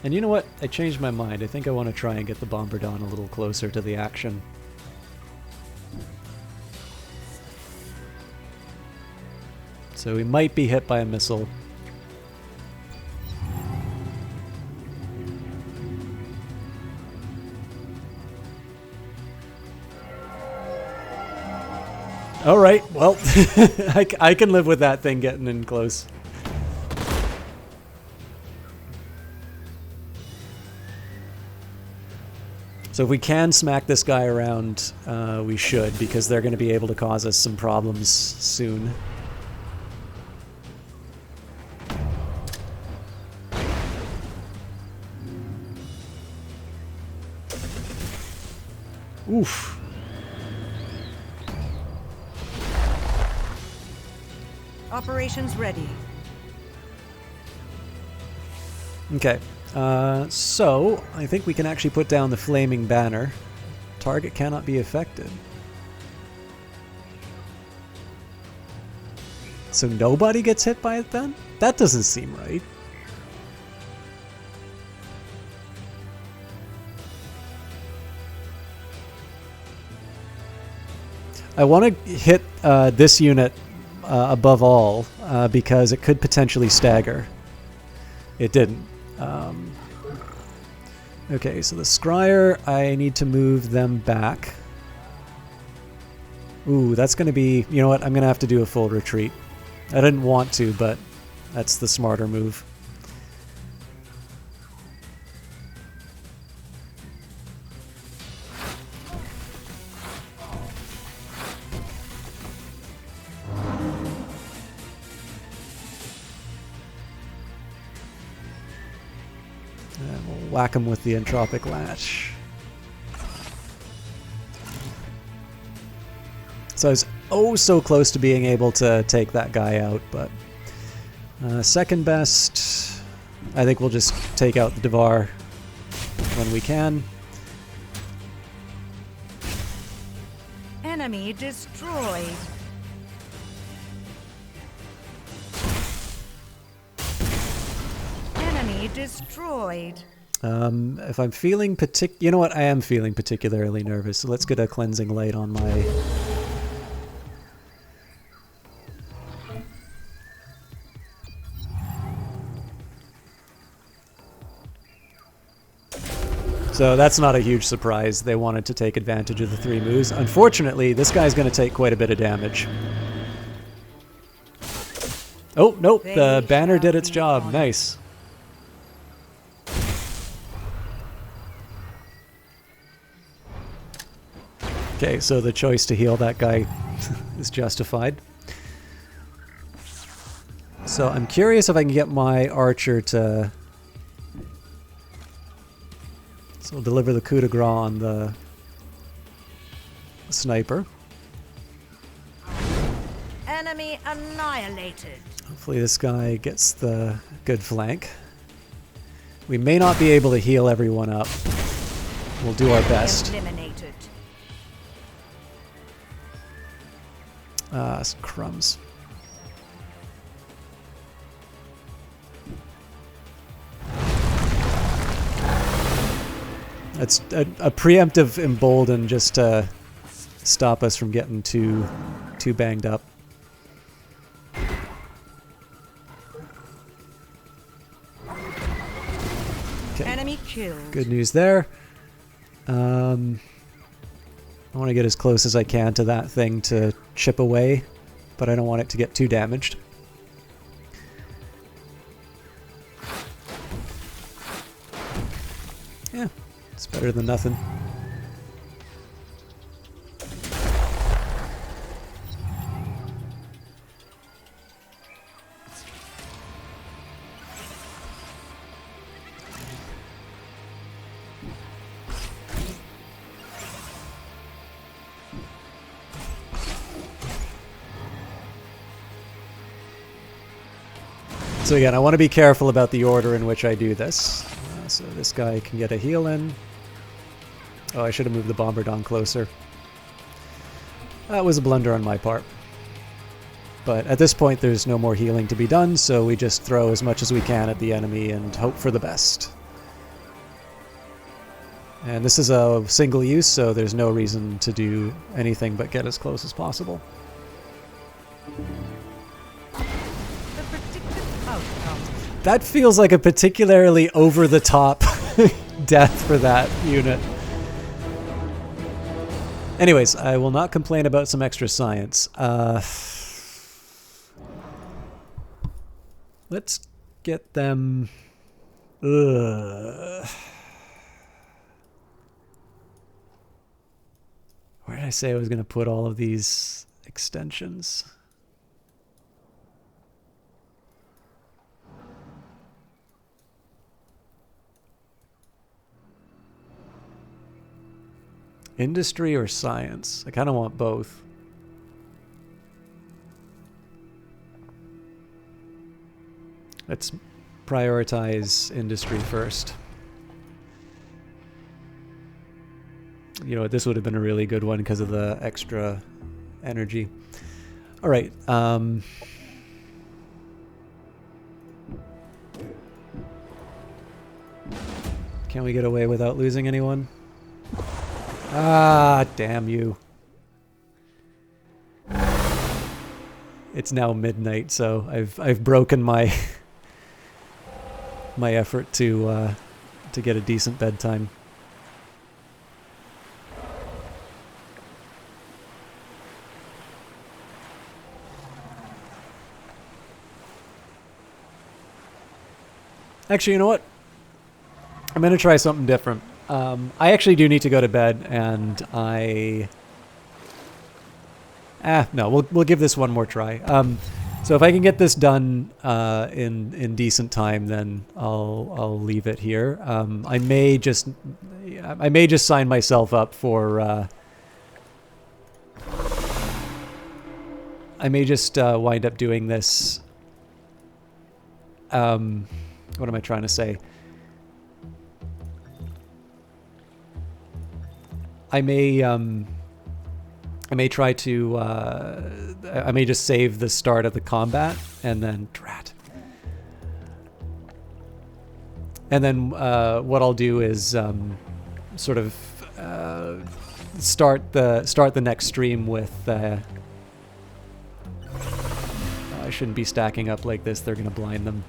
And you know what? I changed my mind. I think I want to try and get the Bombardon a little closer to the action. So we might be hit by a missile. All right, well, I can live with that thing getting in close. So if we can smack this guy around, we should, because they're going to be able to cause us some problems soon. Oof. Operations ready. Okay. So, I think we can actually put down the flaming banner. Target cannot be affected. So nobody gets hit by it then? That doesn't seem right. I want to hit this unit above all because it could potentially stagger. It didn't. Okay, so the Scryer, I need to move them back. Ooh, that's going to be... You know what? I'm going to have to do a full retreat. I didn't want to, but that's the smarter move. Whack him with the entropic latch. So I was oh so close to being able to take that guy out, but second best, I think we'll just take out the Devar when we can. Enemy destroyed. Enemy destroyed. If I'm feeling you know what? I am feeling particularly nervous, so let's get a cleansing light on my... So that's not a huge surprise. They wanted to take advantage of the 3 moves. Unfortunately, this guy's going to take quite a bit of damage. Oh, nope. The banner did its job. Nice. Okay, so the choice to heal that guy is justified. So I'm curious if I can get my archer to... So we'll deliver the coup de grace on the sniper. Enemy annihilated. Hopefully this guy gets the good flank. We may not be able to heal everyone up. We'll do our best. Eliminated. Some crumbs. It's a preemptive embolden just to stop us from getting too banged up. Okay. Enemy killed. Good news there. I want to get as close as I can to that thing to chip away, but I don't want it to get too damaged. Yeah, it's better than nothing. So again, I want to be careful about the order in which I do this. So this guy can get a heal in. Oh, I should have moved the bomber down closer. That was a blunder on my part. But at this point, there's no more healing to be done, so we just throw as much as we can at the enemy and hope for the best. And this is a single use, so there's no reason to do anything but get as close as possible. That feels like a particularly over-the-top death for that unit. Anyways, I will not complain about some extra science. Let's get them... Where did I say I was going to put all of these extensions? Industry or science? I kind of want both. Let's prioritize industry first. You know what, this would have been a really good one because of the extra energy. All right. Can we get away without losing anyone? Ah, damn you. It's now midnight, so I've broken my my effort to get a decent bedtime. Actually, you know what? I'm going to try something different. I actually do need to go to bed, and no, we'll give this one more try. So if I can get this done in decent time, then I'll leave it here. I may just sign myself up for I may just wind up doing this. What am I trying to say? I may try to. I may just save the start of the combat and then drat. And then what I'll do is sort of start the next stream with. I shouldn't be stacking up like this. They're gonna blind them.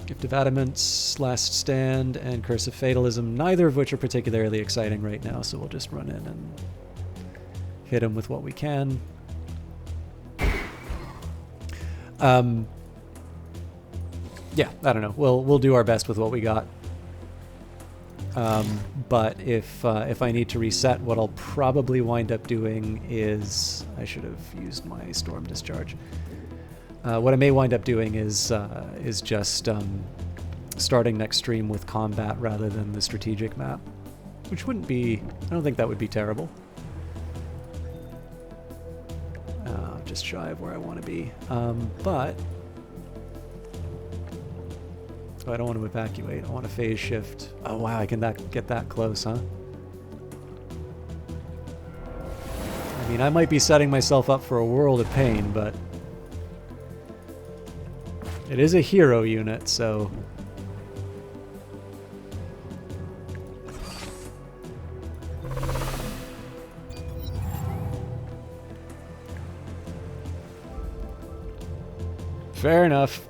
Gift of Adamance, Last Stand, and Curse of Fatalism, neither of which are particularly exciting right now, so we'll just run in and hit them with what we can. Yeah, I don't know. We'll do our best with what we got. But if I need to reset, what I'll probably wind up doing is I should have used my Storm Discharge. What I may wind up doing is just starting next stream with combat rather than the strategic map, which wouldn't be. I don't think that would be terrible. Just shy of where I want to be, but. Oh, I don't want to evacuate. I want to phase shift. Oh wow, I can get that close, huh? I mean, I might be setting myself up for a world of pain, but it is a hero unit, so fair enough.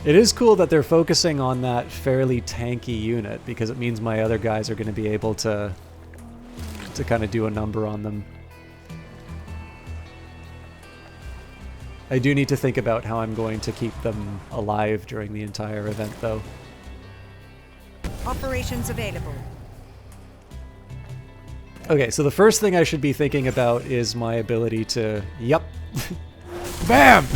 It is cool that they're focusing on that fairly tanky unit, because it means my other guys are going to be able to kind of do a number on them. I do need to think about how I'm going to keep them alive during the entire event, though. Operations available. Okay, so the first thing I should be thinking about is my ability to... Yep. Bam!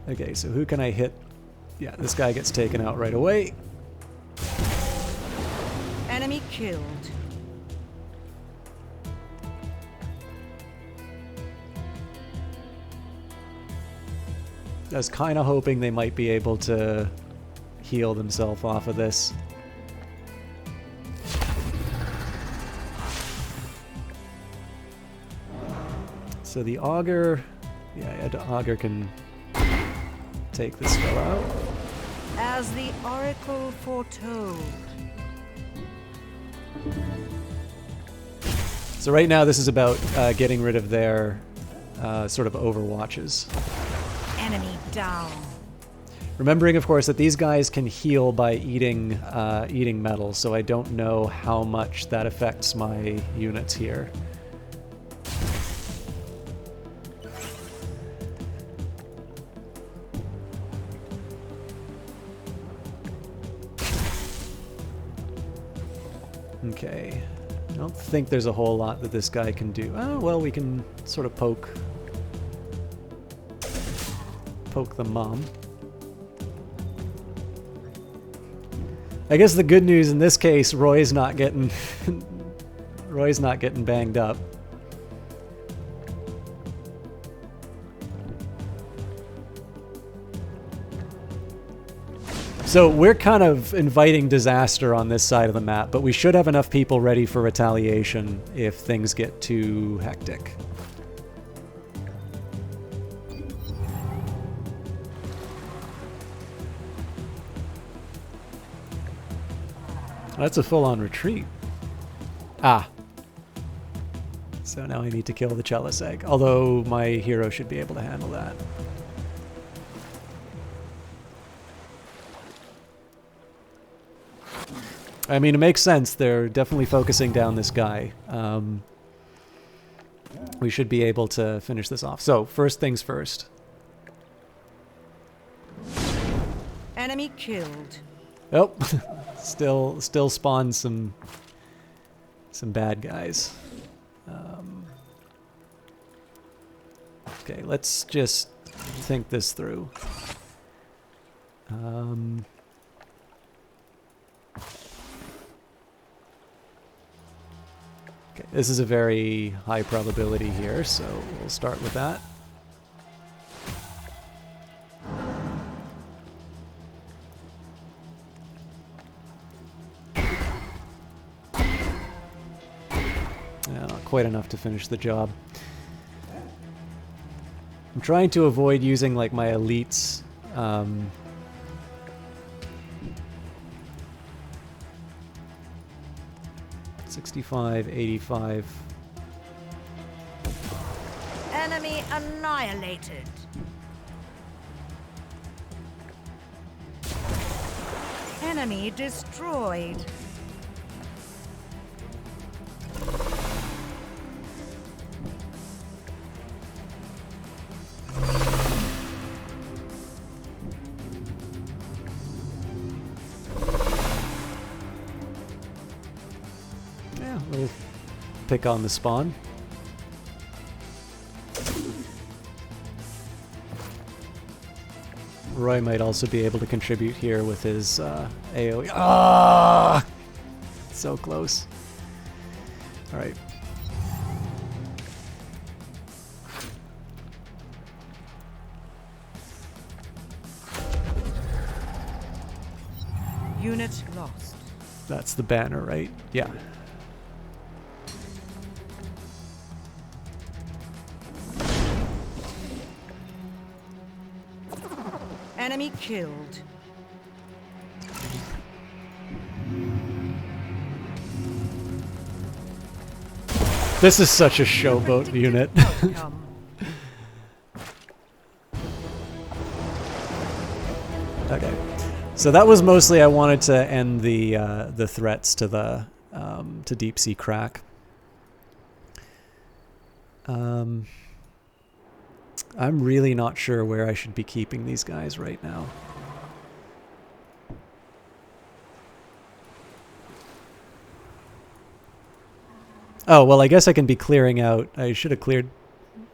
Okay, so who can I hit? Yeah, this guy gets taken out right away. Enemy killed. I was kind of hoping they might be able to heal themselves off of this. So the auger... Yeah, the auger can take this fellow out. As the Oracle foretold. So right now this is about getting rid of their sort of overwatches. Enemy down. Remembering, of course, that these guys can heal by eating metal, so I don't know how much that affects my units here. Okay. I don't think there's a whole lot that this guy can do. Oh, well, we can sort of poke the mom. I guess the good news in this case, Roy's not getting banged up. So we're kind of inviting disaster on this side of the map, but we should have enough people ready for retaliation if things get too hectic. That's a full-on retreat. Ah. So now I need to kill the Chalice Egg, although my hero should be able to handle that. I mean, it makes sense. They're definitely focusing down this guy. We should be able to finish this off. So, first things first. Enemy killed. Oh, still spawns some bad guys. Okay, let's just think this through. Okay, this is a very high probability here, so we'll start with that. Yeah, not quite enough to finish the job. I'm trying to avoid using like my elites. 65, 85. Enemy annihilated. Enemy destroyed. Yeah, we'll pick on the spawn. Roy might also be able to contribute here with his AoE. Ah! So close. All right. Unit lost. That's the banner, right? Yeah. Enemy killed. This is such a showboat unit. Okay, so that was mostly I wanted to end the threats to the to deep sea crack. I'm really not sure where I should be keeping these guys right now. Oh, well, I guess I can be clearing out. I should have cleared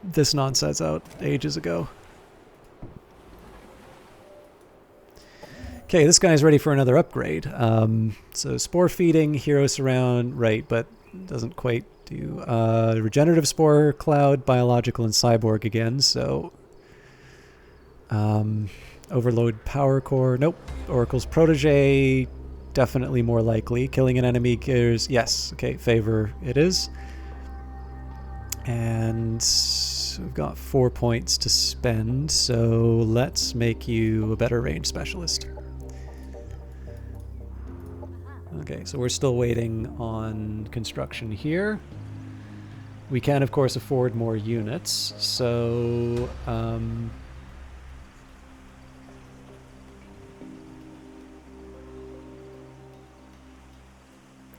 this nonsense out ages ago. Okay, this guy's ready for another upgrade. So spore feeding, hero surround, right, but doesn't quite do. Regenerative spore cloud, biological, and cyborg again, so... overload power core, nope. Oracle's protege, definitely more likely. Killing an enemy gears, yes, okay, favor it is. And we've got 4 points to spend, so let's make you a better range specialist. Okay, so we're still waiting on construction here. We can, of course, afford more units, so...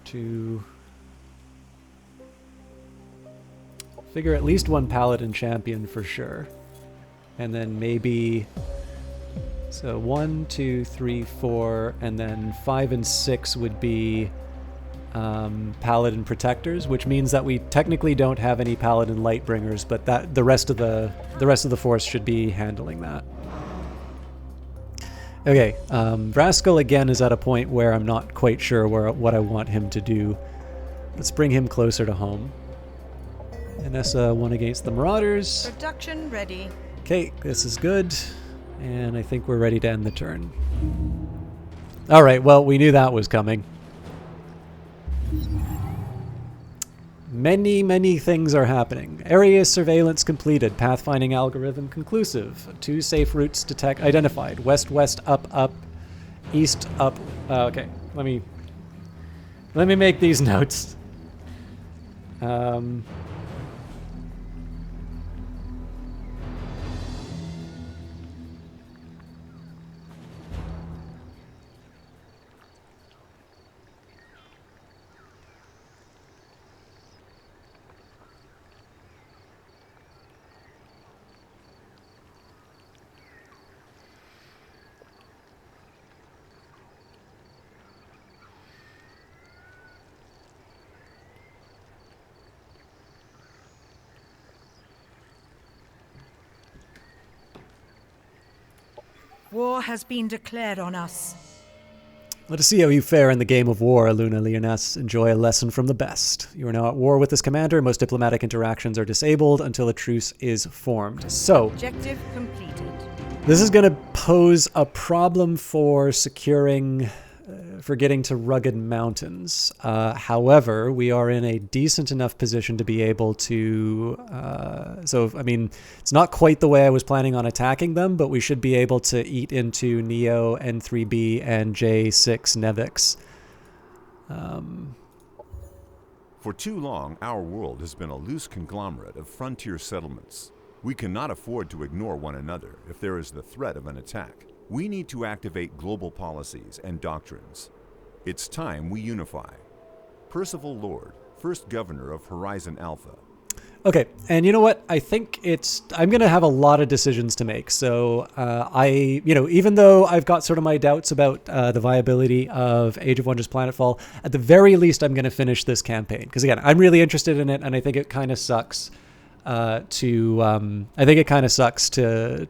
to figure at least one paladin champion for sure. And then maybe... So 1, 2, 3, 4, and then 5 and 6 would be paladin protectors, which means that we technically don't have any paladin lightbringers, but that the rest of the force should be handling that. Okay, Rascal again is at a point where I'm not quite sure what I want him to do. Let's bring him closer to home. Inessa won against the Marauders. Production ready. Okay, this is good. And I think we're ready to end the turn. Alright, well, we knew that was coming. Many things are happening. Area surveillance completed. Pathfinding algorithm conclusive. 2 safe routes identified. West, west, up, east, up. Okay, let me make these notes. War has been declared on us. Let us see how you fare in the game of war, Luna Leoness. Enjoy a lesson from the best. You are now at war with this commander. Most diplomatic interactions are disabled until a truce is formed. So, Objective completed. this is going to pose a problem for securing, for getting to rugged mountains. However, we are in a decent enough position to be able to, it's not quite the way I was planning on attacking them, but we should be able to eat into Neo, N3B, and J6 Nevix. For too long, our world has been a loose conglomerate of frontier settlements. We cannot afford to ignore one another if there is the threat of an attack. We need to activate global policies and doctrines. It's time we unify. Percival Lord, first governor of Horizon Alpha. Okay, and you know what? I think I'm going to have a lot of decisions to make. So even though I've got sort of my doubts about the viability of Age of Wonders Planetfall, at the very least, I'm going to finish this campaign. Because again, I'm really interested in it, and I think it kind of sucks to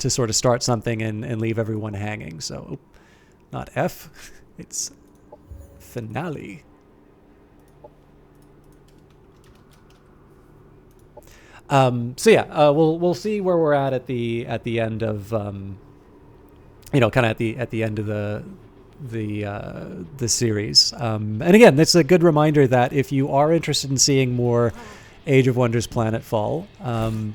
sort of start something and leave everyone hanging. So, not F, it's finale. We'll see where we're at the end of kind of at the end of the series. And again, that's a good reminder that if you are interested in seeing more Age of Wonders Planetfall, I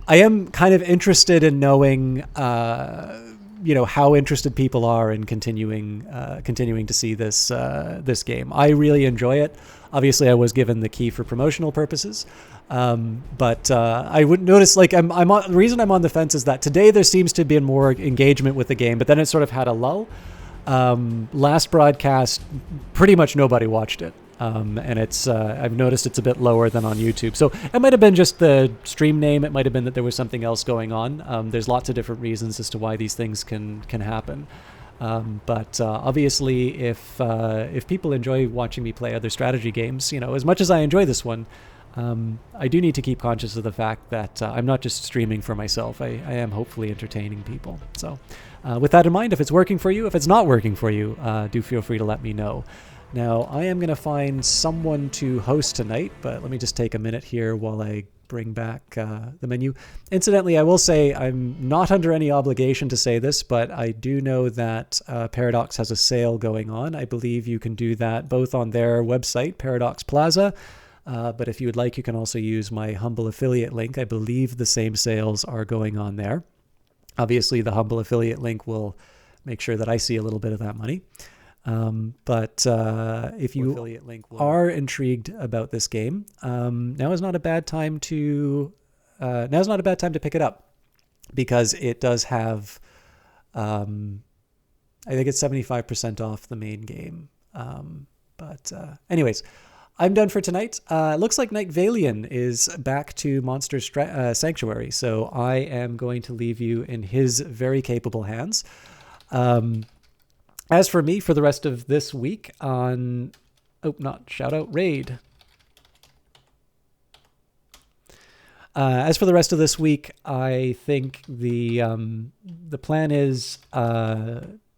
am kind of interested in knowing how interested people are in continuing to see this game. I really enjoy it. Obviously, I was given the key for promotional purposes, but I would notice the reason I'm on the fence is that today there seems to be more engagement with the game, but then it sort of had a lull. Last broadcast, pretty much nobody watched it. And I've noticed it's a bit lower than on YouTube. So it might have been just the stream name. It might have been that there was something else going on. There's lots of different reasons as to why these things can happen. But obviously, if people enjoy watching me play other strategy games, as much as I enjoy this one, I do need to keep conscious of the fact that I'm not just streaming for myself. I am hopefully entertaining people. So with that in mind, if it's working for you, if it's not working for you, do feel free to let me know. Now, I am going to find someone to host tonight, but let me just take a minute here while I bring back the menu. Incidentally, I will say I'm not under any obligation to say this, but I do know that Paradox has a sale going on. I believe you can do that both on their website, Paradox Plaza, but if you would like, you can also use my Humble affiliate link. I believe the same sales are going on there. Obviously, the Humble affiliate link will make sure that I see a little bit of that money. But if you are intrigued about this game, now is not a bad time to pick it up, because it does have I think it's 75% off the main game. Anyways, I'm done for tonight. Looks like Night Valian is back to Monster Sanctuary, so I am going to leave you in his very capable hands. As for me, for the rest of this week Raid. As for the rest of this week, I think the plan is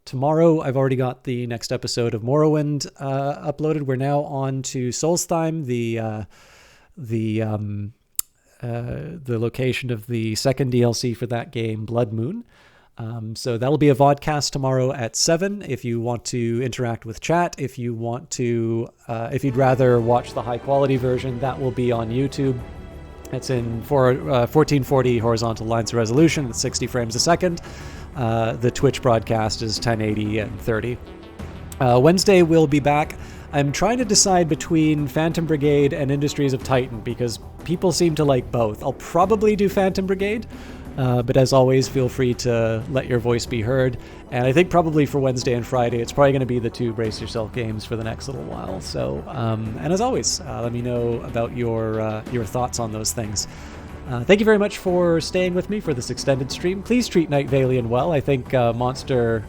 tomorrow. I've already got the next episode of Morrowind uploaded. We're now on to Solstheim, the location of the second DLC for that game, Blood Moon. So that'll be a vodcast tomorrow at 7. If you want to interact with chat, if you'd rather watch the high quality version, that will be on YouTube. It's in 1440 horizontal lines of resolution at 60 frames a second. The Twitch broadcast is 1080 and 30. Wednesday we'll be back. I'm trying to decide between Phantom Brigade and Industries of Titan, because people seem to like both. I'll probably do Phantom Brigade. But as always, feel free to let your voice be heard. And I think probably for Wednesday and Friday, it's probably going to be the 2 Brace Yourself games for the next little while. So, and as always, let me know about your thoughts on those things. Thank you very much for staying with me for this extended stream. Please treat Night Valian well. I think Monster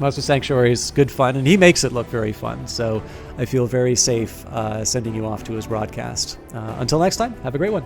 Sanctuary is good fun, and he makes it look very fun. So I feel very safe sending you off to his broadcast. Until next time, have a great one.